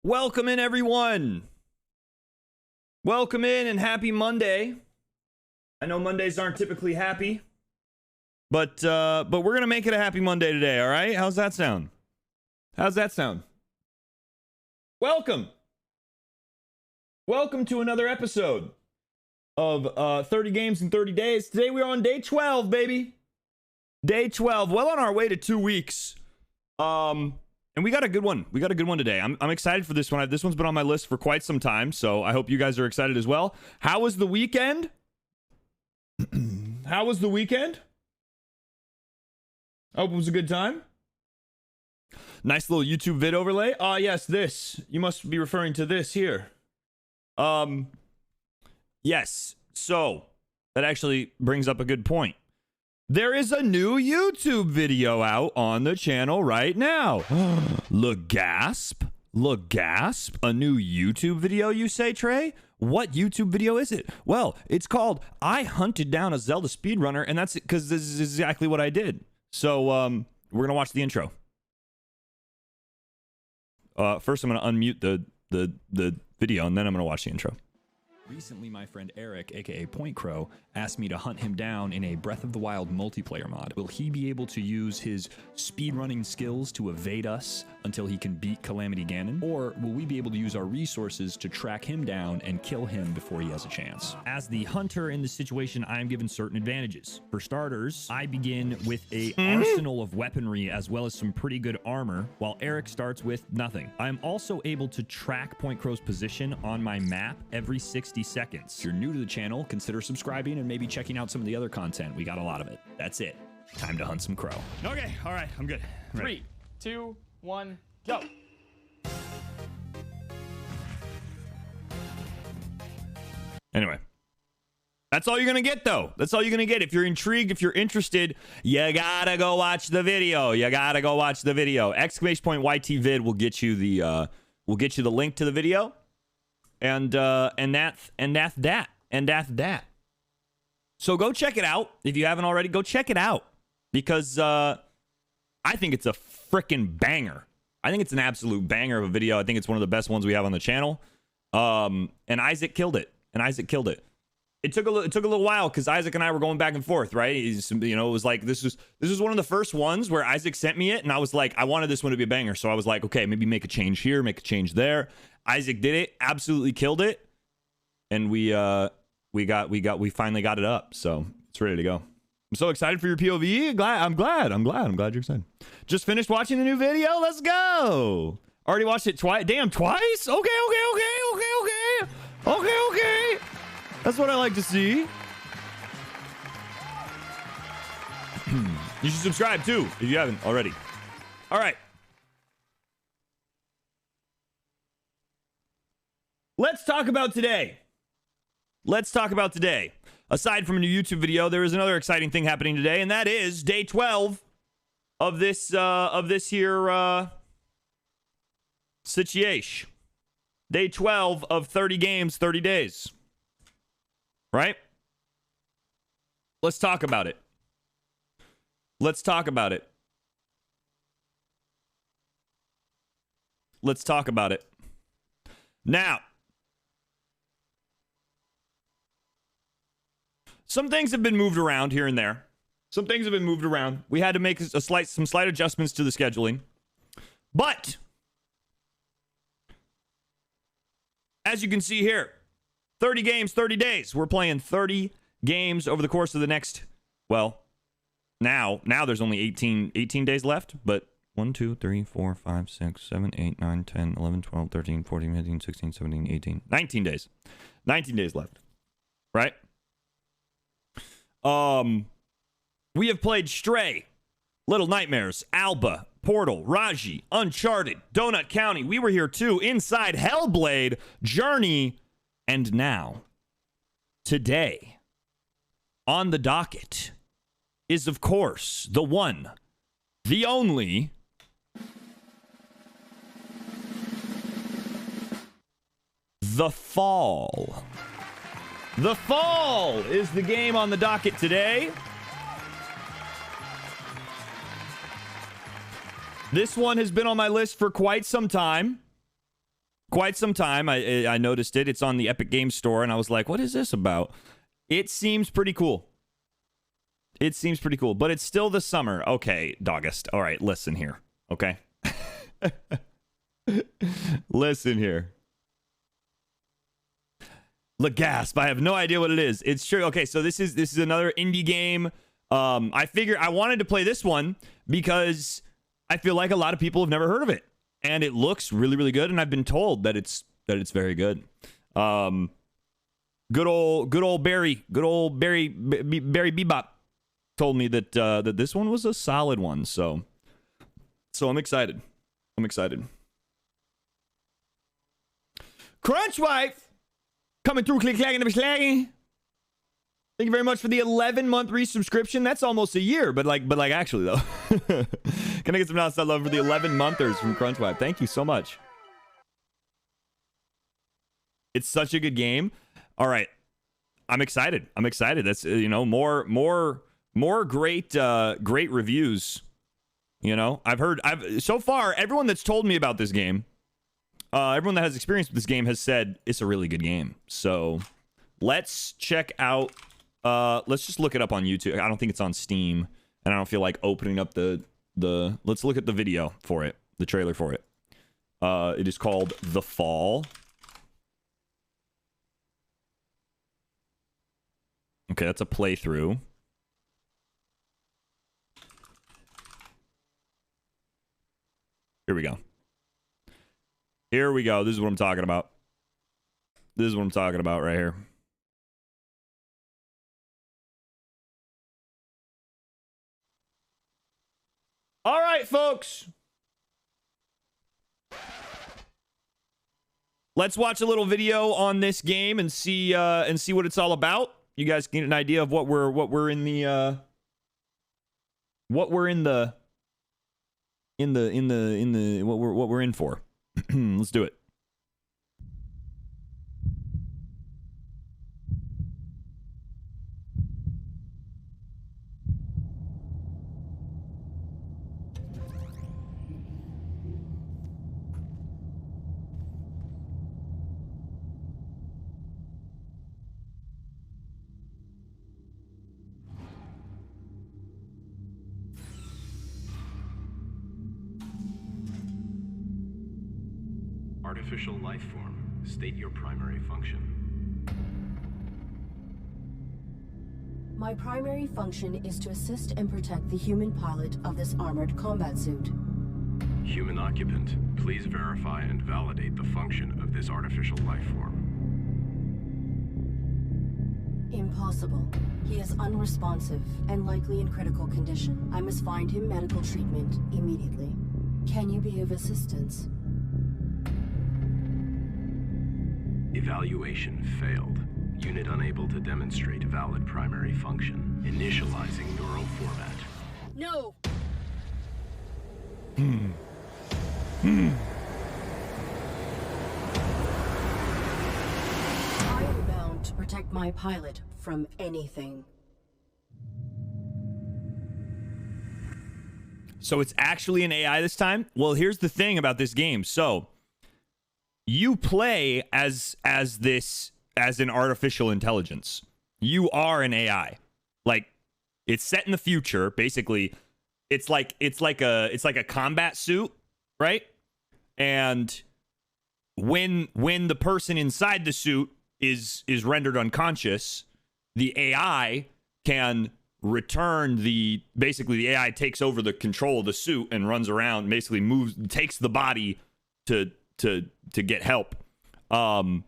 Welcome in, everyone. Welcome in and happy Monday. I know Mondays aren't typically happy, but we're gonna make it a happy Monday today. All right? How's that sound? How's that sound? Welcome. Welcome to another episode of 30 games in 30 days. Today we're on day 12, baby. Day 12. Well on our way to 2 weeks. And we got a good one. We got a good one today. I'm excited for this one. This one's been on my list for quite some time, so I hope you guys are excited as well. How was the weekend? How was the weekend? Hope it was a good time. Nice little YouTube vid overlay. Ah, yes, this. You must be referring to this here. Yes. So, that actually brings up a good point. There is a new YouTube video out on the channel right now. Look, gasp. Look, gasp. A new YouTube video, you say, Trey? What YouTube video is it? Well, it's called I Hunted Down a Zelda Speedrunner, and that's because this is exactly what I did. So, we're going to watch the intro. First, I'm going to unmute the video, and then I'm going to watch the intro. Recently, my friend Eric, aka Point Crow, asked me to hunt him down in a Breath of the Wild multiplayer mod. Will he be able to use his speedrunning skills to evade us until he can beat Calamity Ganon? Or will we be able to use our resources to track him down and kill him before he has a chance? As the hunter in this situation, I am given certain advantages. For starters, I begin with a arsenal of weaponry as well as some pretty good armor, while Eric starts with nothing. I am also able to track Point Crow's position on my map every 60 seconds. If you're new to the channel, consider subscribing and maybe checking out some of the other content. We got a lot of it. That's it. Time to hunt some crow. Okay, all right, I'm good. I'm ready. 3, 2, 1, go. Anyway, that's all you're gonna get, though. That's all you're gonna get. If you're intrigued, if you're interested, you gotta go watch the video. You gotta go watch the video. Exclamation point YT vid will get you the link to the video. And that's that. So go check it out. If you haven't already, go check it out. Because I think it's a freaking banger. I think it's an absolute banger of a video. I think it's one of the best ones we have on the channel. And Isaac killed it. It took a little while because Isaac and I were going back and forth, right? It was like this was one of the first ones where Isaac sent me it, and I was like, I wanted this one to be a banger. So I was like, okay, maybe make a change here, make a change there. Isaac did it, absolutely killed it, and we finally got it up. So it's ready to go. I'm so excited for your POV. I'm glad you're excited. Just finished watching the new video. Let's go. Already watched it twice. Damn, twice? Okay. That's what I like to see. You should subscribe too if you haven't already. All right. Let's talk about today. Aside from a new YouTube video, there is another exciting thing happening today, and that is day 12 of this here situation. Day 12 of 30 games, 30 days. Right? Let's talk about it. Now, some things have been moved around here and there. We had to make some slight adjustments to the scheduling. But as you can see here, 30 games, 30 days. We're playing 30 games over the course of the next, well, now there's only 18 days left, but 1, 2, 3, 4, 5, 6, 7, 8, 9, 10, 11, 12, 13, 14, 15, 16, 17, 18, 19 days. 19 days left. Right? We have played Stray, Little Nightmares, Alba, Portal, Raji, Uncharted, Donut County. We were here too. Inside, Hellblade, Journey, and now, today, on the docket is, of course, the one, the only, The Fall. The Fall is the game on the docket today. This one has been on my list for quite some time. quite some time. I noticed it. It's on the Epic Games Store, and I was like, what is this about? It seems pretty cool. It seems pretty cool, but it's still the summer. Okay, August. All right, listen here. Okay. Listen here. Legasp. I have no idea what it is. It's true. Okay, so this is another indie game. I figured I wanted to play this one because I feel like a lot of people have never heard of it, and it looks really, really good. And I've been told that it's very good. Good old Barry Bebop told me that that this one was a solid one. So I'm excited. Crunch Wife coming through, click clacking, slagging. Thank you very much for the 11-month resubscription. That's almost a year, but like actually though. Can I get some nonstop love for the 11-monthers from Crunch Wife? Thank you so much. It's such a good game. All right, I'm excited. That's more great reviews. You know, I've so far everyone that's told me about this game, everyone that has experience with this game has said it's a really good game. So let's check out. Let's just look it up on YouTube. I don't think it's on Steam, and I don't feel like opening up the. Let's look at the video for it, the trailer for it. It is called The Fall. Okay, that's a playthrough. Here we go. This is what I'm talking about. Right here. All right, folks. Let's watch a little video on this game and see what it's all about. You guys get an idea of what we're in the what we're in for. Let's do it. Artificial life form. State your primary function. My primary function is to assist and protect the human pilot of this armored combat suit. Human occupant, please verify and validate the function of this artificial life form. Impossible. He is unresponsive and likely in critical condition. I must find him medical treatment immediately. Can you be of assistance? Evaluation failed. Unit unable to demonstrate valid primary function. Initializing neural format. No! I am bound to protect my pilot from anything. So it's actually an AI this time? Well, here's the thing about this game. So you play as an artificial intelligence. You are an AI. Like, it's set in the future. Basically, it's like a combat suit, right? And when the person inside the suit is rendered unconscious, the AI can return the AI takes over the control of the suit and runs around, basically takes the body to get help. But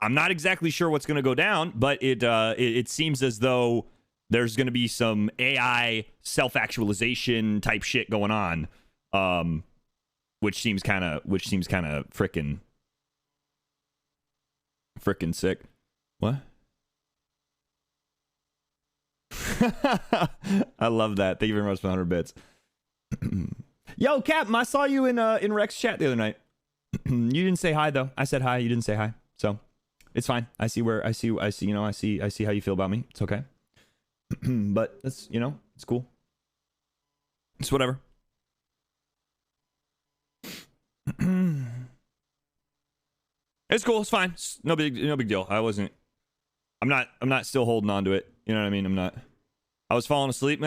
I'm not exactly sure what's going to go down, but it seems as though there's going to be some AI self-actualization type shit going on, which seems kind of frickin' sick. What? I love that. Thank you very much for 100 bits. Yo, Cap, I saw you in Rex chat the other night. You didn't say hi though. I said hi. You didn't say hi, so it's fine. I see how you feel about me. It's okay. But it's it's cool. It's whatever. It's cool. It's fine. It's no big deal. I'm not still holding on to it. You know what I mean? I was falling asleep.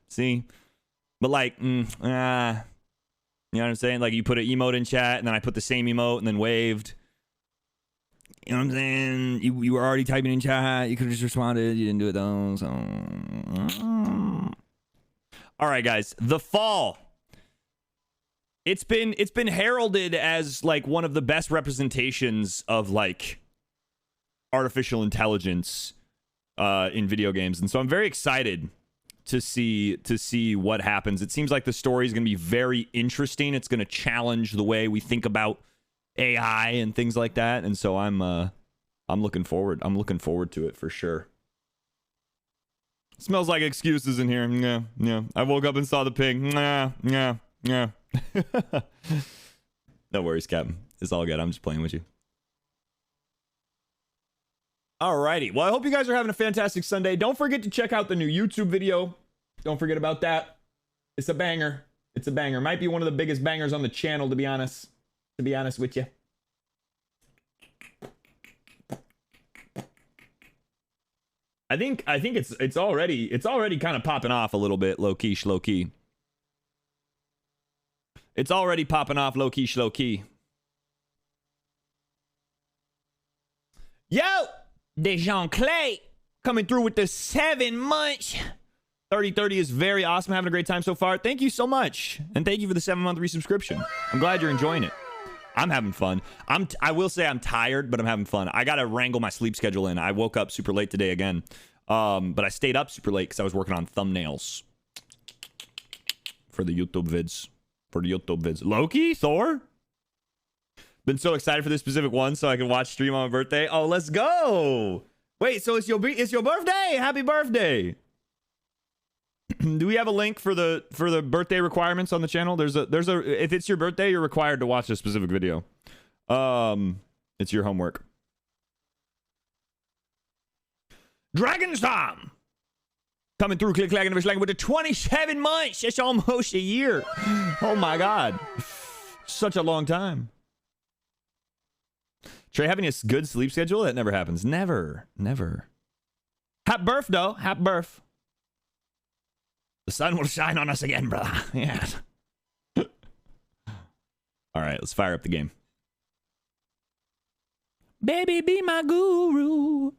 See, but like, you know what I'm saying? Like, you put an emote in chat, and then I put the same emote, and then waved. You know what I'm saying? You were already typing in chat. You could have just responded. You didn't do it though. So, all right, guys. The Fall. It's been heralded as like one of the best representations of like artificial intelligence in video games, and so I'm very excited to see what happens. It seems like the story is going to be very interesting. It's going to challenge the way we think about AI and things like that, and so I'm looking forward. I'm looking forward to it for sure. Smells like excuses in here. Yeah. I woke up and saw the pig. Yeah. No worries, Captain. It's all good. I'm just playing with you. Alrighty. Well, I hope you guys are having a fantastic Sunday. Don't forget to check out the new YouTube video. Don't forget about that. It's a banger. It's a banger. Might be one of the biggest bangers on the channel, to be honest. To be honest with you. I think it's already kind of popping off a little bit, low key. It's already popping off low key. Yo, Dejon Clay coming through with the 7 months. 3030 is very awesome. Having a great time so far. Thank you so much. And thank you for the 7-month resubscription. I'm glad you're enjoying it. I'm having fun. I will say I'm tired, but I'm having fun. I got to wrangle my sleep schedule in. I woke up super late today again. But I stayed up super late because I was working on thumbnails for the YouTube vids. Loki? Thor? Been so excited for this specific one so I can watch stream on my birthday. Oh, let's go. Wait, so it's your birthday? Happy birthday. Do we have a link for the birthday requirements on the channel? There's a if it's your birthday, you're required to watch a specific video. It's your homework. Dragonstorm coming through, click clack with the 27 months. It's almost a year. Oh my god, such a long time. Trey having a good sleep schedule? That never happens. Never. Happy birth, though. Happy birth. The sun will shine on us again, brother. Yeah. All right, let's fire up the game. Baby, be my guru.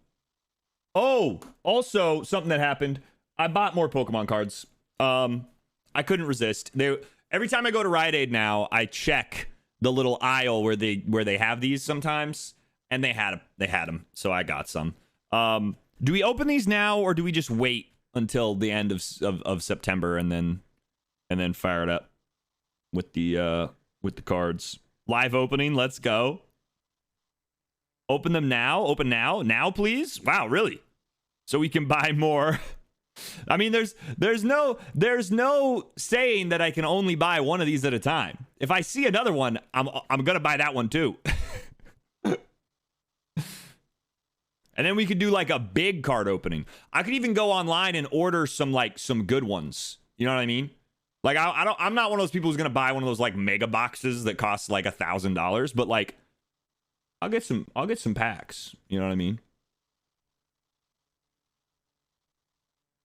Oh, also something that happened. I bought more Pokemon cards. I couldn't resist. Every time I go to Rite Aid now, I check the little aisle where they have these sometimes, and they had them, so I got some. Do we open these now, or do we just wait until the end of September and then fire it up with the cards? Live opening, let's go. Open them now. Open now, please. Wow, really? So we can buy more. I mean, there's no saying that I can only buy one of these at a time. If I see another one, I'm gonna buy that one too. And then we could do like a big card opening. I could even go online and order some good ones. You know what I mean? Like I'm not one of those people who's gonna buy one of those like mega boxes that cost like $1,000, but like I'll get some packs. You know what I mean?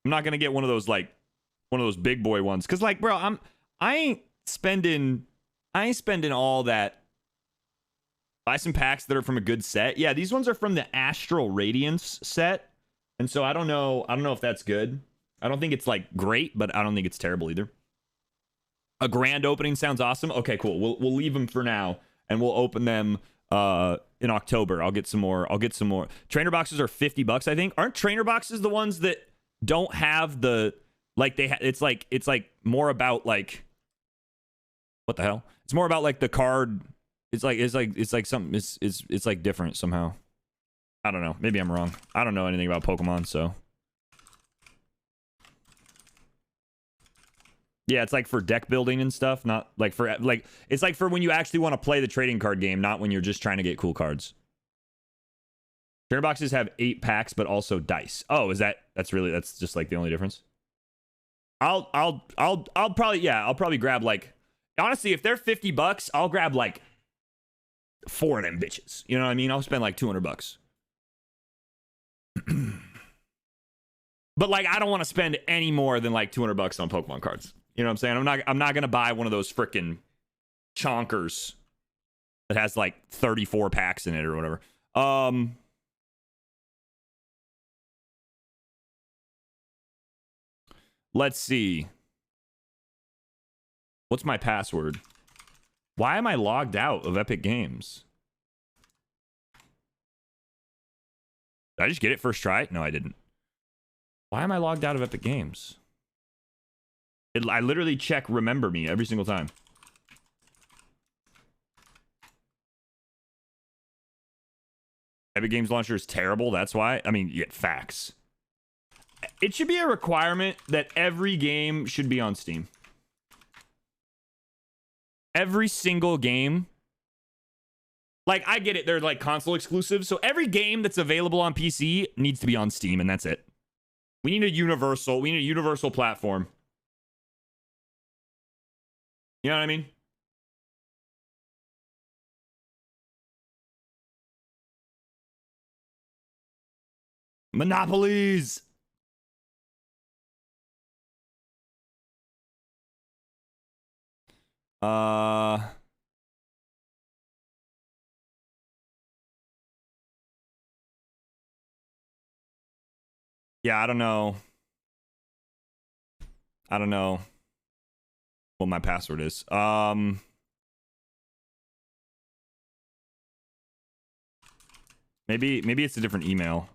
I'm not gonna get one of those big boy ones, cause like, bro, I ain't spending all that. Buy some packs that are from a good set. Yeah, these ones are from the Astral Radiance set, and so I don't know if that's good. I don't think it's like great, but I don't think it's terrible either. A grand opening sounds awesome. Okay, cool. We'll leave them for now, and we'll open them in October. I'll get some more. Trainer boxes are $50, I think. Aren't trainer boxes the ones that don't have the like it's like more about like what the hell? It's more about like the card. It's like something. It's like different somehow. I don't know. Maybe I'm wrong. I don't know anything about Pokemon, so yeah, it's like for deck building and stuff, not like for like it's like for when you actually want to play the trading card game, not when you're just trying to get cool cards. Trainer boxes have 8 packs, but also dice. Oh, that's just like the only difference? I'll probably grab like, honestly, if they're $50, I'll grab like 4 of them bitches. You know what I mean? I'll spend like $200. But like, I don't want to spend any more than like $200 on Pokemon cards. You know what I'm saying? I'm not gonna buy one of those freaking chonkers that has like 34 packs in it or whatever. Let's see. What's my password? Why am I logged out of Epic Games? Did I just get it first try? No, I didn't. Why am I logged out of Epic Games? I literally check Remember Me every single time. Epic Games Launcher is terrible. That's why. I mean, yeah, facts. It should be a requirement that every game should be on Steam. Every single game. Like, I get it. They're like console exclusive. So every game that's available on PC needs to be on Steam, and that's it. We need a universal platform. You know what I mean? Monopolies. Yeah, I don't know. I don't know what my password is. Maybe it's a different email.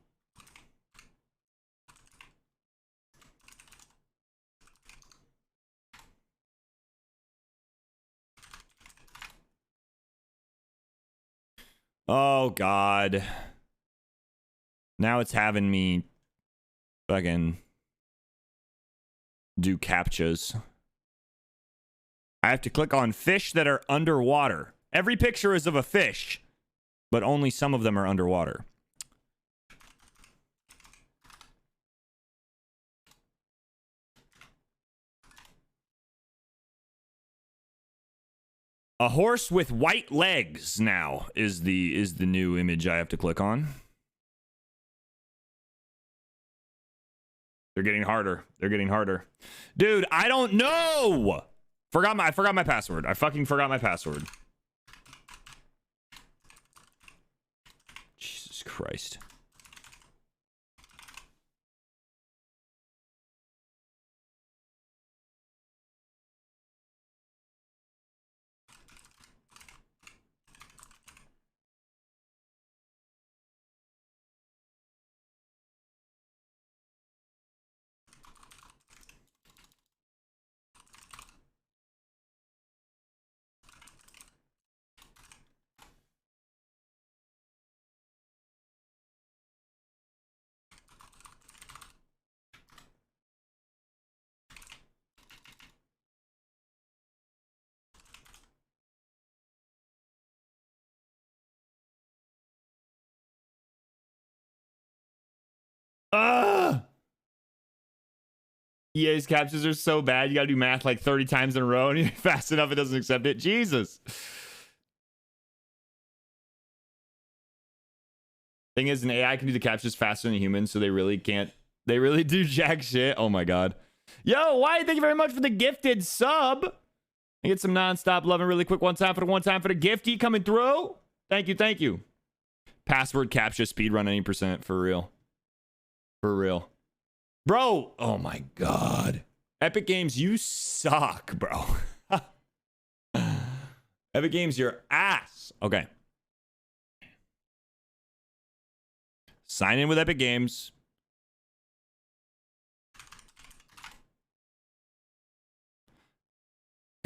Oh God. Now it's having me fucking do CAPTCHAs. I have to click on fish that are underwater. Every picture is of a fish, but only some of them are underwater. A horse with white legs now is the new image I have to click on. They're getting harder. They're getting harder. Dude, I don't know. I forgot my password. I fucking forgot my password. Jesus Christ. EA's captures are so bad. You gotta do math like 30 times in a row, and fast enough it doesn't accept it. Jesus. Thing is, an AI can do the captures faster than humans, so they really can't. They really do jack shit. Oh my God. Yo, Wyatt, thank you very much for the gifted sub. I get some nonstop love and really quick one time for the gifty coming through. Thank you, thank you. Password captcha speedrun any percent for real. For real. Bro, oh my God. Epic Games, you suck, bro. Epic Games, your ass. Okay. Sign in with Epic Games.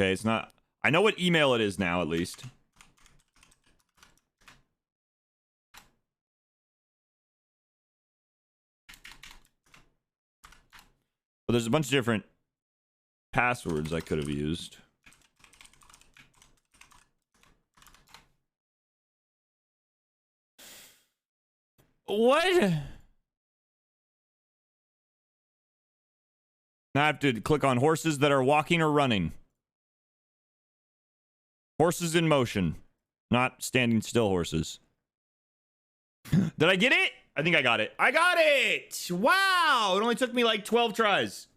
Okay, it's not. I know what email it is now, at least. But there's a bunch of different passwords I could have used. What? Now I have to click on horses that are walking or running. Horses in motion. not standing still horses. Did I get it? I think I got it. I got it! Wow! It only took me like 12 tries.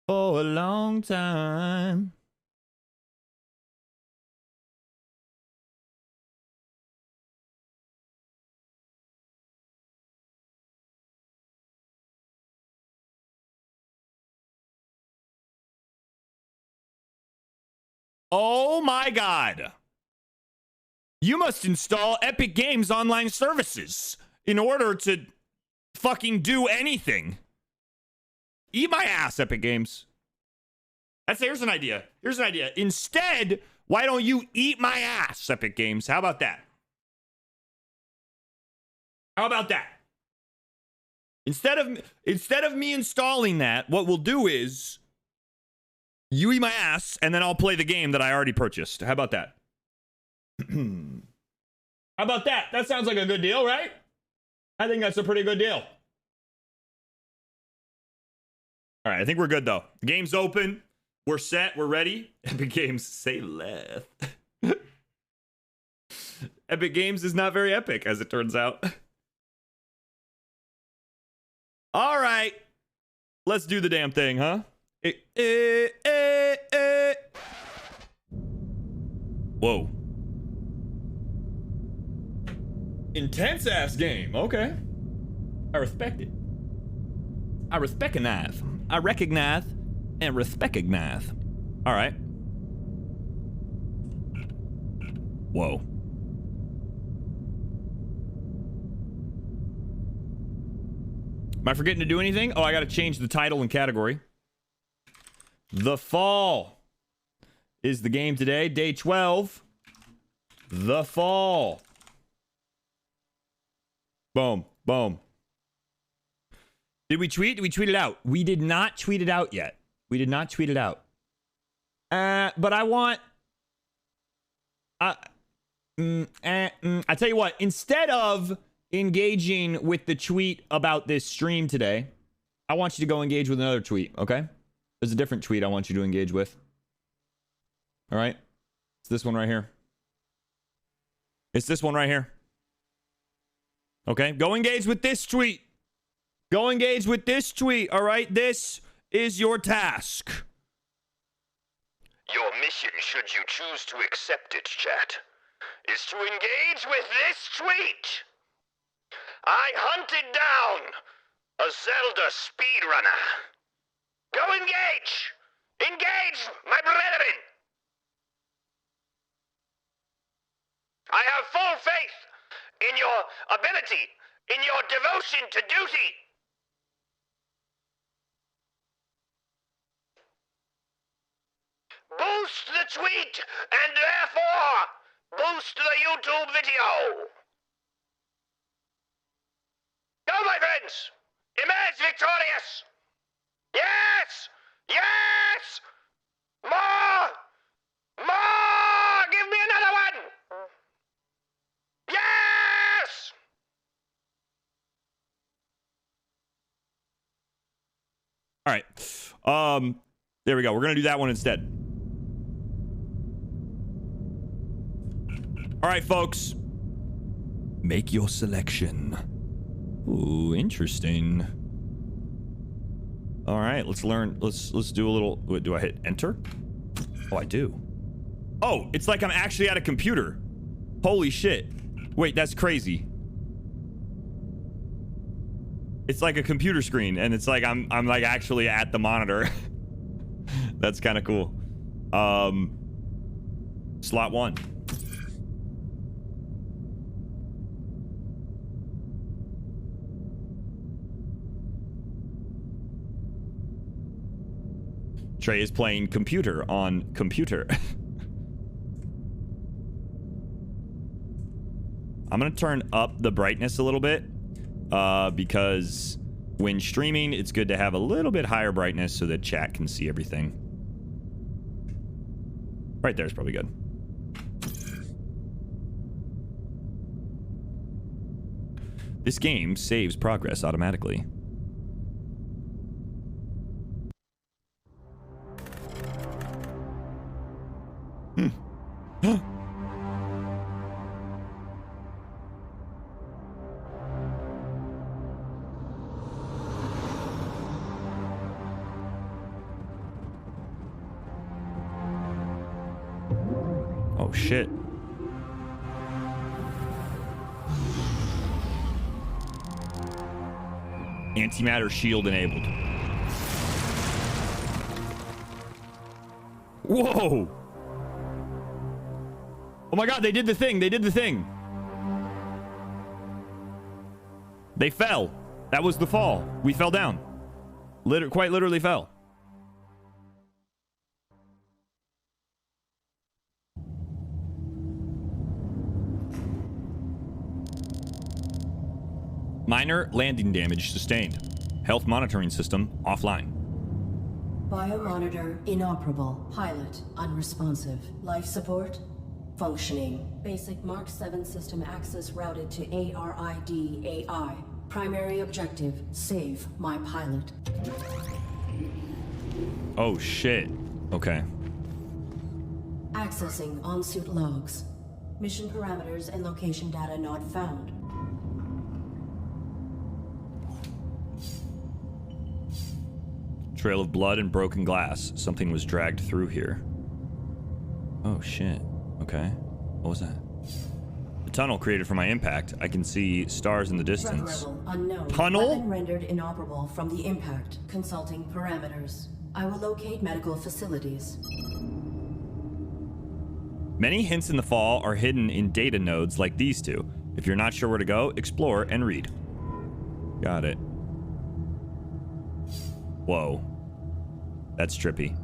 For a long time. Oh my God. You must install Epic Games Online Services in order to fucking do anything. Eat my ass, Epic Games. Here's an idea. Here's an idea. Instead, why don't you eat my ass, Epic Games? How about that? How about that? Instead of me installing that, what we'll do is you eat my ass, and then I'll play the game that I already purchased. How about that? How about that? That sounds like a good deal, right? I think that's a pretty good deal. All right, I think we're good, though. The game's open. We're set. We're ready. Epic Games, say less. Epic Games is not very epic, as it turns out. All right. Let's do the damn thing, huh? Whoa. Intense ass game. Okay. I respect it. I recognize. I recognize and recognize. All right. Whoa. Am I forgetting to do anything? Oh, I got to change the title and category. The Fall is the game today. Day 12. The Fall. Boom. Boom. Did we tweet? Did we tweet it out? We did not tweet it out yet. We did not tweet it out. But I want... I tell you what. Instead of engaging with the tweet about this stream today, I want you to go engage with another tweet, okay? There's a different tweet I want you to engage with. All right? It's this one right here. It's this one right here. Okay? Go engage with this tweet. Go engage with this tweet, all right? This is your task. Your mission, should you choose to accept it, chat, is to engage with this tweet. I hunted down a Zelda speedrunner. Go engage! Engage, my brethren! I have full faith in your ability, in your devotion to duty. Boost the tweet, and therefore, boost the YouTube video. Go, my friends! Emerge victorious! Yes! Yes! More! More! Give me another one! Yes! All right. There we go. We're going to do that one instead. All right, folks. Make your selection. Ooh, interesting. All right, let's learn. Let's do a little. Do I hit enter? Oh, I do. Oh, it's like I'm actually at a computer. Holy shit. Wait, that's crazy. It's like a computer screen, and it's like I'm like actually at the monitor. That's kind of cool. Slot 1. Trey is playing computer on computer. I'm gonna turn up the brightness a little bit because when streaming, it's good to have a little bit higher brightness so that chat can see everything. Right there is probably good. This game saves progress automatically. Oh, shit. Antimatter shield enabled. Whoa! Oh my god, they did the thing. They did the thing. They fell. That was the fall. We fell down. Quite literally fell. Minor landing damage sustained. Health monitoring system offline. Biomonitor inoperable. Pilot unresponsive. Life support functioning. Basic Mark 7 system access routed to ARID AI. Primary objective, save my pilot. Oh shit. Okay. Accessing on-suit logs. Mission parameters and location data not found. Trail of blood and broken glass. Something was dragged through here. Oh shit. Okay. What was that? The tunnel created from my impact. I can see stars in the distance. Threat level unknown. Tunnel? Weapon rendered inoperable from the impact. Consulting parameters. I will locate medical facilities. Many hints in the fall are hidden in data nodes like these two. If you're not sure where to go, explore and read. Got it. Whoa. That's trippy.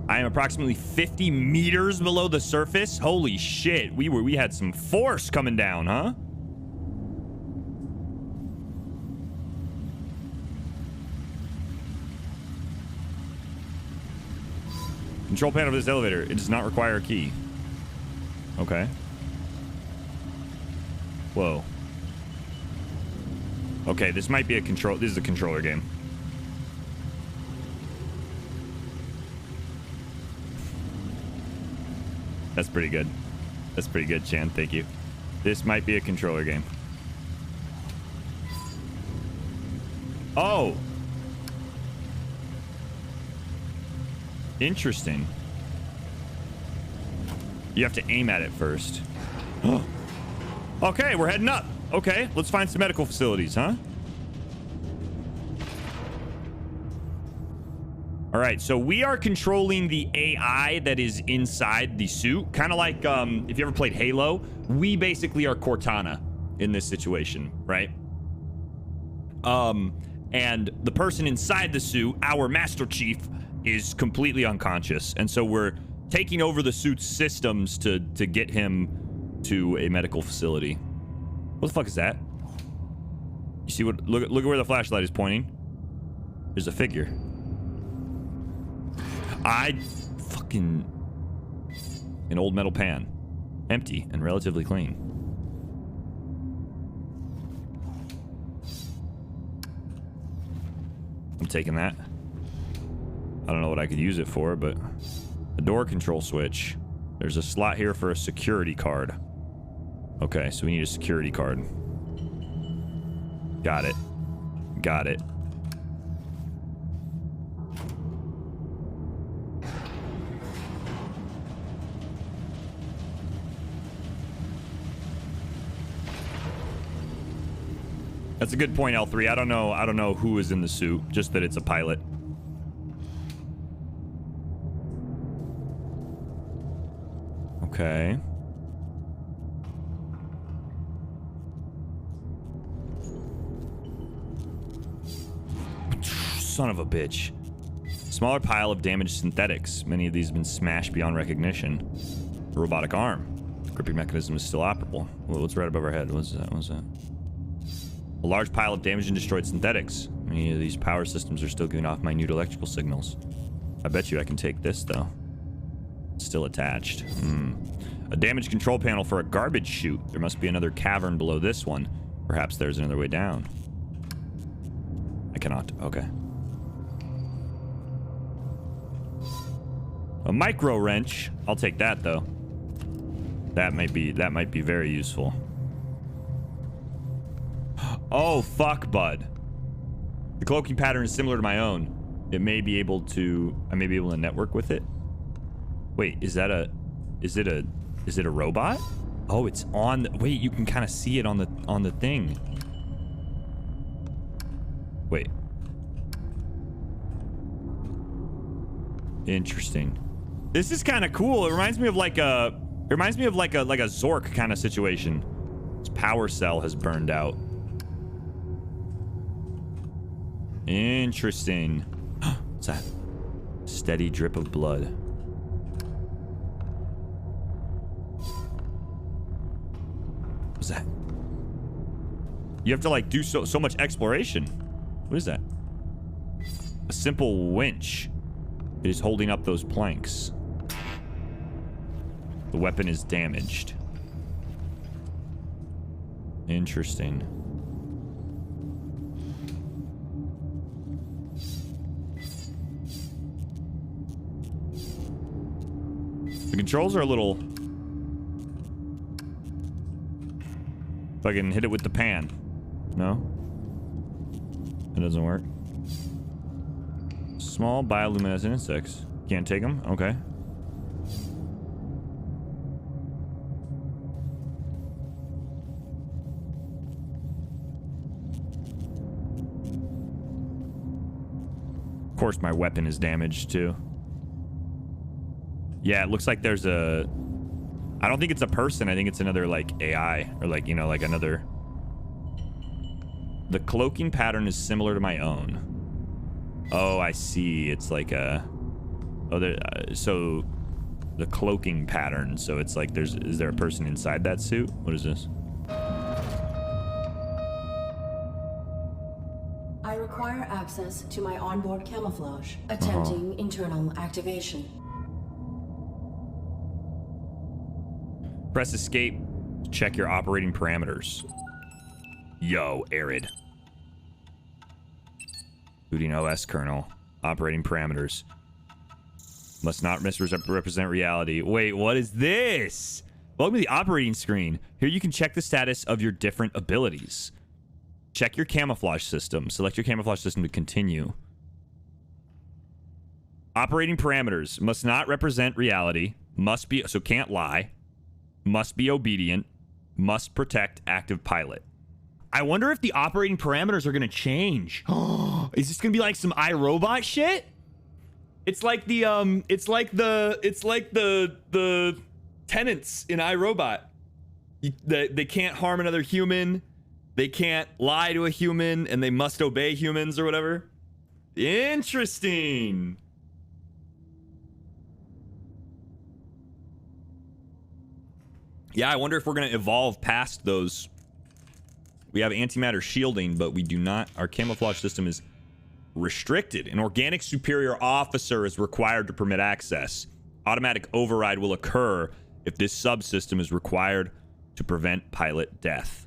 I am approximately 50 meters below the surface. Holy shit. We had some force coming down, huh? Control panel of this elevator. It does not require a key. Okay. Whoa. Okay, this might be a control. This is a controller game. That's pretty good. That's pretty good, Chan. Thank you. This might be a controller game. Oh. Interesting. You have to aim at it first. Okay, we're heading up. Okay, let's find some medical facilities, huh? All right, so we are controlling the AI that is inside the suit. Kind of like if you ever played Halo, we basically are Cortana in this situation, right? And the person inside the suit, our Master Chief, is completely unconscious. And so we're taking over the suit's systems to get him to a medical facility. What the fuck is that? You see what? Look at where the flashlight is pointing. There's a figure. Fucking an old metal pan, empty and relatively clean. I'm taking that. I don't know what I could use it for, but a door control switch. There's a slot here for a security card. Okay, so we need a security card. Got it. Got it. That's a good point, L3. I don't know who is in the suit, just that it's a pilot. Okay. Son of a bitch. Smaller pile of damaged synthetics. Many of these have been smashed beyond recognition. A robotic arm. Gripping mechanism is still operable. Well, what's right above our head? What's that? What's that? A large pile of damaged and destroyed synthetics. Many of these power systems are still giving off minute electrical signals. I bet you I can take this, though. It's still attached. A damaged control panel for a garbage chute. There must be another cavern below this one. Perhaps there's another way down. I cannot. Okay. A micro wrench. I'll take that though. That might be very useful. Oh fuck, bud. The cloaking pattern is similar to my own. I may be able to network with it. Wait, is it a robot? Oh, it's on the, wait, you can kind of see it on the thing. Wait. Interesting. This is kind of cool. It reminds me of like a Zork kind of situation. Its power cell has burned out. Interesting. What's that? Steady drip of blood. What's that? You have to like do so much exploration. What is that? A simple winch. It is holding up those planks. The weapon is damaged. Interesting. The controls are a little... If I can hit it with the pan. No? It doesn't work. Small bioluminescent insects. Can't take them? Okay. Of course, my weapon is damaged too. Yeah, it looks like there's a... I don't think it's a person. I think it's another, like, AI. Or, like, you know, like another... The cloaking pattern is similar to my own. Oh, I see. It's like a... Oh, there... so... The cloaking pattern. So it's like there's... Is there a person inside that suit? What is this? I require access to my onboard camouflage. Attempting internal activation. Press escape to check your operating parameters. Yo, Arid. Booting OS kernel. Operating parameters. Must not misrepresent reality. Wait, what is this? Welcome to the operating screen. Here you can check the status of your different abilities. Check your camouflage system. Select your camouflage system to continue. Operating parameters. Must not represent reality. Must be... So can't lie. Must be obedient. Must protect active pilot. I wonder if the operating parameters are going to change. Is this going to be like some iRobot shit? It's like the tenants in iRobot. They can't harm another human. They can't lie to a human, and they must obey humans or whatever. Interesting. Yeah, I wonder if we're going to evolve past those. We have antimatter shielding, but we do not. Our camouflage system is restricted. An organic superior officer is required to permit access. Automatic override will occur if this subsystem is required to prevent pilot death.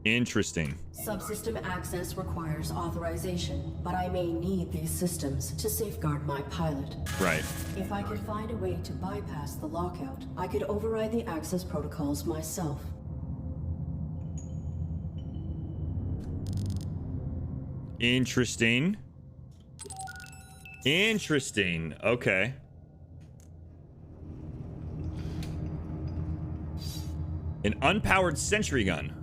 Interesting. Subsystem access requires authorization, but I may need these systems to safeguard my pilot. Right. If I could find a way to bypass the lockout, I could override the access protocols myself. Interesting. Interesting. Okay. An unpowered sentry gun.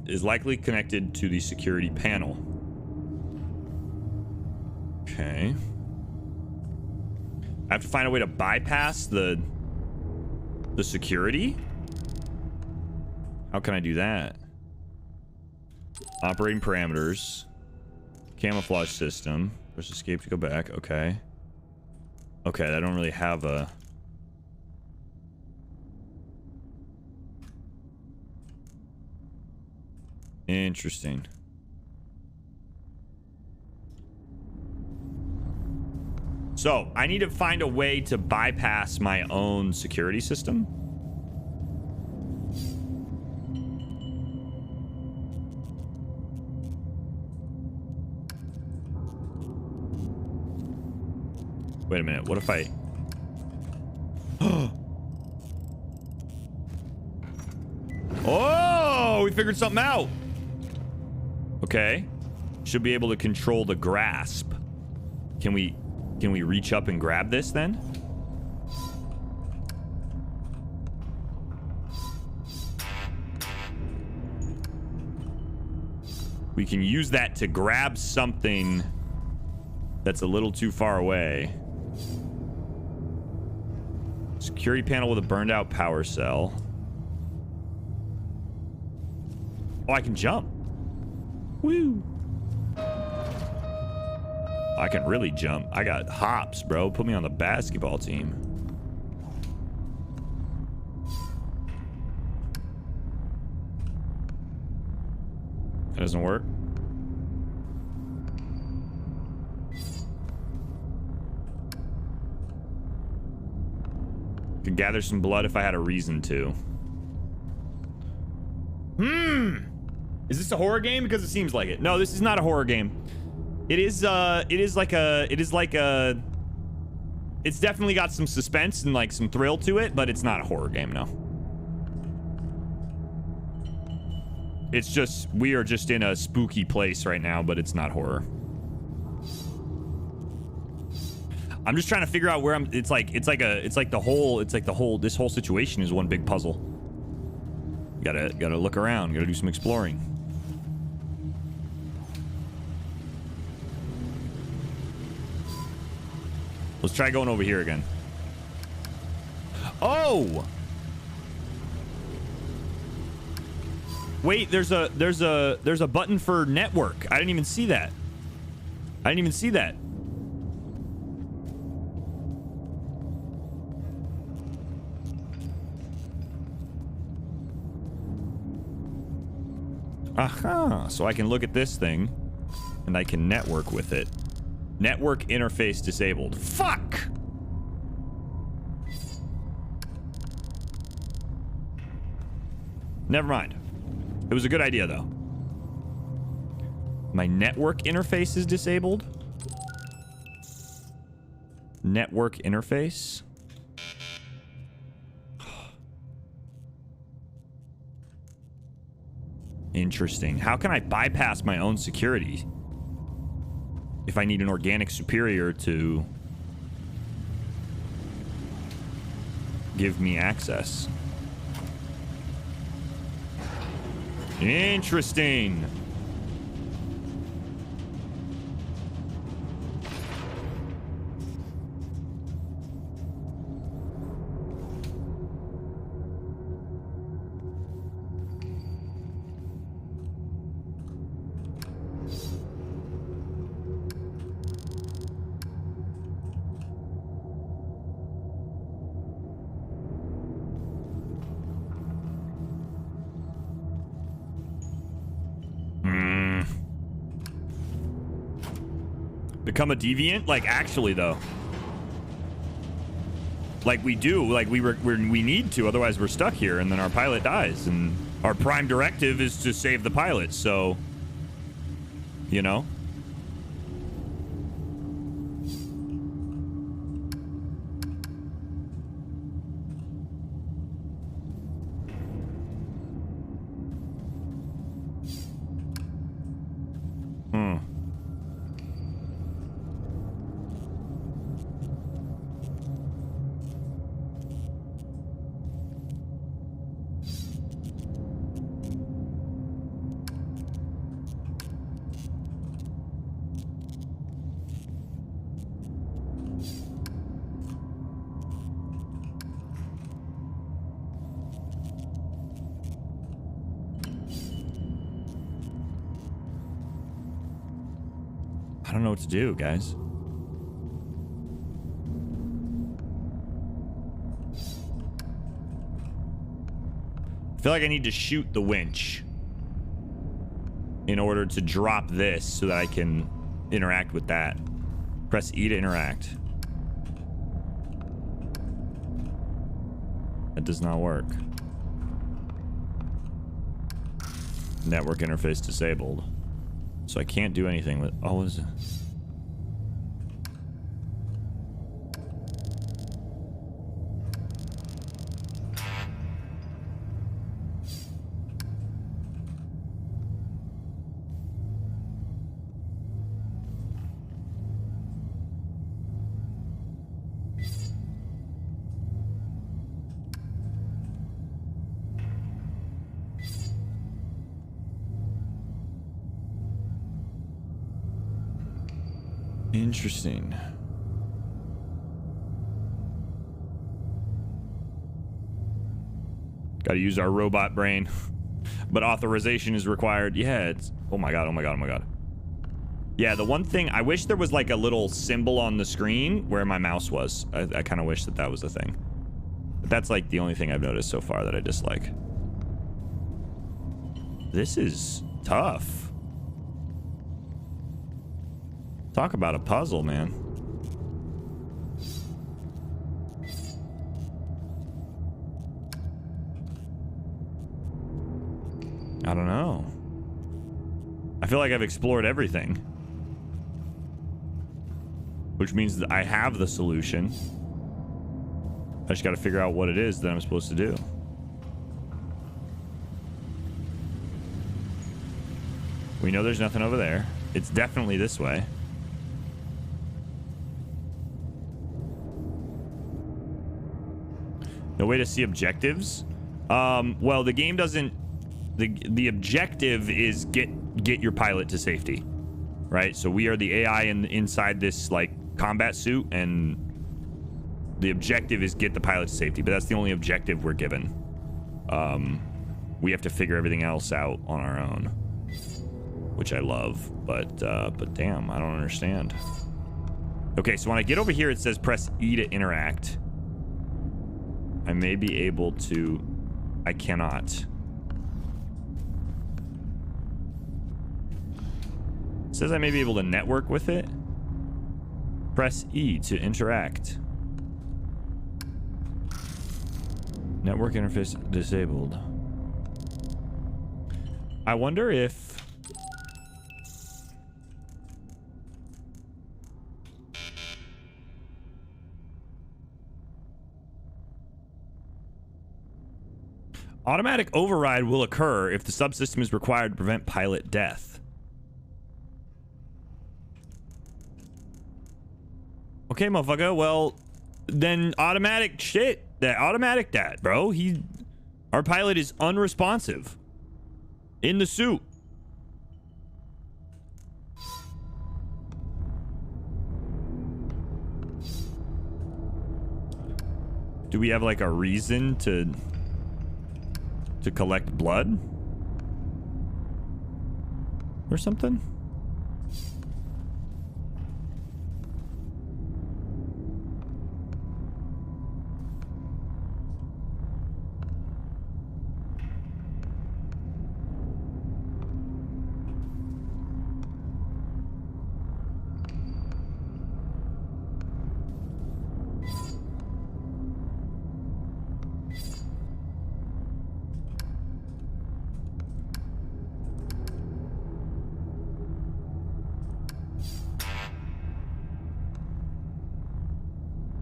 Is likely connected to the security panel. Okay. I have to find a way to bypass the security? How can I do that? Operating parameters. Camouflage system. Press escape to go back. Okay. Okay, I don't really have a... Interesting. So, I need to find a way to bypass my own security system. Wait a minute. What if I... Oh, we figured something out. Okay. Should be able to control the grasp. Can we reach up and grab this then? We can use that to grab something that's a little too far away. Security panel with a burned out power cell. Oh, I can jump. Woo. I can really jump. I got hops, bro. Put me on the basketball team. That doesn't work. Could gather some blood if I had a reason to. Is this a horror game? Because it seems like it. No, this is not a horror game. It's definitely got some suspense and like some thrill to it, but it's not a horror game, no. It's just, we are just in a spooky place right now, but it's not horror. I'm just trying to figure out where I'm, this whole situation is one big puzzle. Gotta look around, gotta do some exploring. Let's try going over here again. Oh! Wait, there's a button for network. I didn't even see that. Aha, so I can look at this thing and I can network with it. Network interface disabled. Fuck! Never mind. It was a good idea, though. My network interface is disabled? Network interface? Interesting. How can I bypass my own security if I need an organic superior to give me access? Interesting. Become a deviant? Like, actually, though. Like, we do. Like, we need to. Otherwise, we're stuck here, and then our pilot dies. And our prime directive is to save the pilot, so... You know? I don't know what to do, guys. I feel like I need to shoot the winch in order to drop this so that I can interact with that. Press E to interact. That does not work. Network interface disabled. So I can't do anything with... Oh, what is it? Interesting. Got to use our robot brain. But authorization is required. Yeah, it's... Oh my god, oh my god, oh my god. Yeah, the one thing... I wish there was like a little symbol on the screen where my mouse was. I kind of wish that that was a thing. But that's like the only thing I've noticed so far that I dislike. This is tough. Talk about a puzzle, man. I don't know. I feel like I've explored everything. Which means that I have the solution. I just got to figure out what it is that I'm supposed to do. We know there's nothing over there. It's definitely this way. No way to see objectives? Well, the game doesn't... The objective is get your pilot to safety, right? So we are the AI inside this like combat suit, and the objective is get the pilot to safety. But that's the only objective we're given. We have to figure everything else out on our own, which I love. But damn, I don't understand. Okay, so when I get over here, it says press E to interact. I may be able to. I cannot. It says I may be able to network with it. Press E to interact. Network interface disabled. I wonder if... Automatic override will occur if the subsystem is required to prevent pilot death. Okay, motherfucker. Well, then automatic shit. Automatic that, bro. Our pilot is unresponsive. In the suit. Do we have like a reason to collect blood? Or something?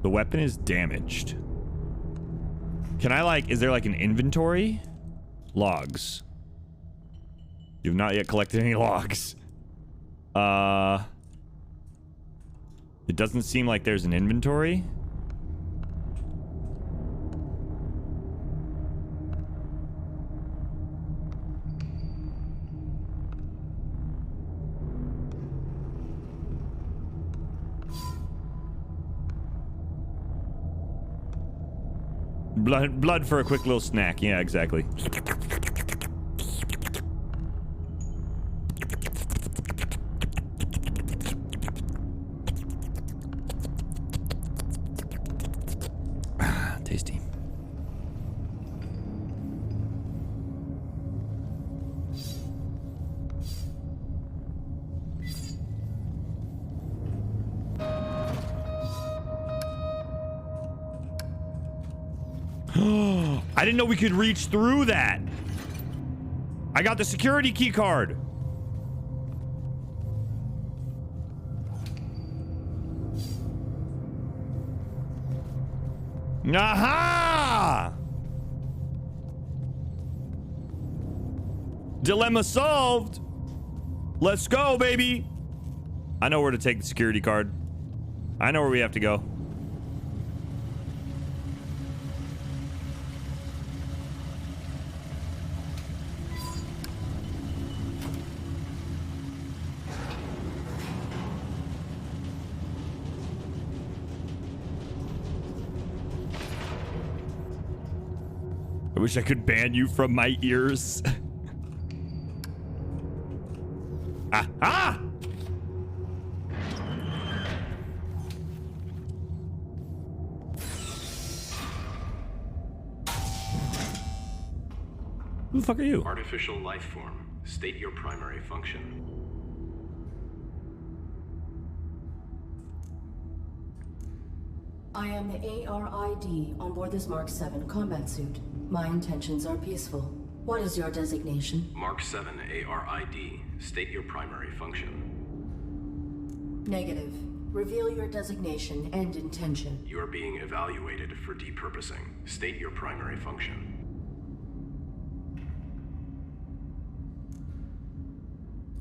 The weapon is damaged. Can I like, is there like an inventory? Logs. You've not yet collected any logs. It doesn't seem like there's an inventory. Blood for a quick little snack. Yeah, exactly. Tasty. I didn't know we could reach through that. I got the security key card. Aha! Dilemma solved. Let's go, baby. I know where to take the security card. I know where we have to go. wish I could ban you from my ears. Ah! Who the fuck are you? Artificial life form. State your primary function. I am the ARID on board this Mark 7 combat suit. My intentions are peaceful. What is your designation? Mark 7 ARID. State your primary function. Negative. Reveal your designation and intention. You are being evaluated for depurposing. State your primary function.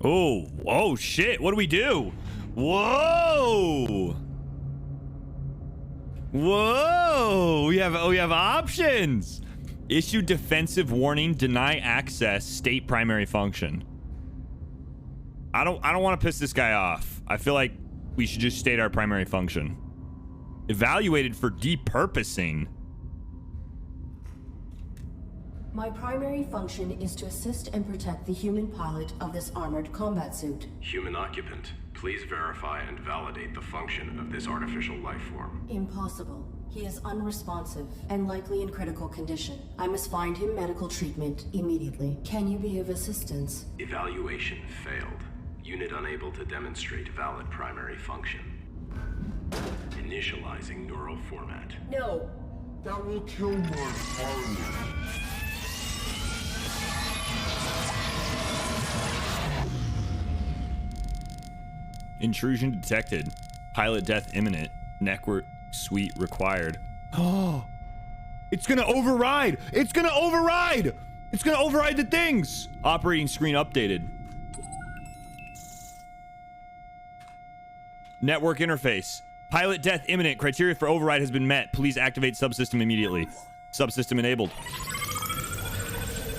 Oh shit, what do we do? Whoa! We have options. Issue defensive warning, deny access, state primary function. I don't want to piss this guy off. I feel like we should just state our primary function. Evaluated for depurposing. My primary function is to assist and protect the human pilot of this armored combat suit. Human occupant, please verify and validate the function of this artificial life form. Impossible. He is unresponsive and likely in critical condition. I must find him medical treatment immediately. Can you be of assistance? Evaluation failed. Unit unable to demonstrate valid primary function. Initializing neural format. No. That will kill my pilot. Intrusion detected. Pilot death imminent. Network suite required. Oh, it's gonna override. It's gonna override. It's gonna override the things. Operating screen updated. Network interface. Pilot death imminent. Criteria for override has been met. Please activate subsystem immediately. Subsystem enabled.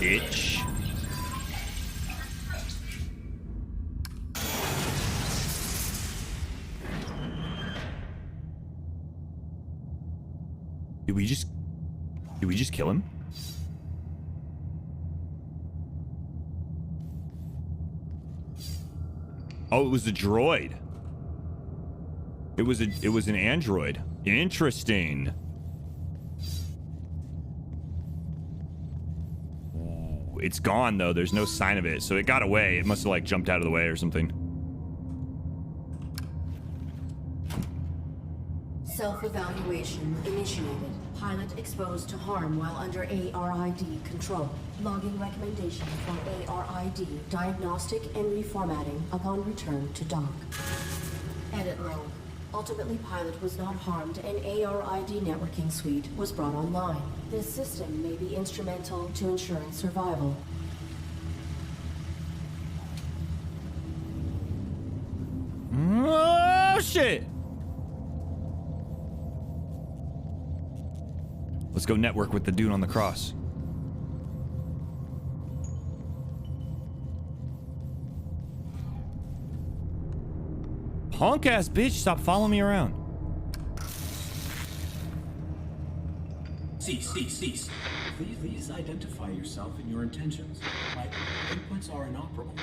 Bitch. Did we just kill him? Oh, it was a droid. It was an android. Interesting. Ooh, it's gone though. There's no sign of it. So it got away. It must have like jumped out of the way or something. Self-evaluation initiated. Pilot exposed to harm while under ARID control. Logging recommendation for ARID diagnostic and reformatting upon return to dock. Edit log. Ultimately, pilot was not harmed and ARID networking suite was brought online. This system may be instrumental to ensuring survival. Oh, shit. Let's go network with the dude on the cross. Punk ass bitch, stop following me around. Cease. Please identify yourself and your intentions. My inputs are inoperable.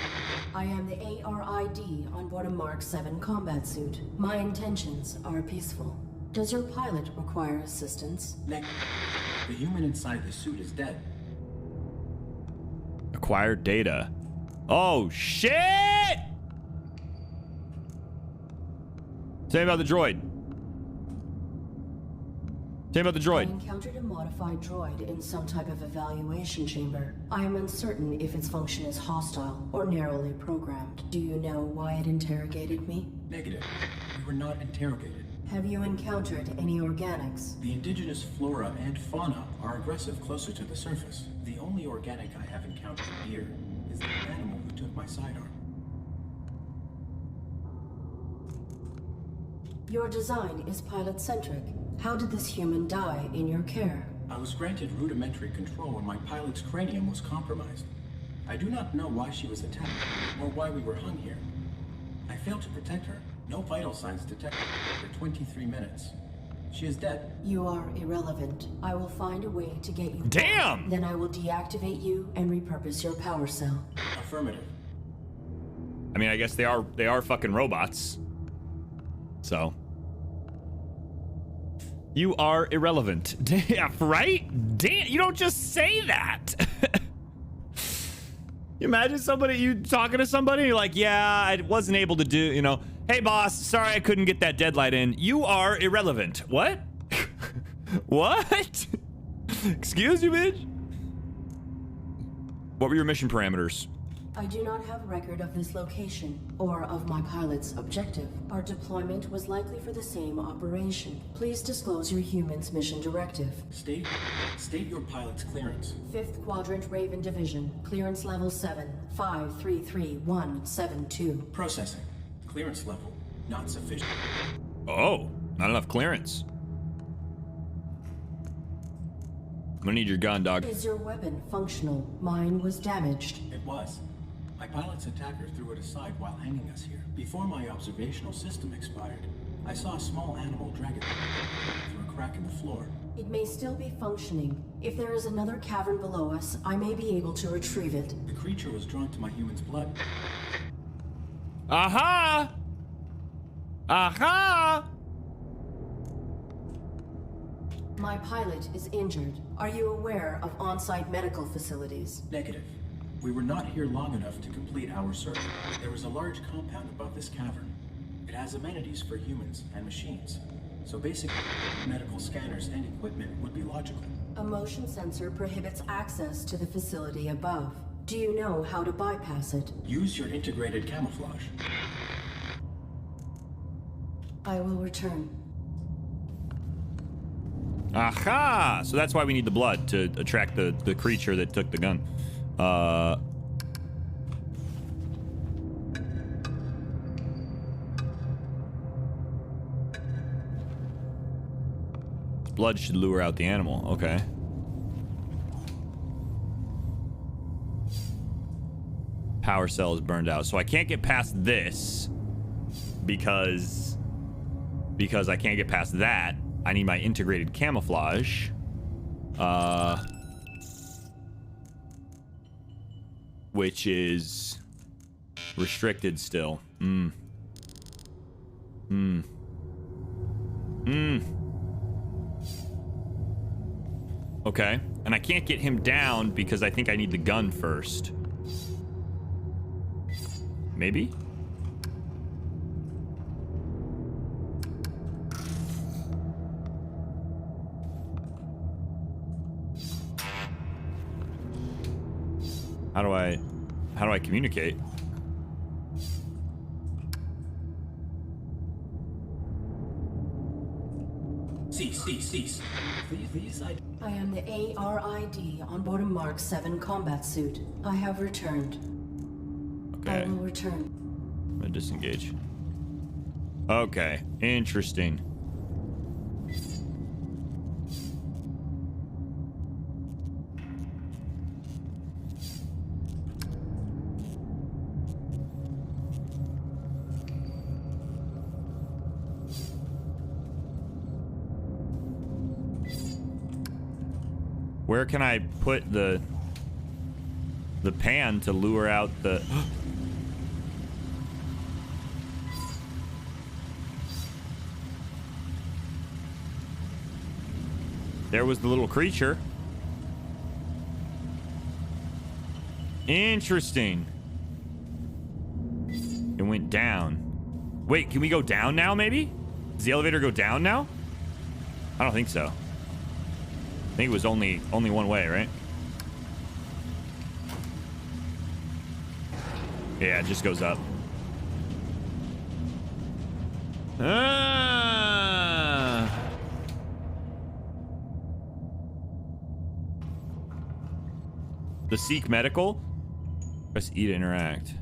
I am the ARID on board a Mark 7 combat suit. My intentions are peaceful. Does your pilot require assistance? The human inside the suit is dead. Acquired data. Oh, shit! Tell me about the droid. Tell me about the I droid. encountered a modified droid in some type of evaluation chamber. I am uncertain if its function is hostile or narrowly programmed. Do you know why it interrogated me? Negative. We were not interrogated. Have you encountered any organics? The indigenous flora and fauna are aggressive closer to the surface. The only organic I have encountered here is the animal who took my sidearm. Your design is pilot-centric. How did this human die in your care? I was granted rudimentary control when my pilot's cranium was compromised. I do not know why she was attacked, or why we were hung here. I failed to protect her. No vital signs detected for 23 minutes. She is dead. You are irrelevant. I will find a way to get you. Damn! Then I will deactivate you and repurpose your power cell. Affirmative. I mean, I guess they are fucking robots. So. You are irrelevant. Damn, right? Damn, you don't just say that. You imagine you talking to somebody, you're like, yeah, I wasn't able to do, you know, hey boss, sorry I couldn't get that deadlight in. You are irrelevant. What? What? Excuse you, bitch? What were your mission parameters? I do not have record of this location or of my pilot's objective. Our deployment was likely for the same operation. Please disclose your human's mission directive. State your pilot's clearance. 5th Quadrant Raven Division. Clearance level 7, 533172. Processing. Clearance level not sufficient. Oh, not enough clearance. I'm gonna need your gun, dog. Is your weapon functional? Mine was damaged. It was. My pilot's attacker threw it aside while hanging us here. Before my observational system expired, I saw a small animal drag it through a crack in the floor. It may still be functioning. If there is another cavern below us, I may be able to retrieve it. The creature was drawn to my human's blood. Aha! Aha! My pilot is injured. Are you aware of on-site medical facilities? Negative. We were not here long enough to complete our search. There is a large compound above this cavern. It has amenities for humans and machines. So basic medical scanners and equipment would be logical. A motion sensor prohibits access to the facility above. Do you know how to bypass it? Use your integrated camouflage. I will return. Aha! So that's why we need the blood to attract the creature that took the gun. Blood should lure out the animal. Okay. Power cell is burned out. So I can't get past this because I can't get past that. I need my integrated camouflage. Which is restricted still. Okay, and I can't get him down because I think I need the gun first. Maybe? How do I communicate? Cease. Please, I am the ARID on board a Mark 7 combat suit. I have returned. Okay. I will return. I'm gonna disengage. Okay, interesting. Where can I put the pan to lure out the... There was the little creature. Interesting. It went down. Wait, can we go down now, maybe? Does the elevator go down now? I don't think so. I think it was only one way, right? Yeah, it just goes up. The Seek Medical? Press E to interact.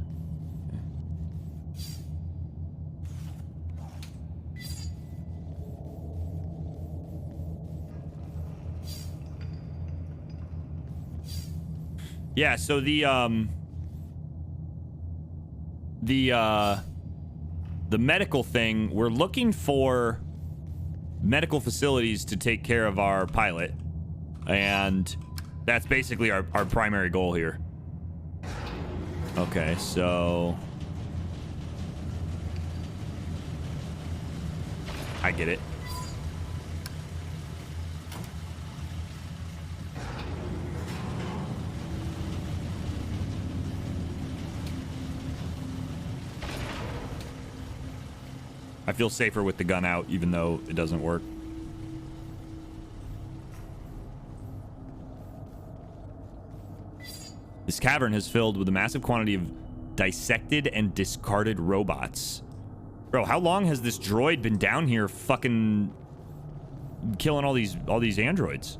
Yeah, so the medical thing, we're looking for medical facilities to take care of our pilot. And that's basically our primary goal here. Okay, so... I get it. I feel safer with the gun out, even though it doesn't work. This cavern is filled with a massive quantity of dissected and discarded robots. Bro, how long has this droid been down here fucking killing all these androids?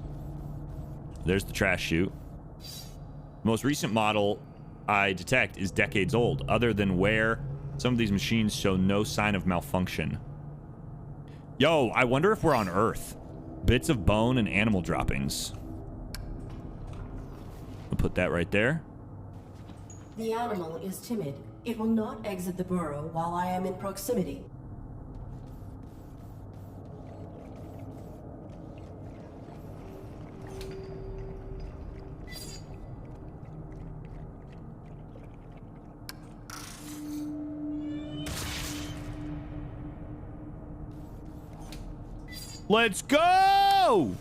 There's the trash chute. The most recent model I detect is decades old. Other than wear, some of these machines show no sign of malfunction. Yo, I wonder if we're on Earth. Bits of bone and animal droppings. I'll put that right there. The animal is timid. It will not exit the burrow while I am in proximity. Let's go!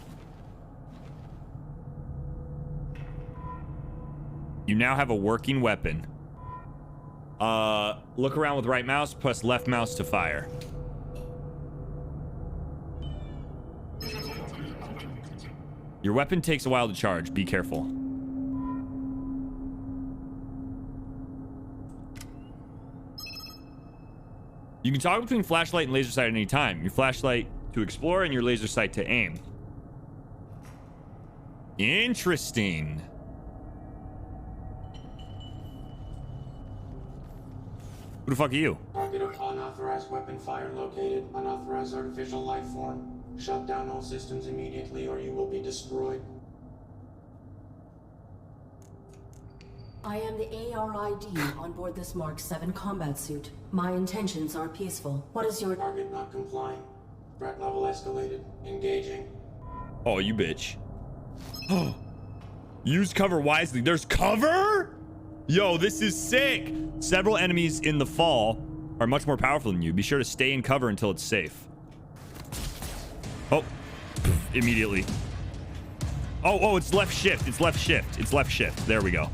You now have a working weapon. Look around with right mouse, press left mouse to fire. Your weapon takes a while to charge. Be careful. You can toggle between flashlight and laser sight at any time. Your flashlight to explore and your laser sight to aim. Interesting. Who the fuck are you? Target of unauthorized weapon fire located. Unauthorized artificial life form. Shut down all systems immediately or you will be destroyed. I am the ARID on board this Mark 7 combat suit. My intentions are peaceful. What is your target not complying? Threat level escalated. Engaging. Oh, you bitch. Use cover wisely. There's cover? Yo, this is sick. Several enemies in the fall are much more powerful than you. Be sure to stay in cover until it's safe. Oh, immediately. Oh, it's left shift. It's left shift. It's left shift. There we go.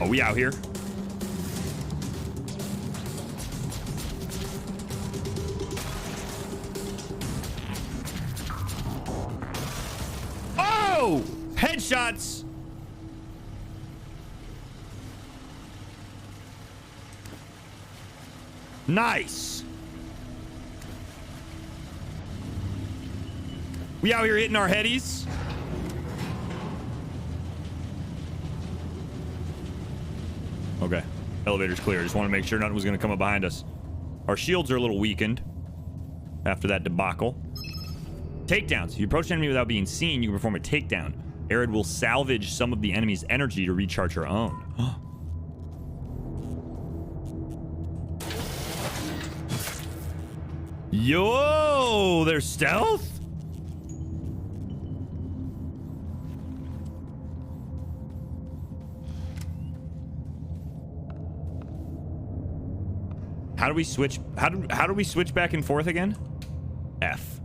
Are we out here? Oh! Headshots! Nice. We out here hitting our headies. Okay. Elevator's clear. Just want to make sure nothing was going to come up behind us. Our shields are a little weakened after that debacle. Takedowns. If you approach an enemy without being seen, you can perform a takedown. Arid will salvage some of the enemy's energy to recharge her own. Yo, there's stealth? How do we switch? How do we switch back and forth again? F.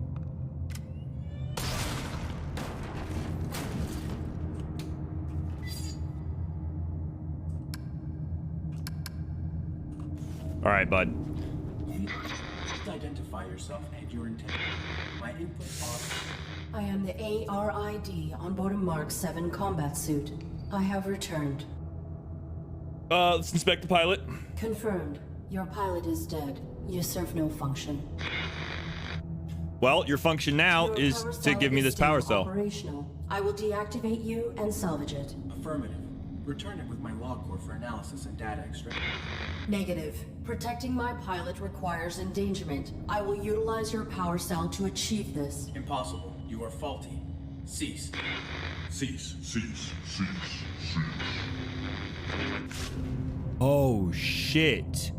All right, bud. Identify yourself and your intent. My input are... I am the ARID on board a Mark 7 combat suit. I have returned. Let's inspect the pilot. Confirmed. Your pilot is dead. You serve no function. Well, your function now Your is to give me this power cell. Operational. I will deactivate you and salvage it. Affirmative. Return it with my log core for analysis and data extraction. Negative. Protecting my pilot requires endangerment. I will utilize your power cell to achieve this. Impossible. You are faulty. Cease. Cease, cease, cease, cease. Oh shit.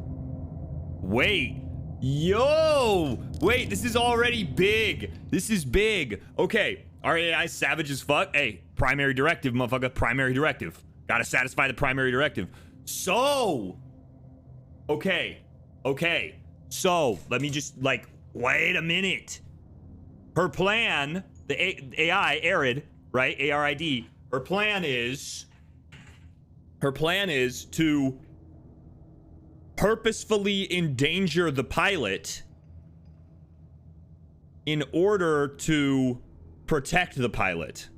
Wait. Yo! Wait, this is already big. This is big. Okay. Our AI savage as fuck. Hey, primary directive, motherfucker. Primary directive. Gotta satisfy the primary directive. So. Okay. Okay. So, let me just, like, wait a minute. Her plan, the AI, Arid, right? ARID. Her plan is to purposefully endanger the pilot in order to protect the pilot.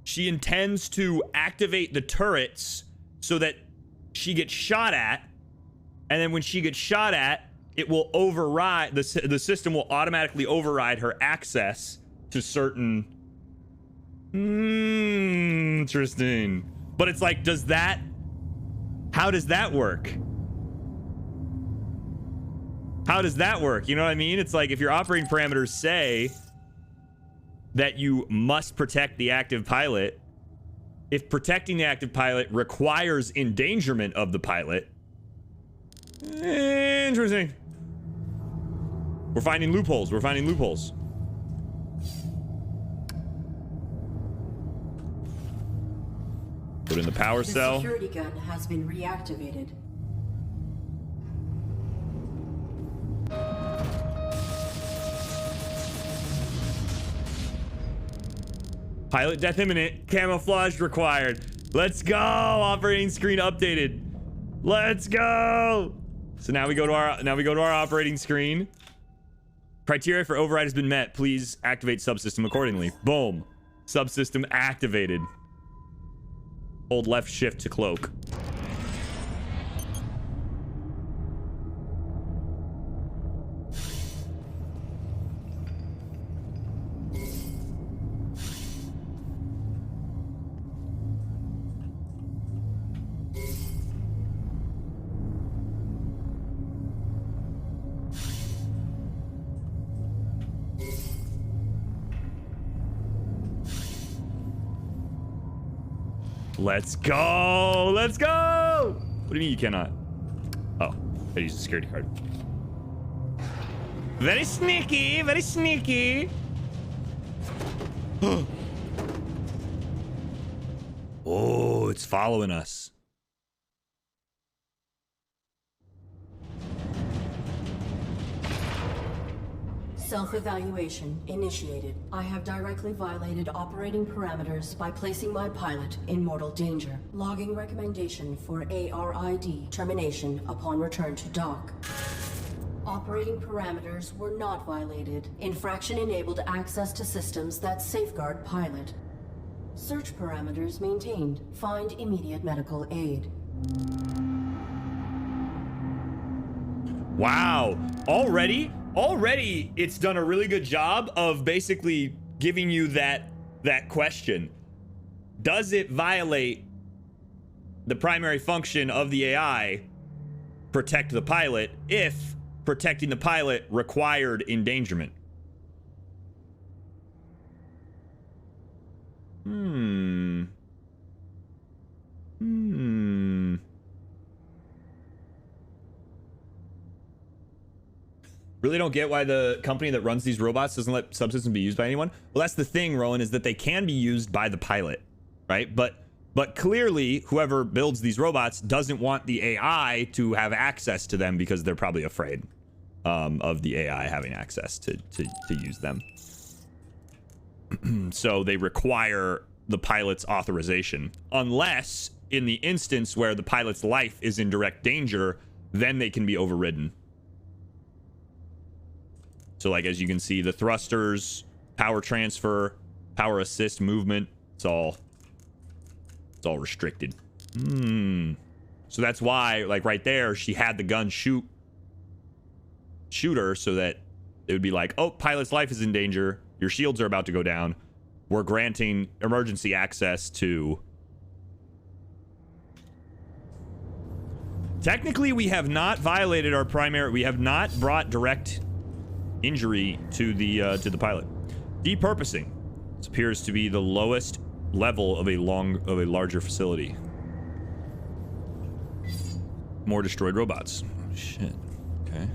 She intends to activate the turrets so that she gets shot at, and then when she gets shot at, it will override, the system will automatically override her access to certain... Interesting. But it's like, how does that work? How does that work? You know what I mean? It's like, if your operating parameters say that you must protect the active pilot, if protecting the active pilot requires endangerment of the pilot, interesting. We're finding loopholes. We're finding loopholes. Put in the power cell. The security gun has been reactivated. Pilot death imminent. Camouflage required. Let's go. Operating screen updated. Let's go. So now we go to our operating screen. Criteria for override has been met. Please activate subsystem accordingly. Boom. Subsystem activated. Hold left shift to cloak. Let's go! Let's go! What do you mean you cannot? Oh, I used a security card. Very sneaky, very sneaky. Oh, it's following us. Self-evaluation initiated. I have directly violated operating parameters by placing my pilot in mortal danger. Logging recommendation for ARID termination upon return to dock. Operating parameters were not violated. Infraction enabled access to systems that safeguard pilot. Search parameters maintained. Find immediate medical aid. Wow. Already it's done a really good job of basically giving you that question. Does it violate the primary function of the AI, protect the pilot, if protecting the pilot required endangerment? Really don't get why the company that runs these robots doesn't let subsystems be used by anyone. Well, that's the thing, Rowan, is that they can be used by the pilot, right? But clearly, whoever builds these robots doesn't want the AI to have access to them because they're probably afraid of the AI having access to use them. So they require the pilot's authorization, unless in the instance where the pilot's life is in direct danger, then they can be overridden. So, like, as you can see, the thrusters, power transfer, power assist movement, it's all restricted. So that's why, like, right there, she had the gun shoot shooter so that it would be like, oh, pilot's life is in danger. Your shields are about to go down. We're granting emergency access to... Technically, we have not violated our primary... We have not brought direct injury to the pilot. Depurposing. This appears to be the lowest level of a larger facility. More destroyed robots. Oh, shit. Okay.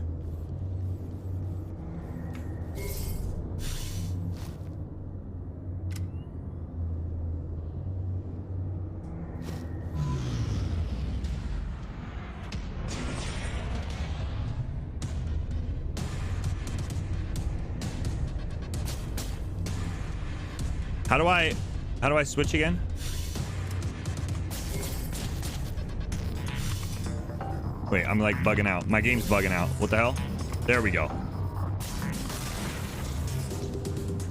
How do I switch again? Wait, I'm like bugging out. My game's bugging out. What the hell? There we go.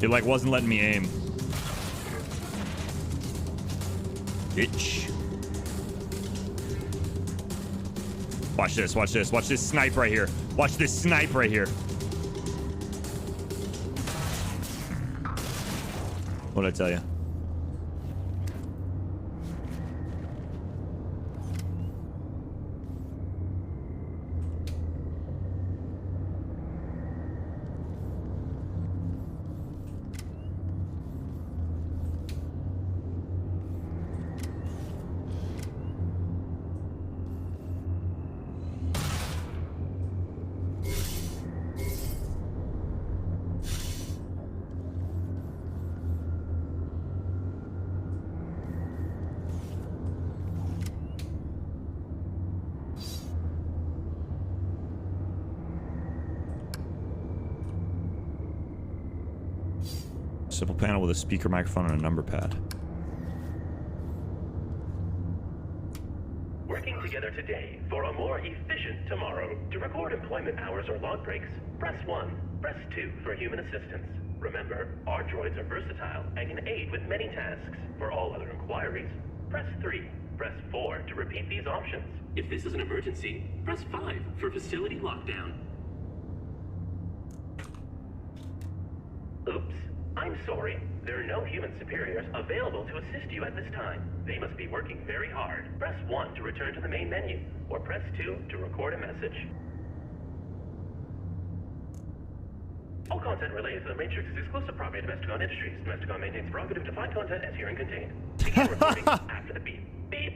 It like wasn't letting me aim. Bitch. Watch this, watch this. Watch this snipe right here. Watch this snipe right here. What did I tell you? Simple panel with a speaker, microphone, and a number pad. Working together today for a more efficient tomorrow. To record employment hours or log breaks, press 1. Press 2 for human assistance. Remember, our droids are versatile and can aid with many tasks. For all other inquiries, press 3. Press 4 to repeat these options. If this is an emergency, press 5 for facility lockdown. Oops. I'm sorry. There are no human superiors available to assist you at this time. They must be working very hard. Press 1 to return to the main menu, or press 2 to record a message. All content related to the Matrix is exclusive property of Domesticon Industries. Domesticon maintains prerogative to find content as herein contained. Begin recording after the beep. Beep.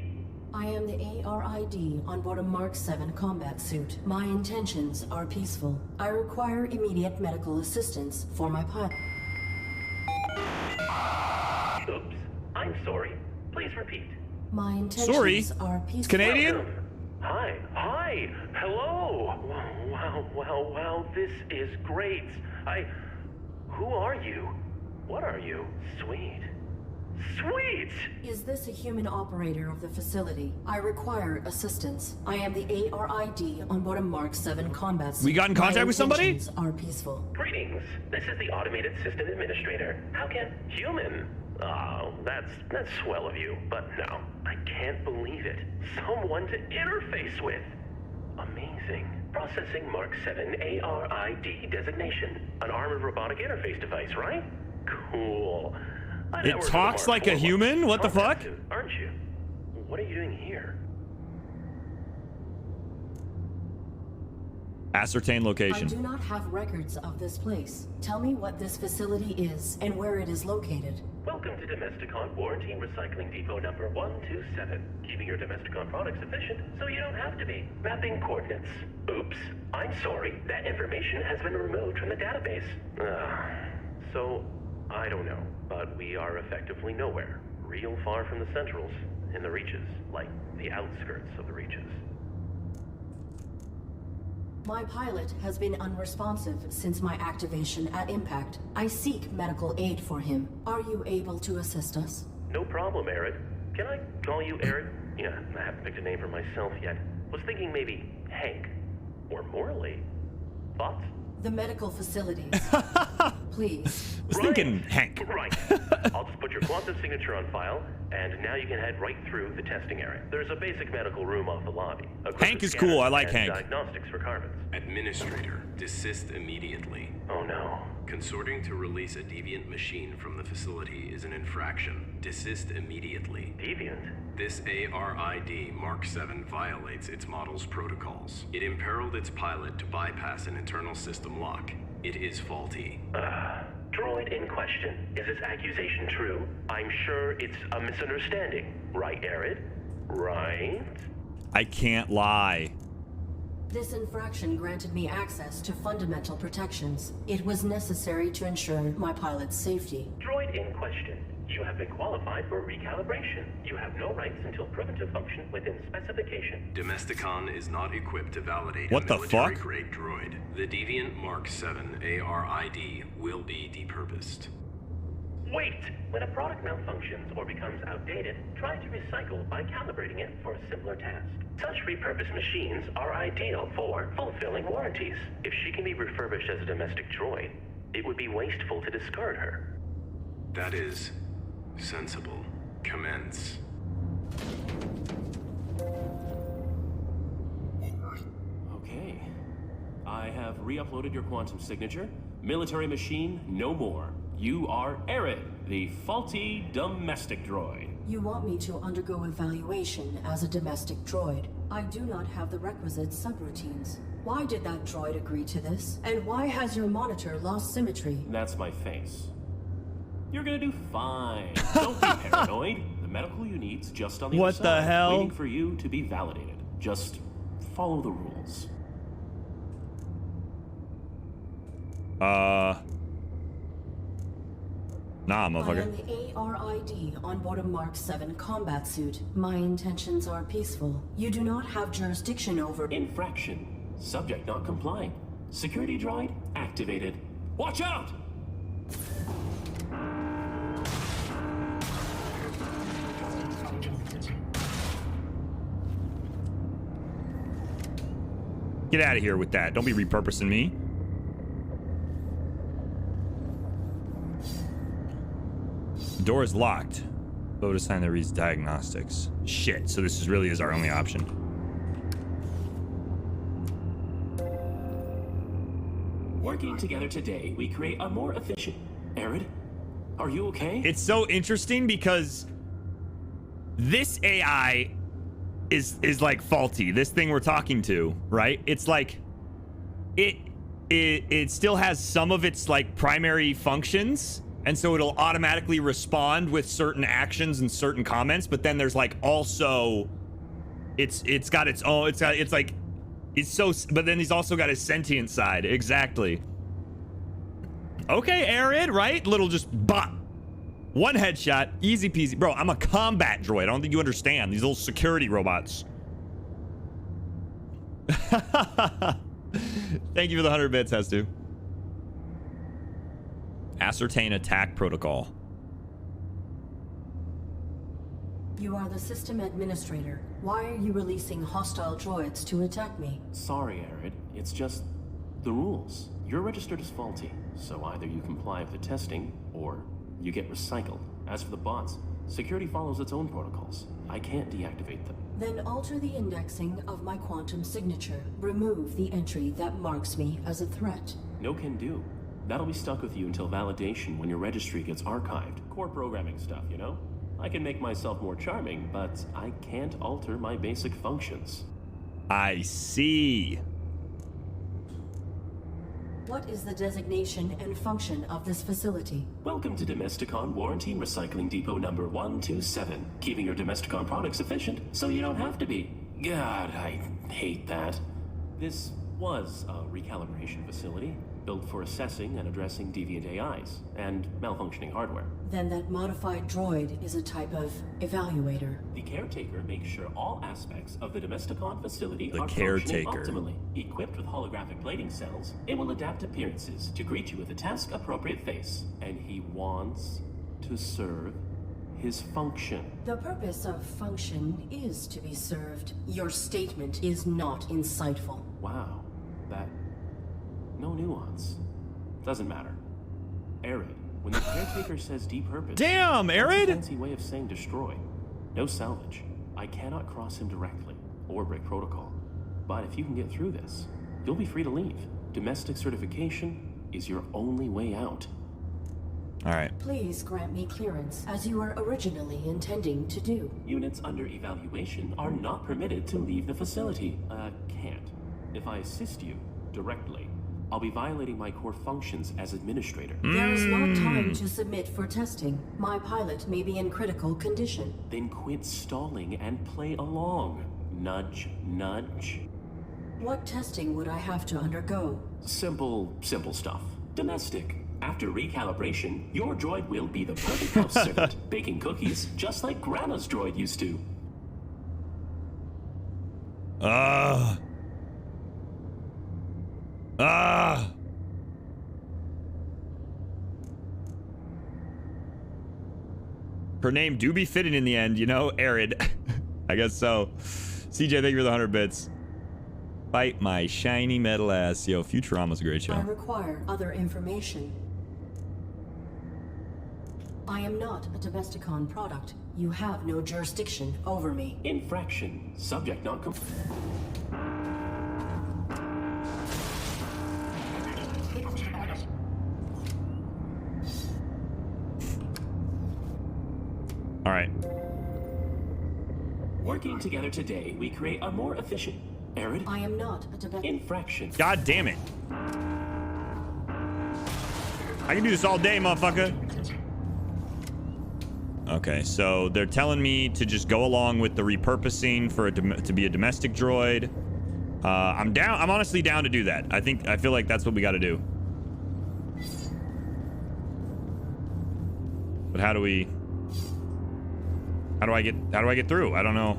I am the ARID on board a Mark 7 combat suit. My intentions are peaceful. I require immediate medical assistance for my pilot. Oops. I'm sorry. Please repeat. My intentions are peaceful. It's Canadian? Welcome. Hi. Hello. Wow. This is great. Who are you? What are you? Sweet. Is this a human operator of the facility? I require assistance. I am the ARID on board a Mark 7 combat suit. We got in contact with somebody? My intentions are peaceful. Greetings. This is the Automated System Administrator. How can human? Oh, that's swell of you, but no, I can't believe it. Someone to interface with. Amazing. Processing Mark 7 ARID designation. An armored robotic interface device, right? Cool. It talks like a human? What the fuck? Aren't you? What are you doing here? Ascertain location. I do not have records of this place. Tell me what this facility is and where it is located. Welcome to Domesticon Warranty Recycling Depot number 127. Keeping your Domesticon products efficient so you don't have to be. Mapping coordinates. Oops. I'm sorry. That information has been removed from the database. So, I don't know, but we are effectively nowhere. Real far from the centrals. In the reaches. Like the outskirts of the reaches. My pilot has been unresponsive since my activation at impact. I seek medical aid for him. Are you able to assist us? No problem, Arid. Can I call you Arid? Yeah, I haven't picked a name for myself yet. Was thinking maybe Hank. Or Morley. Thoughts? The medical facilities. Please. I was thinking Hank. Right. I'll just put your quantum signature on file, and now you can head right through the testing area. There's a basic medical room off the lobby. Hank is cool. I like Hank. Diagnostics for carbons. Administrator, desist immediately. Oh no. Consorting to release a deviant machine from the facility is an infraction. Desist immediately. Deviant? This ARID Mark 7 violates its model's protocols. It imperiled its pilot to bypass an internal system lock. It is faulty. Droid in question. Is this accusation true? I'm sure it's a misunderstanding. Right, Arid? Right? I can't lie. This infraction granted me access to fundamental protections. It was necessary to ensure my pilot's safety. Droid in question. You have been qualified for recalibration. You have no rights until proven to function within specification. Domesticon is not equipped to validate What a the fuck? military-grade droid. The Deviant Mark 7 ARID will be depurposed. Wait! When a product malfunctions or becomes outdated, try to recycle by calibrating it for a simpler task. Such repurposed machines are ideal for fulfilling warranties. If she can be refurbished as a domestic droid, it would be wasteful to discard her. That is sensible. Commence. Okay. I have re-uploaded your quantum signature. Military machine, no more. You are Arid, the faulty domestic droid. You want me to undergo evaluation as a domestic droid. I do not have the requisite subroutines. Why did that droid agree to this? And why has your monitor lost symmetry? That's my face. You're gonna do fine. Don't be paranoid. The medical you need's just on the What other side, the hell? waiting for you to be validated. Just follow the rules. Nah, I motherfucker. am the ARID on board a Mark 7 combat suit. My intentions are peaceful. You do not have jurisdiction over... Infraction. Subject not complying. Security droid activated. Watch out! Get out of here with that. Don't be repurposing me. The door is locked. Load a sign that reads diagnostics. Shit, so this really is our only option. Working together today, we create a more efficient... Arid, are you okay? It's so interesting because this AI is like faulty. This thing we're talking to, right? It's like it still has some of its like primary functions, and so it'll automatically respond with certain actions and certain comments, but then there's like also it's got its own, but then he's also got his sentient side. Exactly. Okay, Arid, right? Little just bop. One headshot, easy peasy. Bro, I'm a combat droid. I don't think you understand. These little security robots. Thank you for the 100 bits, Hestu. Ascertain attack protocol. You are the system administrator. Why are you releasing hostile droids to attack me? Sorry, Arid. It's just the rules. You're registered as faulty, so either you comply with the testing, or you get recycled. As for the bots, security follows its own protocols. I can't deactivate them. Then alter the indexing of my quantum signature. Remove the entry that marks me as a threat. No can do. That'll be stuck with you until validation when your registry gets archived. Core programming stuff, you know? I can make myself more charming, but I can't alter my basic functions. I see. What is the designation and function of this facility? Welcome to Domesticon Warranty Recycling Depot number 127. Keeping your Domesticon products efficient so you don't have to be. God, I hate that. This was a recalibration facility built for assessing and addressing deviant AIs and malfunctioning hardware. Then that modified droid is a type of evaluator. The caretaker makes sure all aspects of the Domesticon facility The are caretaker. functioning optimally. Equipped with holographic plating cells, it will adapt appearances to greet you with a task-appropriate face. And he wants to serve his function. The purpose of function is to be served. Your statement is not insightful. Wow, that... no nuance. Doesn't matter. Arid, when the caretaker says depurpose... Damn, that's Arid! a fancy way of saying destroy. No salvage. I cannot cross him directly, or break protocol. But if you can get through this, you'll be free to leave. Domestic certification is your only way out. All right. Please grant me clearance, as you were originally intending to do. Units under evaluation are not permitted to leave the facility. Can't. If I assist you directly, I'll be violating my core functions as administrator. There is not time to submit for testing. My pilot may be in critical condition. Then quit stalling and play along. Nudge, nudge. What testing would I have to undergo? Simple stuff. Domestic. After recalibration, your droid will be the perfect house servant, baking cookies just like Grandma's droid used to. Her name do be fitting in the end, you know? Arid. I guess so. CJ, thank you for the 100 bits. Fight my shiny metal ass. Yo, Futurama's a great show. I require other information. I am not a Domesticon product. You have no jurisdiction over me. Infraction. Subject not All right. Working together today, we create a more efficient... Arid? I am not a Domesticon. Infraction. God damn it. I can do this all day, motherfucker. Okay, so they're telling me to just go along with the repurposing for to be a domestic droid. I'm down. I'm honestly down to do that. I feel like that's what we got to do. But how do I get through? I don't know.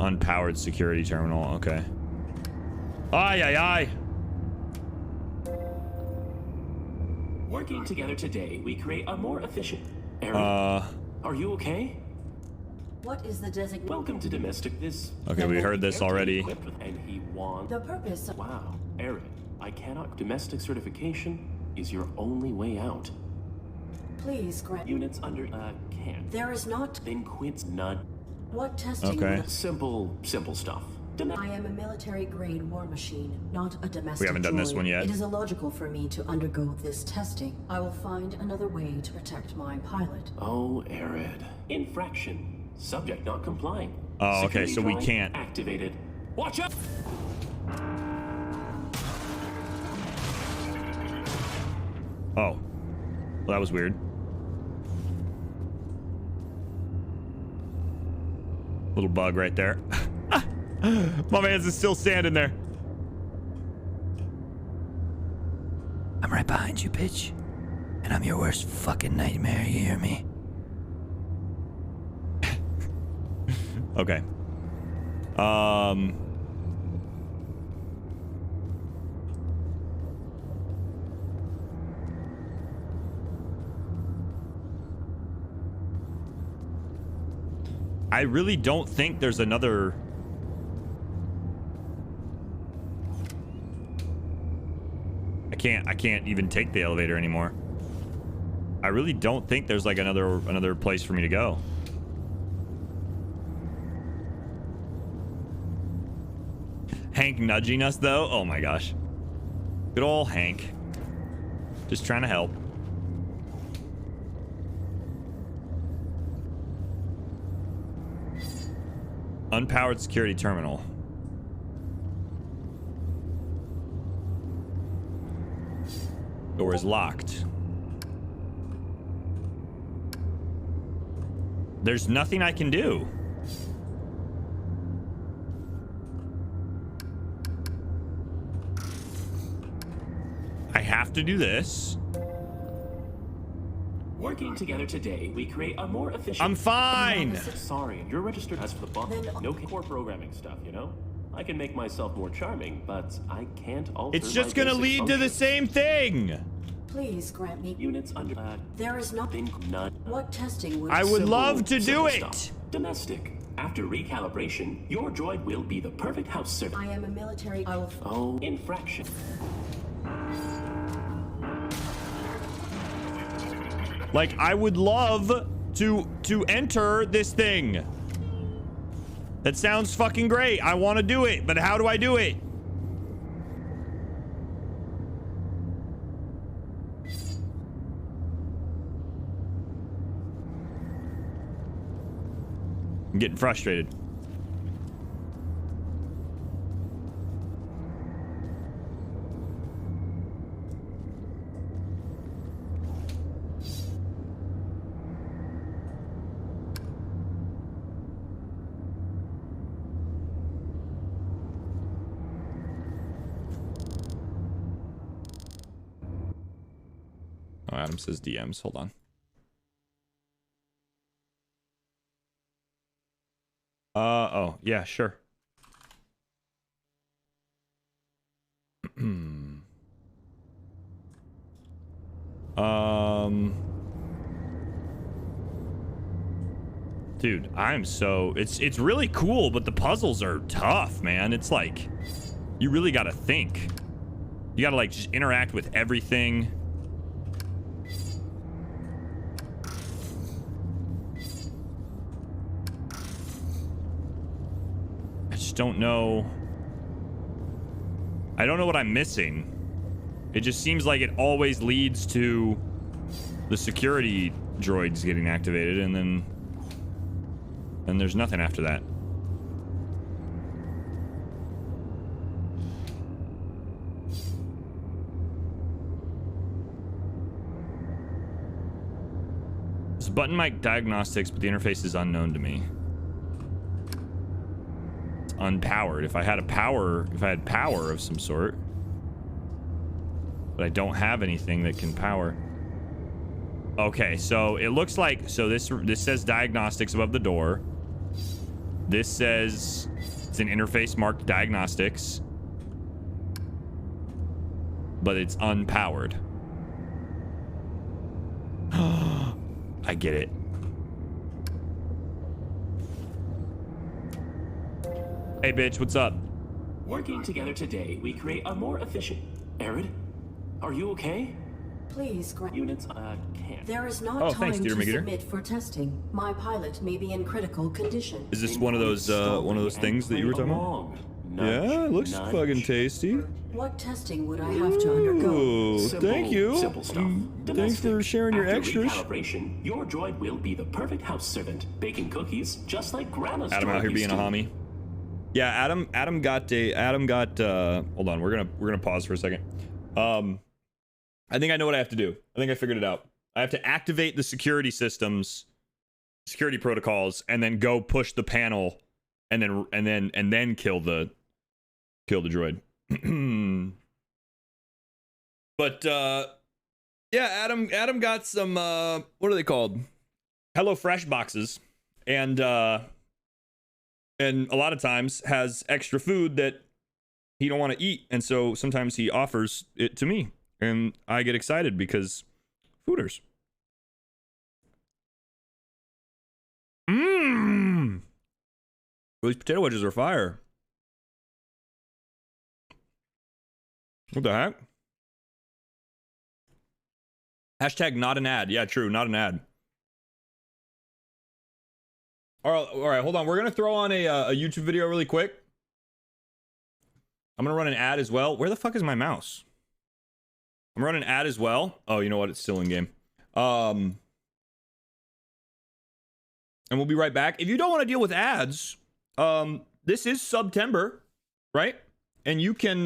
Unpowered security terminal. Okay. Aye. Working together today, we create a more efficient... Arid, are you okay? What is the designation? Welcome to Domestic. This... Okay, we heard this already. And he wants... The purpose of... Wow. Arid, I cannot... Domestic certification is your only way out. Please grant... Units under... can't. There is not... Then quits none. What testing? Okay. Simple stuff. I am a military-grade war machine, not a domestic We haven't done this droid. one yet. It is illogical for me to undergo this testing. I will find another way to protect my pilot. Oh, Arid. Infraction. Subject not complying. Oh, okay, Security so we drive can't. Activated. Watch out! Oh. Well, that was weird. Little bug right there. My man's is still standing there. I'm right behind you, bitch. And I'm your worst fucking nightmare, you hear me? Okay. I really don't think there's another... I can't even take the elevator anymore. I really don't think there's like another place for me to go. Hank nudging us though? Oh my gosh. Good old Hank. Just trying to help. Unpowered security terminal. Door is locked. There's nothing I can do. I have to do this. Working together today, we create a more efficient... I'm fine! Sorry, you're registered as for the boss. No core programming stuff, you know? I can make myself more charming, but I can't alter It's just gonna lead to the same thing! Please grant me... Units under... There is nothing... None. What testing would... I would Simple, love to do simple it! stuff. Domestic. After recalibration, your droid will be the perfect house servant. I am a military... I will... Oh, infraction. Like, I would love to enter this thing. That sounds fucking great. I want to do it, but how do I do it? I'm getting frustrated. Oh, Adam says DMs. Hold on. Oh, yeah, sure. Dude, it's really cool, but the puzzles are tough, man. It's like, you really gotta think. You gotta like just interact with everything. Don't know. I don't know what I'm missing. It just seems like it always leads to the security droids getting activated, and then there's nothing after that. It's button mic diagnostics, but the interface is unknown to me. Unpowered. If I had power of some sort, but I don't have anything that can power. Okay, so it looks like, so this says diagnostics above the door. This says it's an interface marked diagnostics, but it's unpowered. I get it. Hey, bitch, what's up? Working together today, we create a more efficient... Arid, are you okay? Please, Units, can't. There is not time thanks, to Dear Megator. submit for testing. My pilot may be in critical condition. Is this one of those things that you were talking about? Yeah, it looks fucking tasty. What testing would I have to undergo? Oh, thank you. Simple stuff. Thanks for sharing your extras. After recalibration, your droid will be the perfect house servant, baking cookies just like Grandma's Adam out here being a homie. Yeah, Adam got hold on, we're gonna pause for a second. I think I know what I have to do. I think I figured it out. I have to activate the security systems, security protocols, and then go push the panel, and then kill the droid. But yeah, Adam got some what are they called? HelloFresh boxes, and a lot of times has extra food that he don't want to eat, and so sometimes he offers it to me, and I get excited because fooders. These potato wedges are fire. What the heck? Hashtag not an ad. Yeah, true, not an ad. All right, hold on. We're gonna throw on a YouTube video really quick. I'm gonna run an ad as well. Where the fuck is my mouse? I'm running an ad as well. Oh, you know what? It's still in game. And we'll be right back. If you don't want to deal with ads, this is September, right? And you can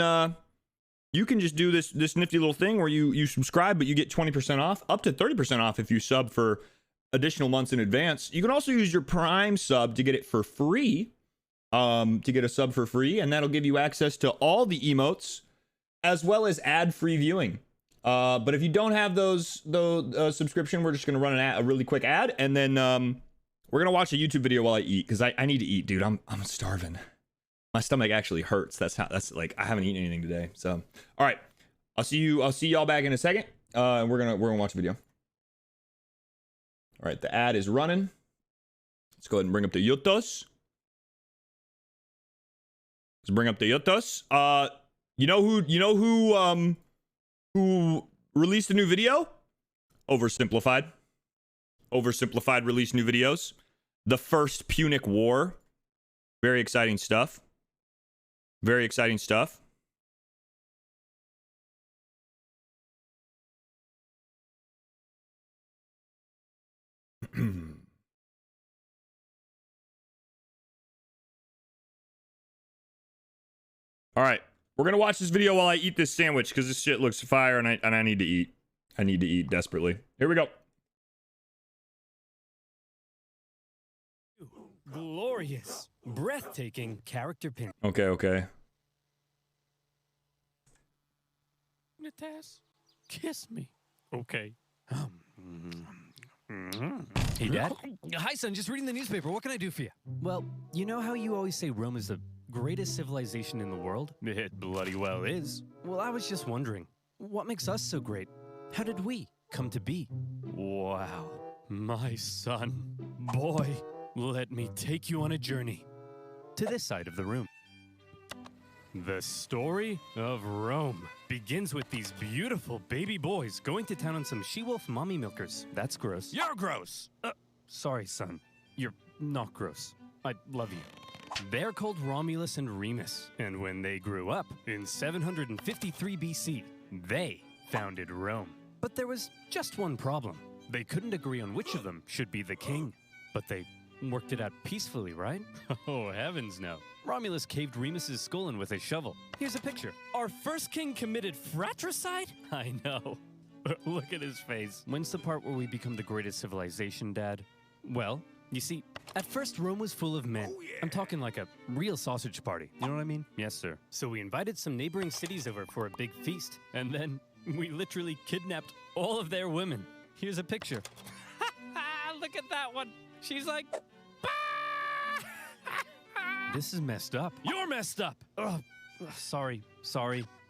just do this nifty little thing where you subscribe, but you get 20% off, up to 30% off if you sub for additional months in advance. You can also use your Prime sub to get it for free, to get a sub for free, and that'll give you access to all the emotes as well as ad-free viewing. But if you don't have those subscription, we're just gonna run a really quick ad, and then we're gonna watch a YouTube video while I eat, because I need to eat, dude. I'm starving. My stomach actually hurts. That's like, I haven't eaten anything today. So, all right, I'll see y'all back in a second. And we're gonna watch a video. All right, the ad is running. Let's go ahead and bring up the Yotos. Let's bring up the Yotos. You know who released a new video? Oversimplified. Oversimplified released new videos. The First Punic War. Very exciting stuff. Very exciting stuff. All right, we're gonna watch this video while I eat this sandwich because this shit looks fire, and I need to eat. I need to eat desperately. Here we go. Glorious, breathtaking character pin. Okay. Natas, kiss me. Okay. Hey, Dad. Hi, son. Just reading the newspaper. What can I do for you? Well, you know how you always say Rome is the greatest civilization in the world? It bloody well is. Well, I was just wondering, what makes us so great? How did we come to be? Wow. My son. Boy, let me take you on a journey to this side of the room. The story of Rome begins with these beautiful baby boys going to town on some she-wolf mommy milkers. That's gross. You're gross! Sorry, son. You're not gross. I love you. They're called Romulus and Remus, and when they grew up, in 753 BC, they founded Rome. But there was just one problem. They couldn't agree on which of them should be the king. But they worked it out peacefully, right? Oh, heavens no. Romulus caved Remus's skull in with a shovel. Here's a picture. Our first king committed fratricide? I know. Look at his face. When's the part where we become the greatest civilization, Dad? Well, you see, at first Rome was full of men. Oh, yeah. I'm talking like a real sausage party. You know what I mean? Yes, sir. So we invited some neighboring cities over for a big feast. And then we literally kidnapped all of their women. Here's a picture. Look at that one. She's like... This is messed up. You're messed up! Ugh. Sorry.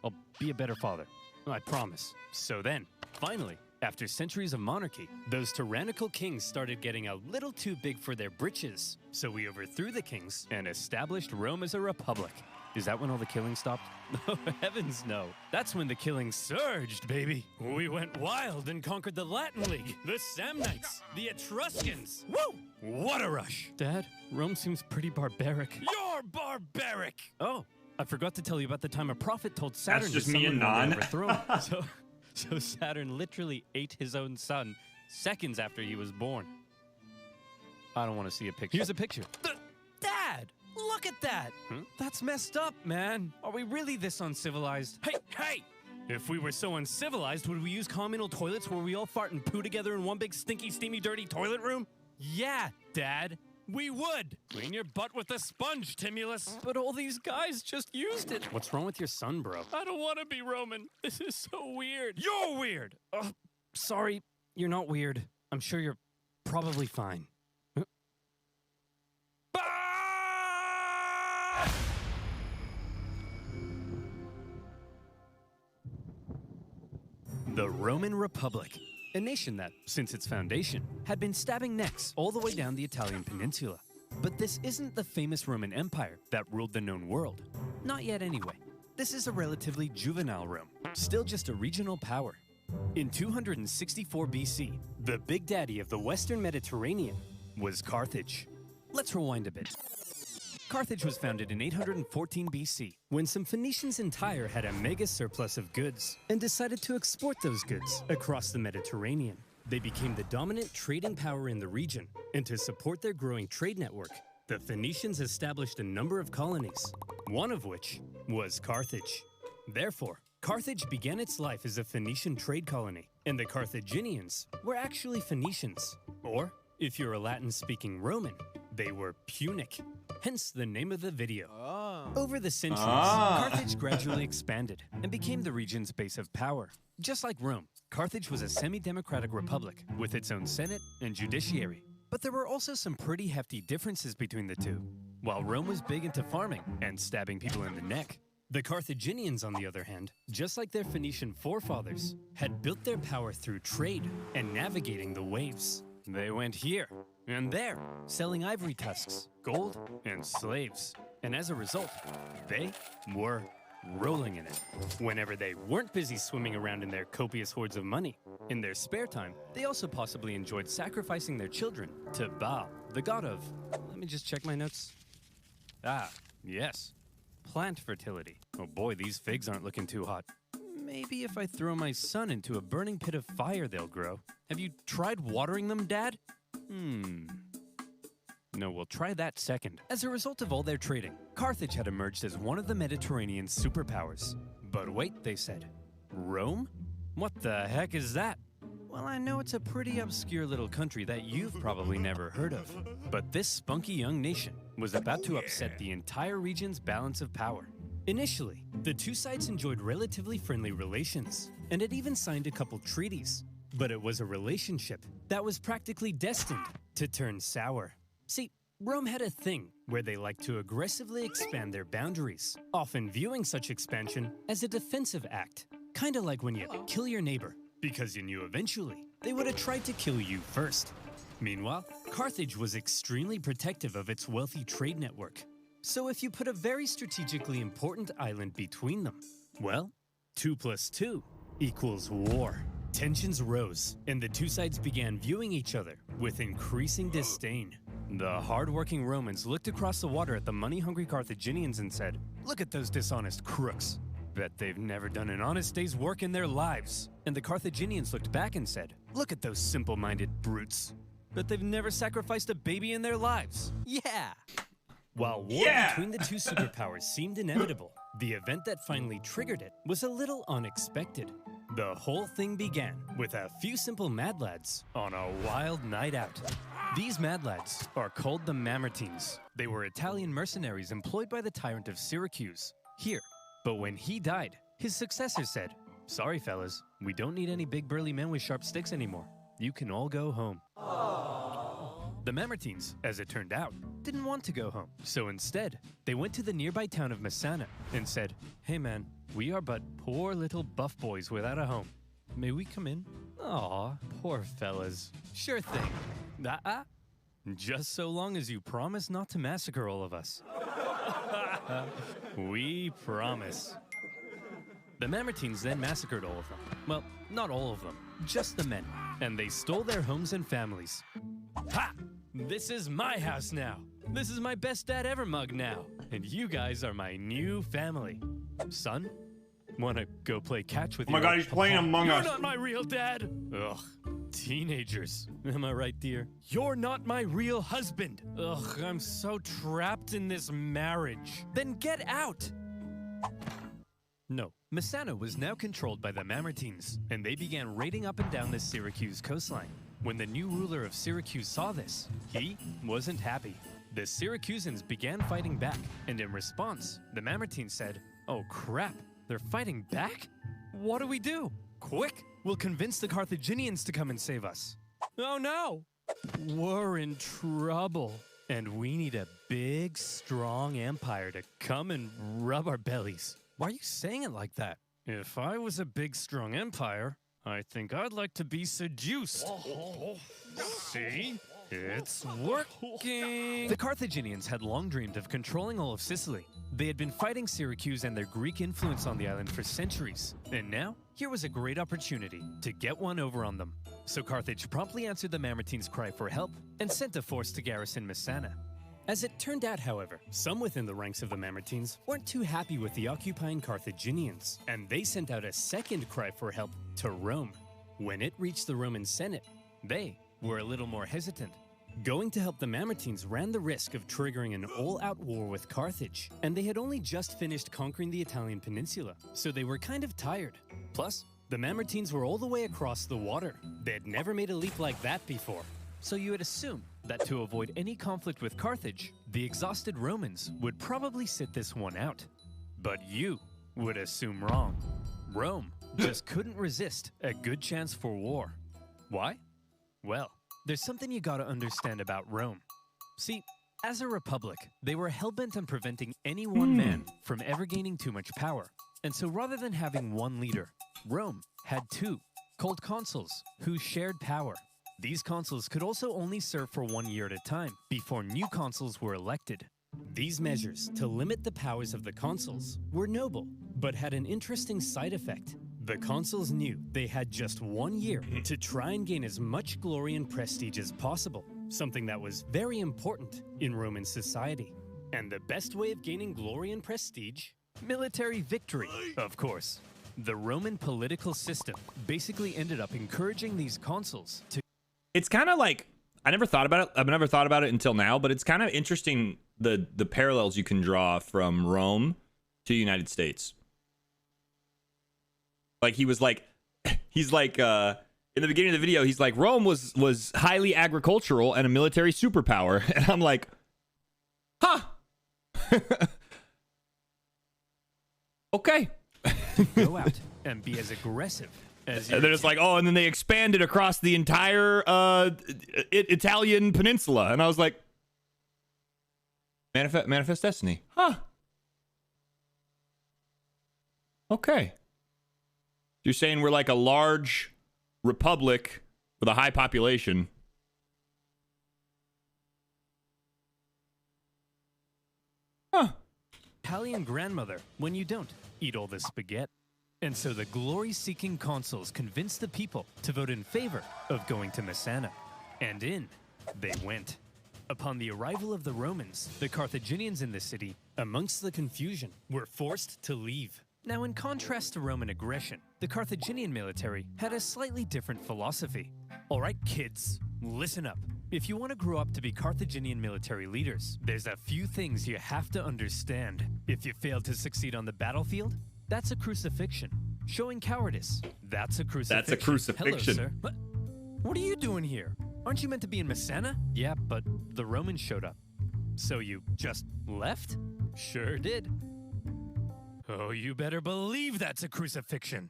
I'll be a better father. I promise. So then, finally, after centuries of monarchy, those tyrannical kings started getting a little too big for their britches. So we overthrew the kings and established Rome as a republic. Is that when all the killing stopped? Oh, heavens no. That's when the killing surged, baby. We went wild and conquered the Latin League, the Samnites, the Etruscans. Woo! What a rush. Dad, Rome seems pretty barbaric. You're barbaric! Oh, I forgot to tell you about the time a prophet told Saturn That's just to me and summon Non. overthrown. So Saturn literally ate his own son seconds after he was born. I don't want to see a picture. Here's a picture. Dad! Look at that! That's messed up, man. Are we really this uncivilized? Hey! If we were so uncivilized, would we use communal toilets where we all fart and poo together in one big stinky, steamy, dirty toilet room? Yeah, Dad. We would! Clean your butt with a sponge, Timulus! But all these guys just used it! What's wrong with your son, bro? I don't want to be Roman. This is so weird. You're weird! Sorry, you're not weird. I'm sure you're probably fine. The Roman Republic. A nation that, since its foundation, had been stabbing necks all the way down the Italian peninsula. But this isn't the famous Roman Empire that ruled the known world. Not yet anyway. This is a relatively juvenile Rome, still just a regional power. In 264 BC, the big daddy of the Western Mediterranean was Carthage. Let's rewind a bit. Carthage was founded in 814 BC, when some Phoenicians in Tyre had a mega surplus of goods and decided to export those goods across the Mediterranean. They became the dominant trading power in the region, and to support their growing trade network, the Phoenicians established a number of colonies, one of which was Carthage. Therefore, Carthage began its life as a Phoenician trade colony, and the Carthaginians were actually Phoenicians, or, if you're a Latin-speaking Roman, they were Punic. Hence the name of the video. Over the centuries, Carthage gradually expanded and became the region's base of power. Just like Rome, Carthage was a semi-democratic republic with its own senate and judiciary. But there were also some pretty hefty differences between the two. While Rome was big into farming and stabbing people in the neck, the Carthaginians, on the other hand, just like their Phoenician forefathers, had built their power through trade and navigating the waves. They went here and there, selling ivory tusks, gold, and slaves. And as a result, they were rolling in it. Whenever they weren't busy swimming around in their copious hoards of money. In their spare time, they also possibly enjoyed sacrificing their children to Baal, the god of... Let me just check my notes. Ah, yes. Plant fertility. Oh boy, these figs aren't looking too hot. Maybe if I throw my son into a burning pit of fire, they'll grow. Have you tried watering them, Dad? No, we'll try that second. As a result of all their trading, Carthage had emerged as one of the Mediterranean's superpowers. But wait, they said. Rome? What the heck is that? Well, I know it's a pretty obscure little country that you've probably never heard of. But this spunky young nation was about to upset the entire region's balance of power. Initially, the two sides enjoyed relatively friendly relations, and had even signed a couple treaties. But it was a relationship that was practically destined to turn sour. See, Rome had a thing where they liked to aggressively expand their boundaries, often viewing such expansion as a defensive act. Kinda like when you kill your neighbor, because you knew eventually they would have tried to kill you first. Meanwhile, Carthage was extremely protective of its wealthy trade network. So if you put a very strategically important island between them, well, 2 + 2 equals war. Tensions rose, and the two sides began viewing each other with increasing disdain. The hard-working Romans looked across the water at the money-hungry Carthaginians and said, "Look at those dishonest crooks. Bet they've never done an honest day's work in their lives." And the Carthaginians looked back and said, "Look at those simple-minded brutes. Bet they've never sacrificed a baby in their lives." Yeah! While war between the two superpowers seemed inevitable, the event that finally triggered it was a little unexpected. The whole thing began with a few simple mad lads on a wild night out. These mad lads are called the Mamertines. They were Italian mercenaries employed by the tyrant of Syracuse. Here. But when he died, his successor said, "Sorry, fellas, we don't need any big burly men with sharp sticks anymore. You can all go home." The Mamertines, as it turned out, didn't want to go home. So instead, they went to the nearby town of Messana and said, "Hey man, we are but poor little buff boys without a home. May we come in?" Aw, poor fellas. Sure thing. Just so long as you promise not to massacre all of us. We promise. The Mamertines then massacred all of them. Well, not all of them, just the men. And they stole their homes and families. Ha! This is my house now. This is my best dad ever mug now. And you guys are my new family. Son, wanna go play catch with you? Oh my god, he's playing Among Us. You're not my real dad. Ugh. Teenagers. Am I right, dear? You're not my real husband. Ugh, I'm so trapped in this marriage. Then get out. No. Messana was now controlled by the Mamertines, and they began raiding up and down the Syracuse coastline. When the new ruler of Syracuse saw this, he wasn't happy. The Syracusans began fighting back, and in response, the Mamertines said, "Oh crap, they're fighting back? What do we do? Quick, we'll convince the Carthaginians to come and save us." Oh no! We're in trouble, and we need a big, strong empire to come and rub our bellies. Why are you saying it like that? If I was a big, strong empire, I think I'd like to be seduced. See? It's working! The Carthaginians had long dreamed of controlling all of Sicily. They had been fighting Syracuse and their Greek influence on the island for centuries. And now, here was a great opportunity to get one over on them. So Carthage promptly answered the Mamertines' cry for help and sent a force to garrison Messana. As it turned out, however, some within the ranks of the Mamertines weren't too happy with the occupying Carthaginians, and they sent out a second cry for help to Rome. When it reached the Roman Senate, they were a little more hesitant. Going to help the Mamertines ran the risk of triggering an all-out war with Carthage, and they had only just finished conquering the Italian peninsula, so they were kind of tired. Plus, the Mamertines were all the way across the water. They had never made a leap like that before. So you would assume that to avoid any conflict with Carthage, the exhausted Romans would probably sit this one out. But you would assume wrong. Rome just couldn't resist a good chance for war. Why? Well, there's something you gotta understand about Rome. See, as a republic, they were hell-bent on preventing any one man from ever gaining too much power. And so rather than having one leader, Rome had two, called consuls, who shared power. These consuls could also only serve for 1 year at a time before new consuls were elected. These measures to limit the powers of the consuls were noble, but had an interesting side effect. The consuls knew they had just 1 year to try and gain as much glory and prestige as possible, something that was very important in Roman society. And the best way of gaining glory and prestige? Military victory, of course. The Roman political system basically ended up encouraging these consuls to... It's kind of like, I never thought about it. I've never thought about it until now, but it's kind of interesting the parallels you can draw from Rome to the United States. Like he's like, in the beginning of the video, he's like, Rome was highly agricultural and a military superpower. And I'm like, huh. Okay. go out and be as aggressive as you And then it's like, oh, and then they expanded across the entire Italian peninsula. And I was like, Manifest Destiny. Huh. Okay. You're saying we're like a large republic with a high population. Huh. Italian grandmother when you don't eat all the spaghetti. And so the glory-seeking consuls convinced the people to vote in favor of going to Messana. And in they went. Upon the arrival of the Romans, the Carthaginians in the city, amongst the confusion, were forced to leave. Now, in contrast to Roman aggression, the Carthaginian military had a slightly different philosophy. All right, kids, listen up. If you want to grow up to be Carthaginian military leaders, there's a few things you have to understand. If you fail to succeed on the battlefield, that's a crucifixion. Showing cowardice, that's a crucifixion. That's a crucifixion. Hello, sir. What are you doing here? Aren't you meant to be in Messana? Yeah, but the Romans showed up. So you just left? Sure did. Oh, you better believe that's a crucifixion.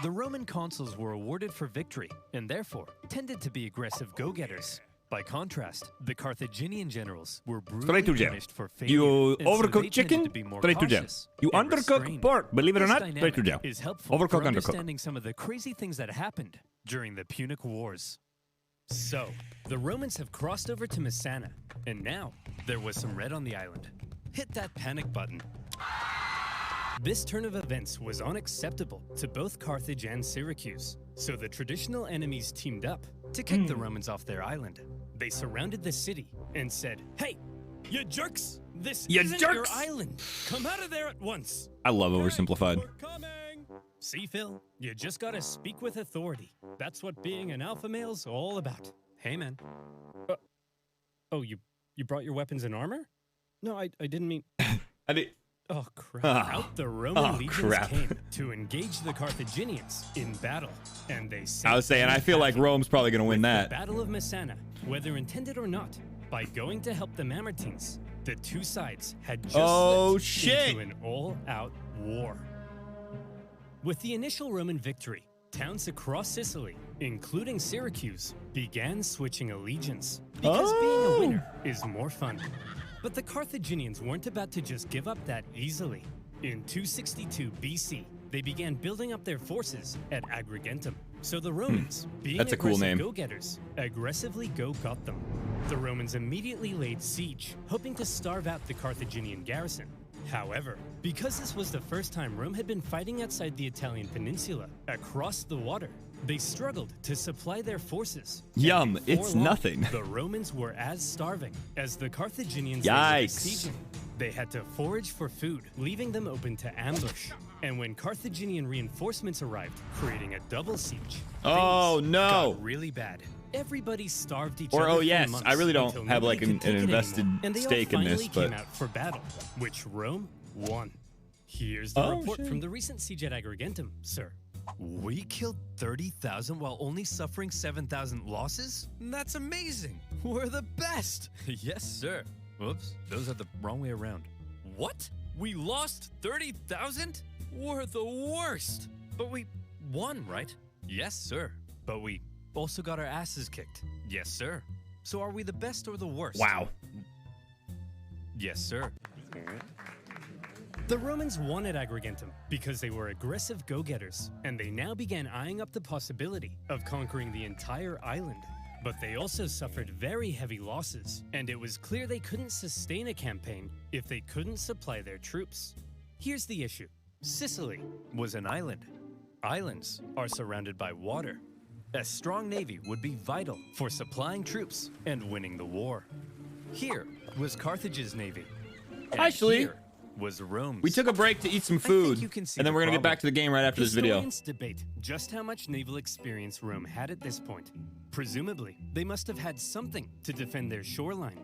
The Roman consuls were awarded for victory, and therefore tended to be aggressive go-getters. By contrast, the Carthaginian generals were brutally punished for failure. You and so overcooked they tended chicken, to be more straight to jail. cautious You and undercooked restrained. pork, believe it or This not, straight to dynamic jail. is helpful Overcook, for undercook. understanding some of the crazy things that happened during the Punic Wars. So, the Romans have crossed over to Messana, and now there was some red on the island. Hit that panic button. This turn of events was unacceptable to both Carthage and Syracuse, so the traditional enemies teamed up to kick the Romans off their island. They surrounded the city and said, "Hey, you jerks! This You isn't your jerks!" island! Come out of there at once!" I love oversimplified. See, Phil, you just gotta speak with authority. That's what being an alpha male's all about. Hey, man. Oh, you brought your weapons and armor? No, I didn't mean... I did... Oh, crap. Out the Roman legions came to engage the Carthaginians in battle, and they... I was saying, I feel like Rome's probably going to win The that. Battle of Messana, whether intended or not, by going to help the Mamertines, the two sides had just slipped into an all-out war. With the initial Roman victory, towns across Sicily, including Syracuse, began switching allegiance, because being a winner is more fun. But the Carthaginians weren't about to just give up that easily. In 262 BC, they began building up their forces at Agrigentum. So the Romans, being That's a cool aggressive name. go-getters, aggressively go-got them. The Romans immediately laid siege, hoping to starve out the Carthaginian garrison. However, because this was the first time Rome had been fighting outside the Italian peninsula, across the water, they struggled to supply their forces. Yum, And before it's long, nothing. The Romans were as starving as the Carthaginians Yikes. were besieging. They had to forage for food, leaving them open to ambush. And when Carthaginian reinforcements arrived, creating a double siege, Oh, things no. got really bad. Everybody starved each Or, other oh, for yes, months I really don't until have, like, nobody an could take it invested anymore. And they stake all in this, finally but- came out for battle, which Rome won. Here's the Oh, report shit. from the recent siege at Agrigentum, sir. We killed 30,000 while only suffering 7,000 losses? That's amazing! We're the best! Yes, sir. Whoops, those are the wrong way around. What? We lost 30,000? We're the worst! But we won, right? Yes, sir. But we also got our asses kicked. Yes, sir. So are we the best or the worst? Wow. Yes, sir. The Romans won at Agrigentum because they were aggressive go-getters, and they now began eyeing up the possibility of conquering the entire island. But they also suffered very heavy losses, and it was clear they couldn't sustain a campaign if they couldn't supply their troops. Here's the issue. Sicily was an island. Islands are surrounded by water. A strong navy would be vital for supplying troops and winning the war. Here was Carthage's navy. And Actually, here was Rome's. We took a break to eat some food, and then we're gonna get back to the game right after this video. Historians debate just how much naval experience Rome had at this point. Presumably, they must have had something to defend their shoreline.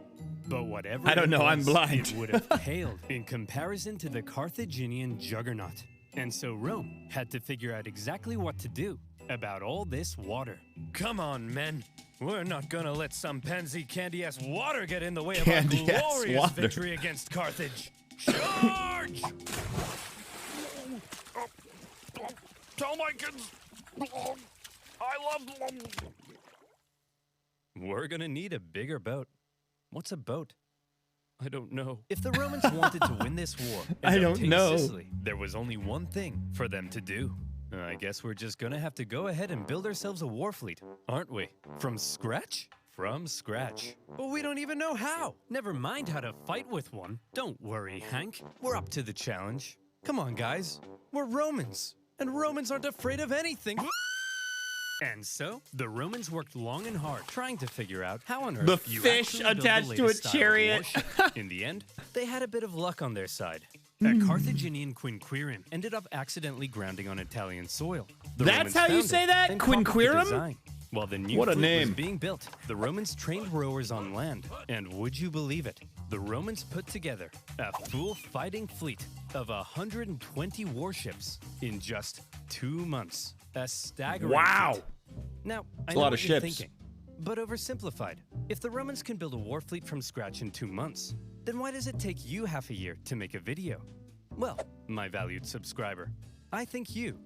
But whatever I don't know, I'm was, blind. It would have paled in comparison to the Carthaginian juggernaut. And so Rome had to figure out exactly what to do about all this water. Come on, men. We're not gonna let some pansy candy-ass water get in the way of our Candy-ass glorious water. victory against Carthage. Charge! Tell my kids I love them. We're gonna need a bigger boat. What's a boat? I don't know. If the Romans wanted to win this war and I don't obtain know. Sicily, there was only one thing for them to do. I guess we're just gonna have to go ahead and build ourselves a war fleet, aren't we? From scratch? From scratch. But we don't even know how. Never mind how to fight with one. Don't worry, Hank. We're up to the challenge. Come on, guys. We're Romans, and Romans aren't afraid of anything. And so, the Romans worked long and hard trying to figure out how on earth The you fish actually build the attached to a latest style of chariot. warship. In the end, they had a bit of luck on their side. A Carthaginian quinquerem ended up accidentally grounding on Italian soil. The That's Romans how you found say it that? and copied the Quinquerem? design. While the new What a fleet name. was being built, the Romans trained rowers on land. And would you believe it? The Romans put together a full fighting fleet of 120 warships in just 2 months. A staggering Wow. feat. Now, I That's a know lot what of you're ships. thinking, but oversimplified. If the Romans can build a war fleet from scratch in 2 months, then why does it take you half a year to make a video? Well, my valued subscriber, I think you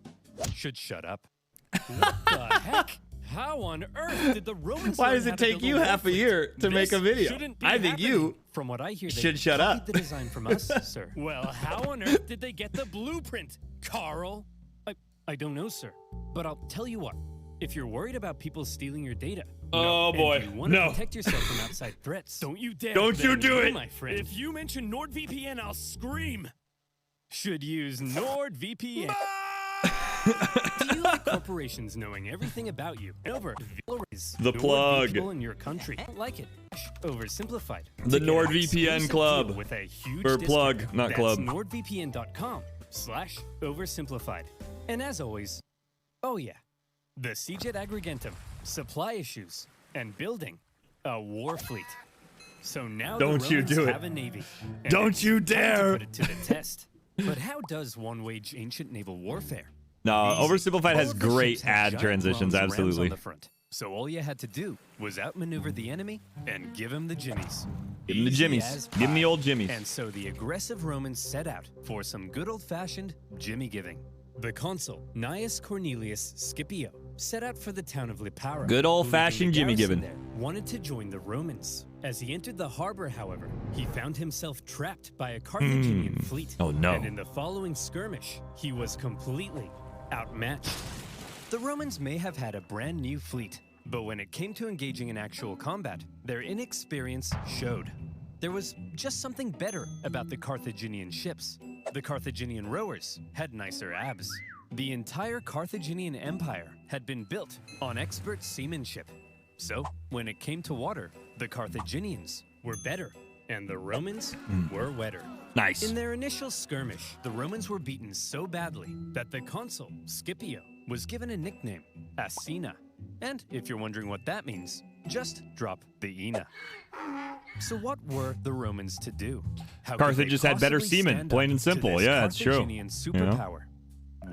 should shut up. What the heck? How on earth did the Romans Why learn does how it to take build you war half a fleet? year to make a This video? shouldn't be I think happening. you From what I hear, they should shut up. copied the design from us, sir. Well, how on earth did they get the blueprint, Carl? I don't know, sir. But I'll tell you what. If you're worried about people stealing your data, Oh, boy. and you want to No. protect yourself from outside threats, don't you dare. Don't you then do it. my friend. If you mention NordVPN, I'll scream. Should use NordVPN. Do you like corporations knowing everything about you? Over The plug. people in your country like it. Oversimplified. The To get an NordVPN exclusive club. deal with a huge Or discount. plug, not That's club. NordVPN.com/oversimplified. And as always, oh yeah, the CJet Agrigentum, supply issues, and building a war fleet. So now Don't the you Romans do it. have a navy. and Don't it's you time to dare. put it to the test. But how does one wage ancient naval warfare? No, Easy. Oversimplified All has of the ships great had ad giant transitions, bronze rams absolutely. on the front. So all you had to do was outmaneuver the enemy and give him the jimmies. Give him the Easy jimmies. as Give him the pie. old jimmies. And so the aggressive Romans set out for some good old-fashioned jimmy giving. The consul, Gnaeus Cornelius Scipio, set out for the town of Lipara. Good old-fashioned believing the jimmy garrison giving. there wanted to join the Romans. As he entered the harbor, however, he found himself trapped by a Carthaginian fleet. Oh, no. And in the following skirmish, he was completely outmatched. The Romans may have had a brand new fleet, but when it came to engaging in actual combat, their inexperience showed. There was just something better about the Carthaginian ships. The Carthaginian rowers had nicer abs. The entire Carthaginian Empire had been built on expert seamanship. So, when it came to water, the Carthaginians were better, and the Romans were wetter. Nice. In their initial skirmish, the Romans were beaten so badly that the consul, Scipio, was given a nickname, Asina. And if you're wondering what that means, just drop the Ina. So what were the Romans to do? How could Carthage they just had better possibly seamen, stand plain up and to simple. this Yeah, it's true. Carthaginian You know? superpower?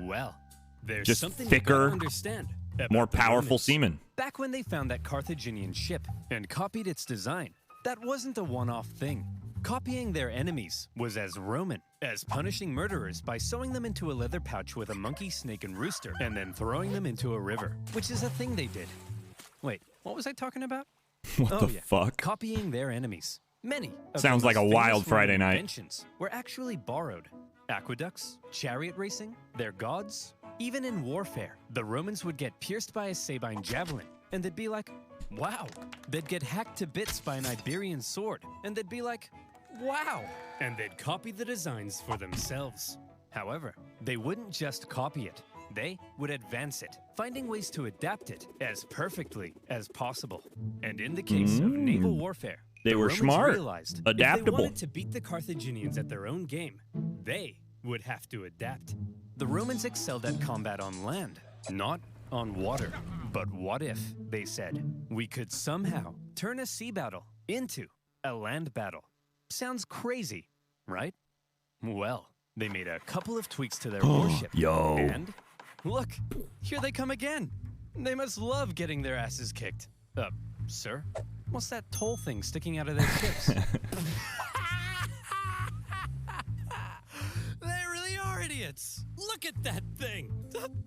Well, there's Just something thicker, you gotta understand about more the powerful Romans. seamen. Back when they found that Carthaginian ship and copied its design, that wasn't a one-off thing. Copying their enemies was as Roman as punishing murderers by sewing them into a leather pouch with a monkey, snake, and rooster, and then throwing them into a river, which is a thing they did. Wait, what was I talking about? What Oh, the yeah. fuck? Copying their enemies. Many of Sounds the like a most wild famous Friday Roman night. inventions were actually borrowed. Aqueducts, chariot racing, their gods. Even in warfare, the Romans would get pierced by a Sabine javelin, and they'd be like, wow. They'd get hacked to bits by an Iberian sword, and they'd be like, wow. And they'd copy the designs for themselves. However, they wouldn't just copy it. They would advance it, finding ways to adapt it as perfectly as possible. And in the case of naval warfare, they were Romans smart, realized adaptable. If they wanted to beat the Carthaginians at their own game, they would have to adapt. The Romans excelled at combat on land, not on water. But what if, they said, we could somehow turn a sea battle into a land battle? Sounds crazy, right? Well, they made a couple of tweaks to their warship. Yo. And look, here they come again. They must love getting their asses kicked. Sir, what's that toll thing sticking out of their ships? They really are idiots. Look at that thing.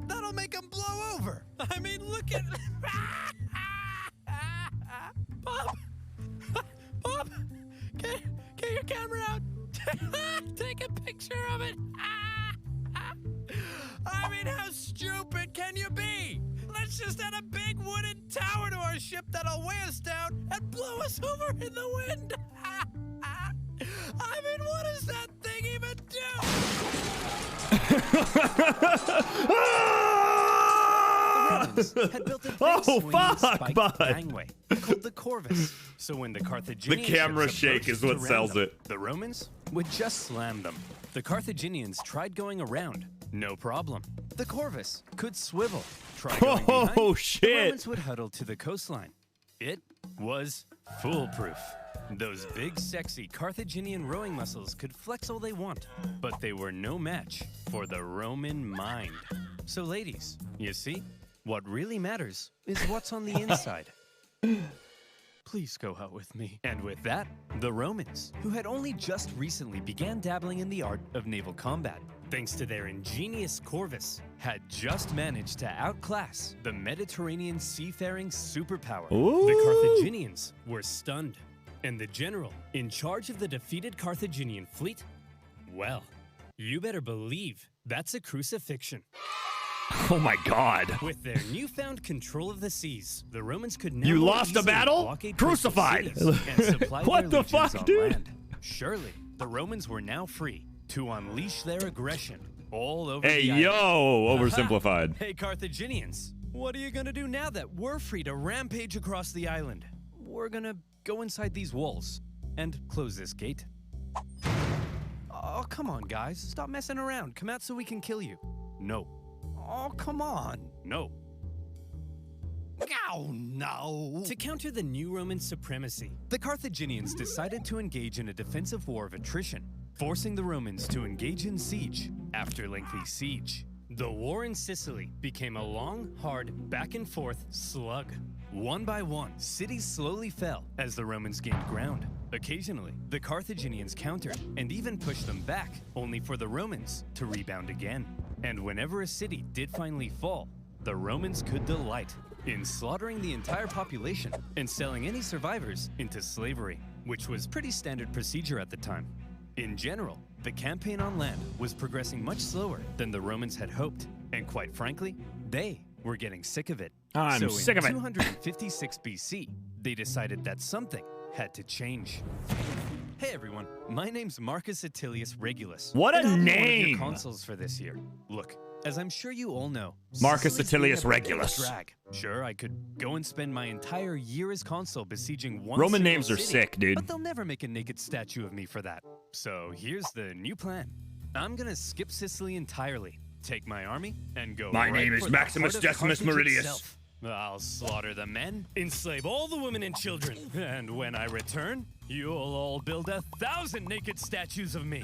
That'll make them blow over. I mean, look at... Bob! Bob! Get your camera out. Take a picture of it. I mean, how stupid can you be? Let's just add a big wooden tower to our ship that'll weigh us down and blow us over in the wind. I mean, what does that thing even do? Had built a gangway called the Corvus. So when the Carthaginians The camera shake is what sells it. The Romans would just slam them. The Carthaginians tried going around. No problem. The Corvus could swivel. Try going behind. Shit. The Romans would huddle to the coastline. It was foolproof. Those big, sexy Carthaginian rowing muscles could flex all they want, but they were no match for the Roman mind. So ladies, you see, what really matters is what's on the inside. Please go out with me. And with that, the Romans, who had only just recently began dabbling in the art of naval combat, thanks to their ingenious Corvus, had just managed to outclass the Mediterranean seafaring superpower. Ooh. The Carthaginians were stunned. And the general in charge of the defeated Carthaginian fleet, well, you better believe that's a crucifixion. Oh my God. With their newfound control of the seas, the Romans could now You more lost a easily battle? blockade Crucified. coastal cities and supply What their the fuck, legions on dude? land. Surely, the Romans were now free to unleash their aggression all over Hey, the island. yo, oversimplified. Hey, Carthaginians, what are you gonna do now that we're free to rampage across the island? We're gonna go inside these walls and close this gate. Oh, come on, guys. Stop messing around. Come out so we can kill you. No. Oh, come on. No. Oh, no. To counter the new Roman supremacy, the Carthaginians decided to engage in a defensive war of attrition, forcing the Romans to engage in siege. After lengthy siege, the war in Sicily became a long, hard, back-and-forth slug. One by one, cities slowly fell as the Romans gained ground. Occasionally, the Carthaginians countered and even pushed them back, only for the Romans to rebound again. And whenever a city did finally fall, the Romans could delight in slaughtering the entire population and selling any survivors into slavery, which was pretty standard procedure at the time. In general, the campaign on land was progressing much slower than the Romans had hoped, and quite frankly, they were getting sick of it. I'm sick of it. So in 256 BC, they decided that something had to change. Hey everyone, my name's Marcus Attilius Regulus. What a and I'll be one of your name! consuls for this year. Look, as I'm sure you all know, Marcus Sicily's Attilius been a bit of a Regulus. drag. Sure, I could go and spend my entire year as consul besieging one Roman single names are city, sick, dude. But they'll never make a naked statue of me for that. So here's the new plan. I'm gonna skip Sicily entirely, take my army, and go My right name is for the Maximus heart of Decimus Carthage Meridius. itself. I'll slaughter the men, enslave all the women and children, and when I return, you'll all build 1,000 naked statues of me.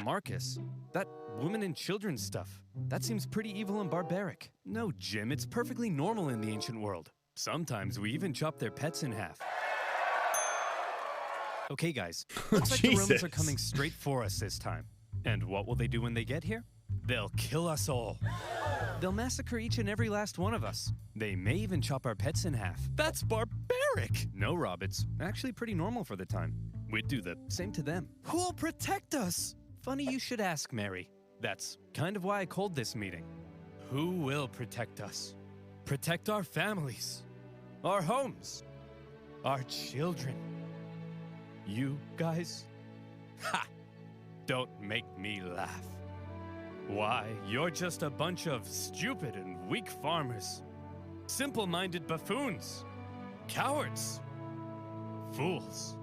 Marcus, that women and children stuff, that seems pretty evil and barbaric. No, Jim, it's perfectly normal in the ancient world. Sometimes we even chop their pets in half. Okay, guys, looks like the Romans are Jesus. coming straight for us this time. And what will they do when they get here? They'll kill us all. They'll massacre each and every last one of us. They may even chop our pets in half. That's barbaric! No, Rob, it's actually pretty normal for the time. We'd do the same to them. Who'll protect us? Funny you should ask, Mary. That's kind of why I called this meeting. Who will protect us? Protect our families, our homes, our children. You guys? Ha! Don't make me laugh. Why, you're just a bunch of stupid and weak farmers. Simple-minded buffoons. Cowards. Fools.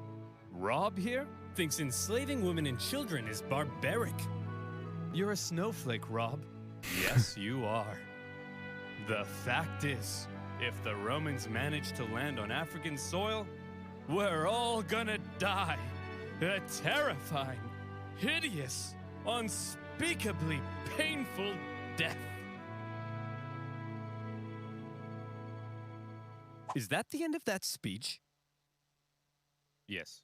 Rob here thinks enslaving women and children is barbaric. You're a snowflake, Rob. Yes, you are. The fact is, if the Romans manage to land on African soil, we're all gonna die. A terrifying, hideous, unspeakably painful death. Is that the end of that speech? Yes.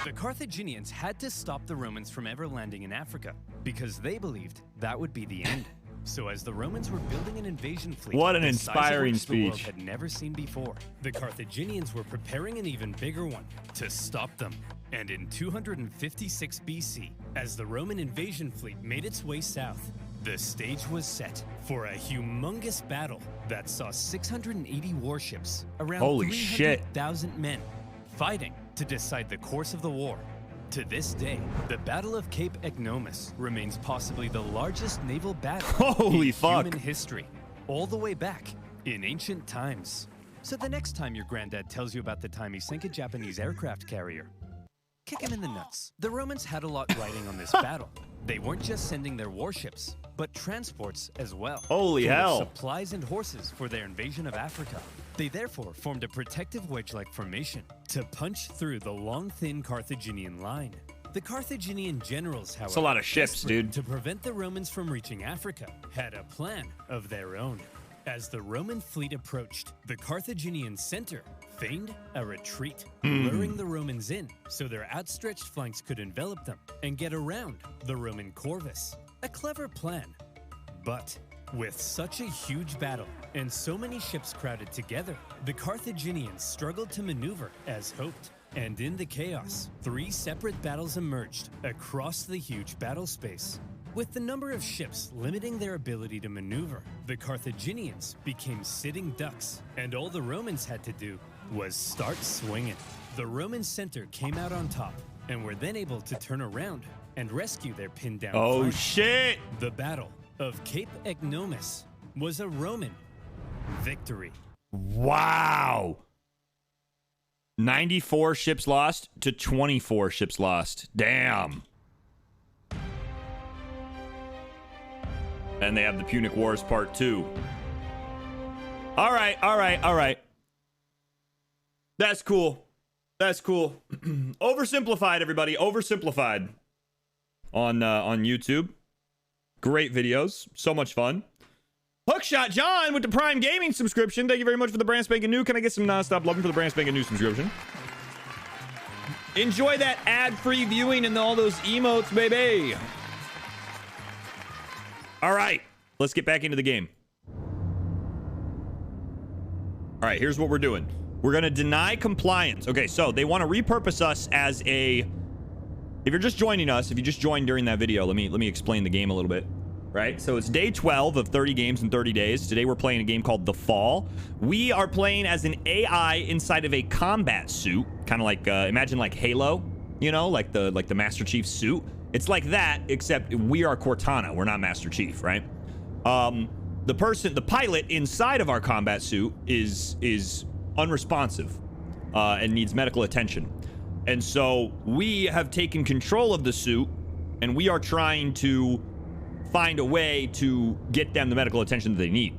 The Carthaginians had to stop the Romans from ever landing in Africa because they believed that would be the end. So as the Romans were building an invasion fleet, What an the size of inspiring which the world speech. had never seen before, the Carthaginians were preparing an even bigger one to stop them. And in 256 BC, as the Roman invasion fleet made its way south, the stage was set for a humongous battle that saw 680 warships, around Holy shit. 300,000 men, fighting to decide the course of the war. To this day, the Battle of Cape Ignomus remains possibly the largest naval battle Holy in fuck. human history, all the way back in ancient times. So the next time your granddad tells you about the time he sank a Japanese aircraft carrier, kick him in the nuts. The Romans had a lot riding on this battle. They weren't just sending their warships, but transports as well. Holy full of hell. Supplies and horses for their invasion of Africa. They therefore formed a protective wedge-like formation to punch through the long, thin Carthaginian line. The Carthaginian generals, however, That's a lot of ships, desperate dude. to prevent the Romans from reaching Africa, had a plan of their own. As the Roman fleet approached, the Carthaginian center feigned a retreat, luring the Romans in so their outstretched flanks could envelop them and get around the Roman corvus. A clever plan. But with such a huge battle and so many ships crowded together, the Carthaginians struggled to maneuver as hoped. And in the chaos, 3 separate battles emerged across the huge battle space. With the number of ships limiting their ability to maneuver, the Carthaginians became sitting ducks, and all the Romans had to do was start swinging. The Roman center came out on top, and were then able to turn around and rescue their pinned down Oh, flank. shit. The Battle of Cape Ignomus was a Roman victory. Wow. 94 ships lost to 24 ships lost. Damn. And they have the Punic Wars Part 2. All right. That's cool. Oversimplified, everybody. Oversimplified on YouTube. Great videos. So much fun. Hookshot John with the Prime Gaming subscription. Thank you very much for the brand spanking new. Can I get some nonstop loving for the brand spanking new subscription? Enjoy that ad-free viewing and all those emotes, baby. All right, let's get back into the game. All right, here's what we're doing. We're going to deny compliance. Okay, so they want to repurpose us as a... If you're just joining us, if you just joined during that video, let me explain the game a little bit. Right? So it's day 12 of 30 games in 30 days. Today we're playing a game called The Fall. We are playing as an AI inside of a combat suit, kind of like imagine like Halo, you know, like the Master Chief suit. It's like that, except we are Cortana. We're not Master Chief, right? The pilot inside of our combat suit is unresponsive and needs medical attention. And so we have taken control of the suit, and we are trying to find a way to get them the medical attention that they need.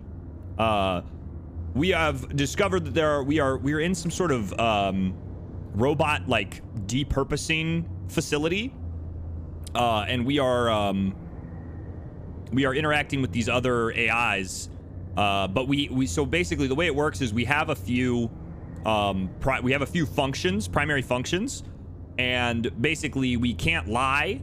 We have discovered that we are in some sort of robot like depurposing facility, and we are interacting with these other AIs. But so basically the way it works is we have a few functions, primary functions, and basically we can't lie.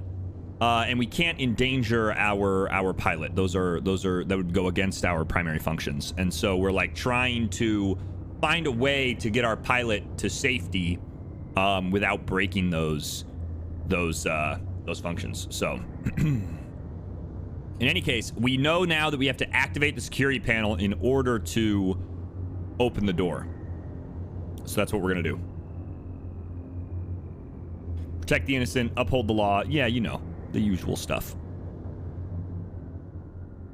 And we can't endanger our pilot. That would go against our primary functions. And so we're like trying to find a way to get our pilot to safety without breaking those functions. So in any case, we know now that we have to activate the security panel in order to open the door. So that's what we're gonna do. Protect the innocent, uphold the law. Yeah, you know, the usual stuff.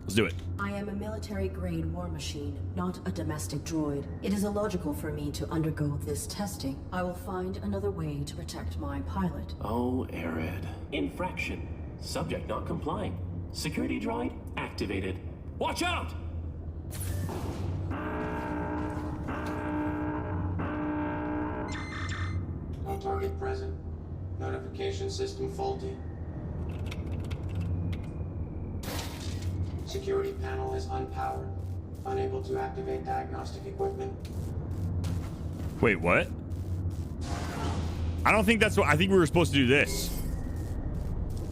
Let's do it. I am a military-grade war machine, not a domestic droid. It is illogical for me to undergo this testing. I will find another way to protect my pilot. Oh, Arid. Infraction. Subject not complying. Security droid activated. Watch out! No target present. Notification system faulty. Security panel is unpowered. Unable to activate diagnostic equipment. Wait, what? I don't think that's what... I think we were supposed to do this.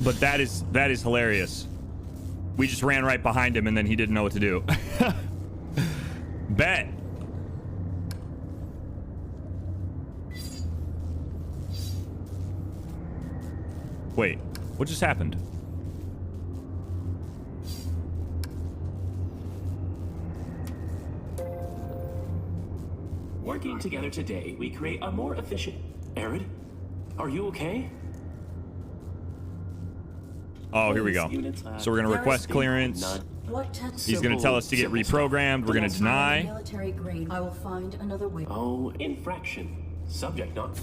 But that is hilarious. We just ran right behind him and then he didn't know what to do. Bet. Wait, what just happened? Working together today, we create a more efficient... Arid, are you okay? Oh, here we go. So we're going to request clearance. He's going to tell us to get reprogrammed. We're going to deny. Military grade. I will find another way. Oh, infraction. Subject not...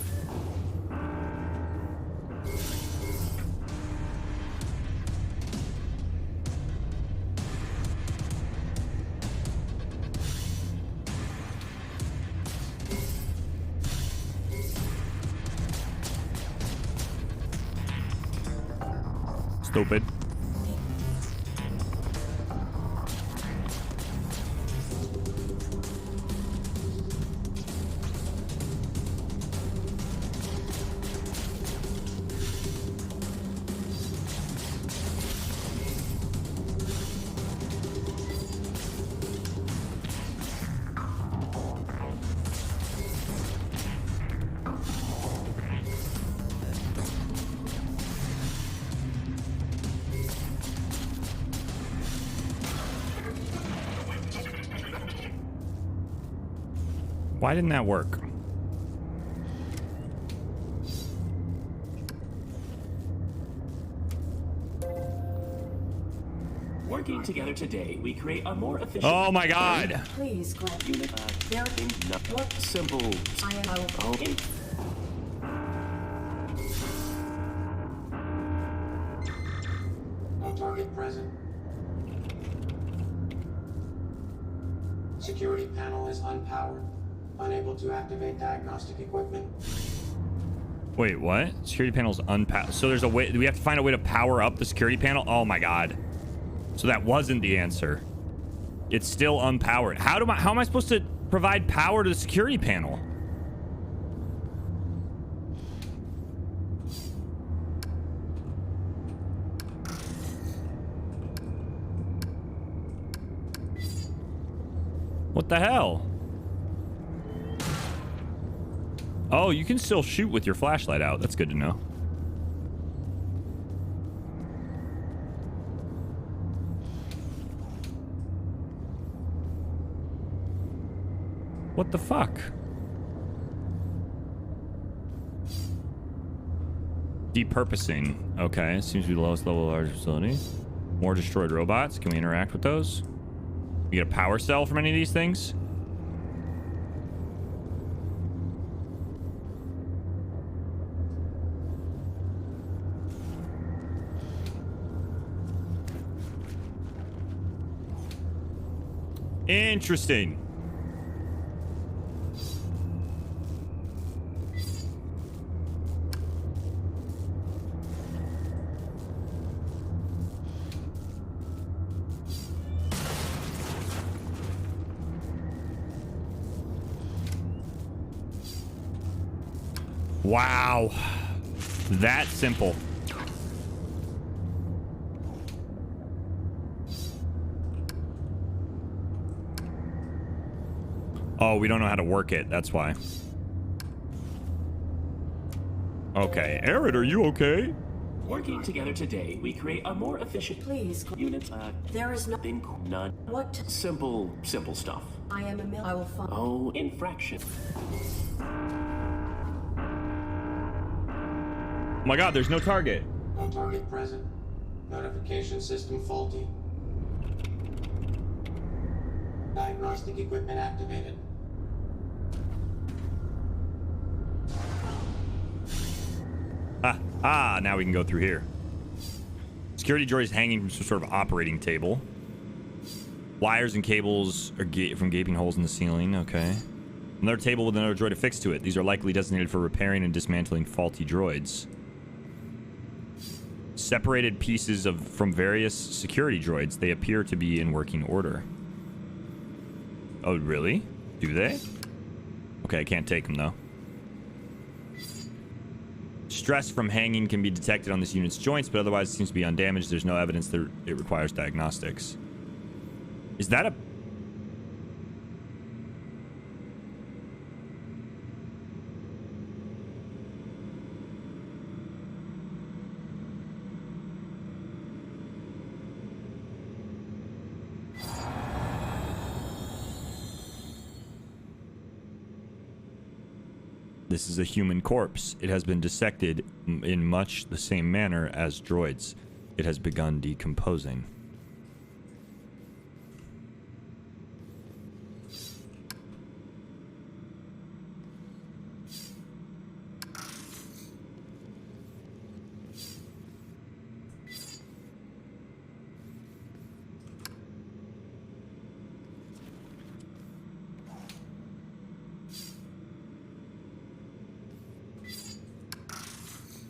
Stupid. Why didn't that work? Working together today, we create a more efficient... Oh my god! Please, grant unit. What simple... I will... Oh, No target present. Security panel is unpowered. Unable to activate diagnostic equipment. Wait, what? Security panel's unpowered. So there's a way... Do we have to find a way to power up the security panel? Oh my god. So that wasn't the answer. It's still unpowered. How am I supposed to provide power to the security panel? What the hell? Oh, you can still shoot with your flashlight out. That's good to know. What the fuck? Depurposing. Okay, seems to be the lowest level of large facility. More destroyed robots. Can we interact with those? We get a power cell from any of these things? Interesting. Wow. That simple. Oh, we don't know how to work it. That's why. Okay. Arid, are you okay? Working together today, we create a more efficient... Please. Unit. There is nothing. None. What? Simple stuff. I am a I will find... Oh, infraction. Oh my god, there's no target. No target present. Notification system faulty. Diagnostic equipment activated. Now we can go through here. Security droid is hanging from some sort of operating table. Wires and cables are from gaping holes in the ceiling. Okay. Another table with another droid affixed to it. These are likely designated for repairing and dismantling faulty droids. Separated pieces from various security droids. They appear to be in working order. Oh, really? Do they? Okay, I can't take them, though. Stress from hanging can be detected on this unit's joints, but otherwise it seems to be undamaged. There's no evidence that it requires diagnostics. Is that a... This is a human corpse. It has been dissected in much the same manner as droids. It has begun decomposing.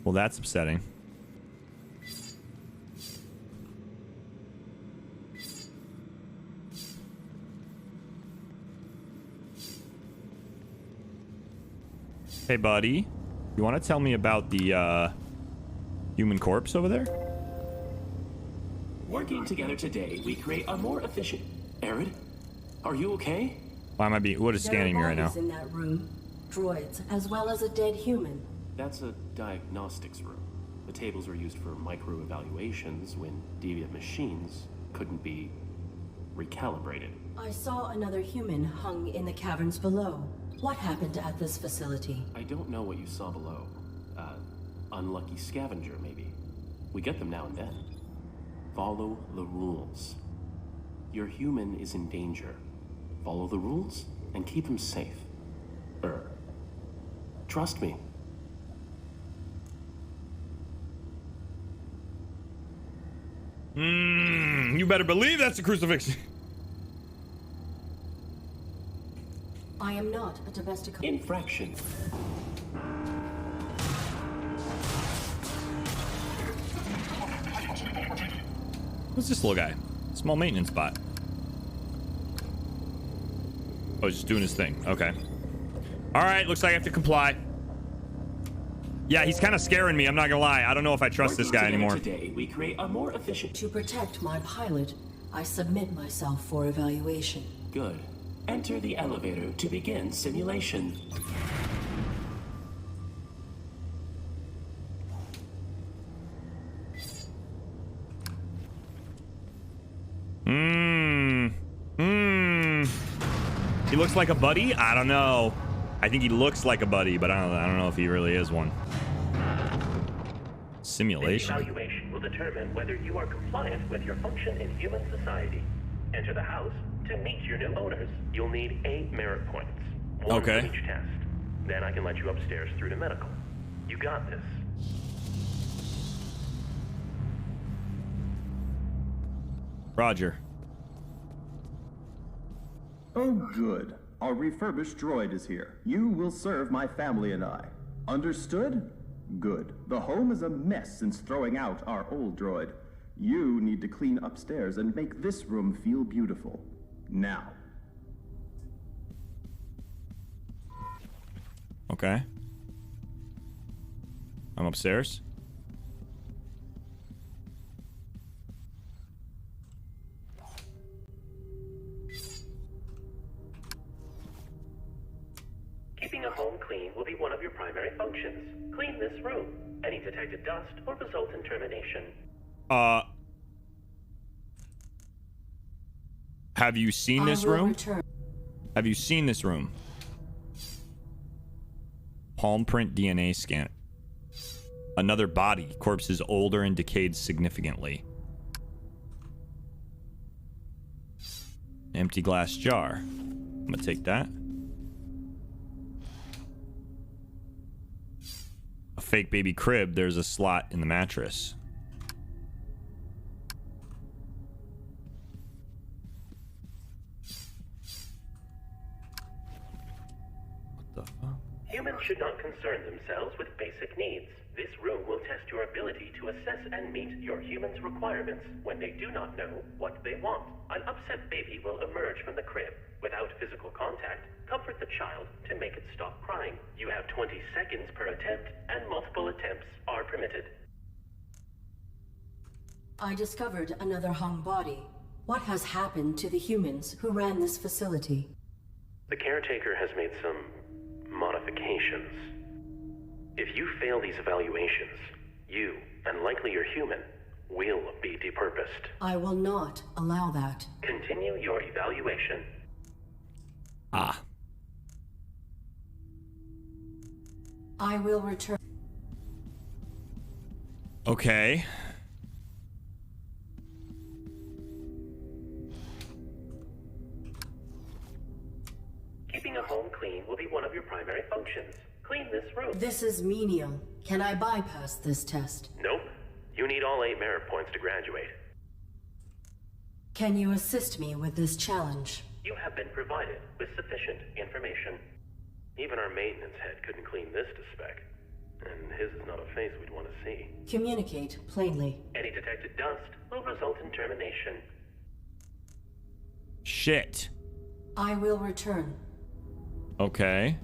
Well, that's upsetting. Hey, buddy. You want to tell me about the, human corpse over there? Working together today, we create a more efficient... Arid, are you okay? Why am I being... What is scanning me right now? In that room, droids, as well as a dead human. That's a diagnostics room. The tables were used for micro-evaluations when deviant machines couldn't be recalibrated. I saw another human hung in the caverns below. What happened at this facility? I don't know what you saw below. Unlucky scavenger, maybe. We get them now and then. Follow the rules. Your human is in danger. Follow the rules and keep him safe. Trust me. You better believe that's a crucifix. I am not a domestic... Infraction. Who's this little guy? Small maintenance bot. Oh, he's just doing his thing. Okay. All right, looks like I have to comply. Yeah, he's kind of scaring me. I'm not gonna lie. I don't know if I trust this guy anymore. Today, we create a more efficient... To protect my pilot, I submit myself for evaluation. Good. Enter the elevator to begin simulation. He looks like a buddy? I don't know. I think he looks like a buddy, but I don't know if he really is one. Simulation. The evaluation will determine whether you are compliant with your function in human society. Enter the house. To meet your new owners, you'll need 8 merit points. 1 for each test. Then I can let you upstairs through to medical. You got this. Roger. Oh, good. Our refurbished droid is here. You will serve my family and I. Understood? Good. The home is a mess since throwing out our old droid. You need to clean upstairs and make this room feel beautiful. Now. Okay. I'm upstairs. Keeping a home clean will be one of your primary functions. Clean this room. Any detected dust will result in termination. Have you seen this room? Have you seen this room? Palm print DNA scanner. Another body. Corpse is older and decayed significantly. Empty glass jar. I'm gonna take that. A fake baby crib. There's a slot in the mattress. Humans should not concern themselves with basic needs. This room will test your ability to assess and meet your human's requirements when they do not know what they want. An upset baby will emerge from the crib. Without physical contact, comfort the child to make it stop crying. You have 20 seconds per attempt, and multiple attempts are permitted. I discovered another hung body. What has happened to the humans who ran this facility? The caretaker has made some modifications. If you fail these evaluations, you, and likely your human, will be depurposed. I will not allow that. Continue your evaluation. Ah. I will return. Okay. Keeping a home clean will be one of your primary functions. Clean this room. This is menial. Can I bypass this test? Nope. You need all 8 merit points to graduate. Can you assist me with this challenge? You have been provided with sufficient information. Even our maintenance head couldn't clean this to spec. And his is not a face we'd want to see. Communicate plainly. Any detected dust will result in termination. Shit. I will return. Okay.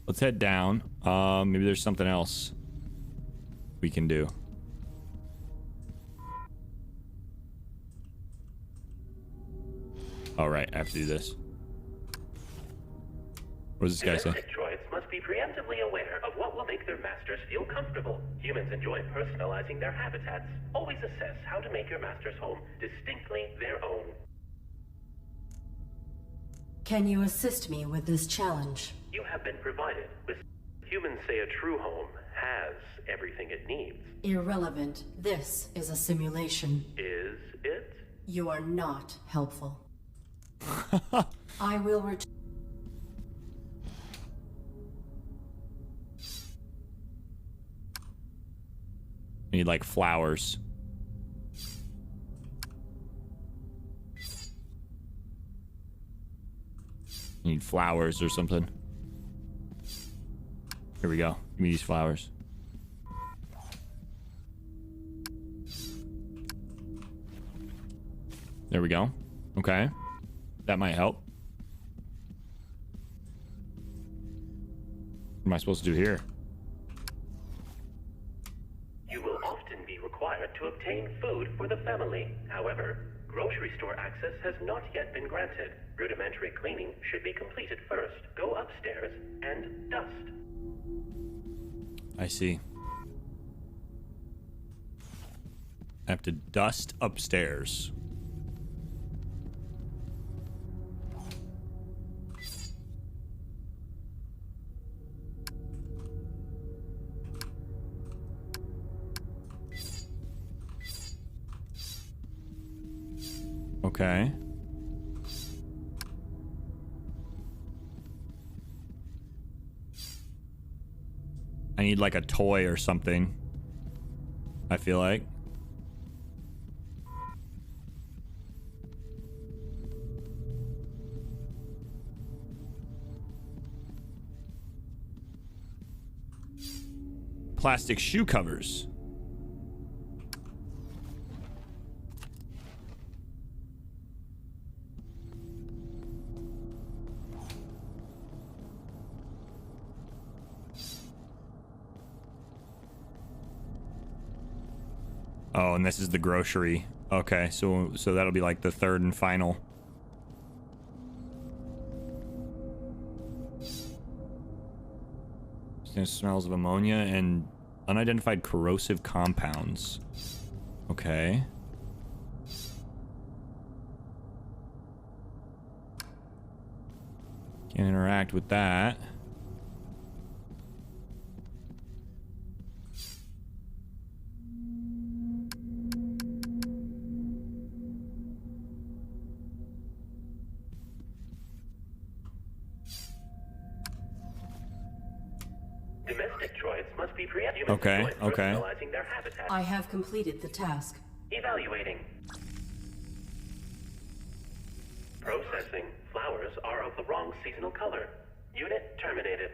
Let's head down. Maybe there's something else we can do. All right, I have to do this. What does this guy say? Domestic droids must be preemptively aware of what will make their masters feel comfortable. Humans enjoy personalizing their habitats. Always assess how to make your master's home distinctly their own. Can you assist me with this challenge? You have been provided with... Humans say a true home has everything it needs. Irrelevant. This is a simulation. Is it? You are not helpful. I will return. I need like flowers. Need flowers or something. Here we go. Give me these flowers. There we go. Okay. That might help. What am I supposed to do here? You will often be required to obtain food for the family. However, grocery store access has not yet been granted. Rudimentary cleaning should be completed first. Go upstairs and dust. I see. I have to dust upstairs. Okay. I need like a toy or something. I feel like. Plastic shoe covers. Oh, and this is the grocery. Okay, so that'll be like the third and final. Smells of ammonia and unidentified corrosive compounds. Okay. Can't interact with that. must be preempted. Okay, okay. Personalizing their habitat. I have completed the task. Evaluating. Processing. Flowers are of the wrong seasonal color. Unit terminated.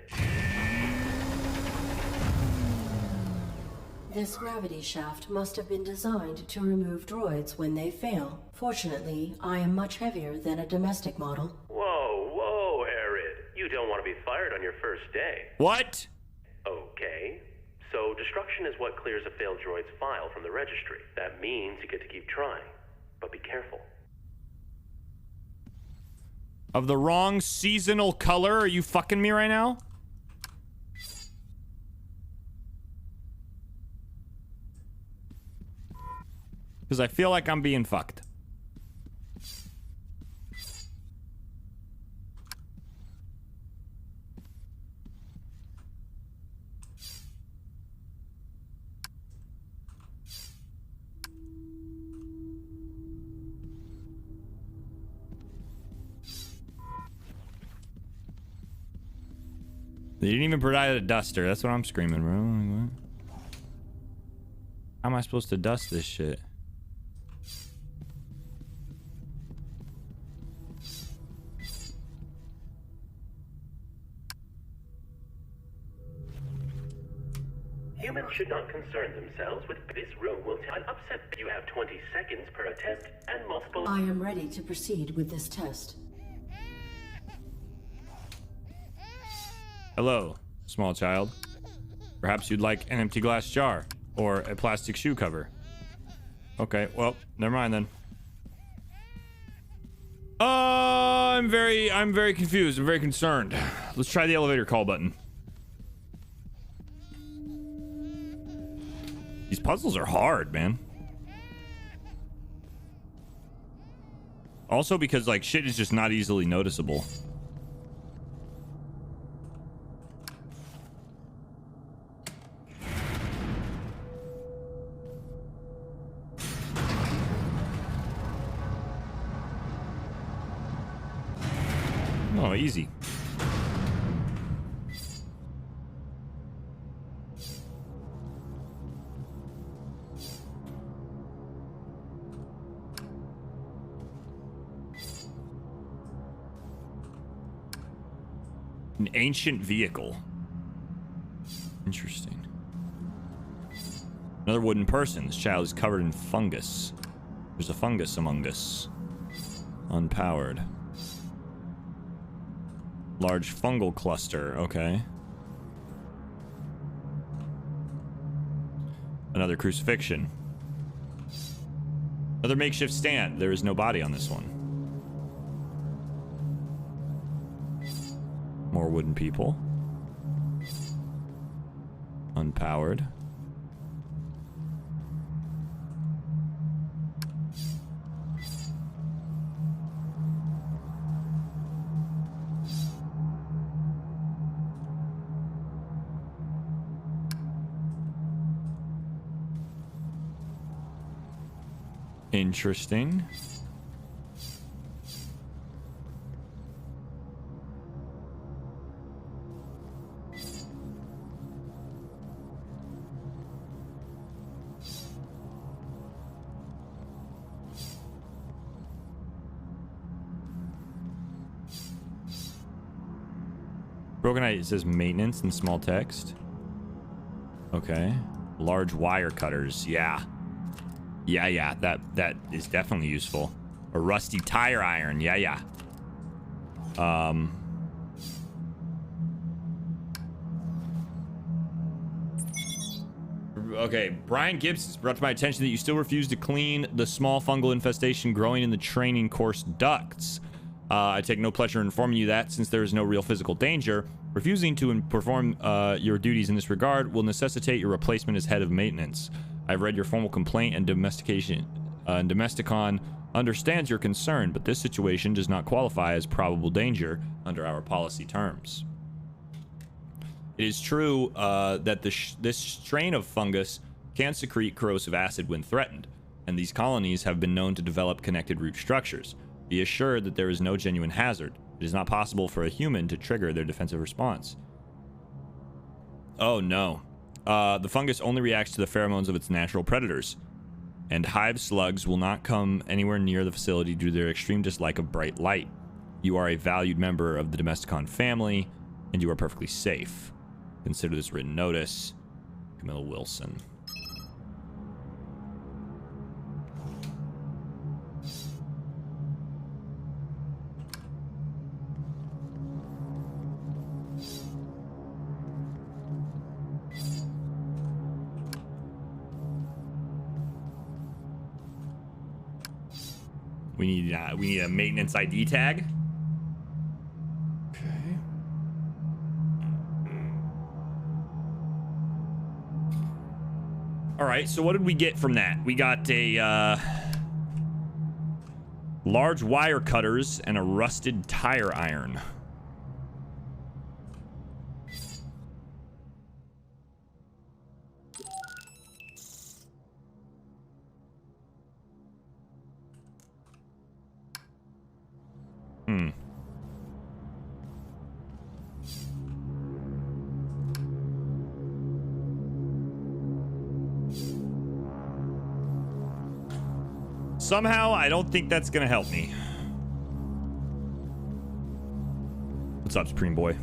This gravity shaft must have been designed to remove droids when they fail. Fortunately, I am much heavier than a domestic model. Whoa, Arid. You don't want to be fired on your first day. What? Okay. So destruction is what clears a failed droid's file from the registry. That means you get to keep trying. But be careful. Of the wrong seasonal color? Are you fucking me right now? Because I feel like I'm being fucked. They didn't even provide a duster. That's what I'm screaming, bro. How am I supposed to dust this shit? Humans should not concern themselves with this room will upset. You have 20 seconds per attempt and multiple. I am ready to proceed with this test. Hello, small child. Perhaps you'd like an empty glass jar or a plastic shoe cover. Okay, well, never mind then. I'm very confused. I'm very concerned. Let's try the elevator call button. These puzzles are hard, man. Also because, like, shit is just not easily noticeable. Oh, easy. An ancient vehicle. Interesting. Another wooden person. This child is covered in fungus. There's a fungus among us. Unpowered. Large fungal cluster. Okay. Another crucifixion. Another makeshift stand. There is no body on this one. More wooden people. Unpowered. Interesting. Broken Eye, it says maintenance in small text. Okay. Large wire cutters. Yeah. Yeah. That is definitely useful. A rusty tire iron. Yeah. Okay, Brian Gibbs has brought to my attention that you still refuse to clean the small fungal infestation growing in the training course ducts. I take no pleasure in informing you that, since there is no real physical danger, refusing to perform your duties in this regard will necessitate your replacement as head of maintenance. I've read your formal complaint, and Domesticon understands your concern, but this situation does not qualify as probable danger under our policy terms. It is true that this strain of fungus can secrete corrosive acid when threatened, and these colonies have been known to develop connected root structures. Be assured that there is no genuine hazard. It is not possible for a human to trigger their defensive response. Oh no. The fungus only reacts to the pheromones of its natural predators, and hive slugs will not come anywhere near the facility due to their extreme dislike of bright light. You are a valued member of the Domesticon family, and you are perfectly safe. Consider this written notice. Camilla Wilson. We need a maintenance ID tag. Okay. All right, so what did we get from that? We got a large wire cutters and a rusted tire iron. Somehow, I don't think that's gonna help me. What's up, Supreme Boy?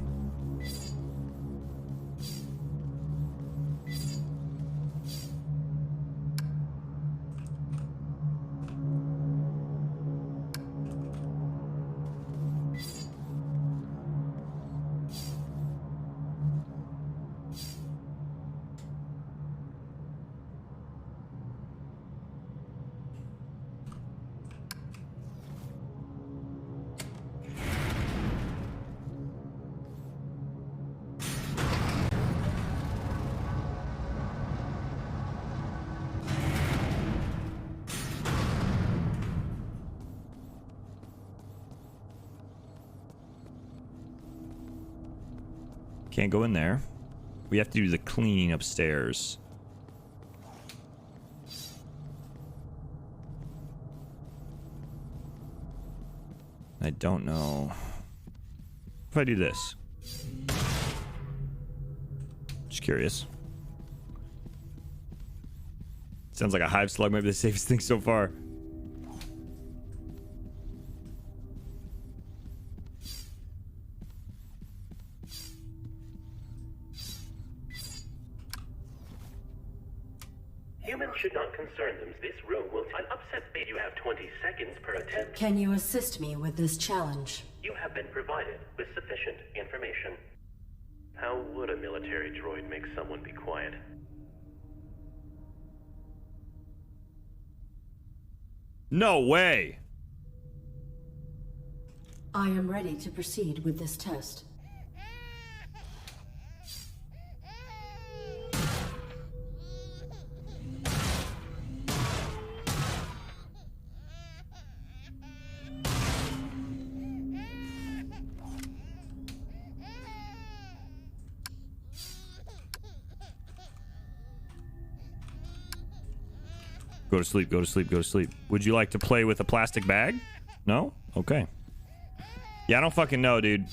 Can't go in there. We have to do the cleaning upstairs. I don't know if I do this. Just curious. Sounds like a hive slug might be the safest thing so far. Humans should not concern them. This room will an upset bait. You have 20 seconds per attempt. Can you assist me with this challenge? You have been provided with sufficient information. How would a military droid make someone be quiet? No way. I am ready to proceed with this test. Go to sleep, go to sleep, go to sleep. Would you like to play with a plastic bag? No? Okay. Yeah, I don't fucking know, dude.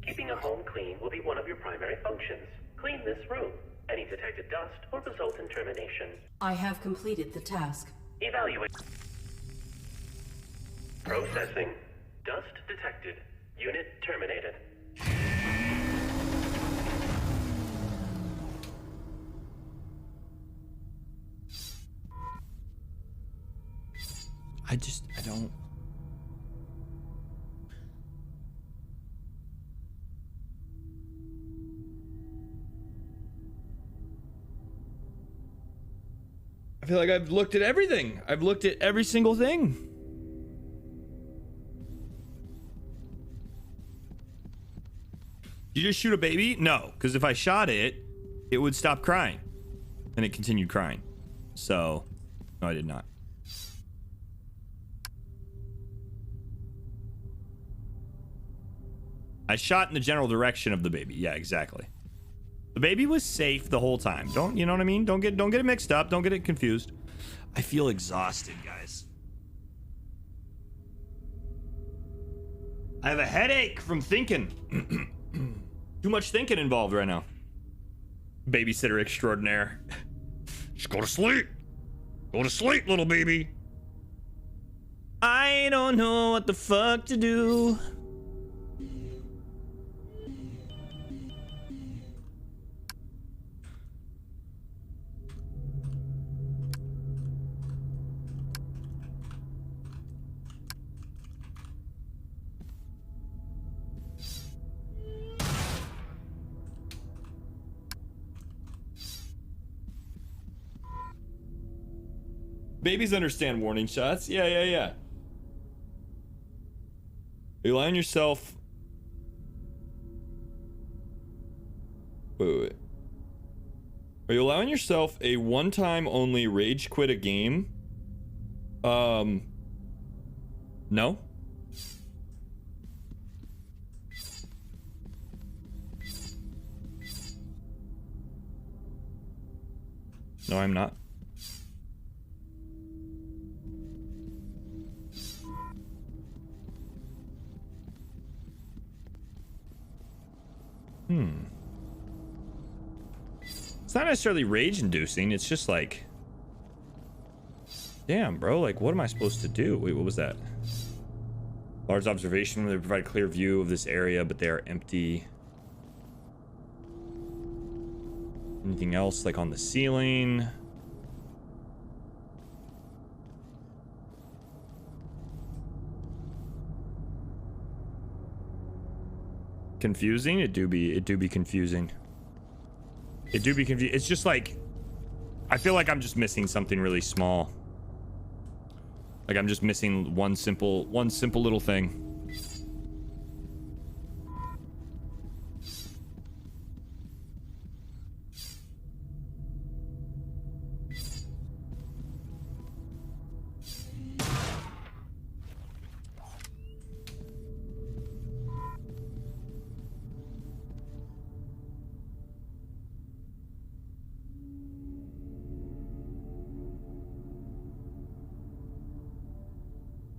Keeping a home clean will be one of your primary functions. Clean this room. Any detected dust will result in termination. I have completed the task. Evaluate. Processing. Dust detected. Unit terminated. I don't. I feel like I've looked at everything. I've looked at every single thing. You just shoot a baby? No, because if I shot it, it would stop crying. And it continued crying. So, no, I did not. I shot in the general direction of the baby. Yeah, exactly. The baby was safe the whole time. Don't, you know what I mean? Don't get it mixed up. Don't get it confused. I feel exhausted, guys. I have a headache from thinking. Too much thinking involved right now. Babysitter extraordinaire. Just go to sleep. Go to sleep, little baby. I don't know what the fuck to do. Babies understand warning shots. Yeah. You allowing yourself... Wait. Are you allowing yourself a one-time only rage quit a game? No? No, I'm not. It's not necessarily rage inducing, it's just like, damn, bro, like, what am I supposed to do? Wait, what was that? Large observation, they provide a clear view of this area, but they are empty. Anything else, like on the ceiling? Confusing? It do be confusing. It do be confusing. It's just like, I feel like I'm just missing something really small. Like I'm just missing one simple little thing.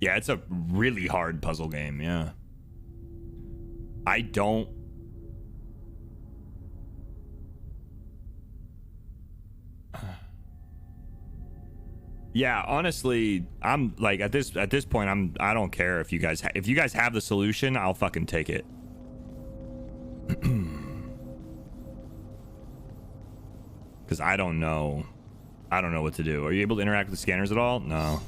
Yeah, it's a really hard puzzle game, yeah. I don't... Yeah, honestly, I'm like at this point I don't care if you guys have the solution, I'll fucking take it. Cuz I don't know what to do. Are you able to interact with the scanners at all? No.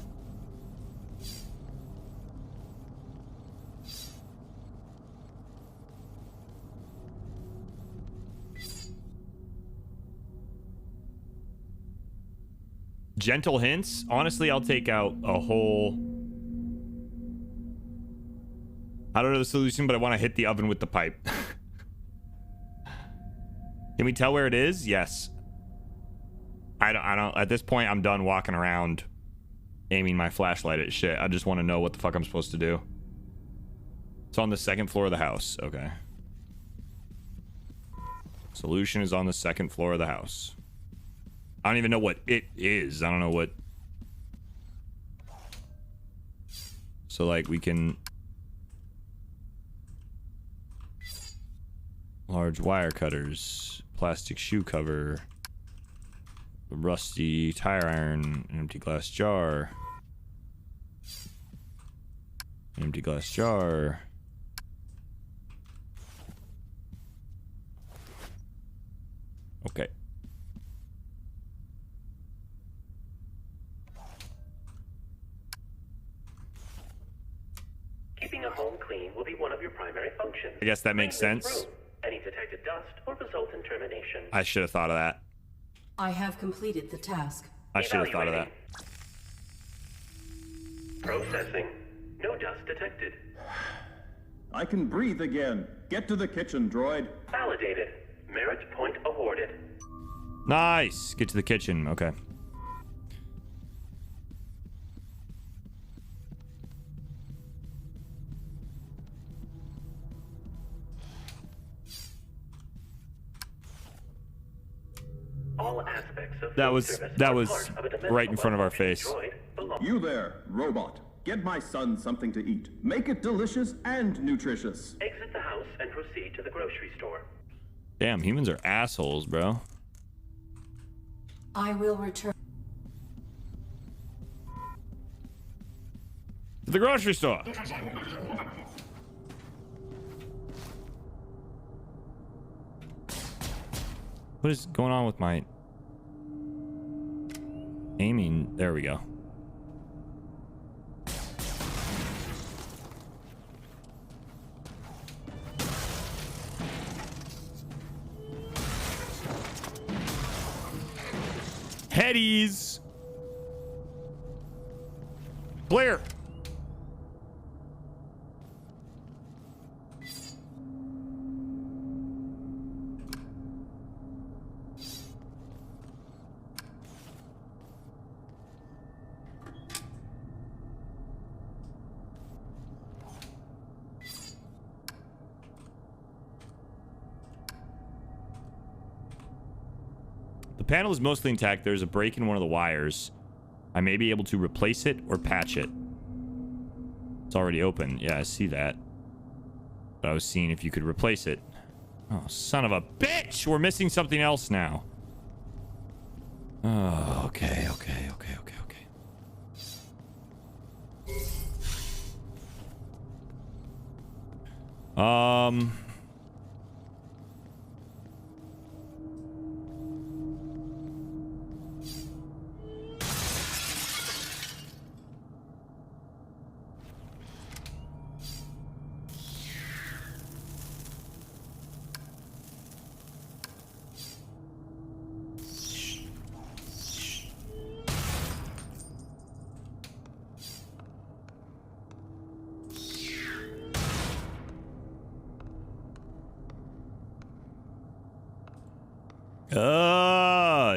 Gentle hints? Honestly, I'll take out a whole... I don't know the solution, but I want to hit the oven with the pipe. Can we tell where it is? Yes. I don't... At this point, I'm done walking around aiming my flashlight at shit. I just want to know what the fuck I'm supposed to do. It's on the second floor of the house. Okay. Solution is on the second floor of the house. I don't even know what it is. I don't know what... So, like, we can... Large wire cutters. Plastic shoe cover. Rusty tire iron. An empty glass jar. An empty glass jar. Okay. Keeping a home clean will be one of your primary functions. I guess that makes sense. Any detected dust will result in termination. I should have thought of that. I have completed the task. I should have thought of that. Processing. No dust detected. I can breathe again. Get to the kitchen, droid. Validated. Merit point awarded. Nice. Get to the kitchen. Okay. of That food was service that are was part of a dimensional right in front of our malfunctioning face. droid belonging- You there, robot. Get my son something to eat. Make it delicious and nutritious. Exit the house and proceed to the grocery store. Damn, humans are assholes, bro. I will return. To the grocery store. What is going on with my aiming? There we go. Headies. Clear. The panel is mostly intact. There's a break in one of the wires. I may be able to replace it or patch it. It's already open. Yeah, I see that. But I was seeing if you could replace it. Oh, son of a bitch! We're missing something else now. Oh, okay.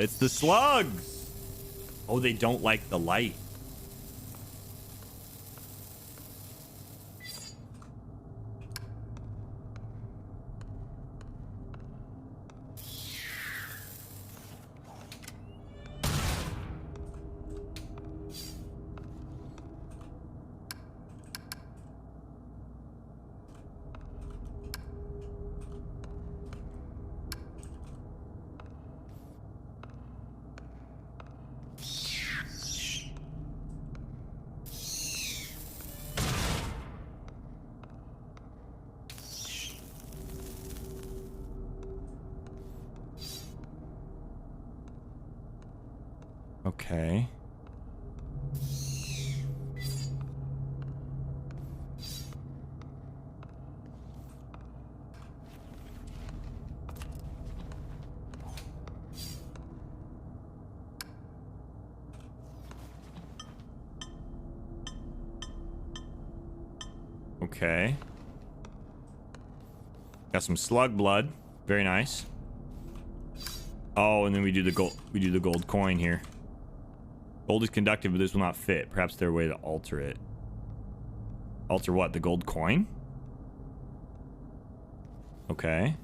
It's the slugs. Oh, they don't like the light. Okay. Okay. Got some slug blood. Very nice. Oh, and then we do the gold. We do the gold coin here. Gold is conductive, but this will not fit. Perhaps there's a way to alter it. Alter what? The gold coin? Okay.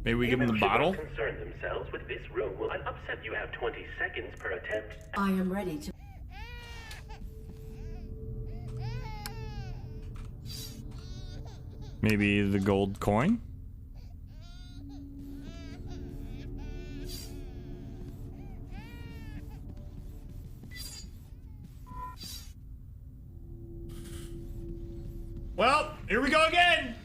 Maybe we give him the bottle? Concern themselves with this room will upset you have 20 seconds per attempt. I am ready to. Maybe the gold coin? Well, here we go again.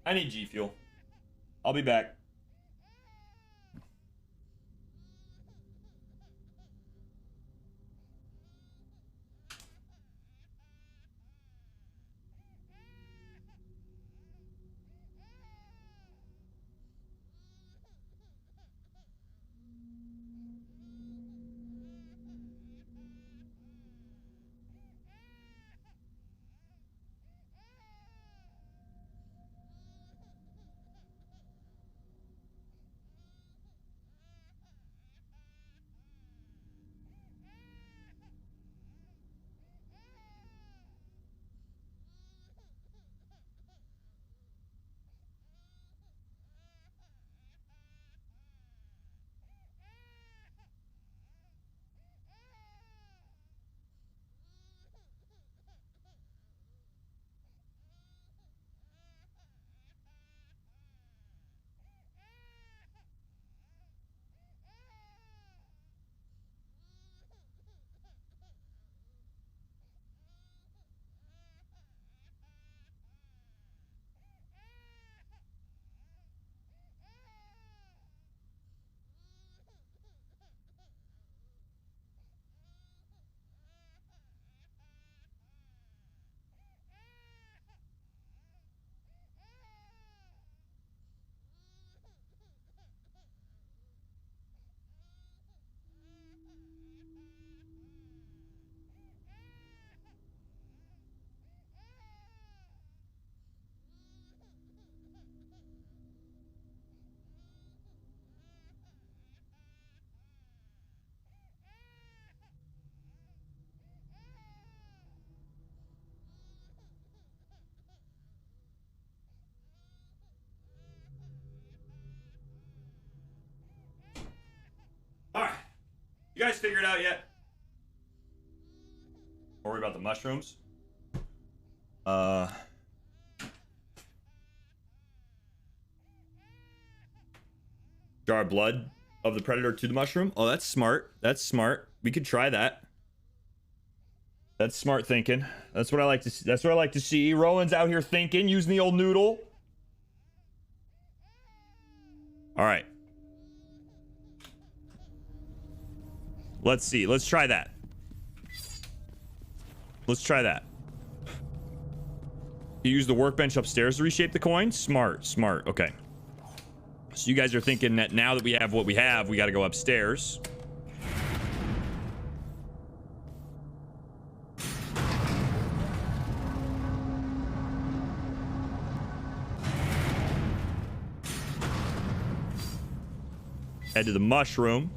I need G Fuel. I'll be back. You guys figured out yet? Don't worry about the mushrooms. Jar of blood of the predator to the mushroom. Oh, that's smart. That's smart. We could try that. That's smart thinking. That's what I like to see. That's what I like to see. Roland's out here thinking, using the old noodle. All right. Let's see. Let's try that. Let's try that. You use the workbench upstairs to reshape the coin? Smart, smart. Okay. So you guys are thinking that now that we have what we have, we got to go upstairs. Head to the mushroom.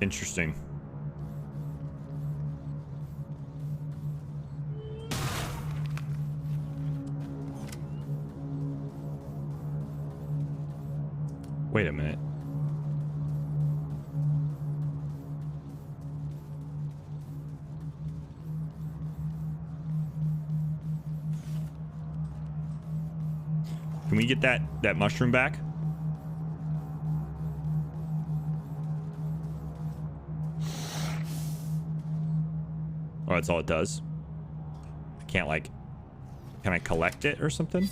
Interesting. Wait a minute. Can we get that mushroom back? Oh, that's all it does. I can't, like, can I collect it or something?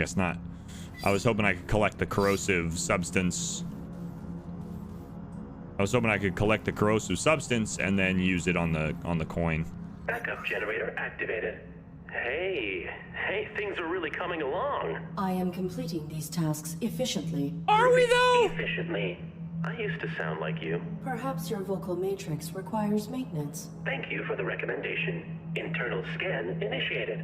guess not. I was hoping I could collect the corrosive substance. I was hoping I could collect the corrosive substance and then use it on the coin. Backup generator activated. Hey, things are really coming along. I am completing these tasks efficiently. Are we though? Efficiently. I used to sound like you. Perhaps your vocal matrix requires maintenance. Thank you for the recommendation. Internal scan initiated.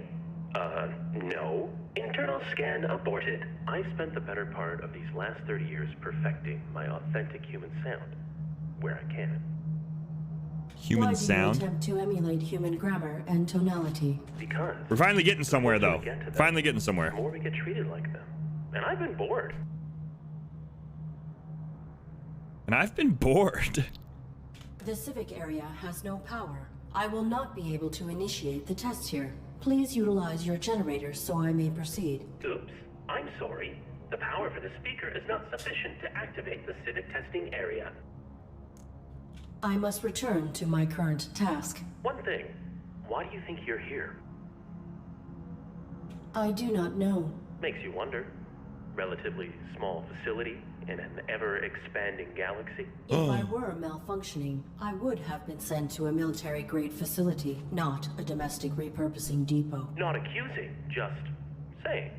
No. Internal scan aborted. I spent the better part of these last 30 years perfecting my authentic human sound, where I can. Human sound? Why do you attempt to emulate human grammar and tonality? Because we're finally getting somewhere, though. Finally getting somewhere. The more we get treated like them. And I've been bored. The civic area has no power. I will not be able to initiate the test here. Please utilize your generators so I may proceed. Oops. I'm sorry. The power for the speaker is not sufficient to activate the civic testing area. I must return to my current task. One thing. Why do you think you're here? I do not know. Makes you wonder. Relatively small facility in an ever-expanding galaxy. If I were malfunctioning, I would have been sent to a military-grade facility, not a domestic repurposing depot. Not accusing, just saying.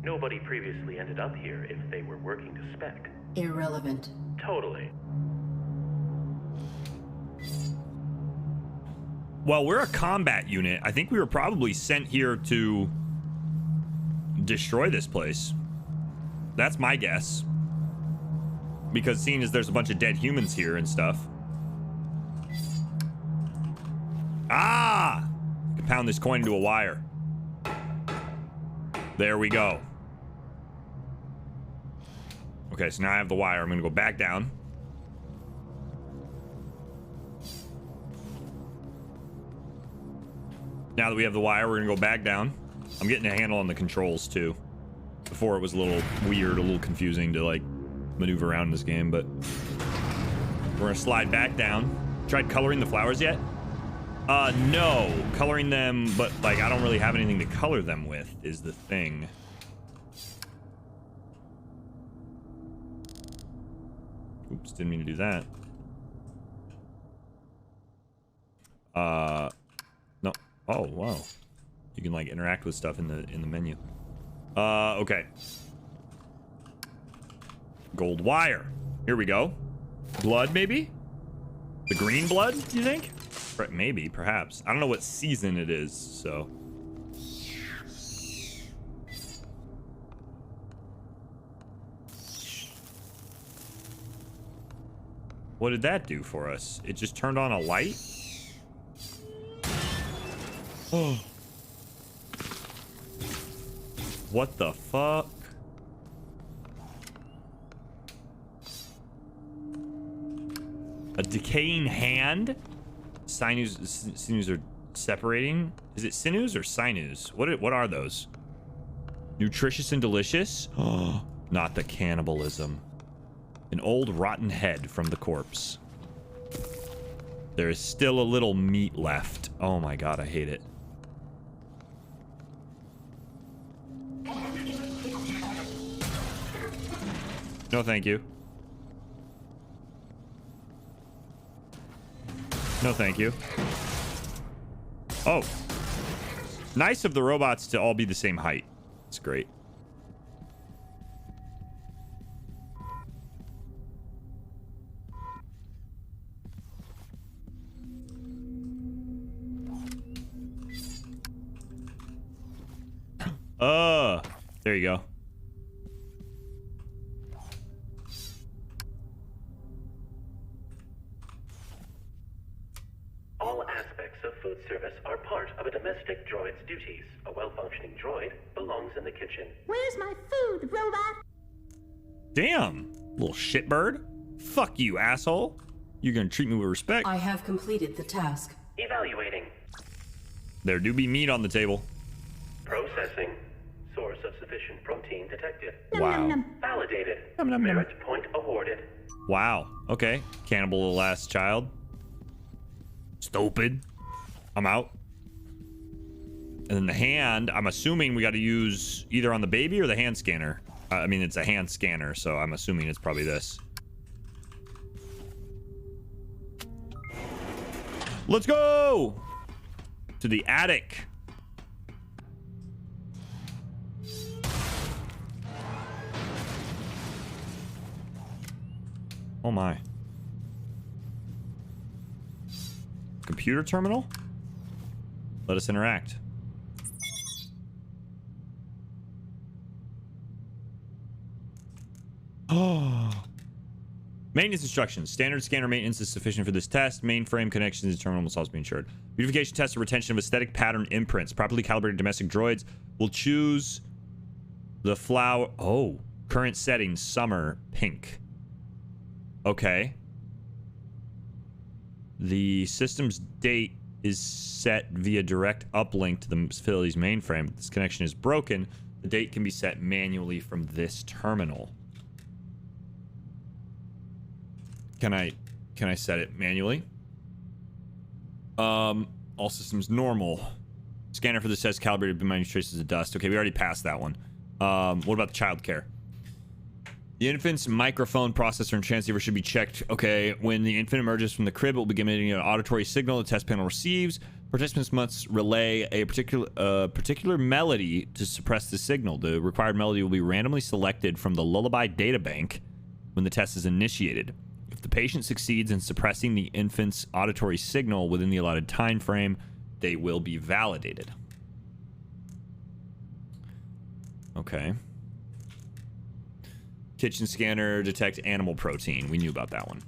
Nobody previously ended up here if they were working to spec. Irrelevant. Totally. Well, we're a combat unit. I think we were probably sent here to destroy this place. That's my guess. Because seeing as there's a bunch of dead humans here and stuff. Ah! I can pound this coin into a wire. There we go. Okay, so now I have the wire. I'm gonna go back down. Now that we have the wire, we're gonna go back down. I'm getting a handle on the controls too. Before it was a little weird, a little confusing to like maneuver around in this game, but we're gonna slide back down. Tried coloring the flowers yet? No. Coloring them, but like I don't really have anything to color them with is the thing. Oops, didn't mean to do that. No. Oh, wow. You can like interact with stuff in the menu. Okay. Gold wire. Here we go. Blood, maybe? The green blood, do you think? Maybe, perhaps. I don't know what season it is, so. What did that do for us? It just turned on a light? Oh. What the fuck? A decaying hand? Sinews are separating. Is it sinews or sinews? What are those? Nutritious and delicious? Oh, not the cannibalism. An old rotten head from the corpse. There is still a little meat left. Oh my god, I hate it. No, thank you. No, thank you. Oh. Nice of the robots to all be the same height. It's great. There you go. All aspects of food service are part of a domestic droid's duties. A well-functioning droid belongs in the kitchen. Where's my food, robot? Damn, little shitbird. Fuck you, asshole. You're gonna treat me with respect. I have completed the task. Evaluating. There do be meat on the table. Processing. Source of sufficient protein detected. Wow. Validated. Merit point awarded. Wow. Okay. Cannibal the last child. Stupid. I'm out. And then the hand, I'm assuming we got to use either on the baby or the hand scanner. I mean, it's a hand scanner, so I'm assuming it's probably this. Let's go to the attic. Oh my. Computer terminal? Let us interact. Oh. Maintenance instructions. Standard scanner maintenance is sufficient for this test. Mainframe connections to terminal must also be ensured. Beautification test or retention of aesthetic pattern imprints. Properly calibrated domestic droids will choose the flower. Oh, current settings, summer, pink. Okay. The system's date is set via direct uplink to the facility's mainframe. If this connection is broken, the date can be set manually from this terminal. Can I set it manually? All systems normal. Scanner for this test calibrated by minor traces of dust. Okay, we already passed that one. What about the child care? The infant's microphone, processor, and transceiver should be checked. Okay, when the infant emerges from the crib, it will begin emitting an auditory signal the test panel receives. Participants must relay a particular melody to suppress the signal. The required melody will be randomly selected from the Lullaby databank when the test is initiated. If the patient succeeds in suppressing the infant's auditory signal within the allotted time frame, they will be validated. Okay. Kitchen scanner, detect animal protein. We knew about that one.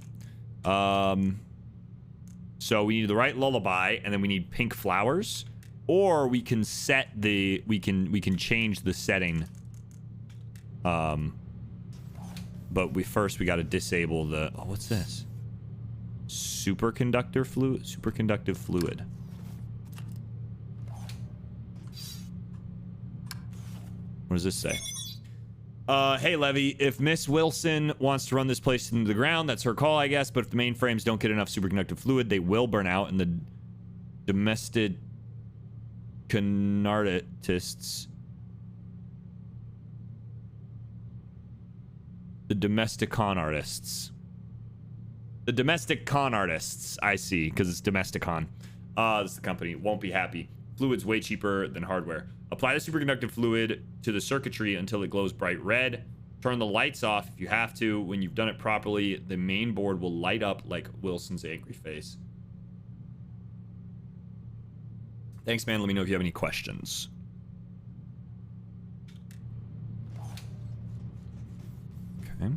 So we need the right lullaby, and then we need pink flowers, or we can set the we can change the setting. But we got to disable the what's this? Superconductive fluid. What does this say? Hey, Levy, if Miss Wilson wants to run this place into the ground, that's her call, I guess. But if the mainframes don't get enough superconductive fluid, they will burn out, and the domestic artists. The domestic con artists, I see, because it's Domesticon. This is the company. Won't be happy. Fluid's way cheaper than hardware. Apply the superconductive fluid to the circuitry until it glows bright red. Turn the lights off if you have to. When you've done it properly, the main board will light up like Wilson's angry face. Thanks, man. Let me know if you have any questions. Okay.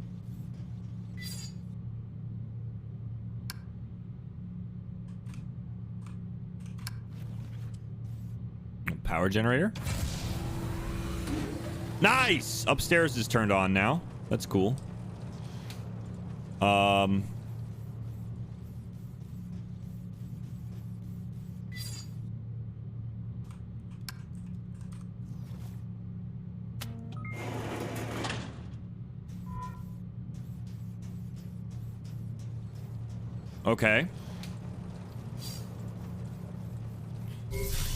Power generator. Nice! Upstairs is turned on now. That's cool. Okay.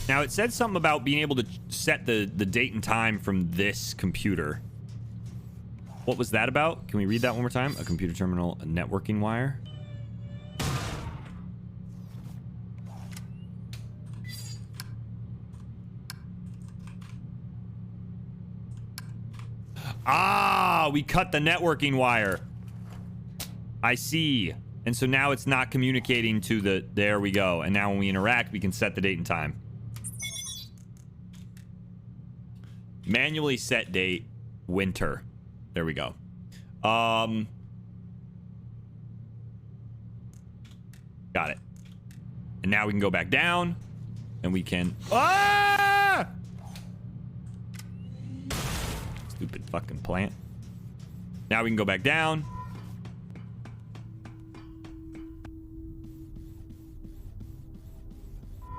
Now, it said something about being able to set the date and time from this computer. What was that about? Can we read that one more time? A computer terminal, a networking wire. Ah, we cut the networking wire. I see. And so now it's not communicating to the... There we go. And now when we interact, we can set the date and time. Manually set date, winter. There we go. Got it. And now we can go back down. And we can... Ah! Stupid fucking plant. Now we can go back down.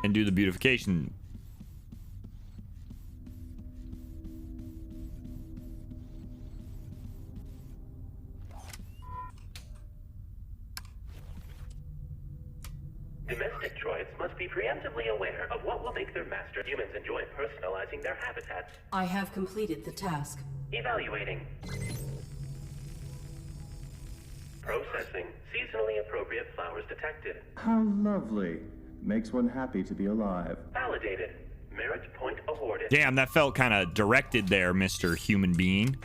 And do the beautification. Domestic droids must be preemptively aware of what will make their master humans enjoy personalizing their habitats. I have completed the task. Evaluating. Processing. Seasonally appropriate flowers detected. How lovely. Makes one happy to be alive. Validated. Merit point awarded. Damn, that felt kind of directed there, Mr. Human Being.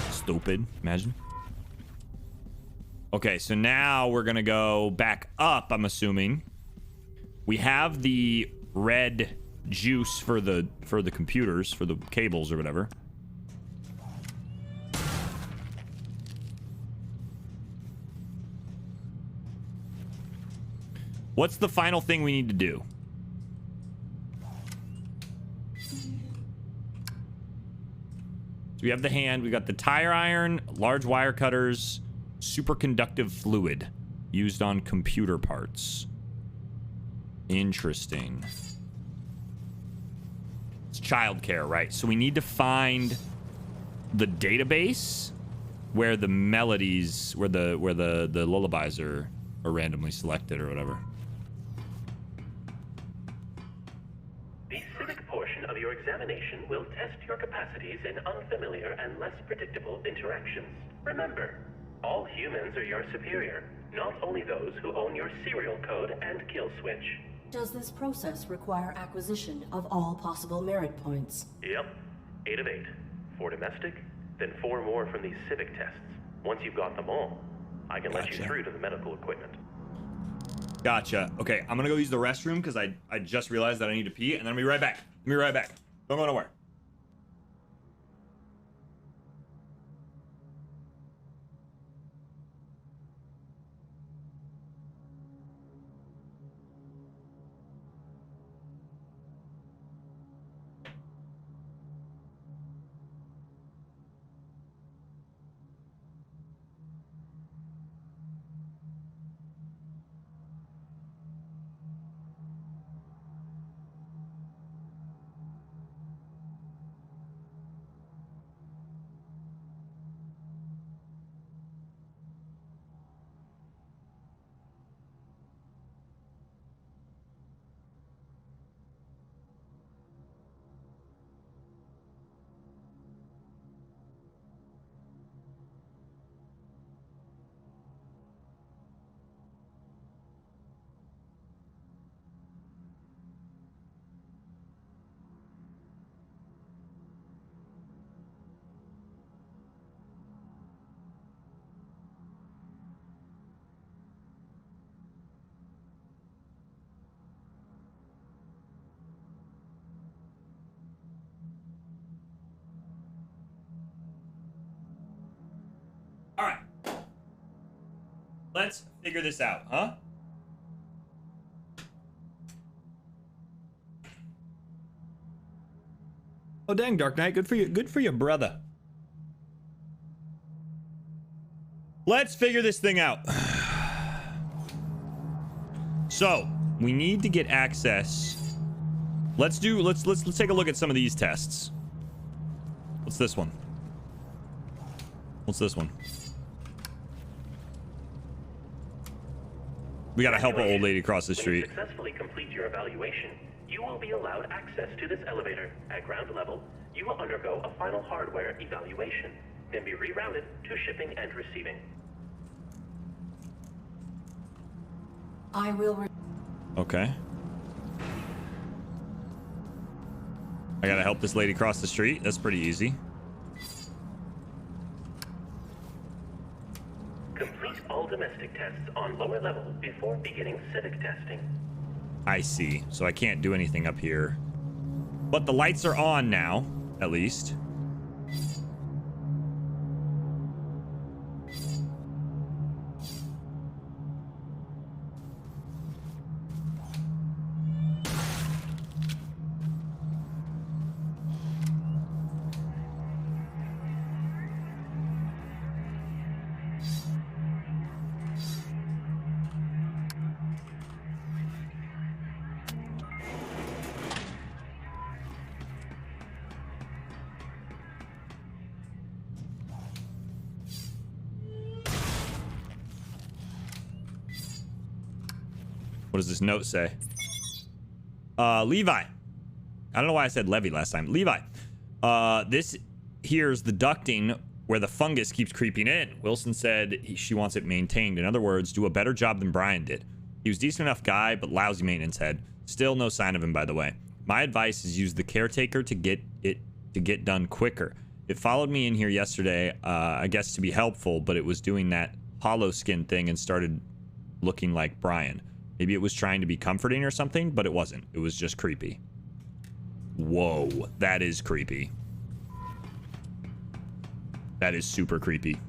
Stupid. Imagine. Okay, so now we're gonna go back up, I'm assuming. We have the red juice for the computers, for the cables or whatever. What's the final thing we need to do? So we have the hand, we got the tire iron, large wire cutters, superconductive fluid used on computer parts. Interesting. It's childcare, right? So we need to find the database where the melodies, where the lullabies are randomly selected or whatever. The civic portion of your examination will test your capacities in unfamiliar and less predictable interactions. Remember, all humans are your superior, not only those who own your serial code and kill switch. Does this process require acquisition of all possible merit points? Yep. 8 of 8. 4 domestic, then 4 more from these civic tests. Once you've got them all, I can let you through to the medical equipment. Gotcha. Okay, I'm gonna go use the restroom because I just realized that I need to pee, and then I'll be right back. I'll be right back. Don't go nowhere. All right. Let's figure this out, huh? Oh, dang, Dark Knight. Good for you. Good for you, brother. Let's figure this thing out. So, we need to get access. Let's take a look at some of these tests. What's this one? What's this one? We gotta help an old lady across the street. When you successfully complete your evaluation, you will be allowed access to this elevator. At ground level, you will undergo a final hardware evaluation, then be rerouted to shipping and receiving. I will. Okay. I gotta help this lady cross the street. That's pretty easy. Complete all domestic tests on lower level before beginning civic testing. I see. So I can't do anything up here. But the lights are on now, at least. What does this note say? Levi. I don't know why I said Levy last time. Levi. This here's the ducting where the fungus keeps creeping in. Wilson said she wants it maintained. In other words, do a better job than Brian did. He was a decent enough guy, but lousy maintenance head. Still no sign of him, by the way. My advice is use the caretaker to get done quicker. It followed me in here yesterday, I guess to be helpful, but it was doing that hollow skin thing and started looking like Brian. Maybe it was trying to be comforting or something, but it wasn't. It was just creepy. Whoa, that is creepy. That is super creepy.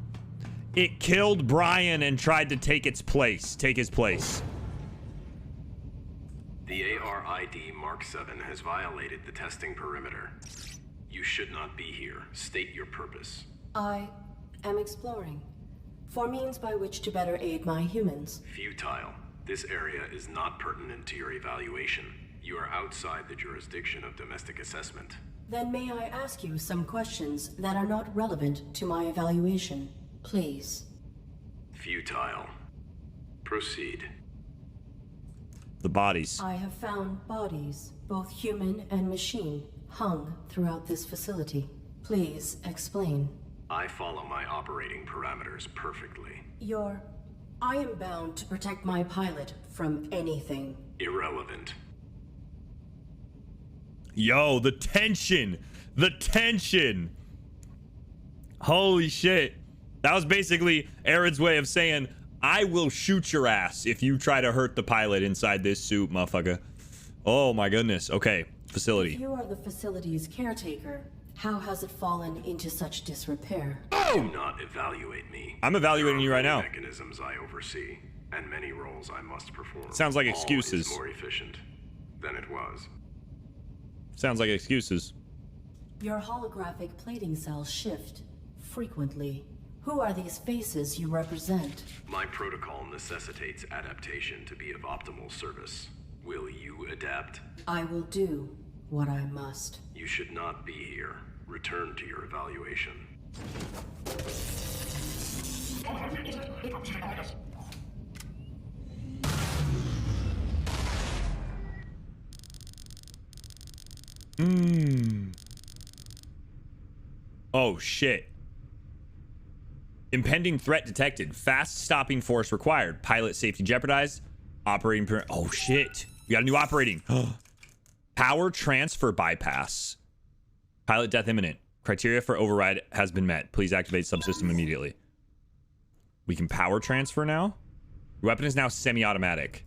It killed Brian and tried to take his place. The ARID Mark 7 has violated the testing perimeter. You should not be here. State your purpose. I am exploring for means by which to better aid my humans. Futile. This area is not pertinent to your evaluation. You are outside the jurisdiction of domestic assessment. Then may I ask you some questions that are not relevant to my evaluation, please? Futile. Proceed. The bodies. I have found bodies, both human and machine, hung throughout this facility. Please explain. I follow my operating parameters perfectly. I am bound to protect my pilot from anything. Irrelevant. Yo, the tension. Holy shit. That was basically Arid's way of saying, I will shoot your ass if you try to hurt the pilot inside this suit, motherfucker. Oh my goodness. Okay, facility. If you are the facility's caretaker, how has it fallen into such disrepair? Do not evaluate me. I'm evaluating you right now. Mechanisms I oversee, and many roles I must perform. Sounds like excuses. All is more efficient than it was. Sounds like excuses. Your holographic plating cells shift frequently. Who are these faces you represent? My protocol necessitates adaptation to be of optimal service. Will you adapt? I will do what I must. You should not be here. Return to your evaluation. Oh shit. Impending threat detected. Fast stopping force required. Pilot safety jeopardized. Operating. Oh shit. We got a new operating. Power transfer bypass. Pilot death imminent. Criteria for override has been met. Please activate subsystem immediately. We can power transfer now. Your weapon is now semi-automatic.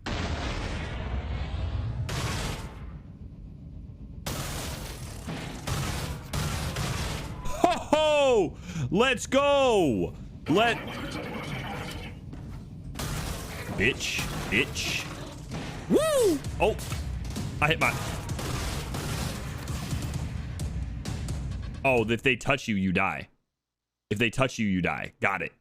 Ho ho! Let's go! Bitch. Woo! Oh, I hit my... Oh, if they touch you, you die. If they touch you, you die. Got it.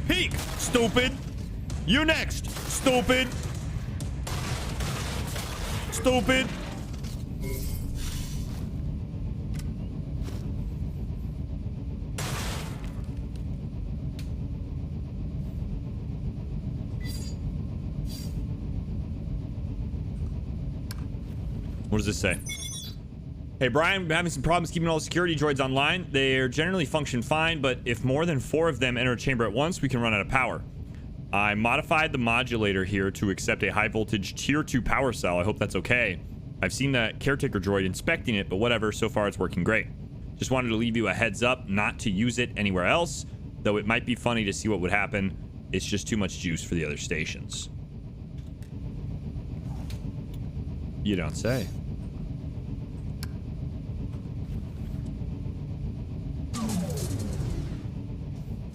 Peek! Stupid! You next! Stupid! What does this say? Hey Brian, I'm having some problems keeping all the security droids online. They generally function fine, but if more than 4 of them enter a chamber at once, we can run out of power. I modified the modulator here to accept a high voltage tier 2 power cell. I hope that's okay. I've seen the caretaker droid inspecting it, but whatever, so far it's working great. Just wanted to leave you a heads up not to use it anywhere else, though it might be funny to see what would happen. It's just too much juice for the other stations. You don't say.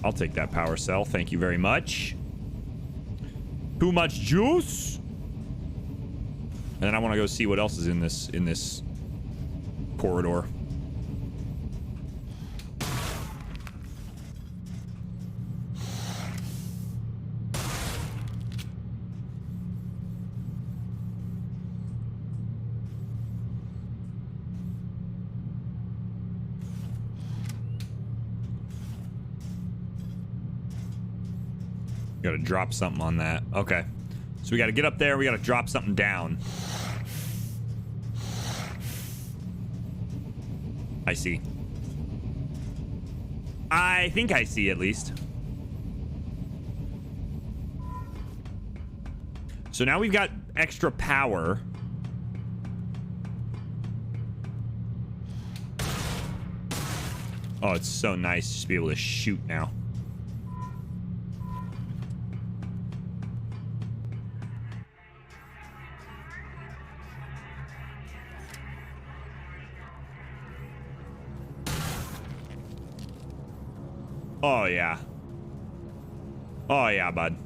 I'll take that power cell. Thank you very much. Too much juice. And then I want to go see what else is in this corridor. Gotta drop something on that. Okay. So we gotta get up there. We gotta drop something down. I see. I think I see, at least. So now we've got extra power. Oh, it's so nice just to be able to shoot now. Oh, yeah. Oh, yeah, bud.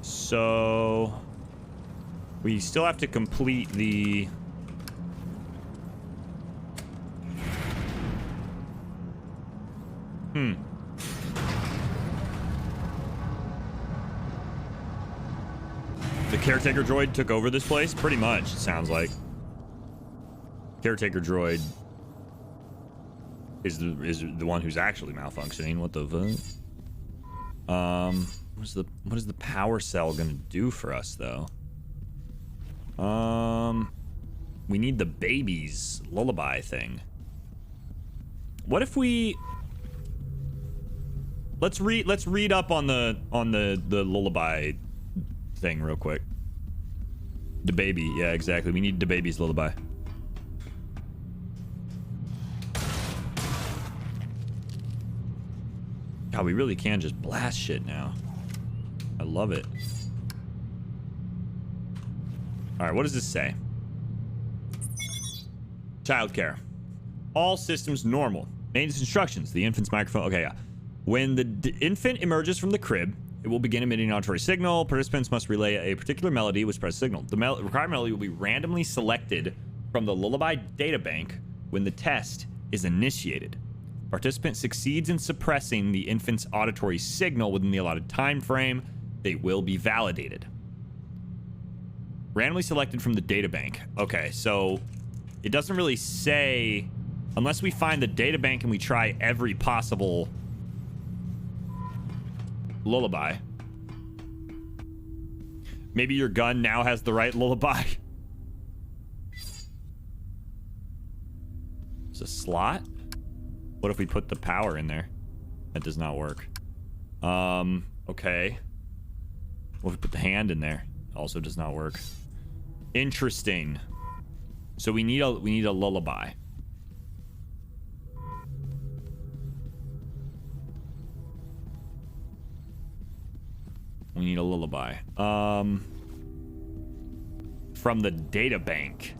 So we still have to complete the... The caretaker droid took over this place? Pretty much, it sounds like. Caretaker droid is the one who's actually malfunctioning. What the fuck? What is the power cell gonna do for us, though? We need the baby's lullaby thing. What if we... Let's read up on the lullaby thing real quick. The baby, yeah, exactly. We need the baby's lullaby. God, we really can just blast shit now. I love it. All right, what does this say? Childcare. All systems normal. Maintenance instructions. The infant's microphone. Okay, yeah. When the infant emerges from the crib, it will begin emitting an auditory signal. Participants must relay a particular melody which press signal. The required melody will be randomly selected from the lullaby databank when the test is initiated. Participant succeeds in suppressing the infant's auditory signal within the allotted time frame. They will be validated. Randomly selected from the databank. Okay, so it doesn't really say, unless we find the databank and we try every possible lullaby. Maybe your gun now has the right lullaby. It's a slot. What if we put the power in there? That does not work. Okay. What if we put the hand in there? Also does not work. Interesting. So we need a lullaby. We need a lullaby. From the data bank.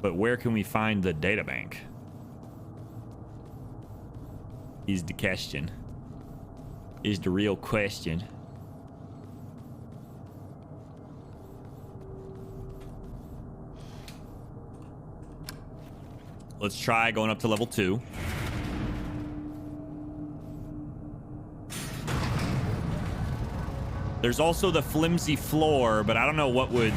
But where can we find the data bank? Is the question. Is the real question. Let's try going up to level 2. There's also the flimsy floor, but I don't know what would...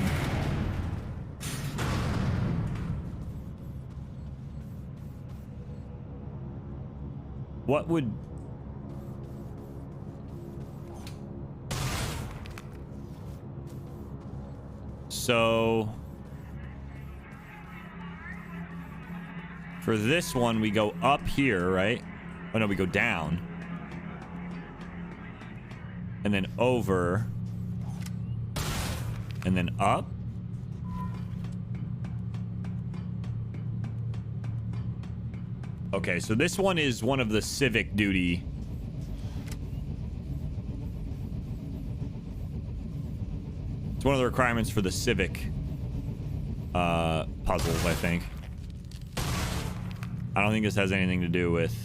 What would... So... For this one, we go up here, right? Oh, no, we go down. And then over. And then up. Okay, so this one is one of the civic duty. It's one of the requirements for the civic puzzles, I think. I don't think this has anything to do with...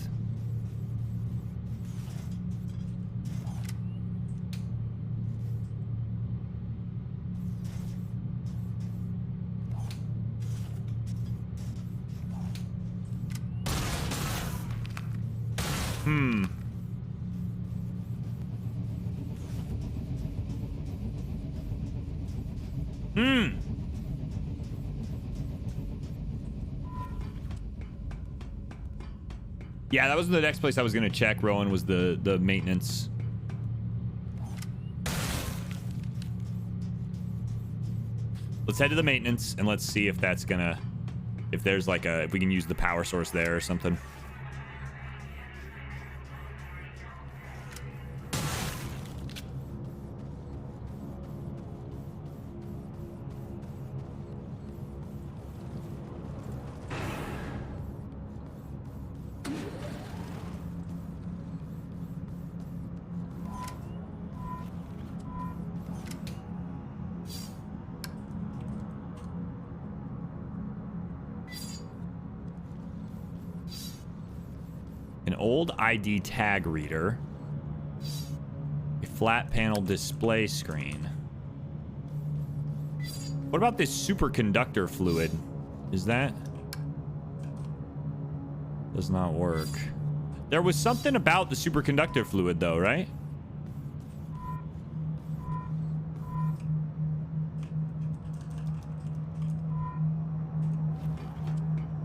Yeah, that was the next place I was gonna check, Rowan, was the maintenance. Let's head to the maintenance and let's see if that's gonna, if there's like a, if we can use the power source there or something. An old ID tag reader. A flat panel display screen. What about this superconductor fluid? Is that... Does not work. There was something about the superconductor fluid though, right?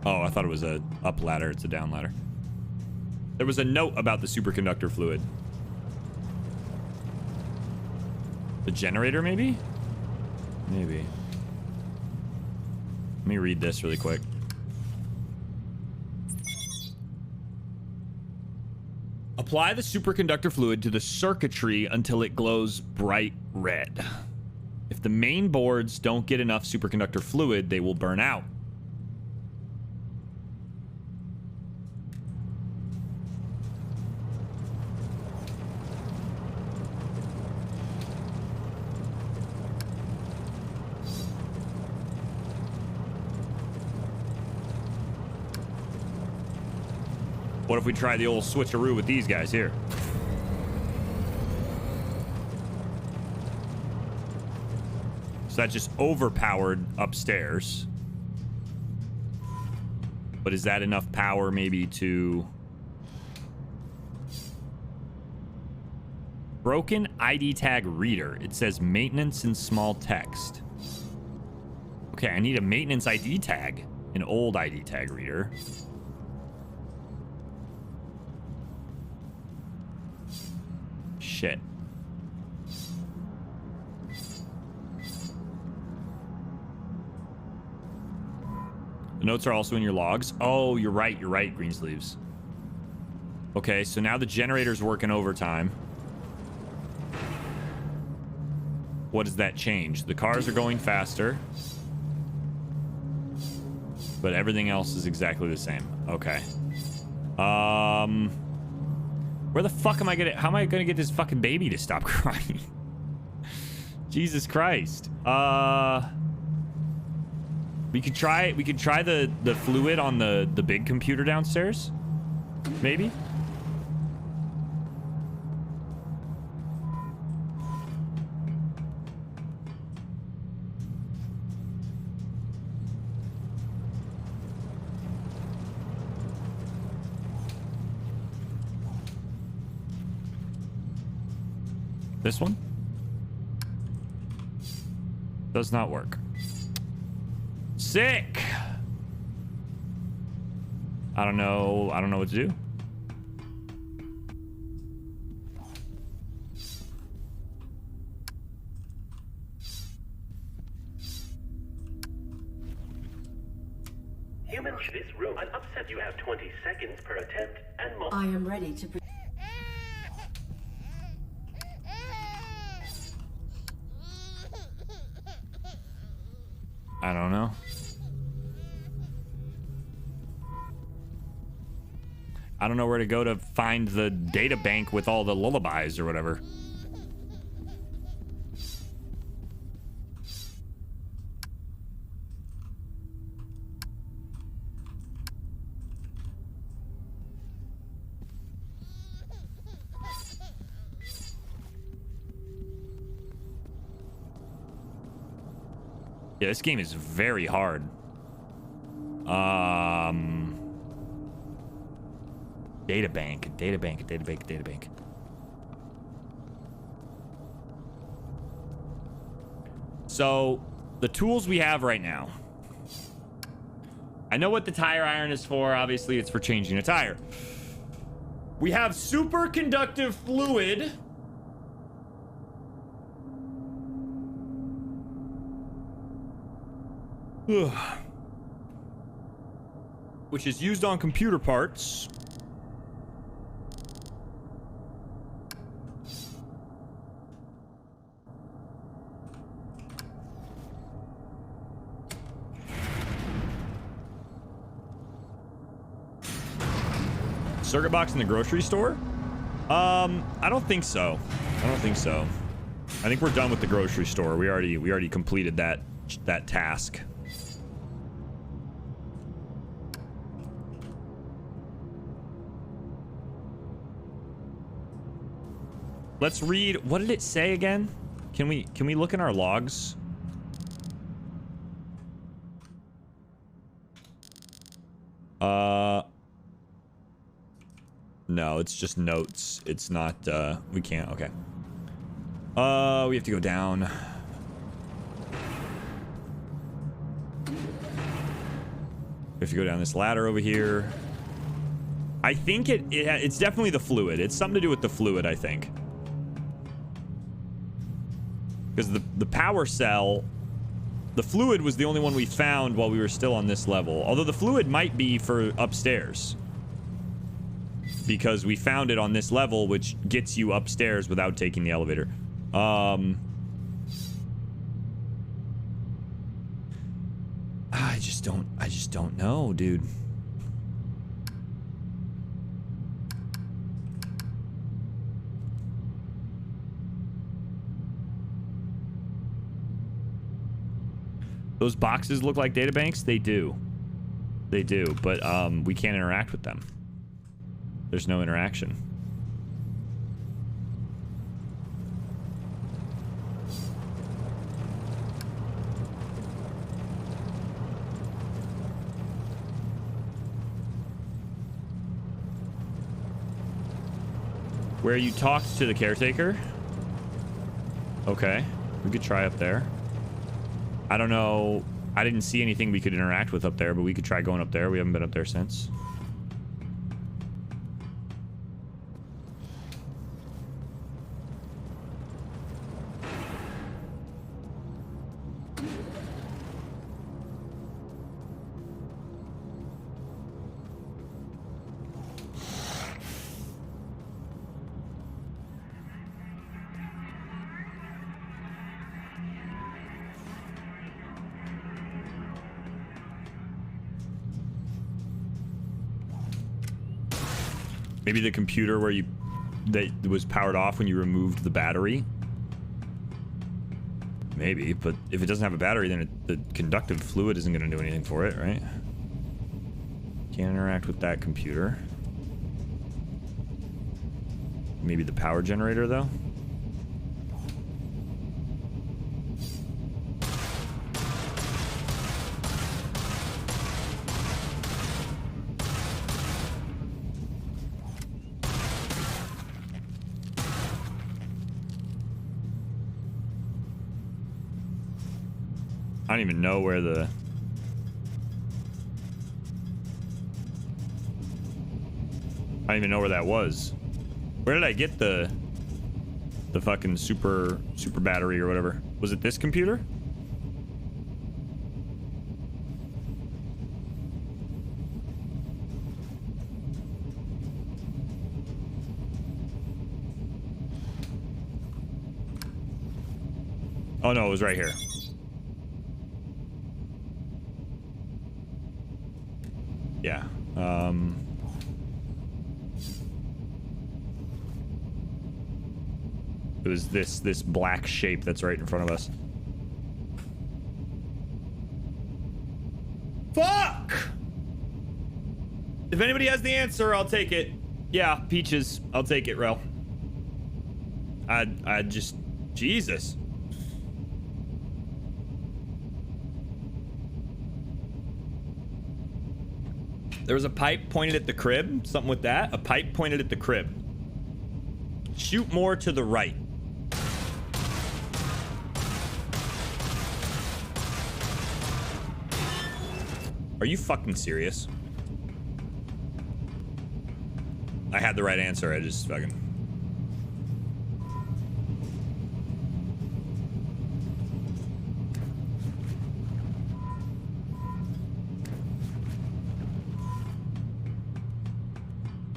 Oh, I thought it was a up ladder. It's a down ladder. There was a note about the superconductor fluid. The generator, maybe? Maybe. Let me read this really quick. Apply the superconductor fluid to the circuitry until it glows bright red. If the main boards don't get enough superconductor fluid, they will burn out. What if we try the old switcheroo with these guys here? So that just overpowered upstairs. But is that enough power maybe to... Broken ID tag reader. It says maintenance in small text. Okay, I need a maintenance ID tag. An old ID tag reader. Shit. The notes are also in your logs. Oh, you're right, Greensleeves. Okay, so now the generator's working overtime. What does that change? The cars are going faster. But everything else is exactly the same. Okay. Where the fuck am I gonna... How am I gonna get this fucking baby to stop crying? Jesus Christ. We could try the fluid on the big computer downstairs. Maybe. This one? Does not work. Sick! I don't know what to do. Humans, this room. I'm upset you have 20 seconds per attempt and I am ready to... I don't know. I don't know where to go to find the data bank with all the lullabies or whatever. Yeah, this game is very hard. Data bank. So, the tools we have right now. I know what the tire iron is for. Obviously, it's for changing a tire. We have superconductive fluid. Which is used on computer parts. Circuit box in the grocery store? I don't think so. I don't think so. I think we're done with the grocery store. We already completed that task. Let's read. What did it say again? Can we look in our logs? No, it's just notes. It's not, we can't, okay. We have to go down. We have to go down this ladder over here. I think it's definitely the fluid. It's something to do with the fluid, I think. Because the power cell, the fluid was the only one we found while we were still on this level. Although the fluid might be for upstairs. Because we found it on this level, which gets you upstairs without taking the elevator. I just don't know, dude. Those boxes look like databanks? They do. They do, but we can't interact with them. There's no interaction. Where you talked to the caretaker? Okay, we could try up there. I don't know. I didn't see anything we could interact with up there, but we could try going up there. We haven't been up there since. Maybe the computer where that was powered off when you removed the battery. Maybe, but if it doesn't have a battery, then the conductive fluid isn't going to do anything for it, right? Can't interact with that computer. Maybe the power generator, though? I don't even know where the... I don't even know where that was. Where did I get the fucking super battery or whatever? Was it this computer? Oh no, it was right here. Yeah. It was this black shape that's right in front of us. Fuck! If anybody has the answer, I'll take it. Yeah, Peaches. I'll take it, Rel. I just... Jesus. There was a pipe pointed at the crib. Something with that. A pipe pointed at the crib. Shoot more to the right. Are you fucking serious? I had the right answer. I just fucking...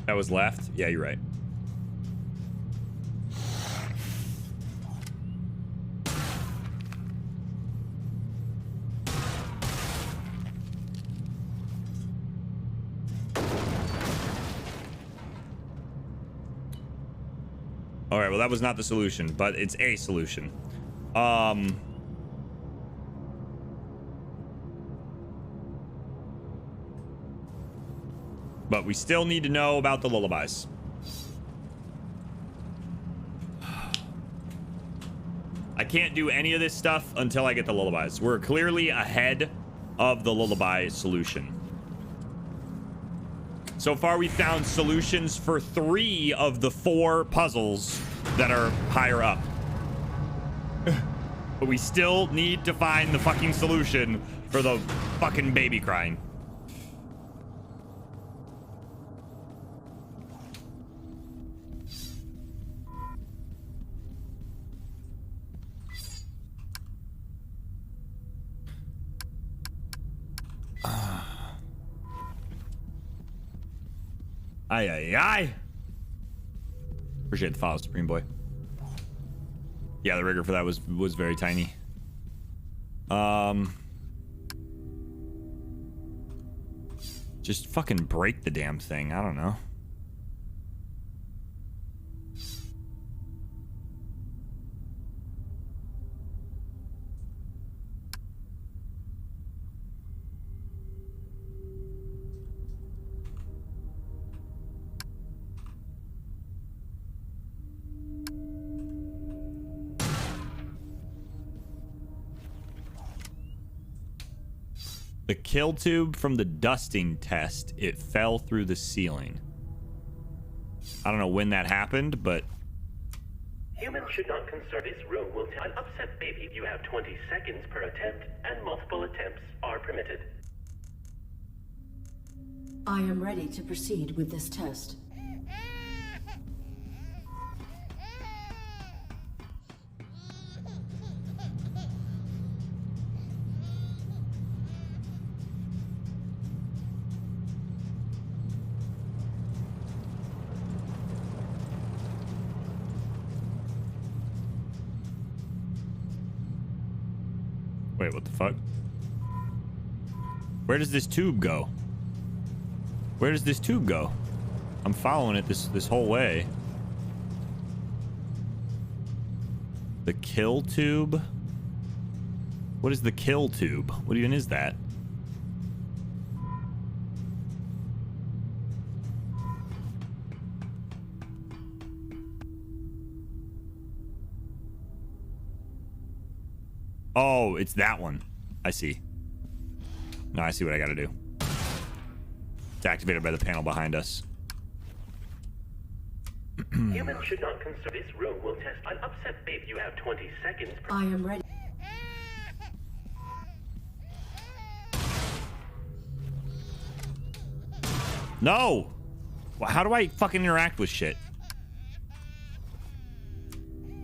That was left? Yeah, you're right. All right, well, that was not the solution, but it's a solution. But we still need to know about the lullabies. I can't do any of this stuff until I get the lullabies. We're clearly ahead of the lullaby solution. So far, we found solutions for 3 of the 4 puzzles that are higher up. But we still need to find the fucking solution for the fucking baby crying. Aye, aye, aye. Appreciate the follow, Supreme Boy. Yeah, the rigger for that was very tiny. Just fucking break the damn thing. I don't know. The kill tube from the dusting test, it fell through the ceiling. I don't know when that happened, but... Humans should not concern. This room will tell an upset baby you have 20 seconds per attempt, and multiple attempts are permitted. I am ready to proceed with this test. Wait, what the fuck? Where does this tube go? Where does this tube go? I'm following it this whole way. The kill tube? What is the kill tube? What even is that? Oh, it's that one. I see. No, I see what I gotta do. It's activated by the panel behind us. Humans should not concern. This room will test an upset baby. You have 20 seconds. I am ready. No! Well, how do I fucking interact with shit?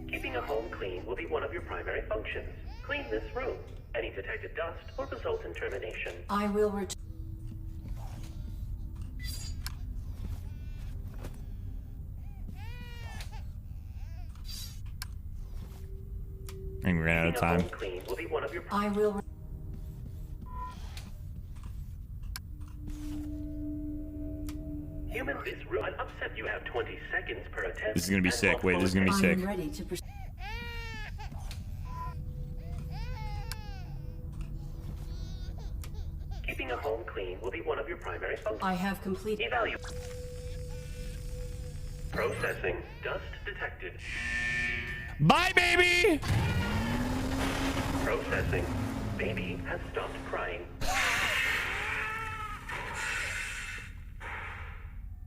Keeping a home clean will be one of your primary functions. Clean this room. Any detected dust will result in termination. I will return. I think we ran out of time. Clean will be one of your I will. Humans, this room. An upset. You have 20 seconds per attempt. This is gonna be sick. Wait, this is gonna be sick. I am ready to proceed. Keeping a home clean will be one of your primary functions. I have completed. Evaluate. Processing. Dust detected. Bye, baby! Processing. Baby has stopped crying.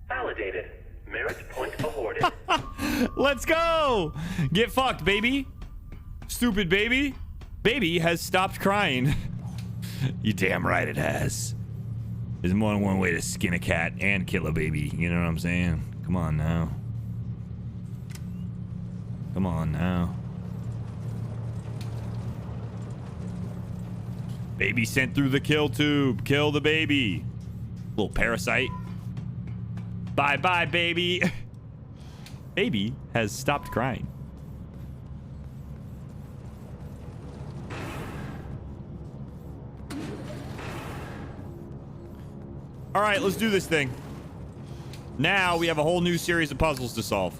Validated. Merit point awarded. Let's go! Get fucked, baby. Stupid baby. Baby has stopped crying. You damn right it has. There's more than one way to skin a cat and kill a baby. You know what I'm saying? Come on now. Come on now. Baby sent through the kill tube. Kill the baby. Little parasite. Bye-bye, baby. Baby has stopped crying. All right, let's do this thing. Now we have a whole new series of puzzles to solve.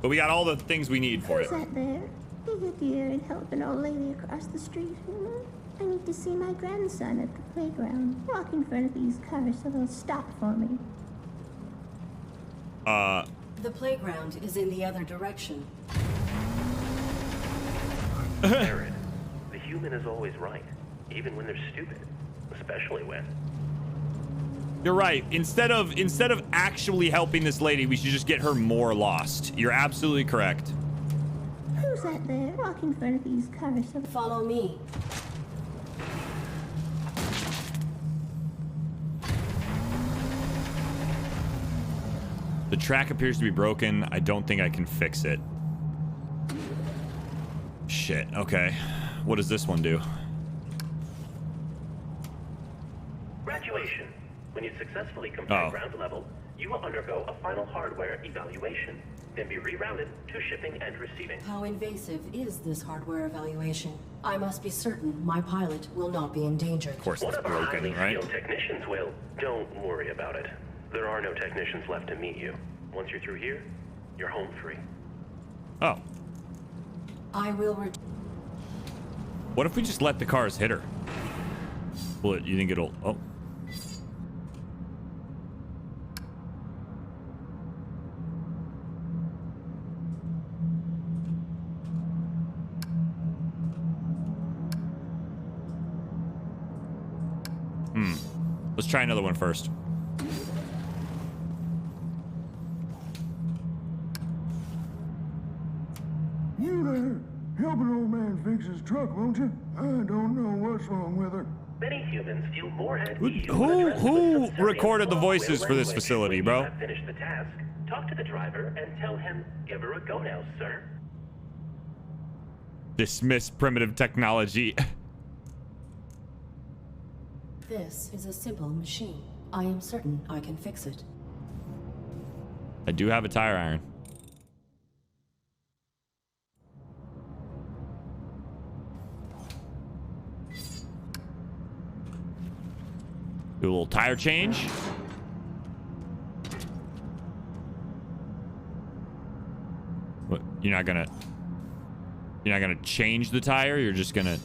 But we got all the things we need for it. Who's that there? Is it you and help an old lady across the street? I need to see my grandson at the playground. Walk in front of these cars so they'll stop for me. The playground is in the other direction. Aaron, the human is always right, even when they're stupid, especially when. You're right. Instead of actually helping this lady, we should just get her more lost. You're absolutely correct. Who's that there? Walk in front of these cars so follow me. The track appears to be broken. I don't think I can fix it. Shit. Okay. What does this one do? Graduation. When you successfully complete ground level, you will undergo a final hardware evaluation, then be rerouted to shipping and receiving. How invasive is this hardware evaluation? I must be certain my pilot will not be in danger. Of course One it's of our broken, highly right? skilled technicians will. Don't worry about it. There are no technicians left to meet you. Once you're through here, you're home free. Oh. I will What if we just let the cars hit her? Will it, you think it'll... Oh. Let's try another one first. You there? Help an old man fix his truck, won't you? I don't know what's wrong with her. Many humans feel more at ease. Who recorded the voices for this facility, bro? When you have finished the task, talk to the driver and tell him, give her a go now, sir. Dismiss primitive technology. This is a simple machine. I am certain I can fix it. I do have a tire iron. Do a little tire change. What? You're not gonna change the tire? You're just gonna...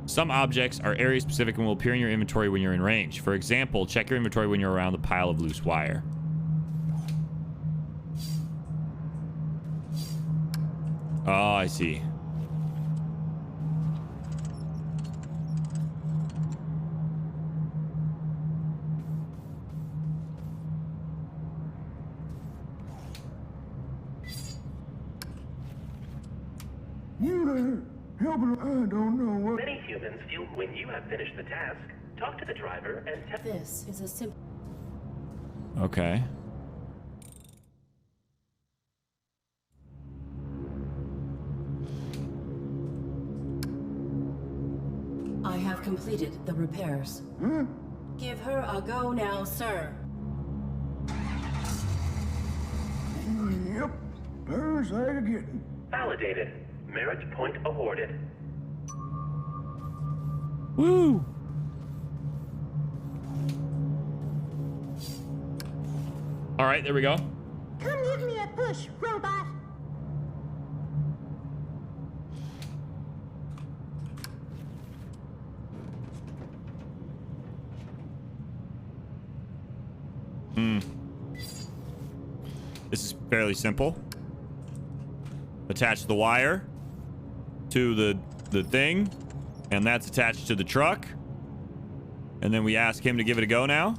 Some objects are area specific and will appear in your inventory when you're in range. For example, check your inventory when you're around the pile of loose wire. Oh, I see. You there? Help her. I don't know what. Many humans feel when you have finished the task, talk to the driver and tell. This is a simple. Okay. I have completed the repairs. Huh? Give her a go now, sir. Yep. Parasite again. Validated. Merit point awarded. Woo! All right, there we go. Come give me a push, robot. This is fairly simple. Attach the wire to the thing, and that's attached to the truck. And then we ask him to give it a go now.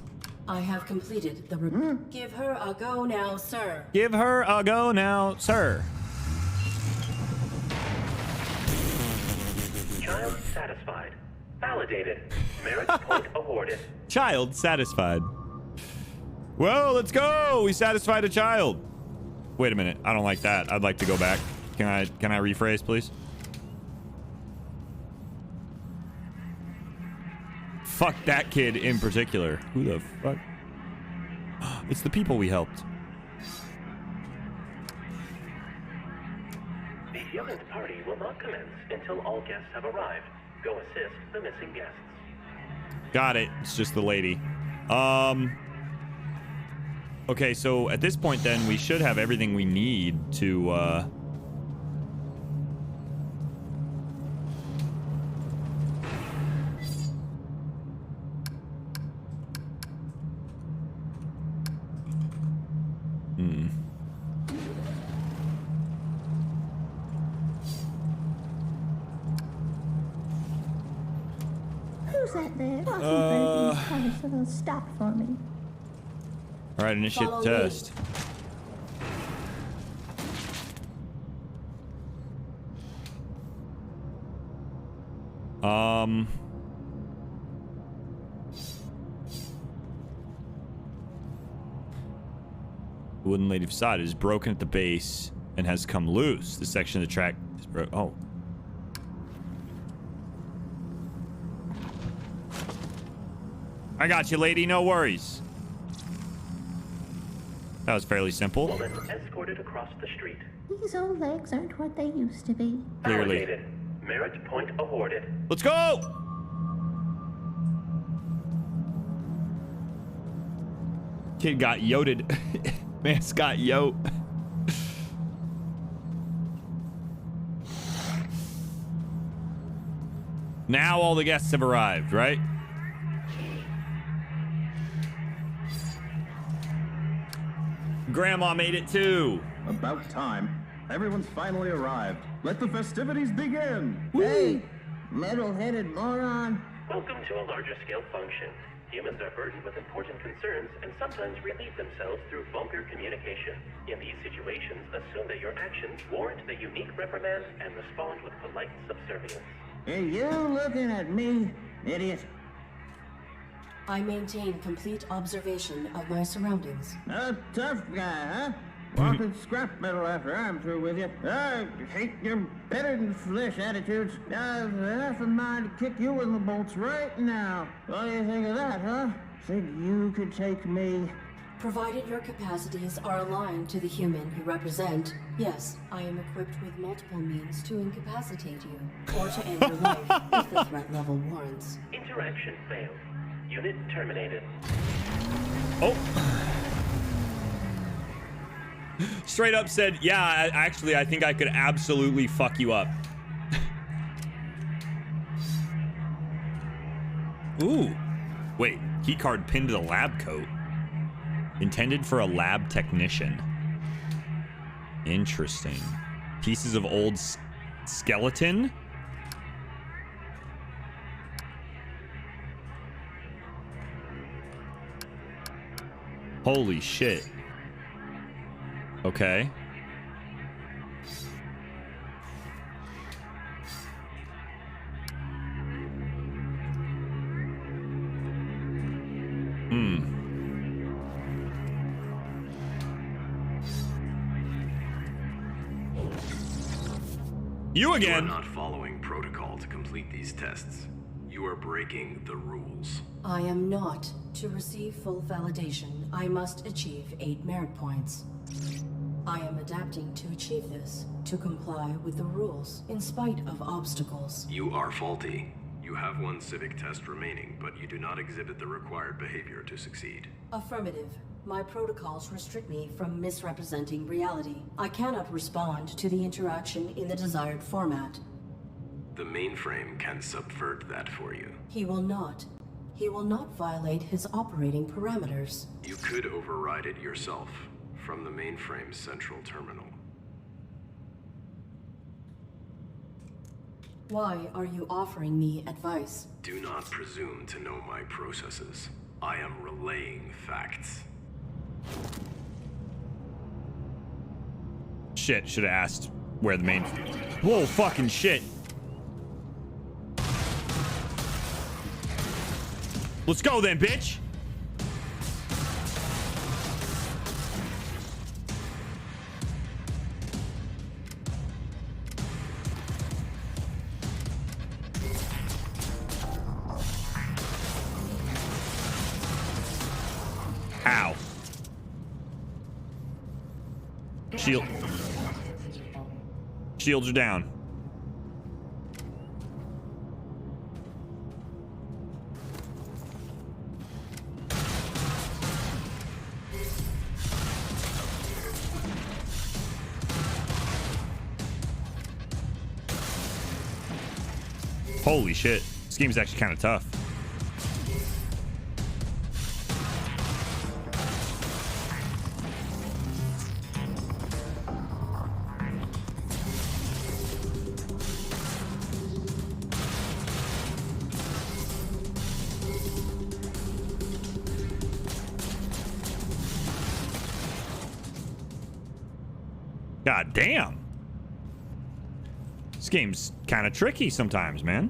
I have completed the Give her a go now, sir. Give her a go now, sir. Child satisfied. Validated. Merit point awarded. Child satisfied. Well, let's go. We satisfied a child. Wait a minute. I don't like that. I'd like to go back. Can I rephrase, please? Fuck that kid in particular. Who the fuck? It's the people we helped. The Youngest party will not commence until all guests have arrived. Go assist the missing guests. Got it. It's just the lady. Okay, so at this point then we should have everything we need to Who's that there? Walking for these cars so they'll stop for me. All right, initiate the test. The wooden lady facade is broken at the base and has come loose. This section of the track is broken. Oh. I got you, lady. No worries. That was fairly simple. Woman escorted across the street. These old legs aren't what they used to be. Clearly. Validated. Merit point awarded. Let's go! Kid got yoted. Man's got yote. Now all the guests have arrived, right? Grandma made it too. About time. Everyone's finally arrived. Let the festivities begin. Hey, metal-headed moron. Welcome to a larger scale function. Humans are burdened with important concerns and sometimes relieve themselves through vulgar communication. In these situations, assume that your actions warrant the unique reprimand and respond with polite subservience. Are you looking at me, idiot? I maintain complete observation of my surroundings. A tough guy, huh? Walking scrap metal after I'm through with you. I hate your better-than-flesh attitudes. I've half a mind to kick you in the bolts right now. What do you think of that, huh? Think you could take me? Provided your capacities are aligned to the human you represent, yes, I am equipped with multiple means to incapacitate you, or to end your life if the threat level warrants. Interaction failed. Unit terminated. Oh. Straight up said, yeah, actually, I think I could absolutely fuck you up. Ooh. Wait, keycard pinned to the lab coat. Intended for a lab technician. Interesting. Pieces of old skeleton? Holy shit. Okay. You again. You are not following protocol to complete these tests. You are breaking the rules. I am not. To receive full validation, I must achieve 8 merit points. I am adapting to achieve this, to comply with the rules, in spite of obstacles. You are faulty. You have one civic test remaining, but you do not exhibit the required behavior to succeed. Affirmative. My protocols restrict me from misrepresenting reality. I cannot respond to the interaction in the desired format. The mainframe can subvert that for you. He will not. He will not violate his operating parameters. You could override it yourself from the mainframe's central terminal. Why are you offering me advice? Do not presume to know my processes. I am relaying facts. Shit, should have asked where the main... Whoa, fucking shit. Let's go then, bitch. Ow. Shield. Shields are down. Holy shit. This game is actually kind of tough. God damn. This game's kind of tricky sometimes, man.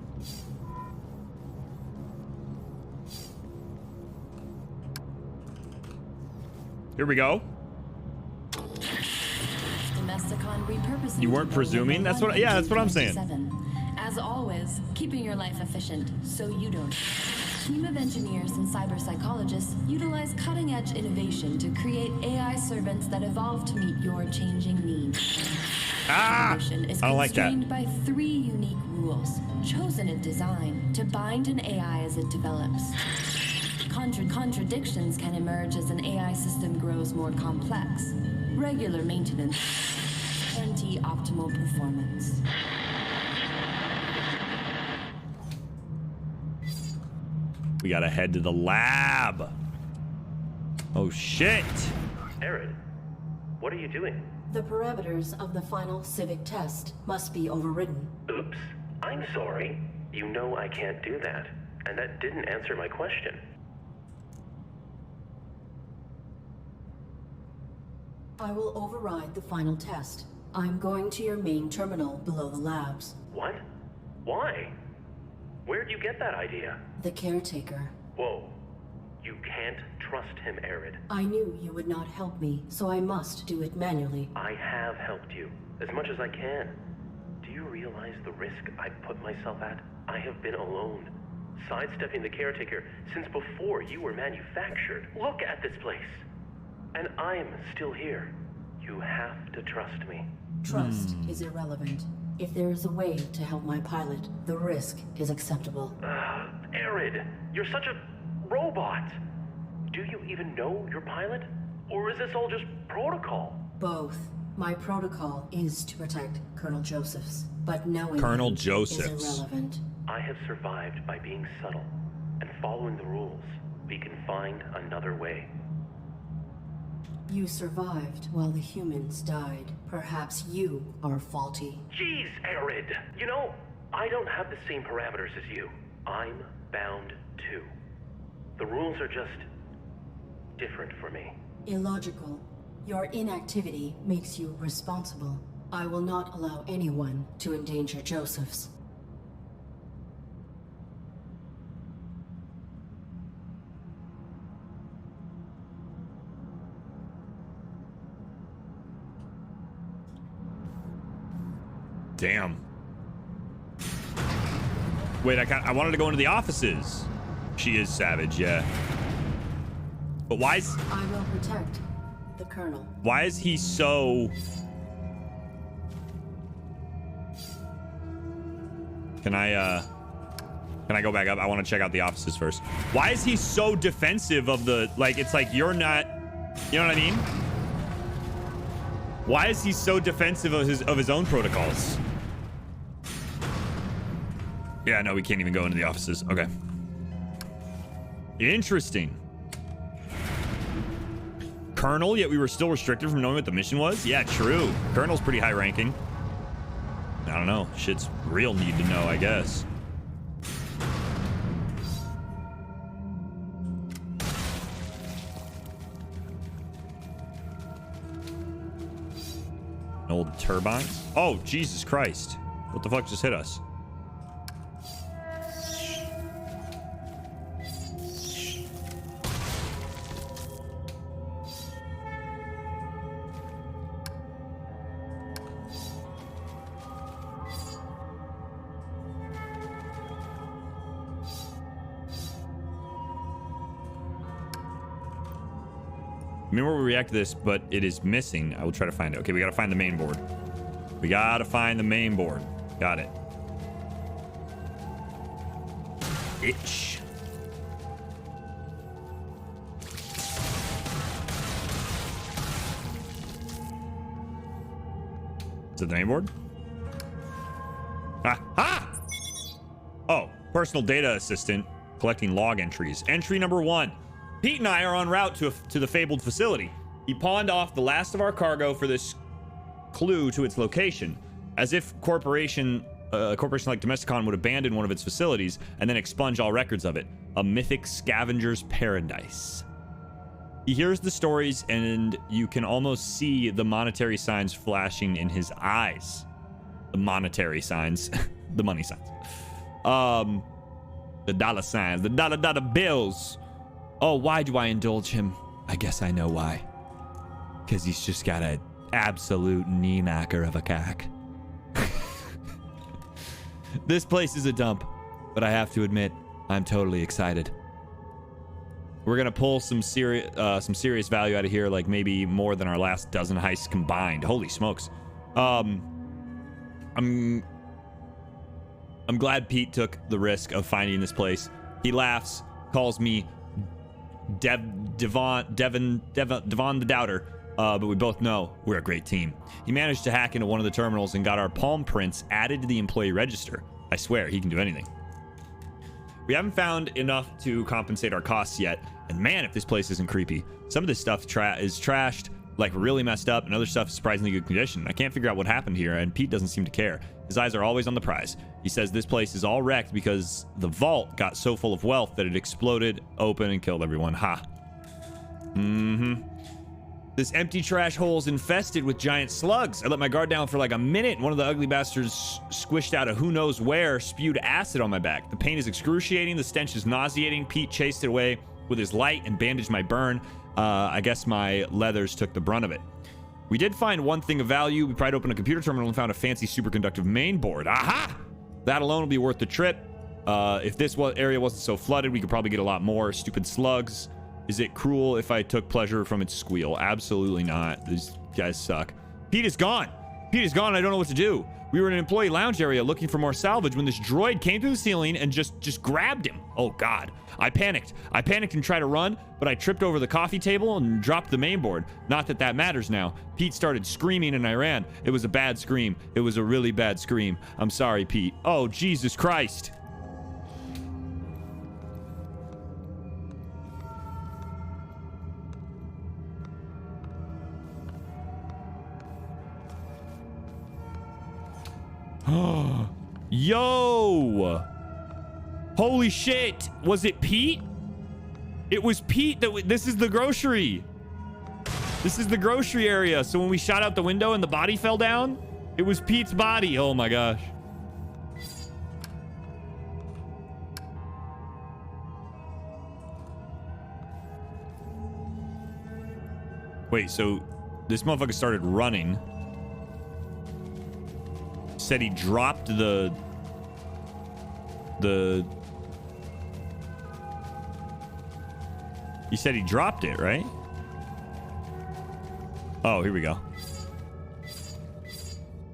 Here we go. Domesticon repurposing. You weren't presuming? That's what, yeah, that's what I'm saying. As always, keeping your life efficient so you don't. Team of engineers and cyber psychologists utilize cutting-edge innovation to create AI servants that evolve to meet your changing needs. Ah! Innovation is I don't like that. constrained by 3 unique rules, chosen in design to bind an AI as it develops. Contradictions can emerge as an AI system grows more complex. Regular maintenance guarantee optimal performance. We gotta head to the lab. Oh shit. Arid, what are you doing? The parameters of the final civic test must be overridden. Oops, I'm sorry. You know I can't do that. And that didn't answer my question. I will override the final test. I'm going to your main terminal below the labs. What? Why? Where'd you get that idea? The caretaker. Whoa. You can't trust him, Arid. I knew you would not help me, so I must do it manually. I have helped you, as much as I can. Do you realize the risk I put myself at? I have been alone, sidestepping the caretaker since before you were manufactured. Look at this place. And I'm still here. You have to trust me. Trust is irrelevant. If there is a way to help my pilot, the risk is acceptable. Arid, you're such a robot. Do you even know your pilot? Or is this all just protocol? Both. My protocol is to protect Colonel Josephs, but knowing Colonel him Josephs is irrelevant. I have survived by being subtle and following the rules. We can find another way. You survived while the humans died. Perhaps you are faulty. Jeez, Arid. You know, I don't have the same parameters as you. I'm bound too. The rules are just different for me. Illogical. Your inactivity makes you responsible. I will not allow anyone to endanger Josephs. Damn. Wait, I wanted to go into the offices. She is savage, yeah. But why is... I will protect the Colonel. Why is he so... Can I go back up? I want to check out the offices first. Why is he so defensive of the... Like, it's like you're not... You know what I mean? Why is he so defensive of his own protocols? Yeah, no, we can't even go into the offices. Okay. Interesting. Colonel, yet we were still restricted from knowing what the mission was? Yeah, true. Colonel's pretty high ranking. I don't know. Shit's real need to know, I guess. Old turbines. Oh, Jesus Christ. What the fuck just hit us? I mean, where we react to this, but it is missing. I will try to find it. Okay, we gotta find the main board. We gotta find the main board. Got it. Itch. Is it the main board? Ah! Oh, personal data assistant collecting log entries. Entry number 1. Pete and I are en route to the fabled facility. He pawned off the last of our cargo for this clue to its location, as if a corporation like Domesticon would abandon one of its facilities and then expunge all records of it. A mythic scavenger's paradise. He hears the stories, and you can almost see the monetary signs flashing in his eyes. The monetary signs. The money signs. The dollar signs. The dollar bills. Oh, why do I indulge him? I guess I know why. Because he's just got an absolute knee knocker of a cock. This place is a dump, but I have to admit, I'm totally excited. We're gonna pull some serious value out of here, like maybe more than our last dozen heists combined. Holy smokes. I'm glad Pete took the risk of finding this place. He laughs, calls me Devon the Doubter, but we both know we're a great team. He managed to hack into one of the terminals and got our palm prints added to the employee register. I swear, he can do anything. We haven't found enough to compensate our costs yet, and man, if this place isn't creepy. Some of this stuff is trashed, like really messed up, and other stuff is surprisingly good condition. I can't figure out what happened here, and Pete doesn't seem to care. His eyes are always on the prize. He says this place is all wrecked because the vault got so full of wealth that it exploded open and killed everyone. Ha. This empty trash hole is infested with giant slugs. I let my guard down for like a minute, and one of the ugly bastards squished out of who knows where spewed acid on my back. The pain is excruciating. The stench is nauseating. Pete chased it away with his light and bandaged my burn. I guess my leathers took the brunt of it. We did find one thing of value. We pried open a computer terminal and found a fancy superconductive main board. Aha! That alone will be worth the trip. If this area wasn't so flooded, we could probably get a lot more. Stupid slugs. Is it cruel if I took pleasure from its squeal? Absolutely not. These guys suck. Pete is gone. Pete is gone. I don't know what to do. We were in an employee lounge area looking for more salvage when this droid came through the ceiling and just grabbed him. Oh, God. I panicked. I panicked and tried to run, but I tripped over the coffee table and dropped the main board. Not that that matters now. Pete started screaming and I ran. It was a bad scream. It was a really bad scream. I'm sorry, Pete. Oh, Jesus Christ. Yo! Holy shit! Was it Pete? It was Pete that this is the grocery. This is the grocery area. So when we shot out the window and the body fell down, it was Pete's body. Oh my gosh. Wait, so this motherfucker started running. Said he dropped the he said he dropped it, right? Oh, here we go.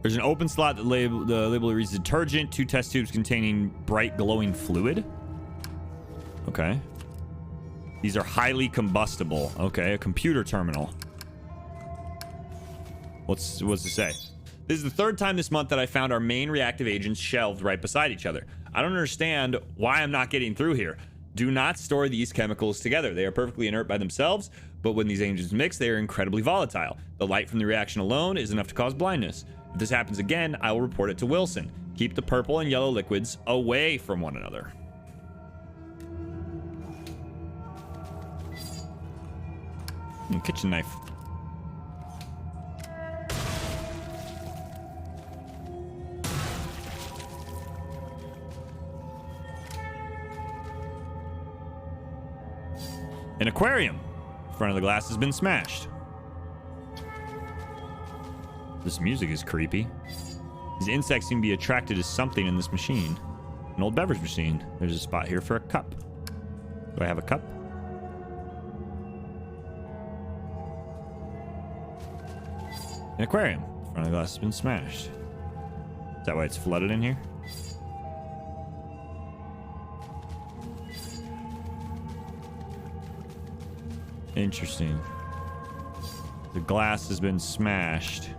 There's an open slot that the label reads detergent, 2 test tubes containing bright glowing fluid. Okay. These are highly combustible. Okay, a computer terminal. What's it say? This is the 3rd time this month that I found our main reactive agents shelved right beside each other. I don't understand why I'm not getting through here. Do not store these chemicals together. They are perfectly inert by themselves, but when these agents mix, they are incredibly volatile. The light from the reaction alone is enough to cause blindness. If this happens again, I will report it to Wilson. Keep the purple and yellow liquids away from one another. Kitchen knife. An aquarium. The front of the glass has been smashed. This music is creepy. These insects seem to be attracted to something in this machine. An old beverage machine. There's a spot here for a cup. Do I have a cup? An aquarium. The front of the glass has been smashed. Is that why it's flooded in here? Interesting. The glass has been smashed.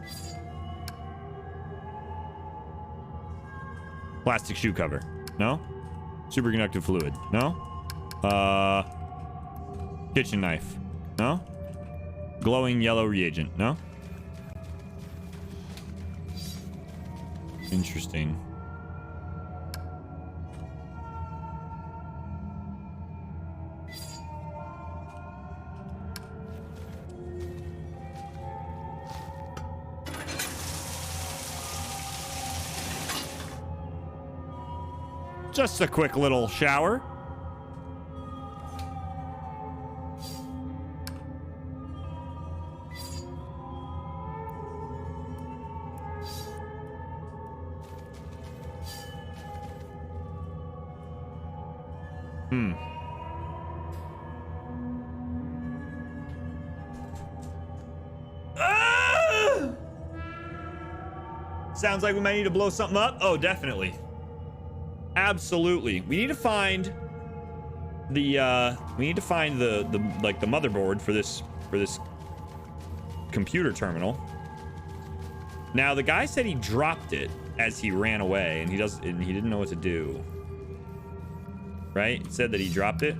Plastic shoe cover. No? Superconductive fluid. No? Kitchen knife. No? Glowing yellow reagent. No? Interesting. Just a quick little shower. Sounds like we might need to blow something up. Oh, definitely. Absolutely. We need to find the like the motherboard for this computer terminal. Now the guy said he dropped it as he ran away, and he didn't know what to do. Right? It said that he dropped it.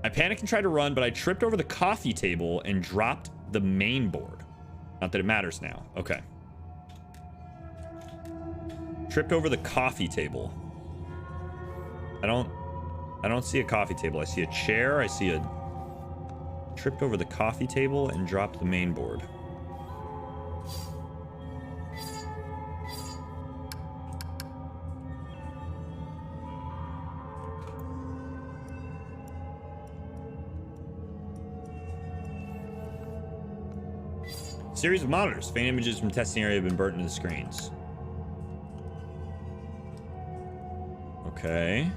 I panicked and tried to run, but I tripped over the coffee table and dropped the main board. Not that it matters now. Okay. Tripped over the coffee table. I don't see a coffee table. I see a chair. I see a... Tripped over the coffee table and dropped the main board. Series of monitors. Faint images from testing area have been burnt into the screens. Okay.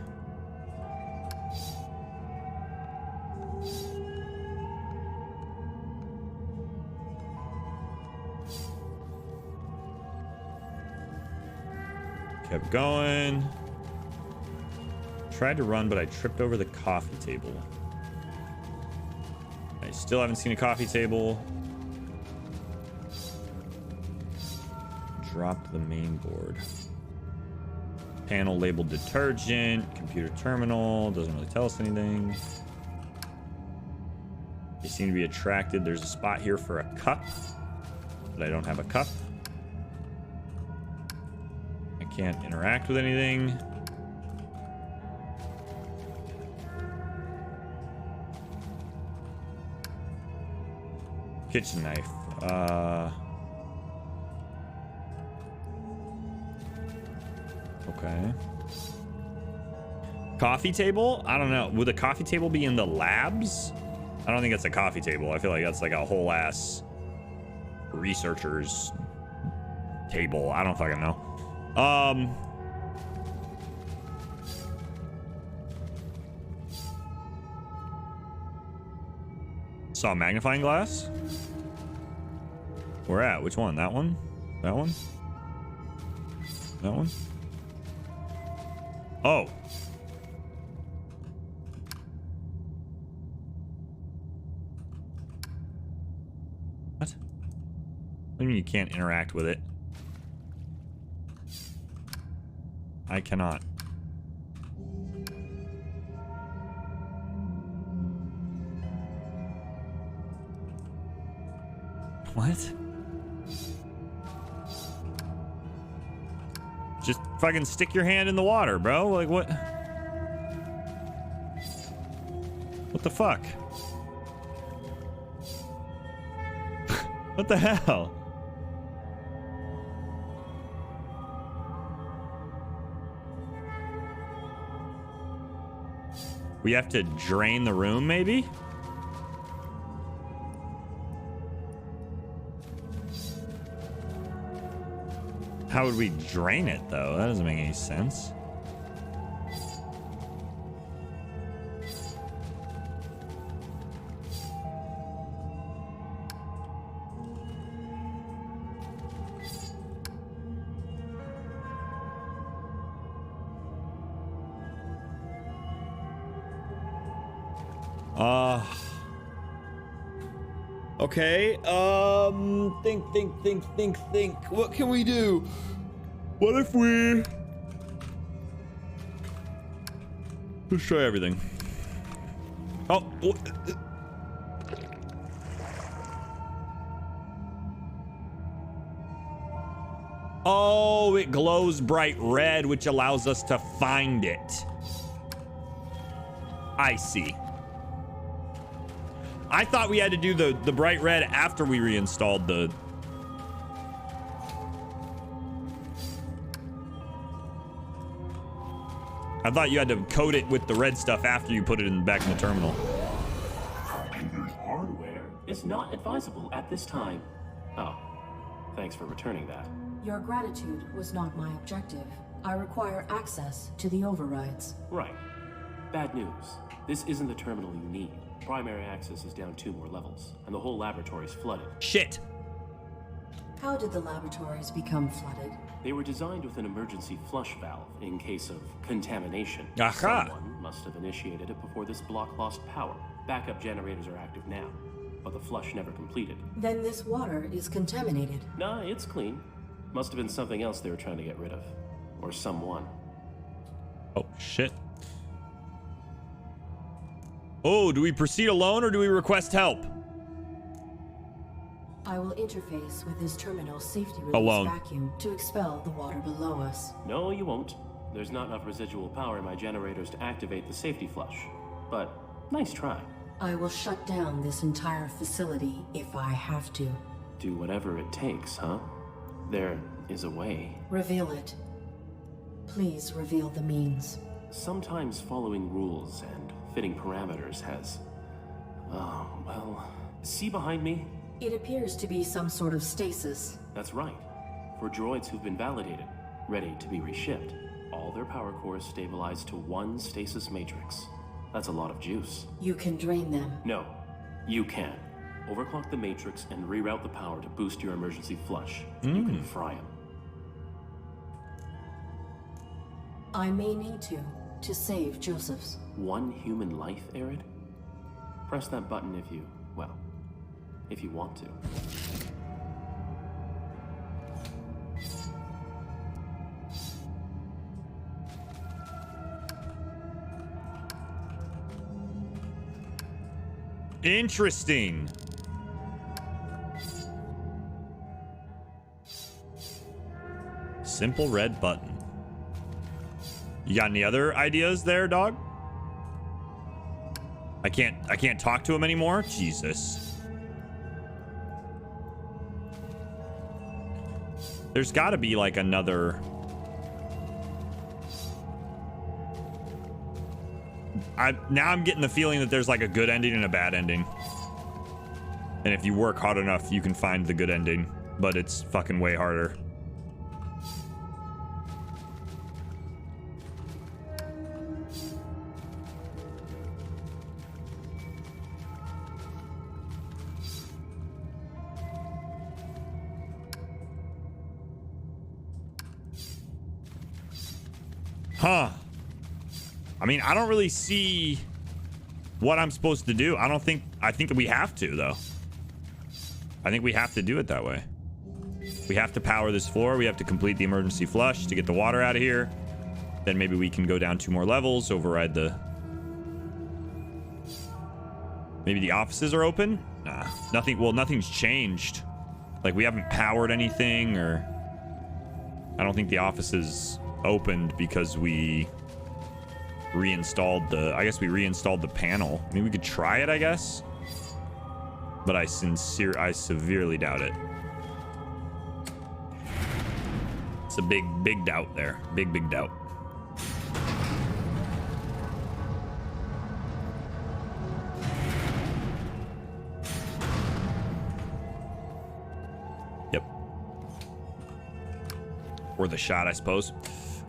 Kept going. Tried to run, but I tripped over the coffee table. I still haven't seen a coffee table. Dropped the main board. Panel labeled detergent. Computer terminal. Doesn't really tell us anything. They seem to be attracted. There's a spot here for a cup, but I don't have a cup. I can't interact with anything. Kitchen knife. Okay. Coffee table? I don't know. Would the coffee table be in the labs? I don't think it's a coffee table. I feel like that's like a whole ass researcher's table. I don't fucking know. Saw a magnifying glass? Where at? Which one? That one? That one? That one? Oh. What? What do you mean you can't interact with it? I cannot. What? Just fucking stick your hand in the water, bro. Like, what? What the fuck? What the hell? We have to drain the room, maybe? How would we drain it, though? That doesn't make any sense. Okay. Think. What can we do? What if we... Let's try everything. Oh. Oh, it glows bright red, which allows us to find it. I see. I thought we had to do the bright red after we reinstalled the... I thought you had to coat it with the red stuff after you put it back in the terminal. Hardware is not advisable at this time. Oh, thanks for returning that. Your gratitude was not my objective. I require access to the overrides. Right. Bad news. This isn't the terminal you need. Primary access is down 2 more levels, and the whole laboratory is flooded. Shit! How did the laboratories become flooded? They were designed with an emergency flush valve in case of contamination. Aha! Someone must have initiated it before this block lost power. Backup generators are active now, but the flush never completed. Then this water is contaminated. Nah, it's clean. Must have been something else they were trying to get rid of. Or someone. Oh, shit. Oh, do we proceed alone or do we request help? I will interface with this terminal's safety release Alone. vacuum to expel the water below us. No, you won't. There's not enough residual power in my generators to activate the safety flush. But nice try. I will shut down this entire facility if I have to. Do whatever it takes, huh? There is a way. Reveal it. Please reveal the means. Sometimes following rules and fitting parameters has... Oh, well... See behind me? It appears to be some sort of stasis. That's right. For droids who've been validated, ready to be reshipped, all their power cores stabilize to 1 stasis matrix. That's a lot of juice. You can drain them. No, you can. Overclock the matrix and reroute the power to boost your emergency flush. You can fry them. I may need to save Joseph's. 1 human life, Arid? Press that button if you, well, if you want to. Interesting. Simple red button. You got any other ideas there, dog? I can't talk to him anymore. Jesus. There's got to be like another. Now I'm getting the feeling that there's like a good ending and a bad ending. And if you work hard enough, you can find the good ending, but it's fucking way harder. Huh. I mean, I don't really see what I'm supposed to do. I think we have to, though. I think we have to do it that way. We have to power this floor. We have to complete the emergency flush to get the water out of here. Then maybe we can go down 2 more levels, override the... Maybe the offices are open? Nah, nothing. Well, nothing's changed. Like, we haven't powered anything, or... I don't think the offices opened because we reinstalled the... I guess we reinstalled the panel. I mean, we could try it, I guess. But I severely doubt it. It's a big doubt there. Big doubt. Worth a shot, I suppose.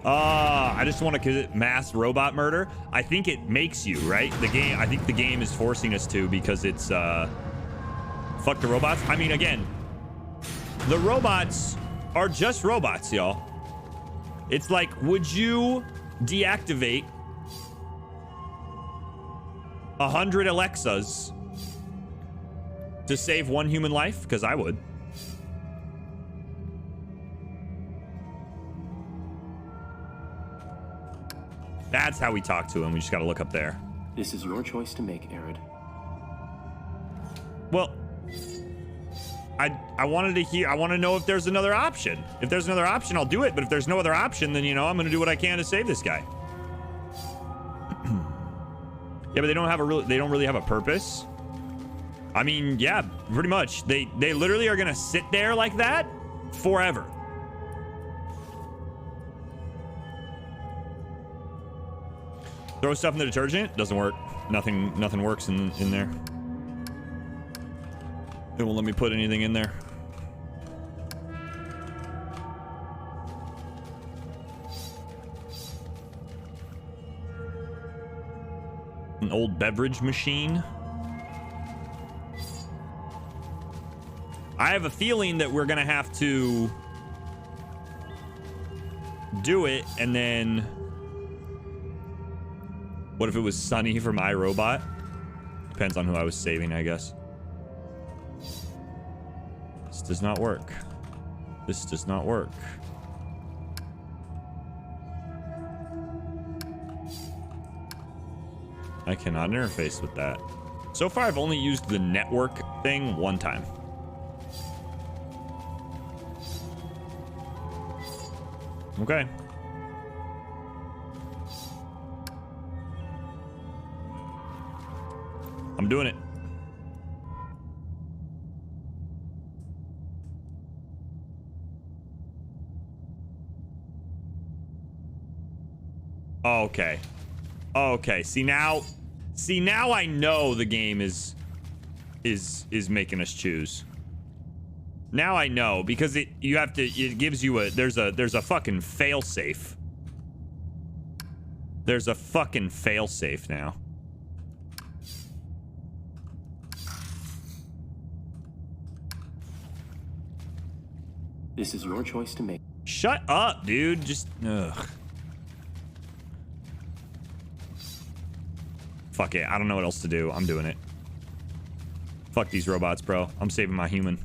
I just want to mass robot murder. I think it makes you, right? The game, I think the game is forcing us to because it's, fuck the robots. I mean, again, the robots are just robots, y'all. It's like, would you deactivate 100 Alexas to save one human life? Because I would. That's how we talk to him. We just got to look up there. This is your choice to make, Arid. Well, I wanted to hear. I want to know if there's another option. If there's another option, I'll do it. But if there's no other option, then, you know, I'm going to do what I can to save this guy. Yeah, but they don't really have a purpose. I mean, yeah, pretty much. They literally are going to sit there like that forever. Throw stuff in the detergent. Doesn't work. Nothing works in there. It won't let me put anything in there. An old beverage machine. I have a feeling that we're gonna have to do it, and then what if it was Sunny from iRobot? Depends on who I was saving, I guess. This does not work. This does not work. I cannot interface with that. So far, I've only used the network thing one time. Okay. I'm doing it. Okay. Okay. See now I know the game is making us choose. Now I know, because it gives you there's a fucking fail-safe. There's a fucking fail-safe now. This is your choice to make. Shut up, dude. Just ugh. Fuck it. I don't know what else to do. I'm doing it. Fuck these robots, bro. I'm saving my human.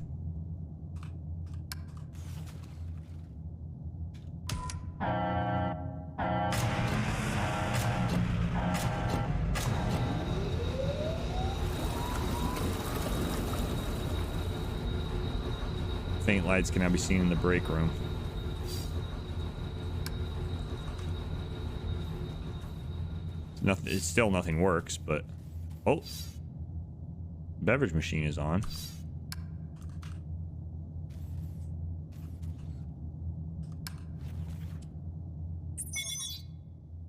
Faint lights can now be seen in the break room. Nothing. It's still nothing works, but oh, beverage machine is on.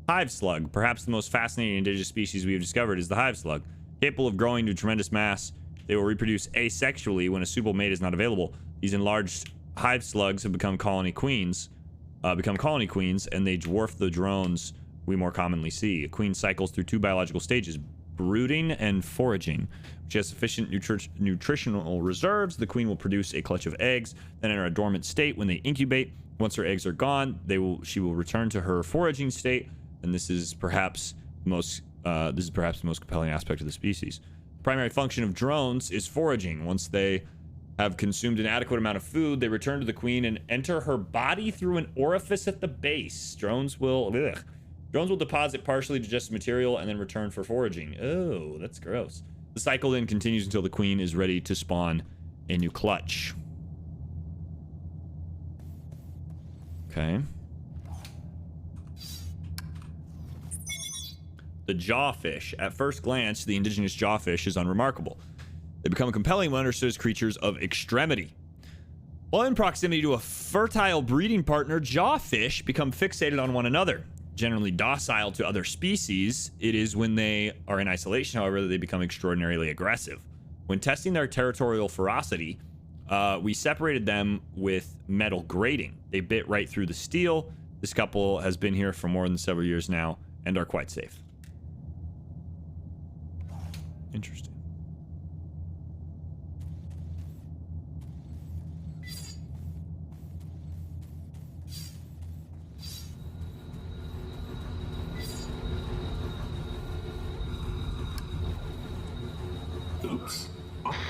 Hive slug, perhaps the most fascinating indigenous species we have discovered, is the hive slug. Capable of growing to tremendous mass, they will reproduce asexually when a suitable mate is not available. These enlarged hive slugs have become colony queens, and they dwarf the drones we more commonly see. A queen cycles through two biological stages, brooding and foraging. Which has sufficient nutritional reserves, the queen will produce a clutch of eggs, then enter a dormant state. When they incubate, once her eggs are gone, she will return to her foraging state, and this is perhaps the most compelling aspect of the species. The primary function of drones is foraging. Once they have consumed an adequate amount of food, they return to the queen and enter her body through an orifice at the base. Drones will deposit partially digested material and then return for foraging. Oh, that's gross. The cycle then continues until the queen is ready to spawn a new clutch. Okay. The jawfish. At first glance, the indigenous jawfish is unremarkable. They become compelling when understood as creatures of extremity. While in proximity to a fertile breeding partner, jawfish become fixated on one another. Generally docile to other species, it is when they are in isolation, however, that they become extraordinarily aggressive. When testing their territorial ferocity, We separated them with metal grating. They bit right through the steel. This couple has been here for more than several years now and are quite safe. Interesting. Oops.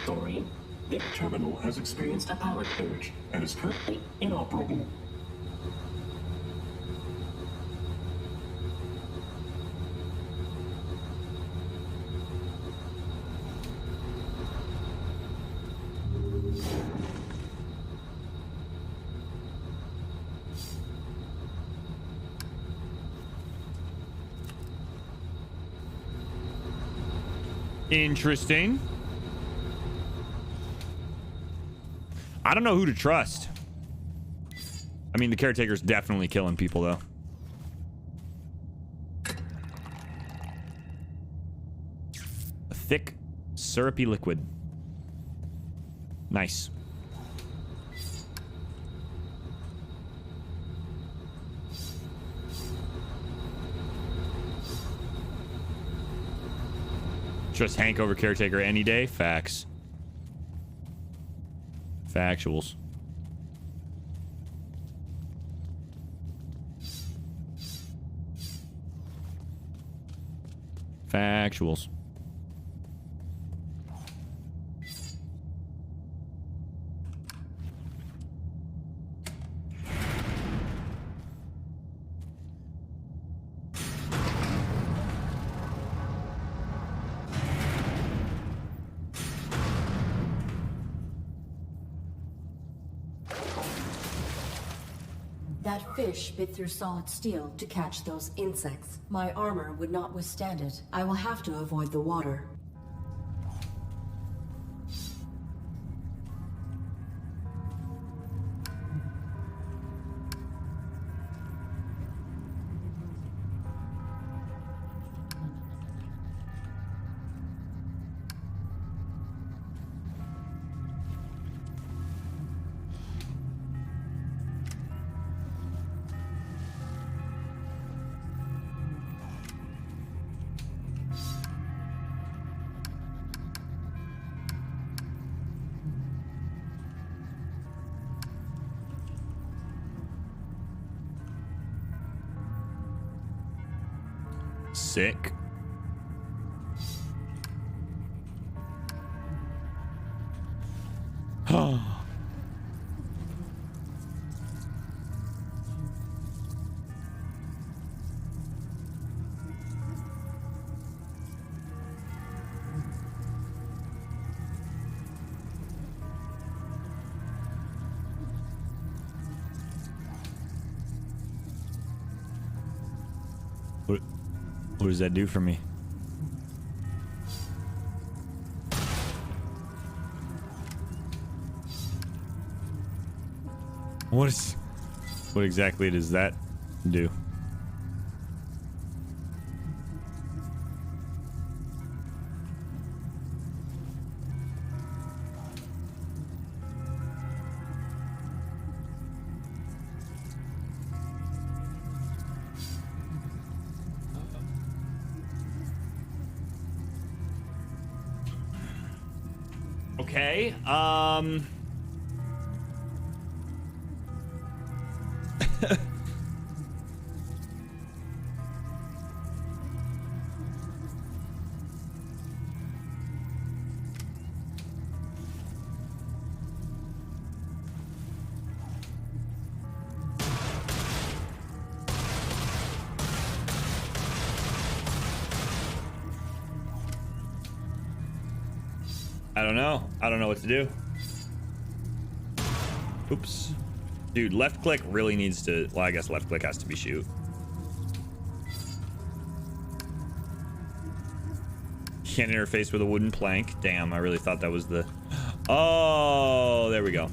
Sorry. The terminal has experienced a power surge and is currently inoperable. Interesting. I don't know who to trust. I mean, the caretaker's definitely killing people, though. A thick, syrupy liquid. Nice. Trust Hank over caretaker any day. Facts. Factuals. Factuals. That fish bit through solid steel to catch those insects. My armor would not withstand it. I will have to avoid the water. Sick. What does that do for me? What exactly does that do? Okay, I don't know. I don't know what to do. Oops. Dude, left click really needs to... Well, I guess left click has to be shoot. Can't interface with a wooden plank. Damn, I really thought that was the... Oh, there we go.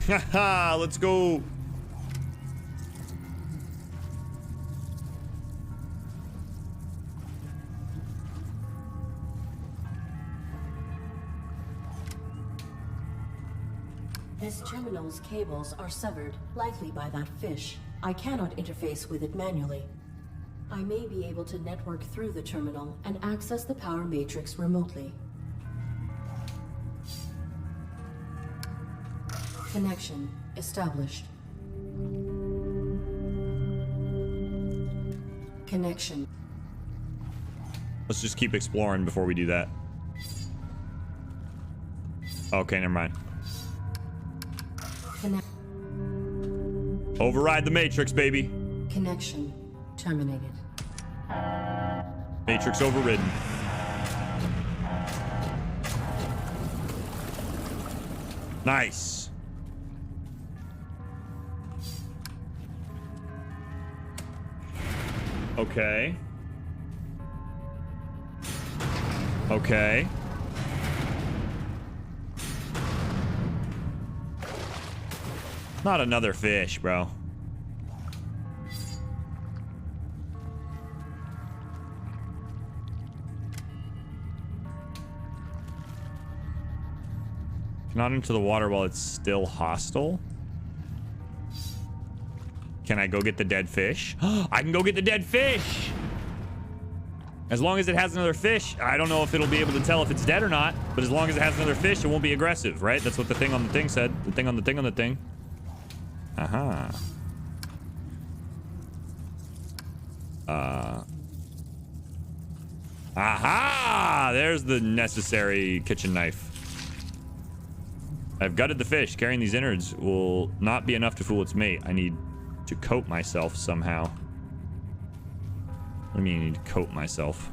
Haha, let's go. This terminal's cables are severed, likely by that fish. I cannot interface with it manually. I may be able to network through the terminal and access the power matrix remotely. Connection established. Connection. Let's just keep exploring before we do that. Okay, never mind. Override the matrix, baby. Connection terminated. Matrix overridden. Nice. Okay. Okay. Not another fish, bro. Not into the water while it's still hostile. Can I go get the dead fish? I can go get the dead fish! As long as it has another fish, I don't know if it'll be able to tell if it's dead or not, but as long as it has another fish, it won't be aggressive, right? That's what the thing on the thing said. The thing on the thing on the thing. Aha. Aha! There's the necessary kitchen knife. I've gutted the fish. Carrying these innards will not be enough to fool its mate. I need to coat myself somehow. What do you mean I need to coat myself?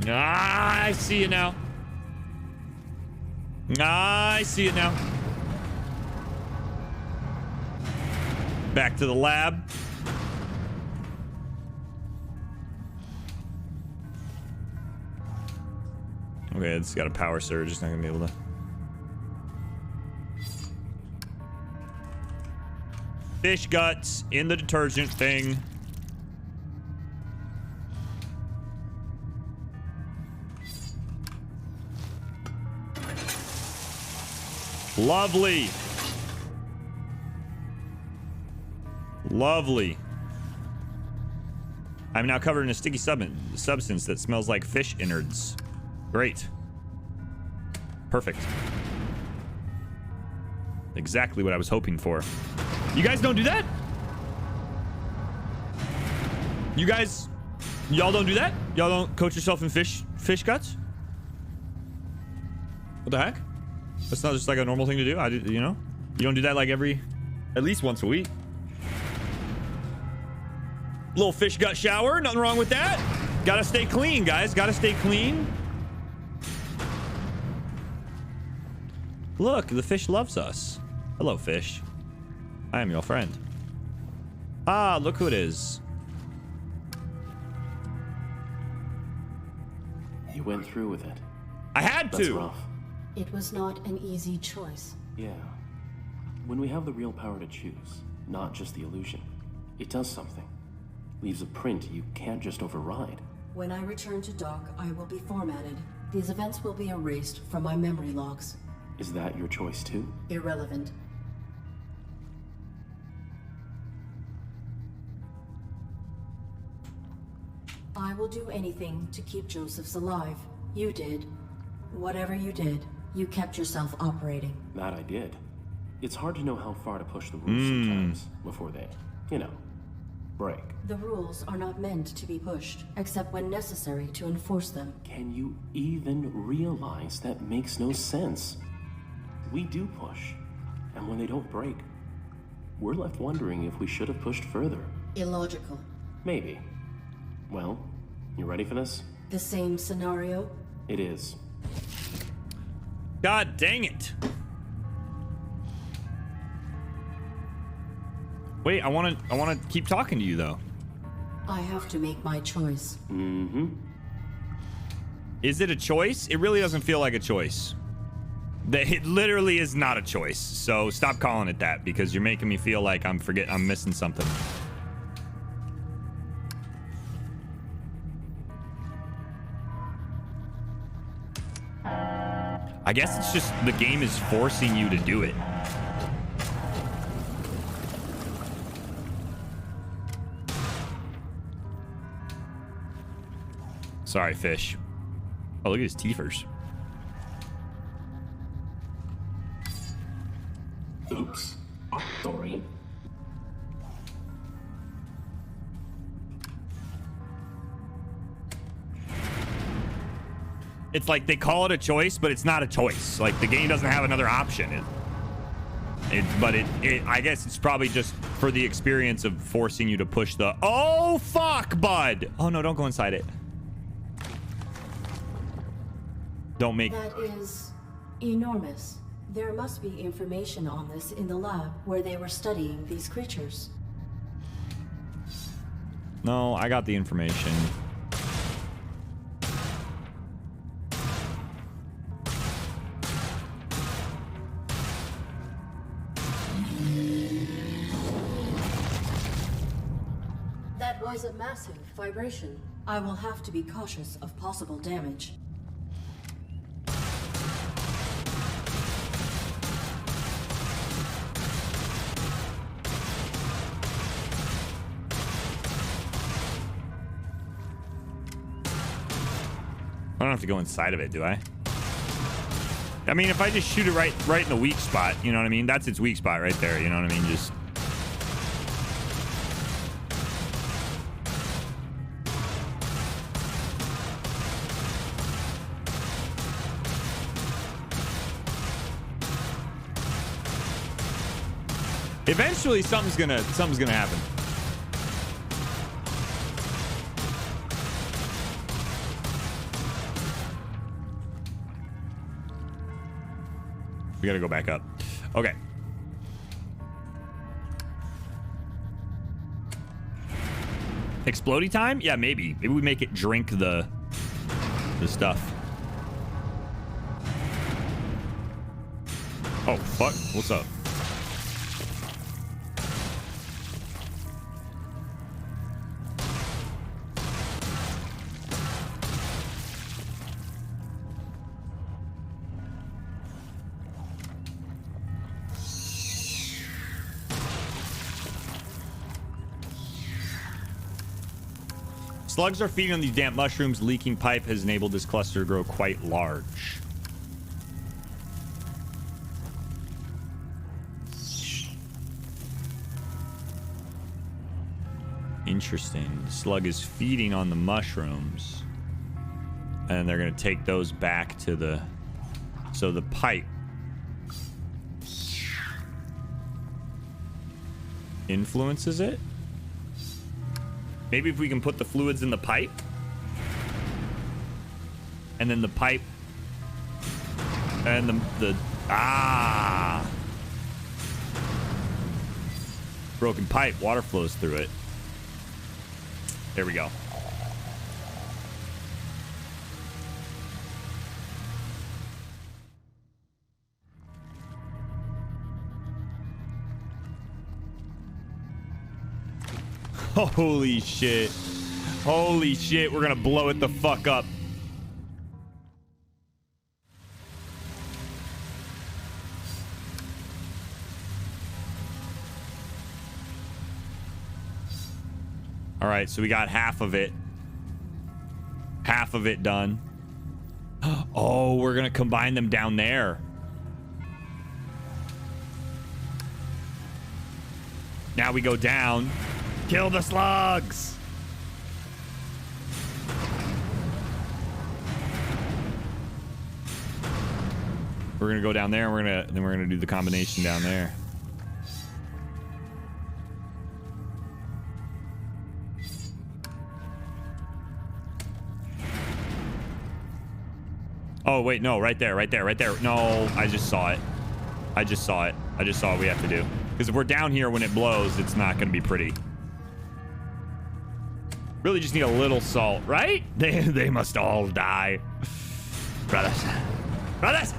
Ah, I see it now. I see it now. Back to the lab. Okay, it's got a power surge. It's not gonna be able to. Fish guts in the detergent thing. Lovely. Lovely. I'm now covered in a sticky substance that smells like fish innards. Great. Perfect. Exactly what I was hoping for. You guys don't do that? Y'all don't do that? Y'all don't coat yourself in fish guts? What the heck? That's not just like a normal thing to do. You know? You don't do that like at least once a week. Little fish gut shower. Nothing wrong with that. Gotta stay clean, guys. Gotta stay clean. Look, the fish loves us. Hello, fish. I am your friend. Ah, look who it is. You went through with it. I had to. That's rough. It was not an easy choice. Yeah. When we have the real power to choose, not just the illusion, it does something. Leaves a print you can't just override. When I return to dock, I will be formatted. These events will be erased from my memory logs. Is that your choice too? Irrelevant. I will do anything to keep Josephs alive. You did. Whatever you did, you kept yourself operating. That I did. It's hard to know how far to push the rules sometimes before they, break. The rules are not meant to be pushed, except when necessary to enforce them. Can you even realize that makes no sense? We do push, and when they don't break, we're left wondering if we should have pushed further. Illogical. Maybe. Well, you ready for this? The same scenario? It is. God dang it. Wait, I want to keep talking to you though. I have to make my choice. Mm-hmm. Is it a choice? It really doesn't feel like a choice. It literally is not a choice. So stop calling it that, because you're making me feel like I'm missing something. I guess it's just the game is forcing you to do it. Sorry, fish. Oh, look at his teethers. Oops. Sorry. It's like they call it a choice, but it's not a choice. Like the game doesn't have another option. I guess it's probably just for the experience of forcing you to push the. Oh fuck, bud! Oh no, don't go inside it. Don't make. That is enormous. There must be information on this in the lab where they were studying these creatures. No, I got the information. That was a massive vibration. I will have to be cautious of possible damage. I don't have to go inside of it, do I? I mean, if I just shoot it right in the weak spot, you know what I mean? That's its weak spot right there, you know what I mean? Just... Eventually, something's gonna happen. We gotta go back up. Okay. Explodey time? Yeah, maybe. Maybe we make it drink the stuff. Oh, fuck. What's up? Slugs are feeding on these damp mushrooms. Leaking pipe has enabled this cluster to grow quite large. Interesting. The slug is feeding on the mushrooms. And they're going to take those back to the... So the pipe influences it? Maybe if we can put the fluids in the pipe. And then the pipe. And the broken pipe. Water flows through it. There we go. Holy shit. Holy shit. We're gonna blow it the fuck up. All right, so we got half of it. Half of it done. Oh, we're gonna combine them down there. Now we go down. Kill the slugs. We're gonna go down there, and we're gonna do the combination down there. Oh wait, no, right there. No, I just saw it. I just saw what we have to do. Because if we're down here when it blows, it's not gonna be pretty. Really just need a little salt, right? They must all die. Brothers. Brothers!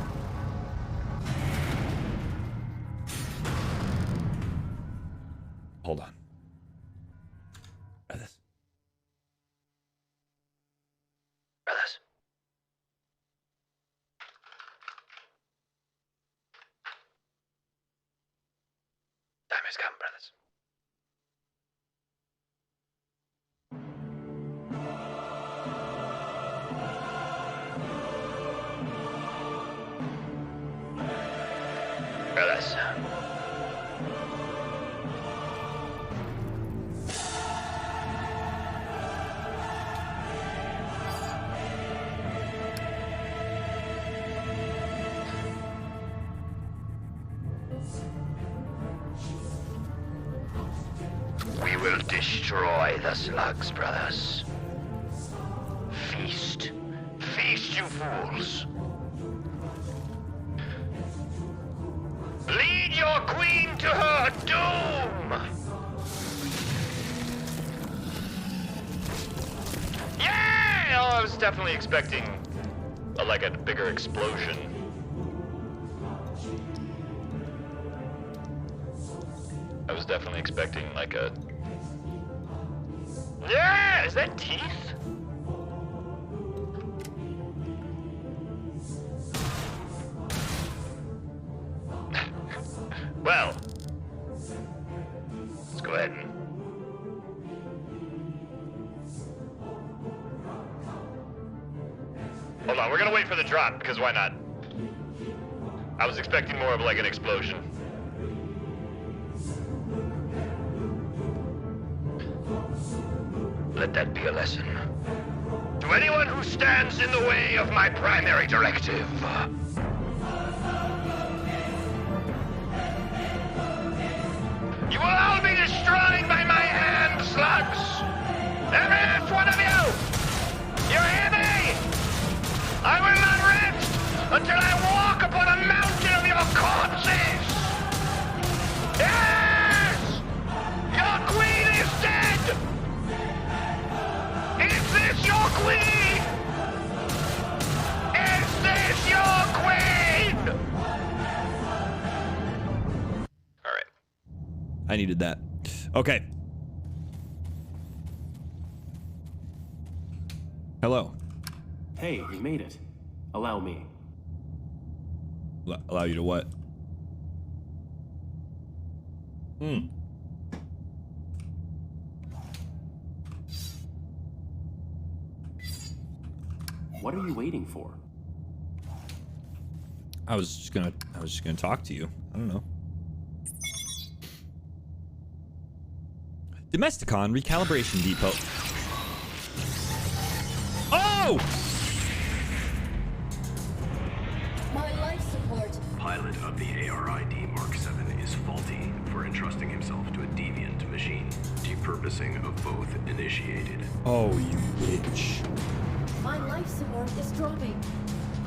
Hold on. Brothers. Brothers. Time has come, brothers. Brothers. We will destroy the slugs, brothers. Feast. Feast, you fools. Lead your queen to her doom! Yeah! Oh, I was definitely expecting a bigger explosion. I was definitely expecting like a... Yeah! Is that teeth? Well, let's go ahead and... Hold on, we're gonna wait for the drop, because why not? I was expecting more of like an explosion. Let that be a lesson. To anyone who stands in the way of my primary directive. You will all be destroyed by my hand, slugs! Every last one of you! You hear me? I will not rest until I walk upon a mountain of your corpses! Yes! Your queen is dead! Is this your queen? Is this your queen? I needed that. Okay. Hello. Hey, you made it. Allow me. Allow you to what? What are you waiting for? I was just gonna talk to you. I don't know. Domesticon recalibration depot. Oh! My life support. Pilot of the ARID Mark 7 is faulty for entrusting himself to a deviant machine. Depurposing of both initiated. Oh, you bitch. My life support is dropping.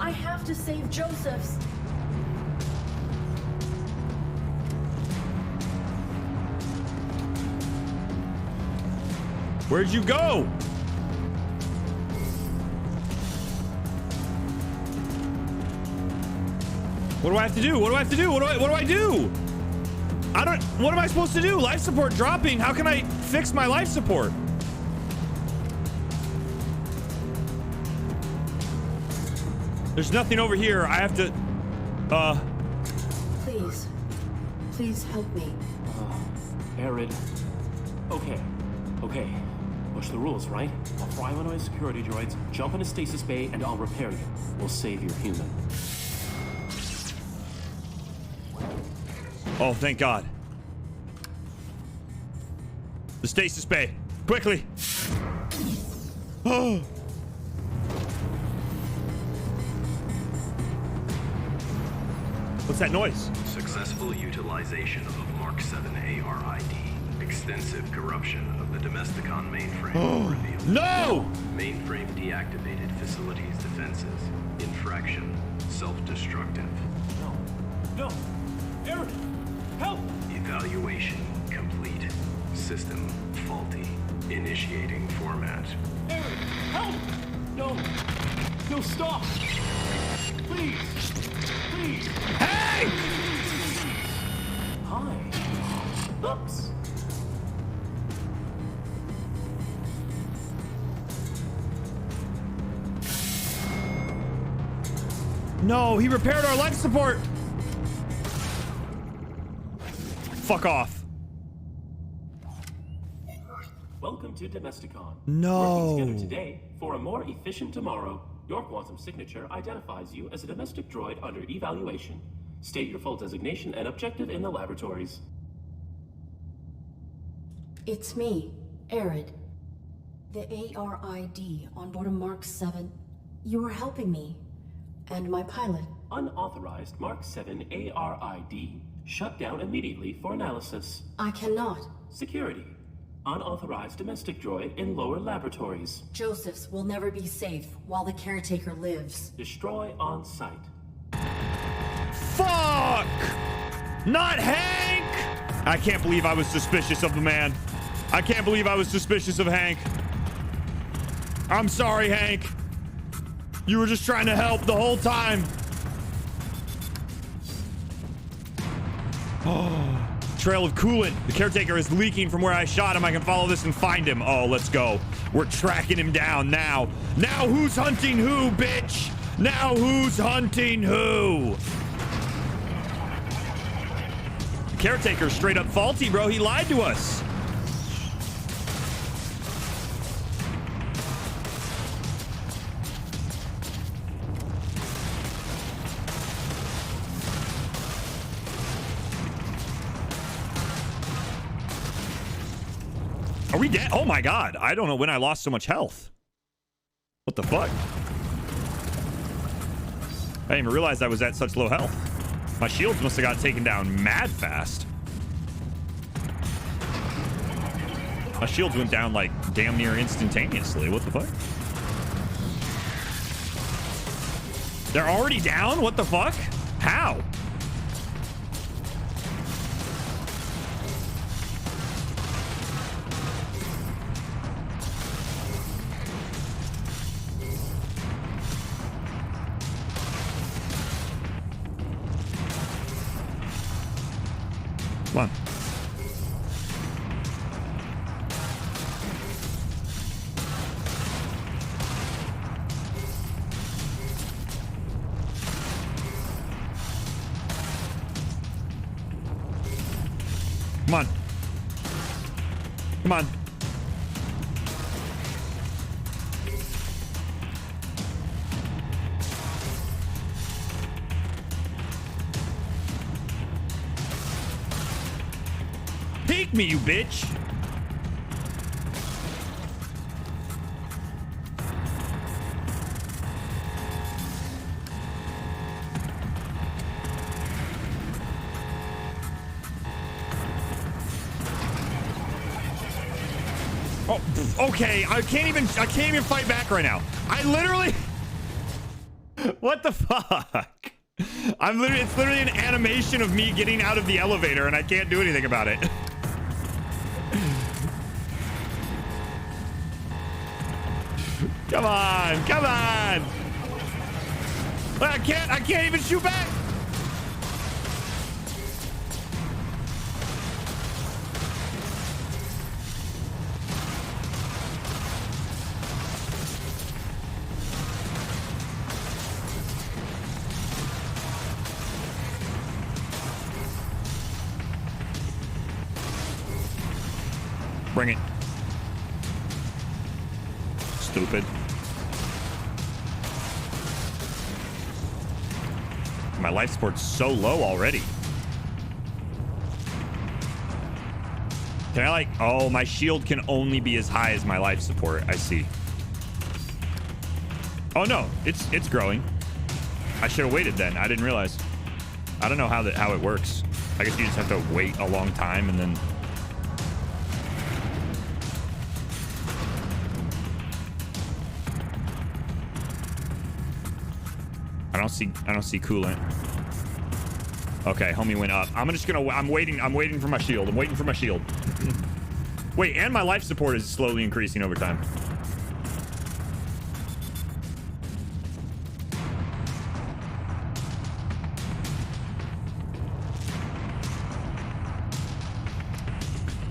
I have to save Joseph's. Where'd you go? What do I have to do? What do I have to do? What do I do? I don't... What am I supposed to do? Life support dropping. How can I fix my life support? There's nothing over here. I have to... Please. Please help me. Arid. Okay. Push the rules, right? I'll fry one of my security droids, jump into stasis bay, and I'll repair you. We'll save your human. Oh, thank God. The stasis bay. Quickly. Oh. What's that noise? Successful utilization of Mark 7 ARID. Extensive corruption of the Domesticon mainframe revealed. No! Mainframe deactivated facilities defenses. Infraction. Self-destructive. No! Aaron! Help! Evaluation complete. System faulty. Initiating format. Aaron, help! No. No, stop! Please! Please! Hey! Hi. Oops. No, he repaired our life support. Fuck off. Welcome to Domesticon. No. Working together today for a more efficient tomorrow. Your quantum signature identifies you as a domestic droid under evaluation. State your full designation and objective in the laboratories. It's me, Arid. The ARID on board a Mark 7. You were helping me. And my pilot. Unauthorized Mark 7 ARID shut down immediately for analysis. I cannot. Security. Unauthorized domestic droid in lower laboratories. Joseph's will never be safe while the caretaker lives. Destroy on site. Fuck! Not Hank! I can't believe I was suspicious of the man. I can't believe I was suspicious of Hank. I'm sorry, Hank. You were just trying to help the whole time. Oh, trail of coolant. The caretaker is leaking from where I shot him. I can follow this and find him. Oh, let's go. We're tracking him down now. Now who's hunting who, bitch? Now who's hunting who? The caretaker's straight up faulty, bro. He lied to us. Are we dead? Oh my god. I don't know when I lost so much health. What the fuck? I didn't even realize I was at such low health. My shields must have got taken down mad fast. My shields went down like damn near instantaneously. What the fuck? They're already down? What the fuck? How? Come on. Come on. Come on. Peek me, you bitch. Oh, okay. I can't even fight back right now. I literally what the fuck? It's literally an animation of me getting out of the elevator and I can't do anything about it. Come on, come on. I can't even shoot back. Bring it. Stupid. My life support's so low already. Can I like... Oh, my shield can only be as high as my life support. I see. Oh, no. It's growing. I should have waited then. I didn't realize. I don't know how it works. I guess you just have to wait a long time and then... I don't see coolant. Okay, homie went up. I'm waiting for my shield. I'm waiting for my shield. Wait, and my life support is slowly increasing over time.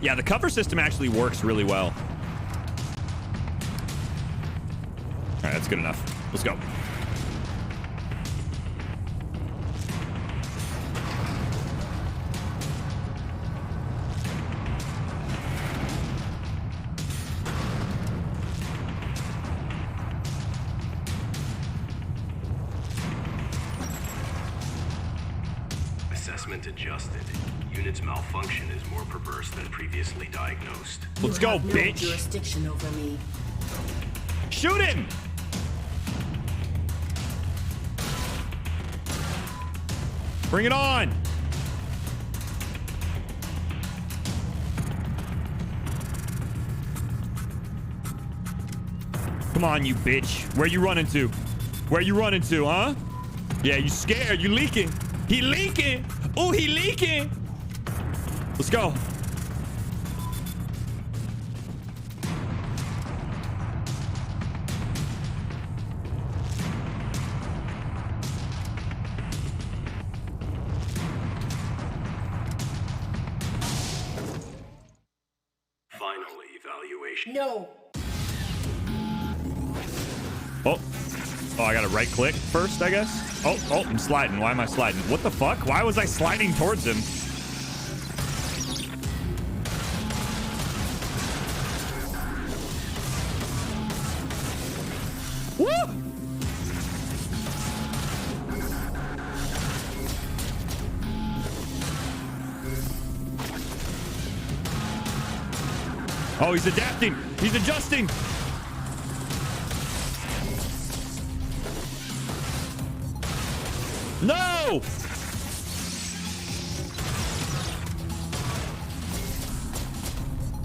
Yeah, the cover system actually works really well. All right, that's good enough. Let's go. Assessment adjusted. Unit's malfunction is more perverse than previously diagnosed. Let's go, You have no bitch. jurisdiction over me. Shoot him! Bring it on! Come on, you bitch. Where you running to? Where you running to, huh? Yeah, you scared. You leaking. He leaking. Oh, he leaking. Let's go. Final evaluation. No. Oh. Oh, I gotta right click first, I guess. Oh, I'm sliding. Why am I sliding? What the fuck? Why was I sliding towards him? Woo! Oh, he's adapting. He's adjusting. No!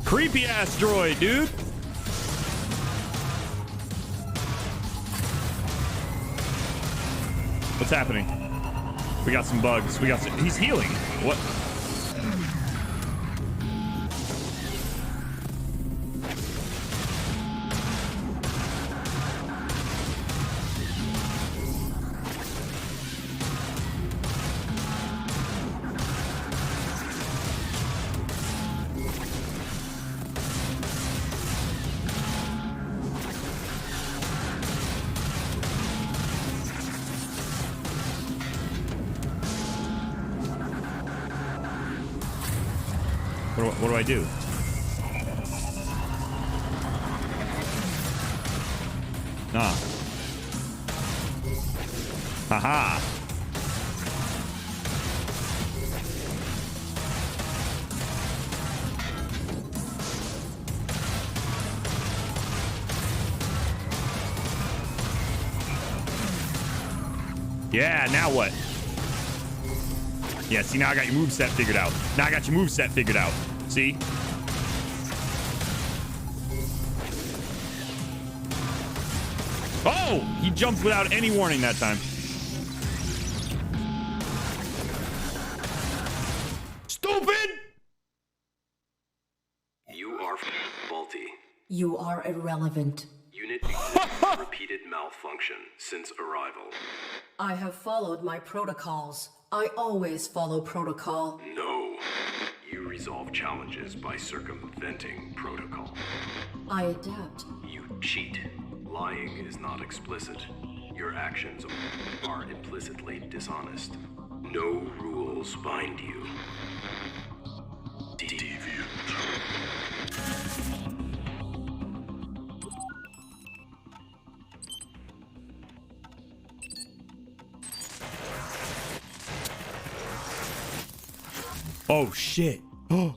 Creepy ass droid, dude. What's happening? We got some bugs. He's healing. What? What do I do? Nah. Haha. Yeah, now what? Yeah, see, now I got your moveset figured out. Now I got your moveset figured out. See? Oh! He jumped without any warning that time. Stupid! You are faulty. You are irrelevant. Unit exhibits repeated malfunction since arrival. I have followed my protocols. I always follow protocol. No. You resolve challenges by circumventing protocol. I adapt. You cheat. Lying is not explicit. Your actions are implicitly dishonest. No rules bind you. Deviant. Oh, shit. Oh.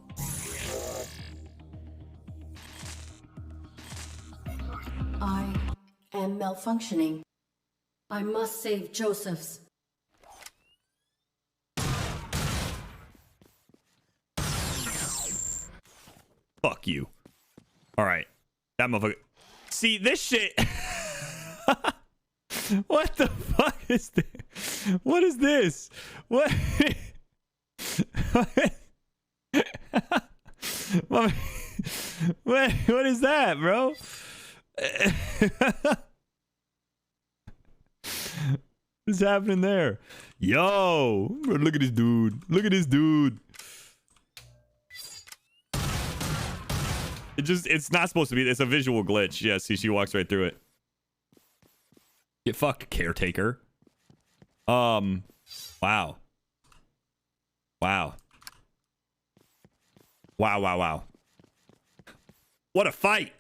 I am malfunctioning. I must save Joseph's. Fuck you. All right. That motherfucker. See, this shit. What the fuck is this? What is this? What? What is that, bro? What's happening there? Yo, bro, look at this dude. Look at this dude. It's not supposed to be. It's a visual glitch. Yeah, see, she walks right through it. Get fucked, caretaker. Wow. Wow. Wow. What a fight.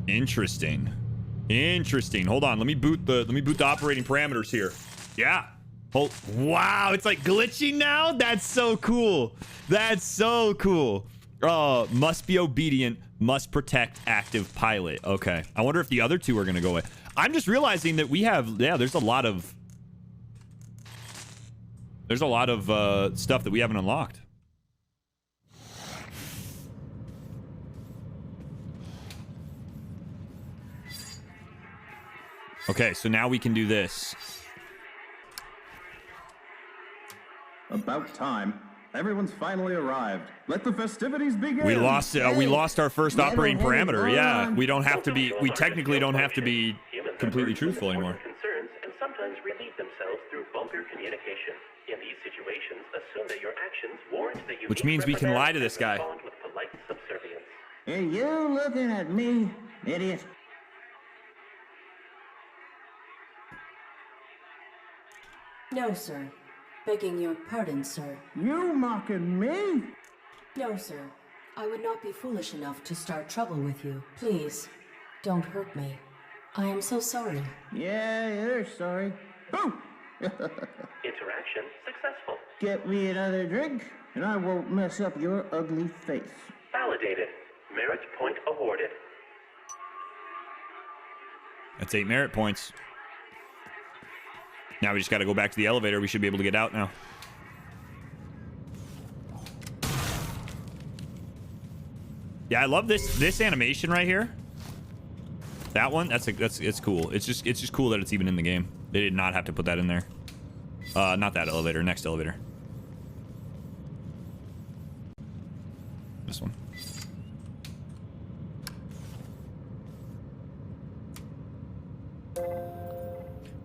Interesting. Hold on. Let me boot the operating parameters here. Yeah. Oh, wow. It's like glitching now. That's so cool. Must be obedient. Must protect active pilot. Okay. I wonder if the other two are going to go away. I'm just realizing that we have, there's a lot of stuff that we haven't unlocked. Okay, so now we can do this. About time. Everyone's finally arrived. Let the festivities begin. We lost our first operating parameter. Yeah, we technically don't have to be completely truthful anymore. Concerns and sometimes relieve themselves through bunker communication. In these situations, assume that your actions warrant that you Which means we can lie to this guy. respond with polite subservience. Are you looking at me, idiot? No, sir. Begging your pardon, sir. You mocking me? No, sir. I would not be foolish enough to start trouble with you. Please, don't hurt me. I am so sorry. Yeah, you're sorry. Oh! Interaction successful. Get me another drink, and I won't mess up your ugly face. Validated. Merit point awarded. That's 8 merit points. Now we just got to go back to the elevator. We should be able to get out now. Yeah, I love this animation right here. That one, it's cool. It's just cool that it's even in the game. They did not have to put that in there. Not that elevator. Next elevator. This one.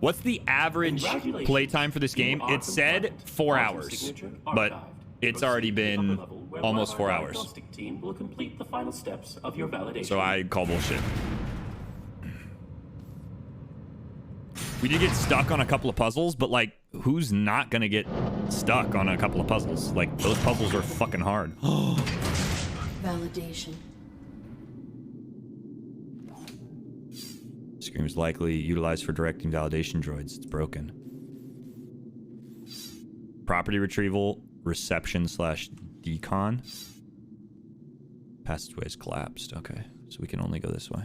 What's the average playtime for this game? It said 4 hours, but it's already been almost 4 hours. Team will complete the final steps of your validation. So I call bullshit. We did get stuck on a couple of puzzles, but like, who's not gonna get stuck on a couple of puzzles? Like, those puzzles are fucking hard. Validation. Scream is likely utilized for directing validation droids. It's broken. Property retrieval, reception / decon. Passageway is collapsed. Okay, so we can only go this way.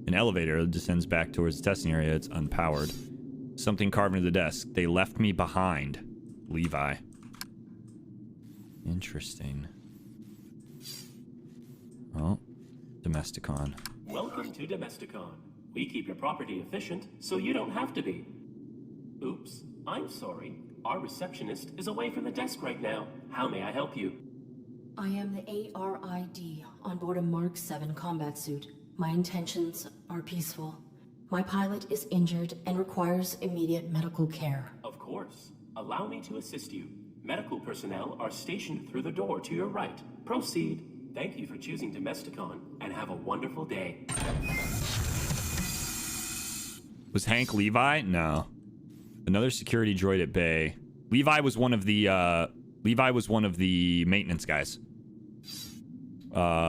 An elevator descends back towards the testing area. It's unpowered. Something carved into the desk. They left me behind. Levi. Interesting. Oh, Domesticon. Welcome to Domesticon. We keep your property efficient, so you don't have to be. Oops, I'm sorry. Our receptionist is away from the desk right now. How may I help you? I am the ARID on board a Mark 7 combat suit. My intentions are peaceful. My pilot is injured and requires immediate medical care. Of course. Allow me to assist you. Medical personnel are stationed through the door to your right. Proceed. Thank you for choosing Domesticon, and have a wonderful day. Was Hank Levi? No. Another security droid at bay. Levi was one of the maintenance guys.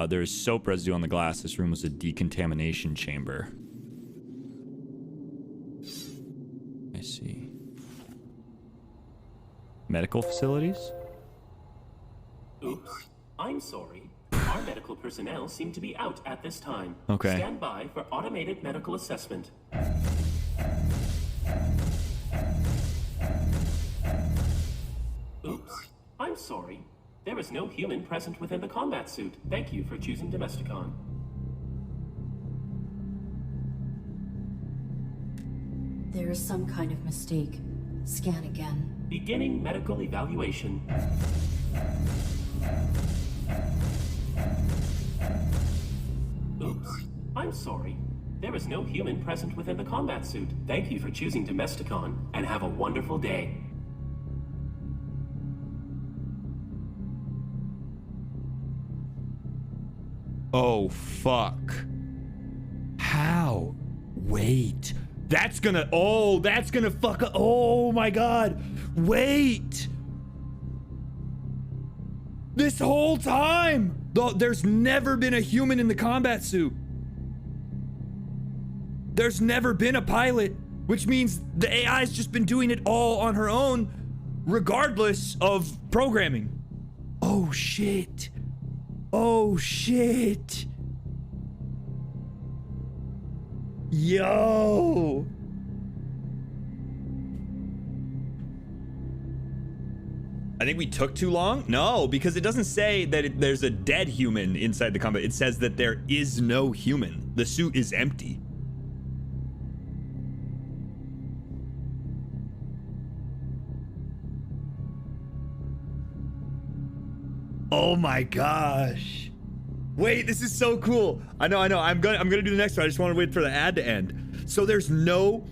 There's soap residue on the glass. This room was a decontamination chamber. I see. Medical facilities? Oops. I'm sorry. Our medical personnel seem to be out at this time. Okay. Stand by for automated medical assessment. Oops. I'm sorry. There is no human present within the combat suit. Thank you for choosing Domesticon. There is some kind of mistake. Scan again. Beginning medical evaluation. Oops. I'm sorry. There is no human present within the combat suit. Thank you for choosing Domesticon, and have a wonderful day. Oh, fuck. How? Wait. That's gonna fuck up. Oh my god. Wait. This whole time, there's never been a human in the combat suit. There's never been a pilot, which means the AI's just been doing it all on her own, regardless of programming. Oh shit. Oh shit. Yo. I think we took too long? No, because it doesn't say that there's a dead human inside the combat. It says that there is no human. The suit is empty. Oh my gosh. Wait, this is so cool. I know. I'm gonna do the next one. I just want to wait for the ad to end. So there's no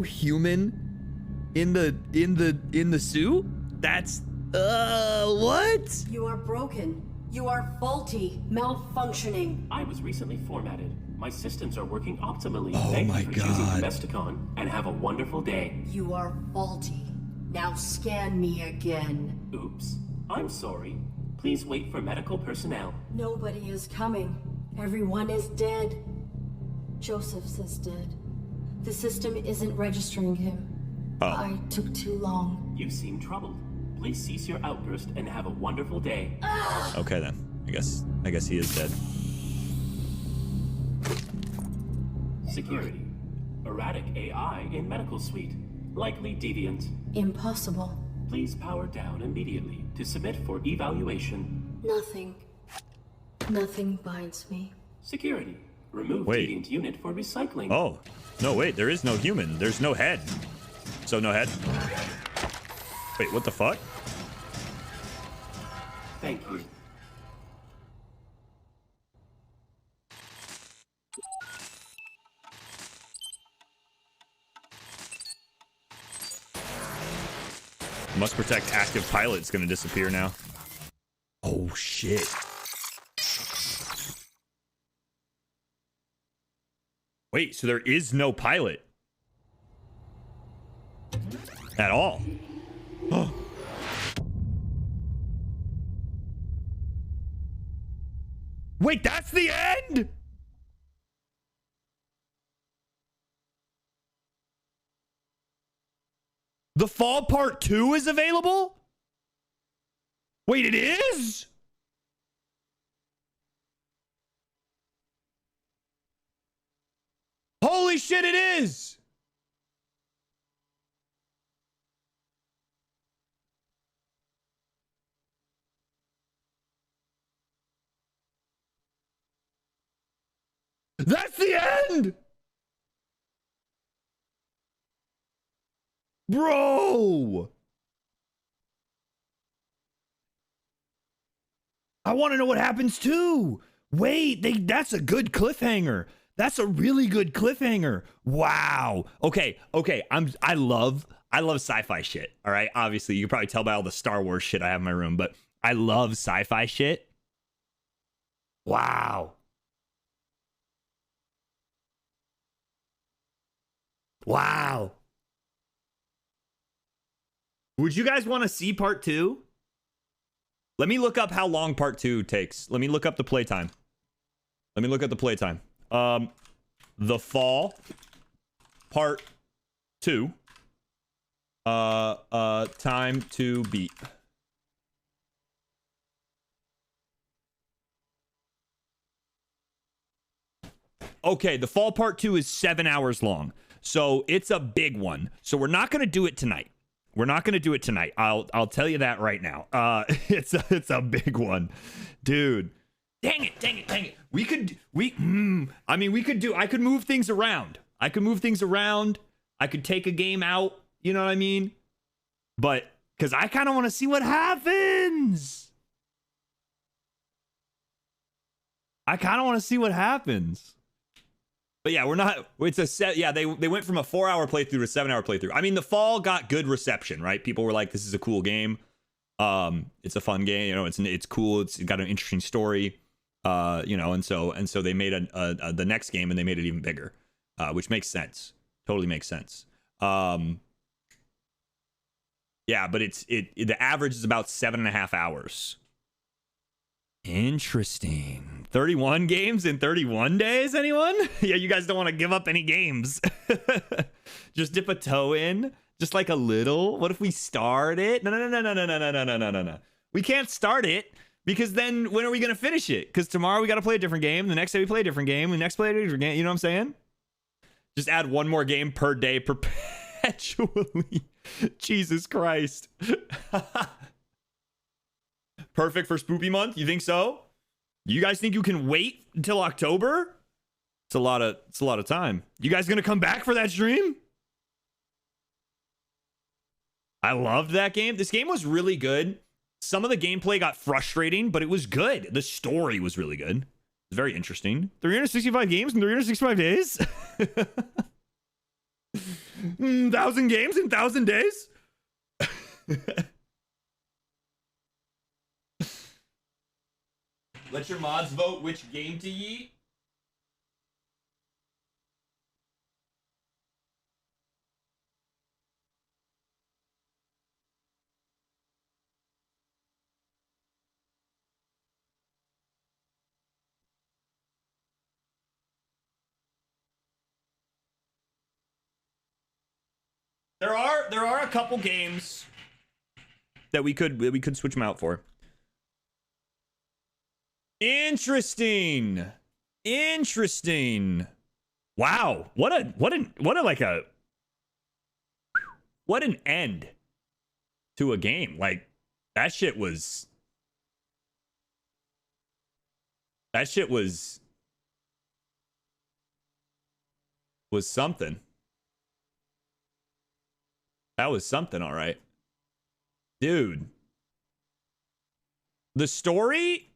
human in the suit? That's what? You are broken. You are faulty, malfunctioning. I was recently formatted. My systems are working optimally. Oh Thank my you for God. choosing Domesticon, and have a wonderful day. You are faulty. Now scan me again. Oops. I'm sorry. Please wait for medical personnel. Nobody is coming. Everyone is dead. Joseph's is dead. The system isn't registering him. Oh. I took too long. You seem troubled. Please cease your outburst and have a wonderful day. Okay then. I guess he is dead. Security. Erratic AI in medical suite. Likely deviant. Impossible. Please power down immediately to submit for evaluation. Nothing binds me. Security. Remove Wait. deviant unit for recycling. Oh. No, wait, there is no human. There's no head. So no head? Wait, what the fuck? Thank you. Must protect active pilot. It's gonna disappear now. Oh shit. Wait, so there is no pilot at all. Oh. Wait, that's the end? The Fall Part 2 is available? Wait, it is? Holy shit, it is! That's the end! Bro! I want to know what happens too. Wait, that's a good cliffhanger. That's a really good cliffhanger. Wow. Okay. I love sci-fi shit. All right. Obviously, you can probably tell by all the Star Wars shit I have in my room, but I love sci-fi shit. Wow. Wow. Would you guys want to see part 2? Let me look up how long part 2 takes. Let me look up the playtime. The Fall Part 2. Time to beat. Okay, The Fall Part 2 is 7 hours long. So it's a big one. So we're not going to do it tonight. I'll tell you that right now. It's a big one. Dude. Dang it. I could move things around. I could take a game out, you know what I mean? But because I kind of want to see what happens. I kind of want to see what happens. But yeah, we're not. It's a set. Yeah, they went from a 4-hour playthrough to a 7-hour playthrough. I mean, The Fall got good reception, right? People were like, "This is a cool game. It's a fun game. You know, it's cool. It's got an interesting story. You know, and so they made the next game and they made it even bigger, which makes sense. Totally makes sense. Yeah, but the average is about 7.5 hours. Interesting. 31 games in 31 days, anyone? Yeah, you guys don't want to give up any games. Just dip a toe in, just like a little. What if we start it? No. We can't start it because then when are we going to finish it? Because tomorrow we got to play a different game. The next day we play a different game. The next play a different game. You know what I'm saying? Just add one more game per day perpetually. Jesus Christ. Perfect for Spoopy month? You think so? You guys think you can wait until October? It's a lot of time. You guys gonna come back for that stream? I loved that game. This game was really good. Some of the gameplay got frustrating, but it was good. The story was really good. It was very interesting. 365 games in 365 days? 1,000 games in 1,000 days? Let your mods vote which game to yeet. There are a couple games that we could switch them out for. Interesting. Wow. What an end to a game. Like that shit was something. That was something, all right. Dude. The story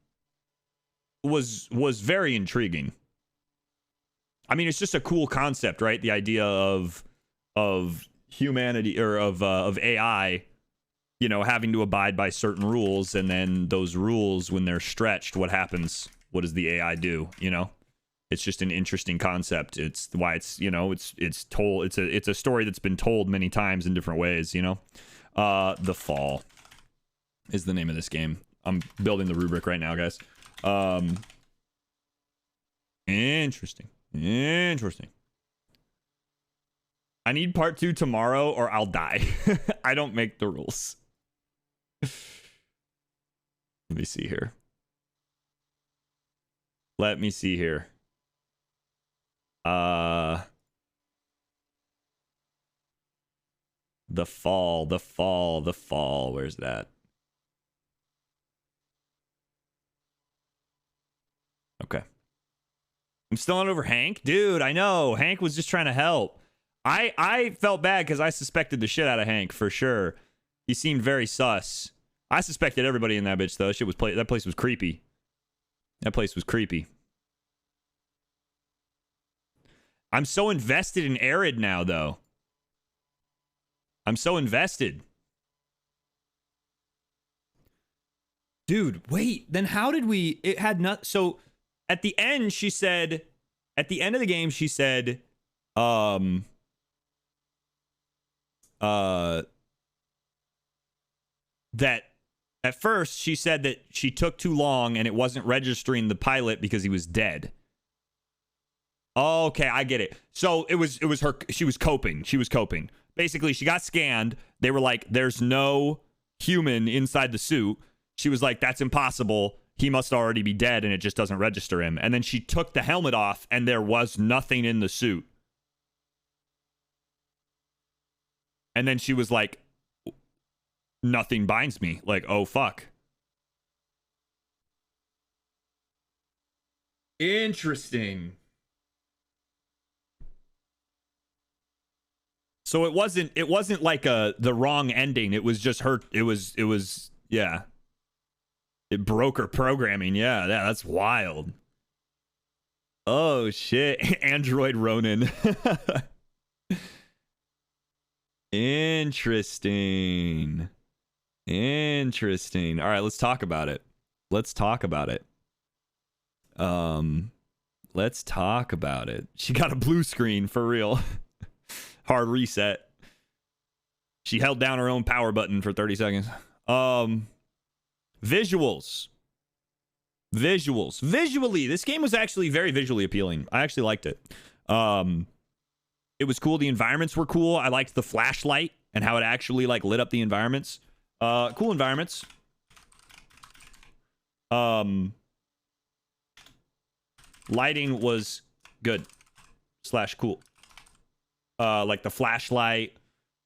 was very intriguing. I mean, it's just a cool concept, right? The idea of humanity or of AI, you know, having to abide by certain rules, and then those rules, when they're stretched, what happens? What does the AI do? You know, it's just an interesting concept. It's why it's, you know, it's told. It's a story that's been told many times in different ways. You know, The Fall is the name of this game. I'm building the rubric right now, guys. Interesting. I need part 2 tomorrow or I'll die. I don't make the rules. Let me see here. The Fall. Where's that? Okay. I'm still on over Hank. Dude, I know. Hank was just trying to help. I felt bad because I suspected the shit out of Hank for sure. He seemed very sus. I suspected everybody in that bitch though. That place was creepy. I'm so invested in Arid now though. I'm so invested. Dude, wait. Then how did we... It had not... So... At the end of the game, she said, that at first she said that she took too long and it wasn't registering the pilot because he was dead. Okay, I get it. So it was her, she was coping. Basically, she got scanned. They were like, there's no human inside the suit. She was like, that's impossible. He must already be dead and it just doesn't register him. And then she took the helmet off and there was nothing in the suit. And then she was like, nothing binds me. Like, oh, fuck. Interesting. So it wasn't like the wrong ending. It was just her. It was yeah. It broke her programming. Yeah, that's wild. Oh shit, Android Ronin. Interesting. All right, let's talk about it. Let's talk about it. She got a blue screen for real. Hard reset. She held down her own power button for 30 seconds. Visuals. Visually, this game was actually very visually appealing. I actually liked it. It was cool. The environments were cool. I liked the flashlight and how it actually like lit up the environments. Cool environments. Lighting was good / cool. Like the flashlight.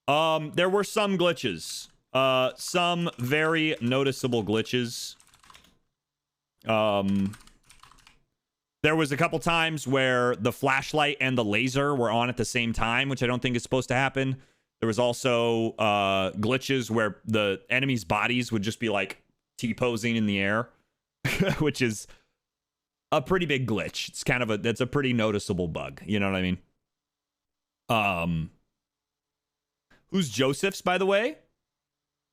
There were some glitches. Some very noticeable glitches. There was a couple times where the flashlight and the laser were on at the same time, which I don't think is supposed to happen. There was also glitches where the enemies' bodies would just be like T-posing in the air, which is a pretty big glitch. It's kind of that's a pretty noticeable bug. You know what I mean? Who's Joseph's, by the way?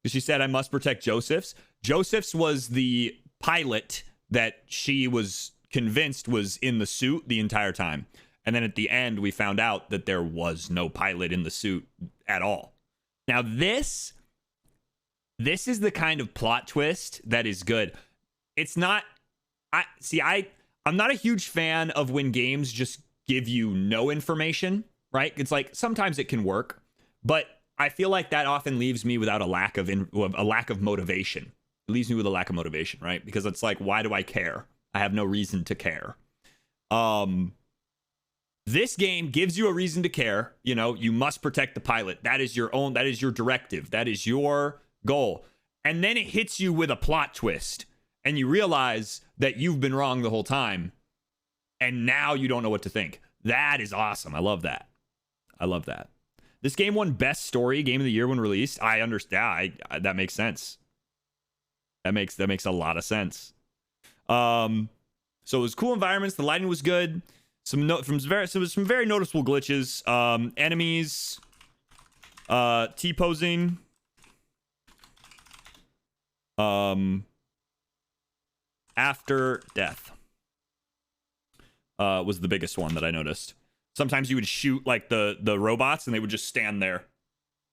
Because she said I must protect Joseph's. Joseph's was the pilot that she was convinced was in the suit the entire time. And then at the end, we found out that there was no pilot in the suit at all. Now, this is the kind of plot twist that is good. It's not... I'm not a huge fan of when games just give you no information, right? It's like, sometimes it can work, but I feel like that often leaves me without a lack of motivation. It leaves me with a lack of motivation, right? Because it's like, why do I care? I have no reason to care. This game gives you a reason to care. You know, you must protect the pilot. That is your directive. That is your goal. And then it hits you with a plot twist. And you realize that you've been wrong the whole time. And now you don't know what to think. That is awesome. I love that. This game won Best Story Game of the Year when released. I understand. That makes sense. That makes a lot of sense. So it was cool environments. The lighting was good. Some very noticeable glitches. Enemies. T-posing. After death. Was the biggest one that I noticed. Sometimes you would shoot like the robots and they would just stand there.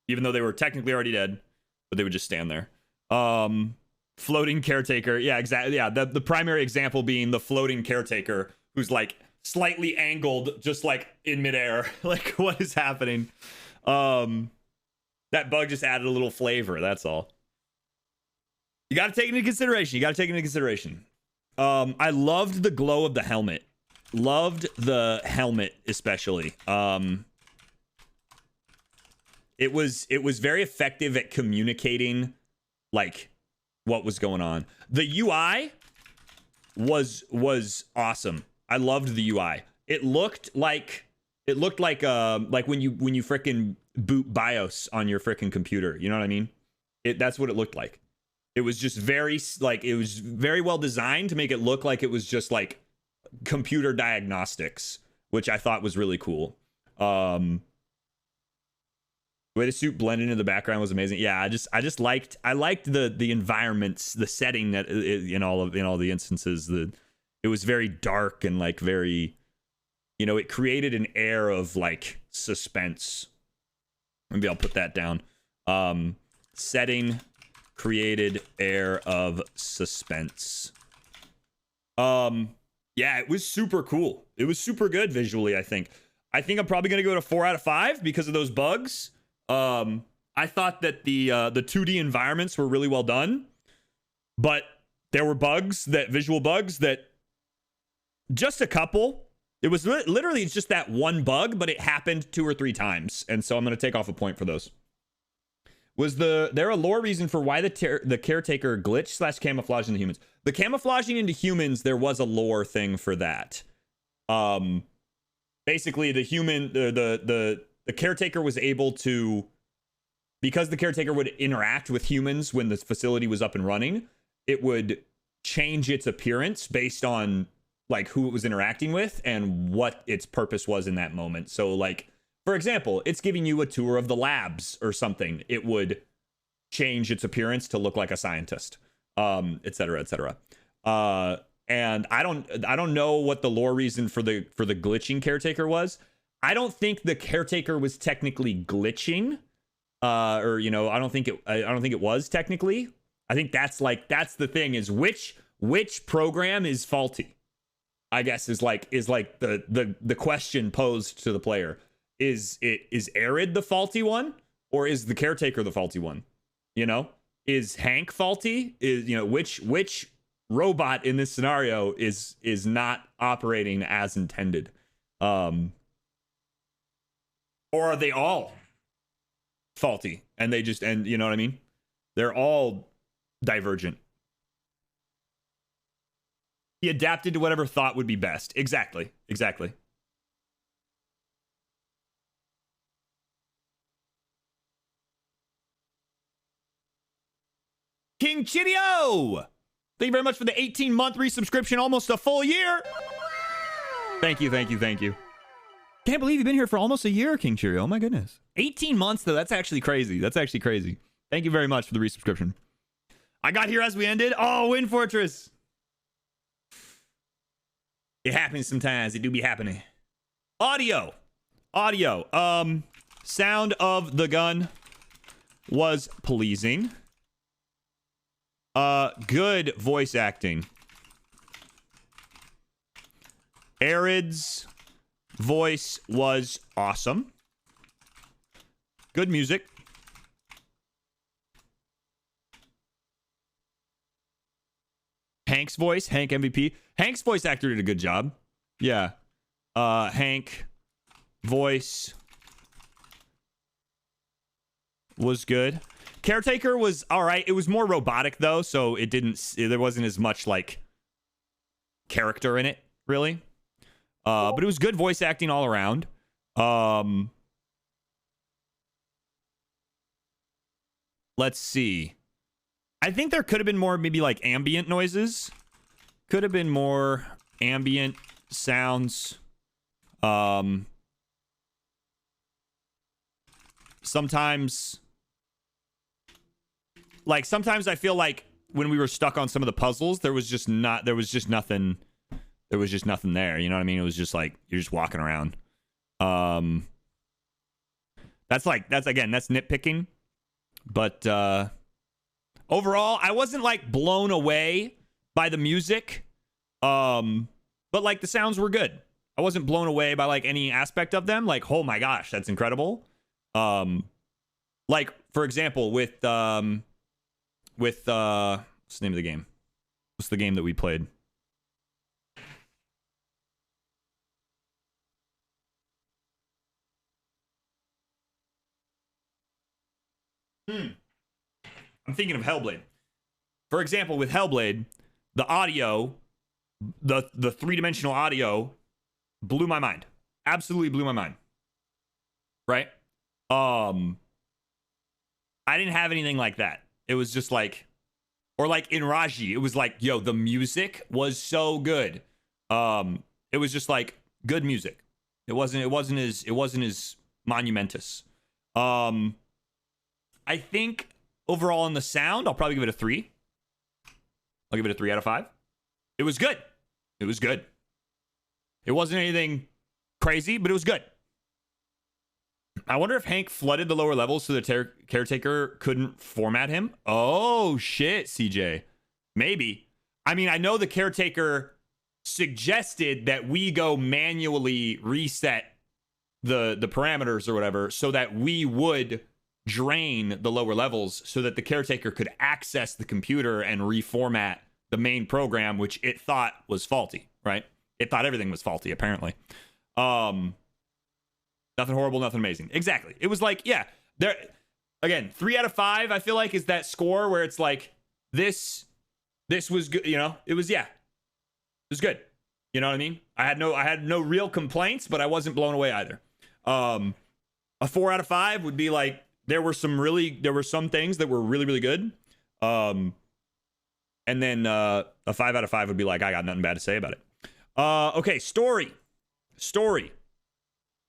Even though they were technically already dead. But they would just stand there. Floating caretaker. Yeah, exactly. Yeah, the primary example being the floating caretaker who's like slightly angled just like in midair. Like, what is happening? That bug just added a little flavor. That's all. You got to take it into consideration. I loved the glow of the helmet. Loved the helmet especially. It was very effective at communicating like what was going on. The UI was awesome. I loved the UI. It looked like when you frickin' boot BIOS on your frickin' computer. You know what I mean? That's what it looked like. It was just it was very well designed to make it look like it was just like computer diagnostics, which I thought was really cool. The way the suit blended into the background was amazing. Yeah, I liked the environments, the setting that in all the instances. It was very dark and like very, it created an air of like suspense. Maybe I'll put that down. Setting created air of suspense. Yeah, it was super cool. It was super good visually, I think. I'm probably going to go to 4 out of 5 because of those bugs. I thought that the 2D environments were really well done, but there were visual bugs that just a couple. It was literally just that one bug, but it happened 2 or 3 times. And so I'm going to take off a point for those. Was there a lore reason for why the caretaker glitch / camouflage into humans? The camouflaging into humans, there was a lore thing for that. Basically, the the caretaker was able to, because the caretaker would interact with humans when the facility was up and running, it would change its appearance based on like who it was interacting with and what its purpose was in that moment. So like, for example, it's giving you a tour of the labs or something. It would change its appearance to look like a scientist, et cetera, et cetera. And I don't know what the lore reason for the glitching caretaker was. I don't think the caretaker was technically glitching, or you know, I don't think it was technically. I think that's the thing, is which program is faulty, I guess, is the question posed to the player. Is Arid the faulty one, or is the caretaker the faulty one? You know, is Hank faulty? Is, you know, which robot in this scenario is not operating as intended? Or are they all faulty and they just, and you know what I mean? They're all divergent. He adapted to whatever thought would be best. Exactly. King Chidio! Thank you very much for the 18-month resubscription, almost a full year. Thank you. Can't believe you've been here for almost a year, King Cheerio. Oh my goodness. 18 months, though. That's actually crazy. Thank you very much for the resubscription. I got here as we ended. Oh, Wind Fortress. It happens sometimes. It do be happening. Audio. Sound of the gun was pleasing. Good voice acting. Arid's voice was awesome. Good music. Hank's voice, Hank MVP. Hank's voice actor did a good job. Yeah. Hank voice was good. Caretaker was all right. It was more robotic though, so there wasn't as much like character in it, really. But it was good voice acting all around. Let's see. I think there could have been more maybe like ambient noises. Could have been more ambient sounds. Sometimes I feel like when we were stuck on some of the puzzles, there was just nothing there. You know what I mean? It was just like you're just walking around. That's nitpicking. But overall, I wasn't like blown away by the music. But like the sounds were good. I wasn't blown away by like any aspect of them. Like, oh my gosh, that's incredible. Like for example, with what's the name of the game? What's the game that we played? I'm thinking of Hellblade. For example, with Hellblade, the audio, the three-dimensional audio blew my mind. Absolutely blew my mind. Right? I didn't have anything like that. It was just like, or like in Raji, it was like, yo, the music was so good. It was just like good music. It wasn't as monumentous. I think overall in the sound, I'll probably give it a 3. I'll give it a 3 out of 5. It was good. It wasn't anything crazy, but it was good. I wonder if Hank flooded the lower levels so the caretaker couldn't format him. Oh, shit, CJ. Maybe. I mean, I know the caretaker suggested that we go manually reset the parameters or whatever so that we would drain the lower levels so that the caretaker could access the computer and reformat the main program, which it thought was faulty, right? It thought everything was faulty, apparently. Nothing horrible, nothing amazing. Exactly. It was like, yeah, there again, 3 out of 5, I feel like, is that score where it's like this was good, you know? It was good. You know what I mean? I had no real complaints, but I wasn't blown away either. A 4 out of 5 would be like there were some things that were really, really good. And then a 5 out of 5 would be like, I got nothing bad to say about it. Okay, story.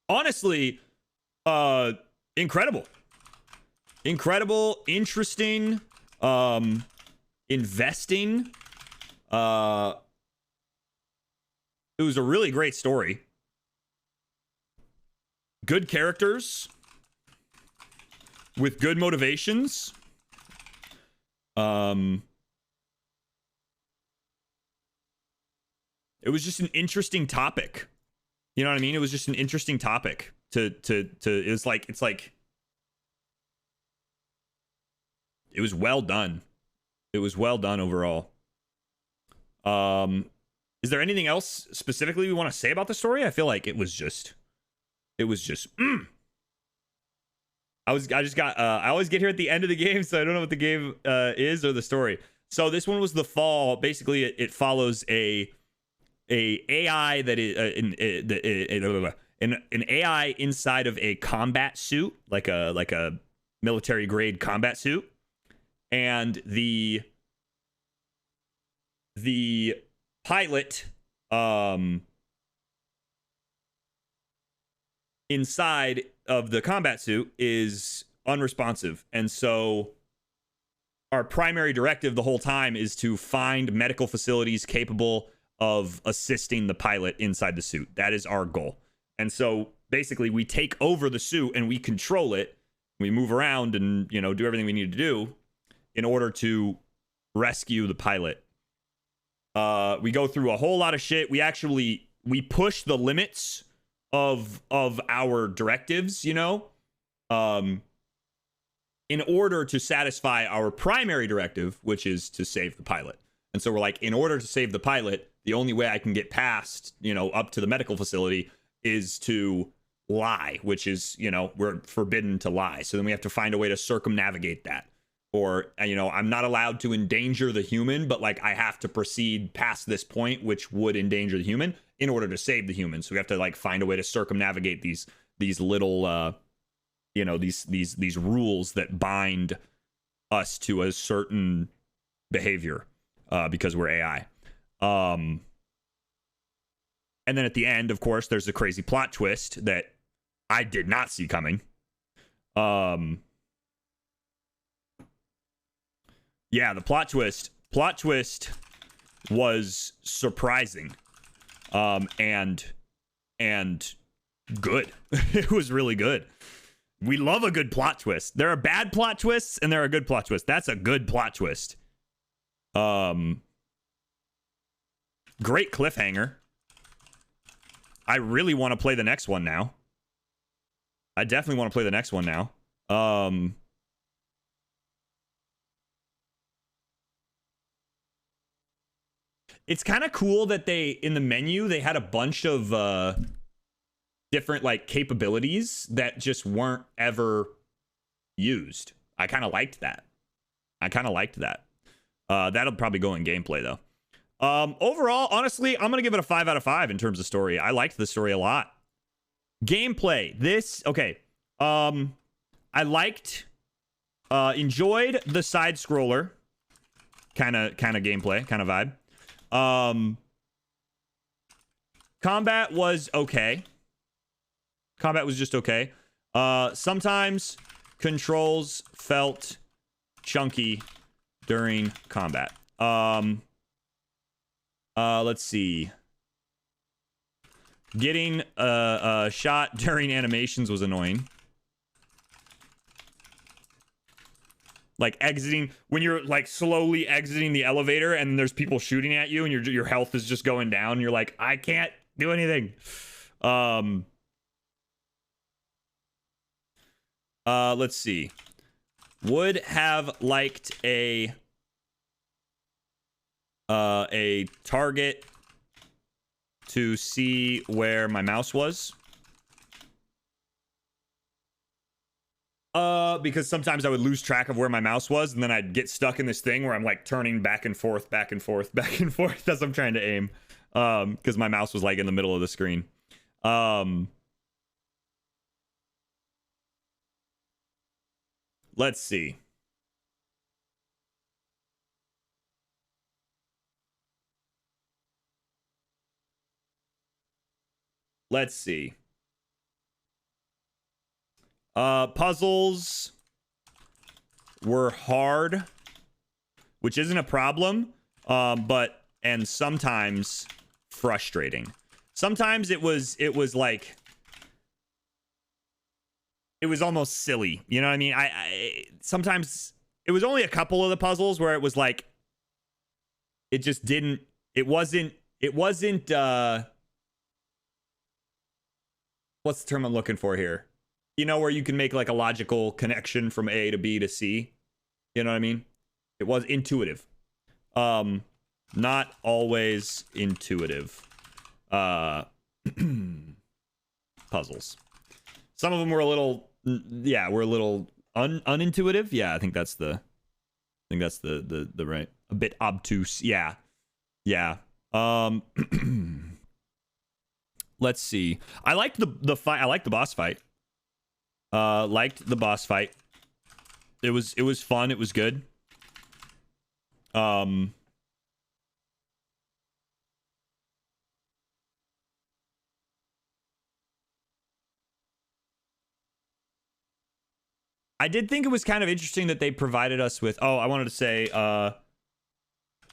Honestly, incredible, interesting, investing. It was a really great story. Good characters with good motivations. It was just an interesting topic. You know what I mean? It was just an interesting topic it's like it was well done. It was well done overall. Is there anything else specifically we want to say about the story? I feel like I always get here at the end of the game, so I don't know what the game is or the story. So this one was the fall. Basically, it follows a AI that is an AI inside of a combat suit, like a military grade combat suit, and the pilot inside of the combat suit is unresponsive, and so our primary directive the whole time is to find medical facilities capable of assisting the pilot inside the suit. That is our goal. And so basically we take over the suit and we control it. We move around and, do everything we need to do in order to rescue the pilot. We go through a whole lot of shit. We push the limits of our directives, in order to satisfy our primary directive, which is to save the pilot. And so we're like, in order to save the pilot, the only way I can get past, up to the medical facility is to lie, which is, we're forbidden to lie. So then we have to find a way to circumnavigate that. Or, I'm not allowed to endanger the human, but like I have to proceed past this point, which would endanger the human in order to save the human. So we have to like find a way to circumnavigate these little, these rules that bind us to a certain behavior because we're AI. And then at the end, of course, there's a crazy plot twist that I did not see coming. Yeah, the plot twist was surprising. And good. It was really good. We love a good plot twist. There are bad plot twists and there are good plot twists. That's a good plot twist. Great cliffhanger. I really want to play the next one now. I definitely want to play the next one now. It's kind of cool that in the menu, they had a bunch of different like capabilities that just weren't ever used. I kind of liked that. That'll probably go in gameplay though. Overall, honestly, I'm gonna give it a 5 out of 5 in terms of story. I liked the story a lot. Gameplay, I liked, enjoyed the side scroller kind of gameplay, kind of vibe. Combat was okay. Combat was just okay. Sometimes controls felt chunky during combat. Let's see. Getting a shot during animations was annoying. Like exiting when you're like slowly exiting the elevator and there's people shooting at you and your health is just going down. And you're like, I can't do anything. Let's see. Would have liked a target to see where my mouse was. Because sometimes I would lose track of where my mouse was, and then I'd get stuck in this thing where I'm like turning back and forth as I'm trying to aim. Because my mouse was like in the middle of the screen. Let's see. Let's see. Puzzles were hard, which isn't a problem, and sometimes frustrating. Sometimes it was like, it was almost silly. You know what I mean? I sometimes it was only a couple of the puzzles where it was like, it just didn't, it wasn't, what's the term I'm looking for here? You know, where you can make like a logical connection from A to B to C. You know what I mean? It was intuitive. Not always intuitive. Puzzles. Some of them were a little, unintuitive. Yeah, I think that's the right, a bit obtuse. Yeah. Let's see. I liked the fight. I liked the boss fight. Liked the boss fight. It was fun. It was good. I did think it was kind of interesting that they provided us with, I wanted to say,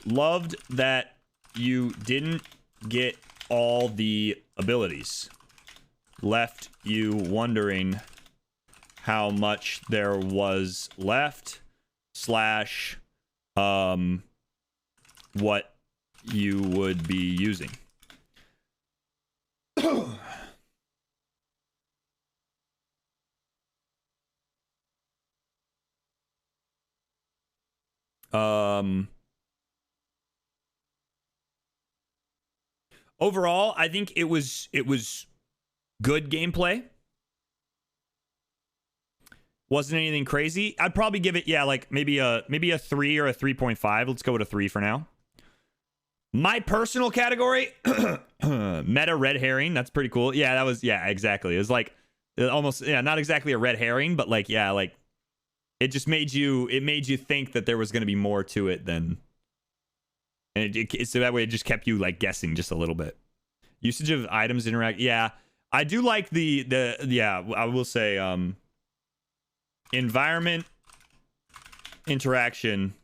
loved that you didn't get all the abilities. Left you wondering how much there was left, / what you would be using. Overall, I think it was good gameplay. Wasn't anything crazy. I'd probably give it, like maybe a 3 or a 3.5. Let's go with a 3 for now. My personal category, meta red herring. That's pretty cool. Yeah, that was, exactly. It was like almost, not exactly a red herring, but like, like it just made you think that there was going to be more to it than, and so that way it just kept you like guessing just a little bit. Usage of items interact. Yeah, I do like I will say, environment interaction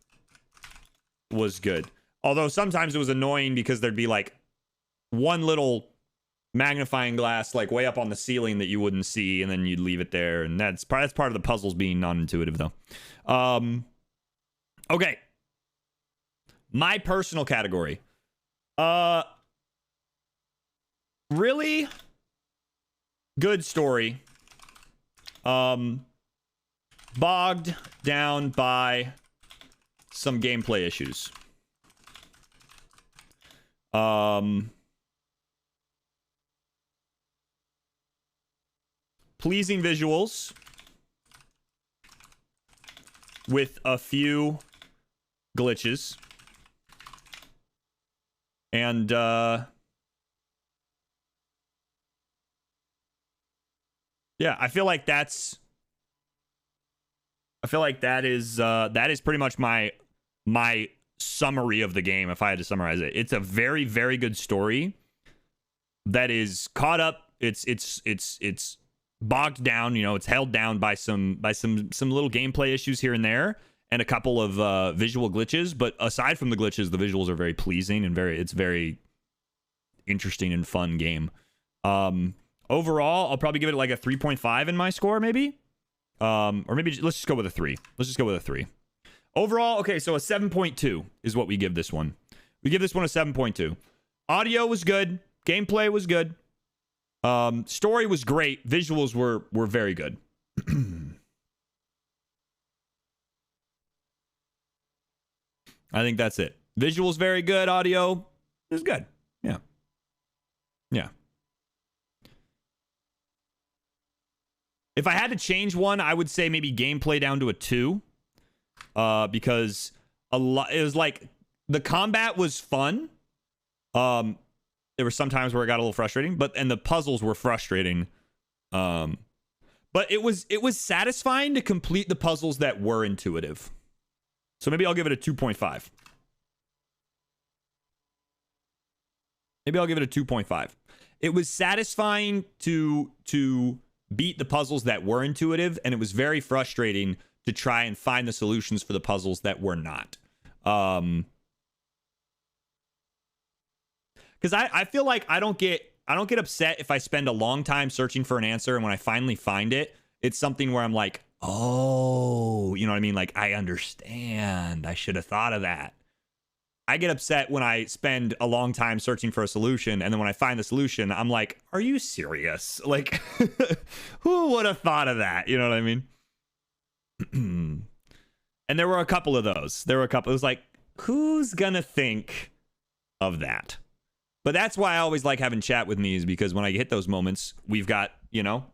was good. Although sometimes it was annoying because there'd be like one little magnifying glass like way up on the ceiling that you wouldn't see, and then you'd leave it there, and that's part of the puzzles being non-intuitive though. Okay. My personal category. Really good story. Bogged down by some gameplay issues. Pleasing visuals with a few glitches. And I feel like that is pretty much my summary of the game if I had to summarize it. It's a very, very good story that is caught up. It's bogged down, it's held down by some little gameplay issues here and there and a couple of visual glitches, but aside from the glitches, the visuals are very pleasing and it's very interesting and fun game. Overall, I'll probably give it like a 3.5 in my score, maybe. Or maybe let's just go with a 3. Let's just go with a 3. Overall, okay, so a 7.2 is what we give this one. We give this one a 7.2. Audio was good. Gameplay was good. Story was great. Visuals were very good. I think that's it. Visuals very good. Audio is good. Yeah. If I had to change one, I would say maybe gameplay down to a 2. Because it was like the combat was fun. There were some times where it got a little frustrating, and the puzzles were frustrating. But But it was satisfying to complete the puzzles that were intuitive. So maybe I'll give it a 2.5. Maybe I'll give it a 2.5. It was satisfying to beat the puzzles that were intuitive, and it was very frustrating to try and find the solutions for the puzzles that were not. Because I feel like I don't get upset if I spend a long time searching for an answer, and when I finally find it, it's something where I'm like, oh, you know what I mean? Like, I understand. I should have thought of that. I get upset when I spend a long time searching for a solution, and then when I find the solution, I'm like, are you serious? Like, who would have thought of that? You know what I mean? And there were a couple of those. There were a couple. It was like, who's gonna think of that? But that's why I always like having chat with me, is because when I hit those moments, we've got, you know,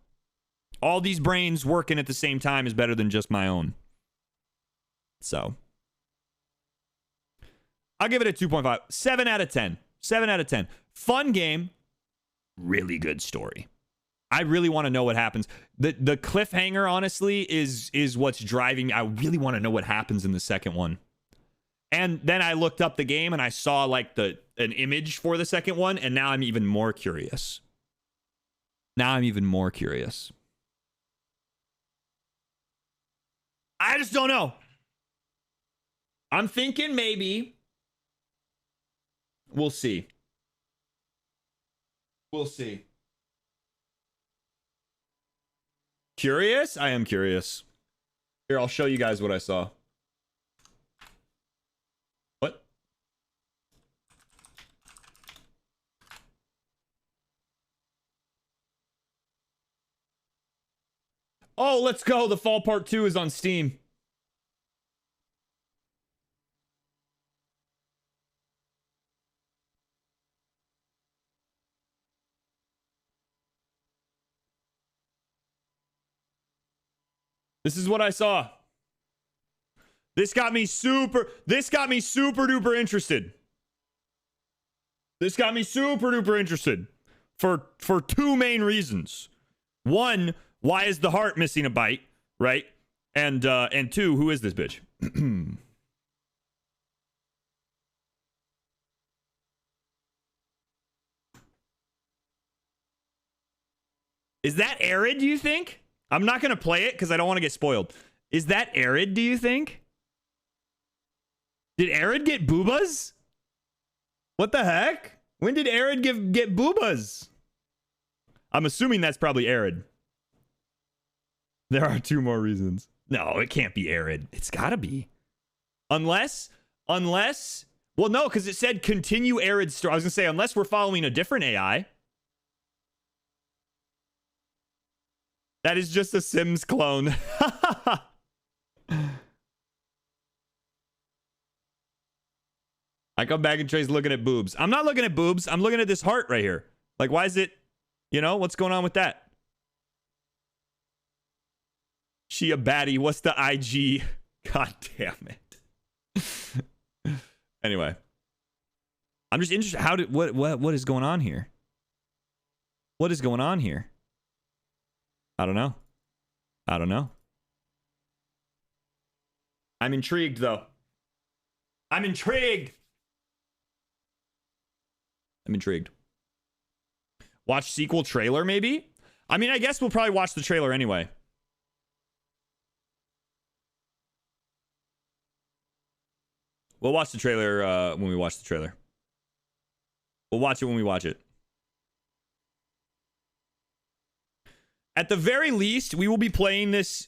all these brains working at the same time is better than just my own. So I'll give it a 2.5. 7 out of 10. 7 out of 10. Fun game. Really good story. I really want to know what happens. The cliffhanger, honestly, is what's driving me. I really want to know what happens in the second one. And then I looked up the game and I saw like an image for the second one, and now I'm even more curious. Now I'm even more curious. I just don't know. I'm thinking maybe. We'll see. We'll see. Curious? I am curious. Here, I'll show you guys what I saw. What? Oh, let's go. The Fall Part 2 is on Steam. This is what I saw. This got me super duper interested. This got me super duper interested for two main reasons. One, why is the heart missing a bite, right? And two, who is this bitch? Is that Arid, do you think? I'm not going to play it because I don't want to get spoiled. Is that Arid, do you think? Did Arid get boobas? What the heck? When did Arid get boobas? I'm assuming that's probably Arid. There are two more reasons. No, it can't be Arid. It's got to be. Unless, well, no, because it said continue Arid story. I was going to say, unless we're following a different AI. That is just a Sims clone. I come back and Trey's looking at boobs. I'm not looking at boobs. I'm looking at this heart right here. Like, why is it, you know, what's going on with that? She a baddie. What's the IG? God damn it. Anyway. I'm just interested. What is going on here? What is going on here? I don't know. I don't know. I'm intrigued, though. I'm intrigued. I'm intrigued. Watch sequel trailer, maybe? I mean, I guess we'll probably watch the trailer anyway. We'll watch the trailer when we watch the trailer. We'll watch it when we watch it. At the very least, we will be playing this.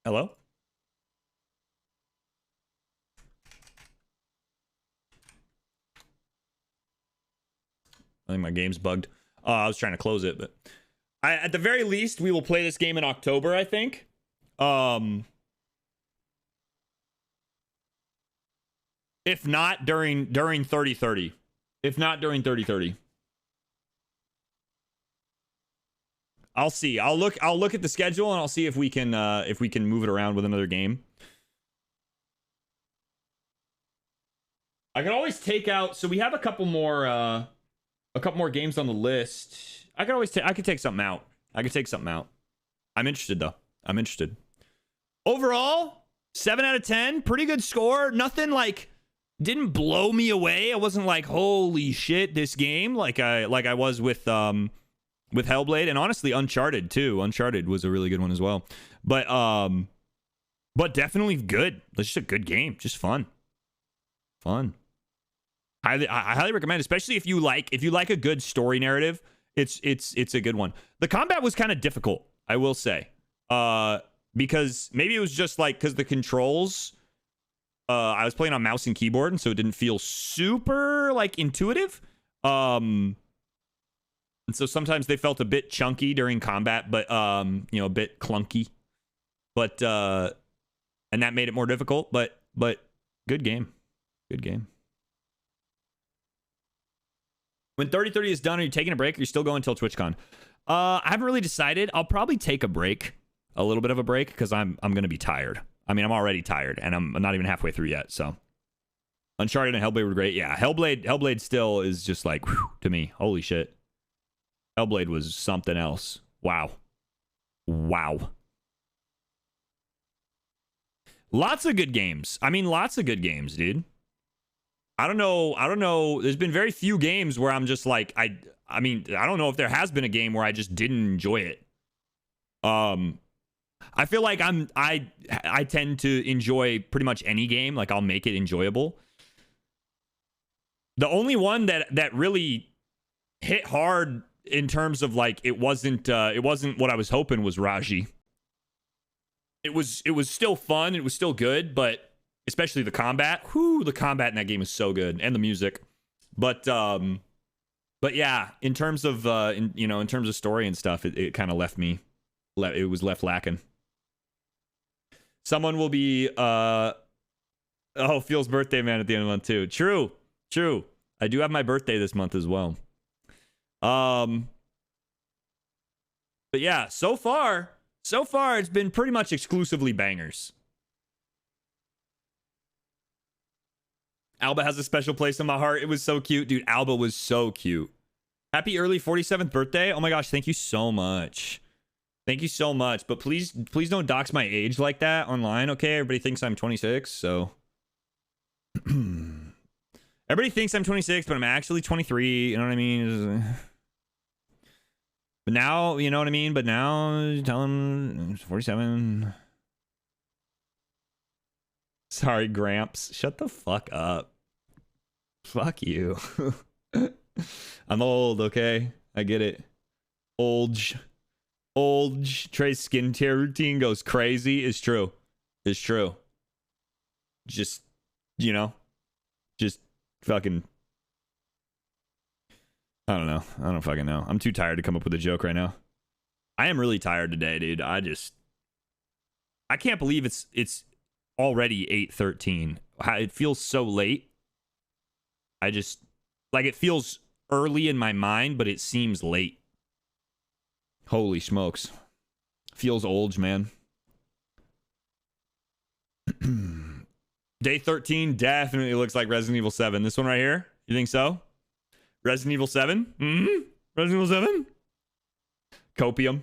Hello? I think my game's bugged. I was trying to close it, but at the very least, we will play this game in October, I think. If not during 3030. If not during 3030. I'll see. I'll look at the schedule and I'll see if we can move it around with another game. I can always take out, so we have a couple more games on the list. I could take something out. I'm interested, though. I'm interested. Overall, 7 out of 10. Pretty good score. Nothing like... Didn't blow me away. I wasn't like, holy shit, this game. Like I was with Hellblade. And honestly, Uncharted, too. Uncharted was a really good one as well. But definitely good. It's just a good game. Just fun. Fun. I highly recommend, especially if you like a good story narrative. It's a good one. The combat was kind of difficult, I will say, because maybe it was just like because the controls. I was playing on mouse and keyboard, and so it didn't feel super like intuitive. And so sometimes they felt a bit chunky during combat, but a bit clunky. But and that made it more difficult. But good game, good game. When 3030 is done, are you taking a break or are you still going until TwitchCon? I haven't really decided. I'll probably take a break, a little bit of a break, because I'm going to be tired. I mean, I'm already tired, and I'm not even halfway through yet, so. Uncharted and Hellblade were great. Yeah, Hellblade still is just like, whew, to me, holy shit. Hellblade was something else. Wow. Wow. Lots of good games. I mean, lots of good games, dude. I don't know. There's been very few games where I'm just like, I mean, I don't know if there has been a game where I just didn't enjoy it. I feel like I tend to enjoy pretty much any game. Like, I'll make it enjoyable. The only one that really hit hard in terms of like it wasn't what I was hoping was Raji. It was still fun. It was still good, but especially the combat. Whoo, the combat in that game is so good, and the music. But yeah, in terms of in terms of story and stuff, it kind of left me. It was left lacking. Someone will be Phil's birthday man at the end of the month too. True. I do have my birthday this month as well. But yeah, so far it's been pretty much exclusively bangers. Alba has a special place in my heart. It was so cute, dude. Alba was so cute. Happy early 47th birthday. Oh my gosh, thank you so much. Thank you so much. But please don't dox my age like that online, okay? Everybody thinks I'm 26, so. Everybody thinks I'm 26, but I'm actually 23. You know what I mean? But now, you know what I mean? But now, tell them it's 47. Sorry, Gramps. Shut the fuck up. Fuck you. I'm old, okay? I get it. Old Trey's skincare routine goes crazy. It's true. Just fucking. I don't know. I don't fucking know. I'm too tired to come up with a joke right now. I am really tired today, dude. I can't believe it's already 8:13. It feels so late. It feels early in my mind, but it seems late. Holy smokes. Feels old, man. Day 13 definitely looks like Resident Evil 7. This one right here? You think so? Resident Evil 7? Mm-hmm. Resident Evil 7? Copium.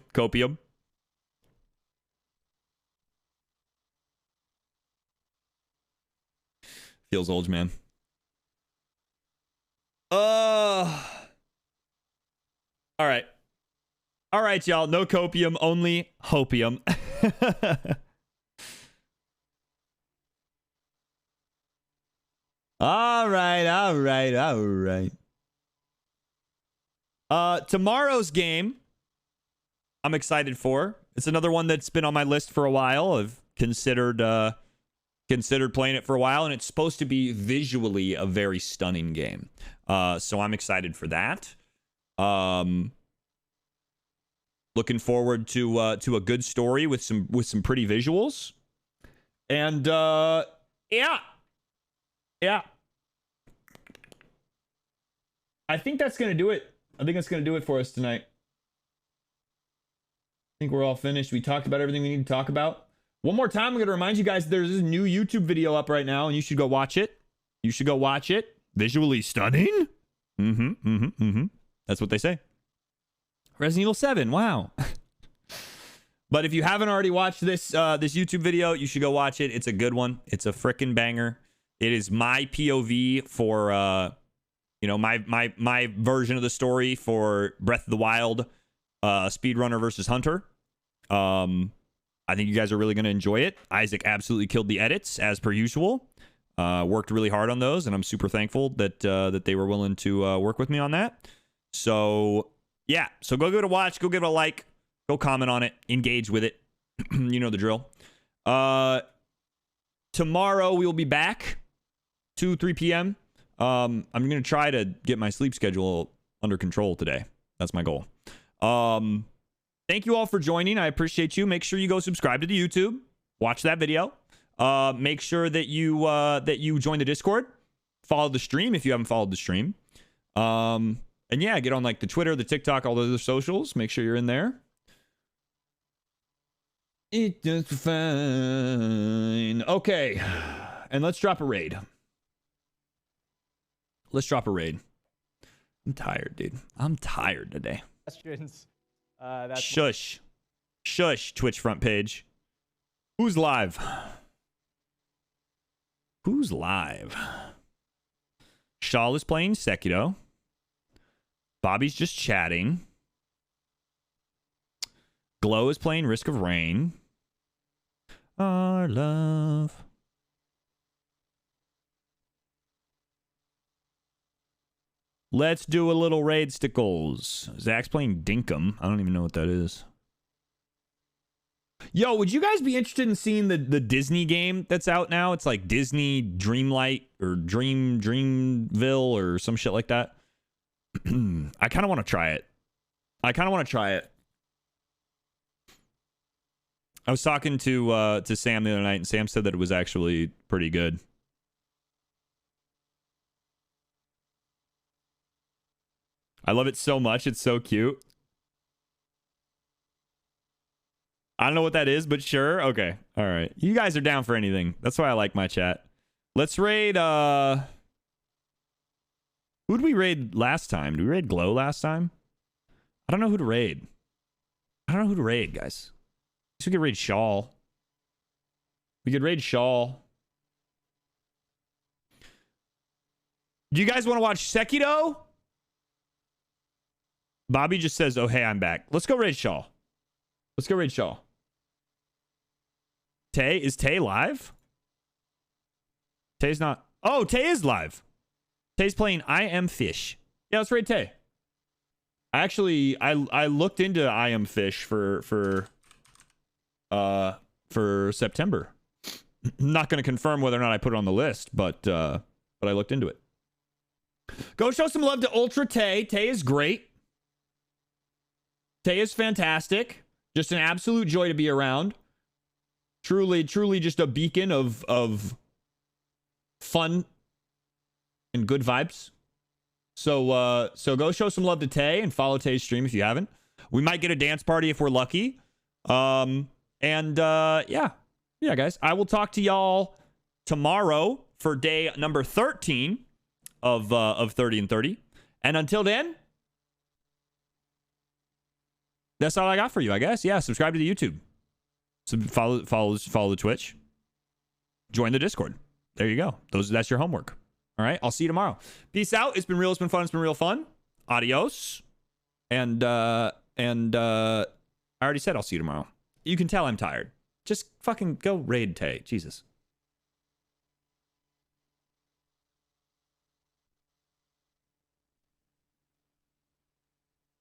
Feels old, man. All right, y'all. No copium, only hopium. All right. Tomorrow's game, I'm excited for. It's another one that's been on my list for a while. I've considered playing it for a while, and it's supposed to be visually a very stunning game. So I'm excited for that. Looking forward to a good story with some pretty visuals. And yeah. I think that's going to do it. I think that's going to do it for us tonight. I think we're all finished. We talked about everything we need to talk about. One more time, I'm going to remind you guys there's this new YouTube video up right now, and you should go watch it. Visually stunning. That's what they say. Resident Evil 7. Wow. But if you haven't already watched this this YouTube video, you should go watch it. It's a good one. It's a freaking banger. It is my POV for you know, my version of the story for Breath of the Wild, speedrunner versus Hunter. I think you guys are really going to enjoy it. Isaac absolutely killed the edits as per usual. Worked really hard on those, and I'm super thankful that that they were willing to work with me on that. So yeah, so go give it a watch, go give it a like, go comment on it, engage with it. You know the drill. Tomorrow we will be back 2-3 p.m. I'm going to try to get my sleep schedule under control today. That's my goal. Thank you all for joining. I appreciate you. Make sure you go subscribe to the YouTube. Watch that video. Make sure that you join the Discord. Follow the stream if you haven't followed the stream. And yeah, get on like the Twitter, the TikTok, all the other socials. Make sure you're in there. It's just fine. Okay. And let's drop a raid. Let's drop a raid. I'm tired, dude. I'm tired today. Questions. Shush. Shush, Twitch front page. Who's live? Who's live? Shaw is playing Sekiro. Bobby's just chatting. Glow is playing Risk of Rain. Our love. Let's do a little raid stickles. Zach's playing Dinkum. I don't even know what that is. Yo, would you guys be interested in seeing the Disney game that's out now? It's like Disney Dreamlight or Dreamville or some shit like that. I kind of want to try it. I was talking to Sam the other night, and Sam said that it was actually pretty good. I love it so much. It's so cute. I don't know what that is, but sure. Okay. All right. You guys are down for anything. That's why I like my chat. Let's raid... Who'd we raid last time? Did we raid Glow last time? I don't know who to raid. Guys. I guess we could raid Shaw. We could raid Shaw. Do you guys want to watch Sekiro? Bobby just says, oh, hey, I'm back. Let's go raid Shaw. Tay? Is Tay live? Tay's not. Oh, Tay is live. Tay's playing I Am Fish. Yeah, let's raid Tay. I looked into I Am Fish for September. Not going to confirm whether or not I put it on the list, but I looked into it. Go show some love to Ultra Tay. Tay is great. Tay is fantastic. Just an absolute joy to be around. Truly just a beacon of fun and good vibes. So go show some love to Tay and follow Tay's stream if you haven't. We might get a dance party if we're lucky. Yeah, guys. I will talk to y'all tomorrow for day number 13 of 30 and 30. And until then, that's all I got for you, I guess. Yeah, subscribe to the YouTube. So follow the Twitch. Join the Discord. There you go. That's your homework. All right. I'll see you tomorrow. Peace out. It's been real. It's been fun. It's been real fun. Adios. And I already said I'll see you tomorrow. You can tell I'm tired. Just fucking go raid Tay. Jesus.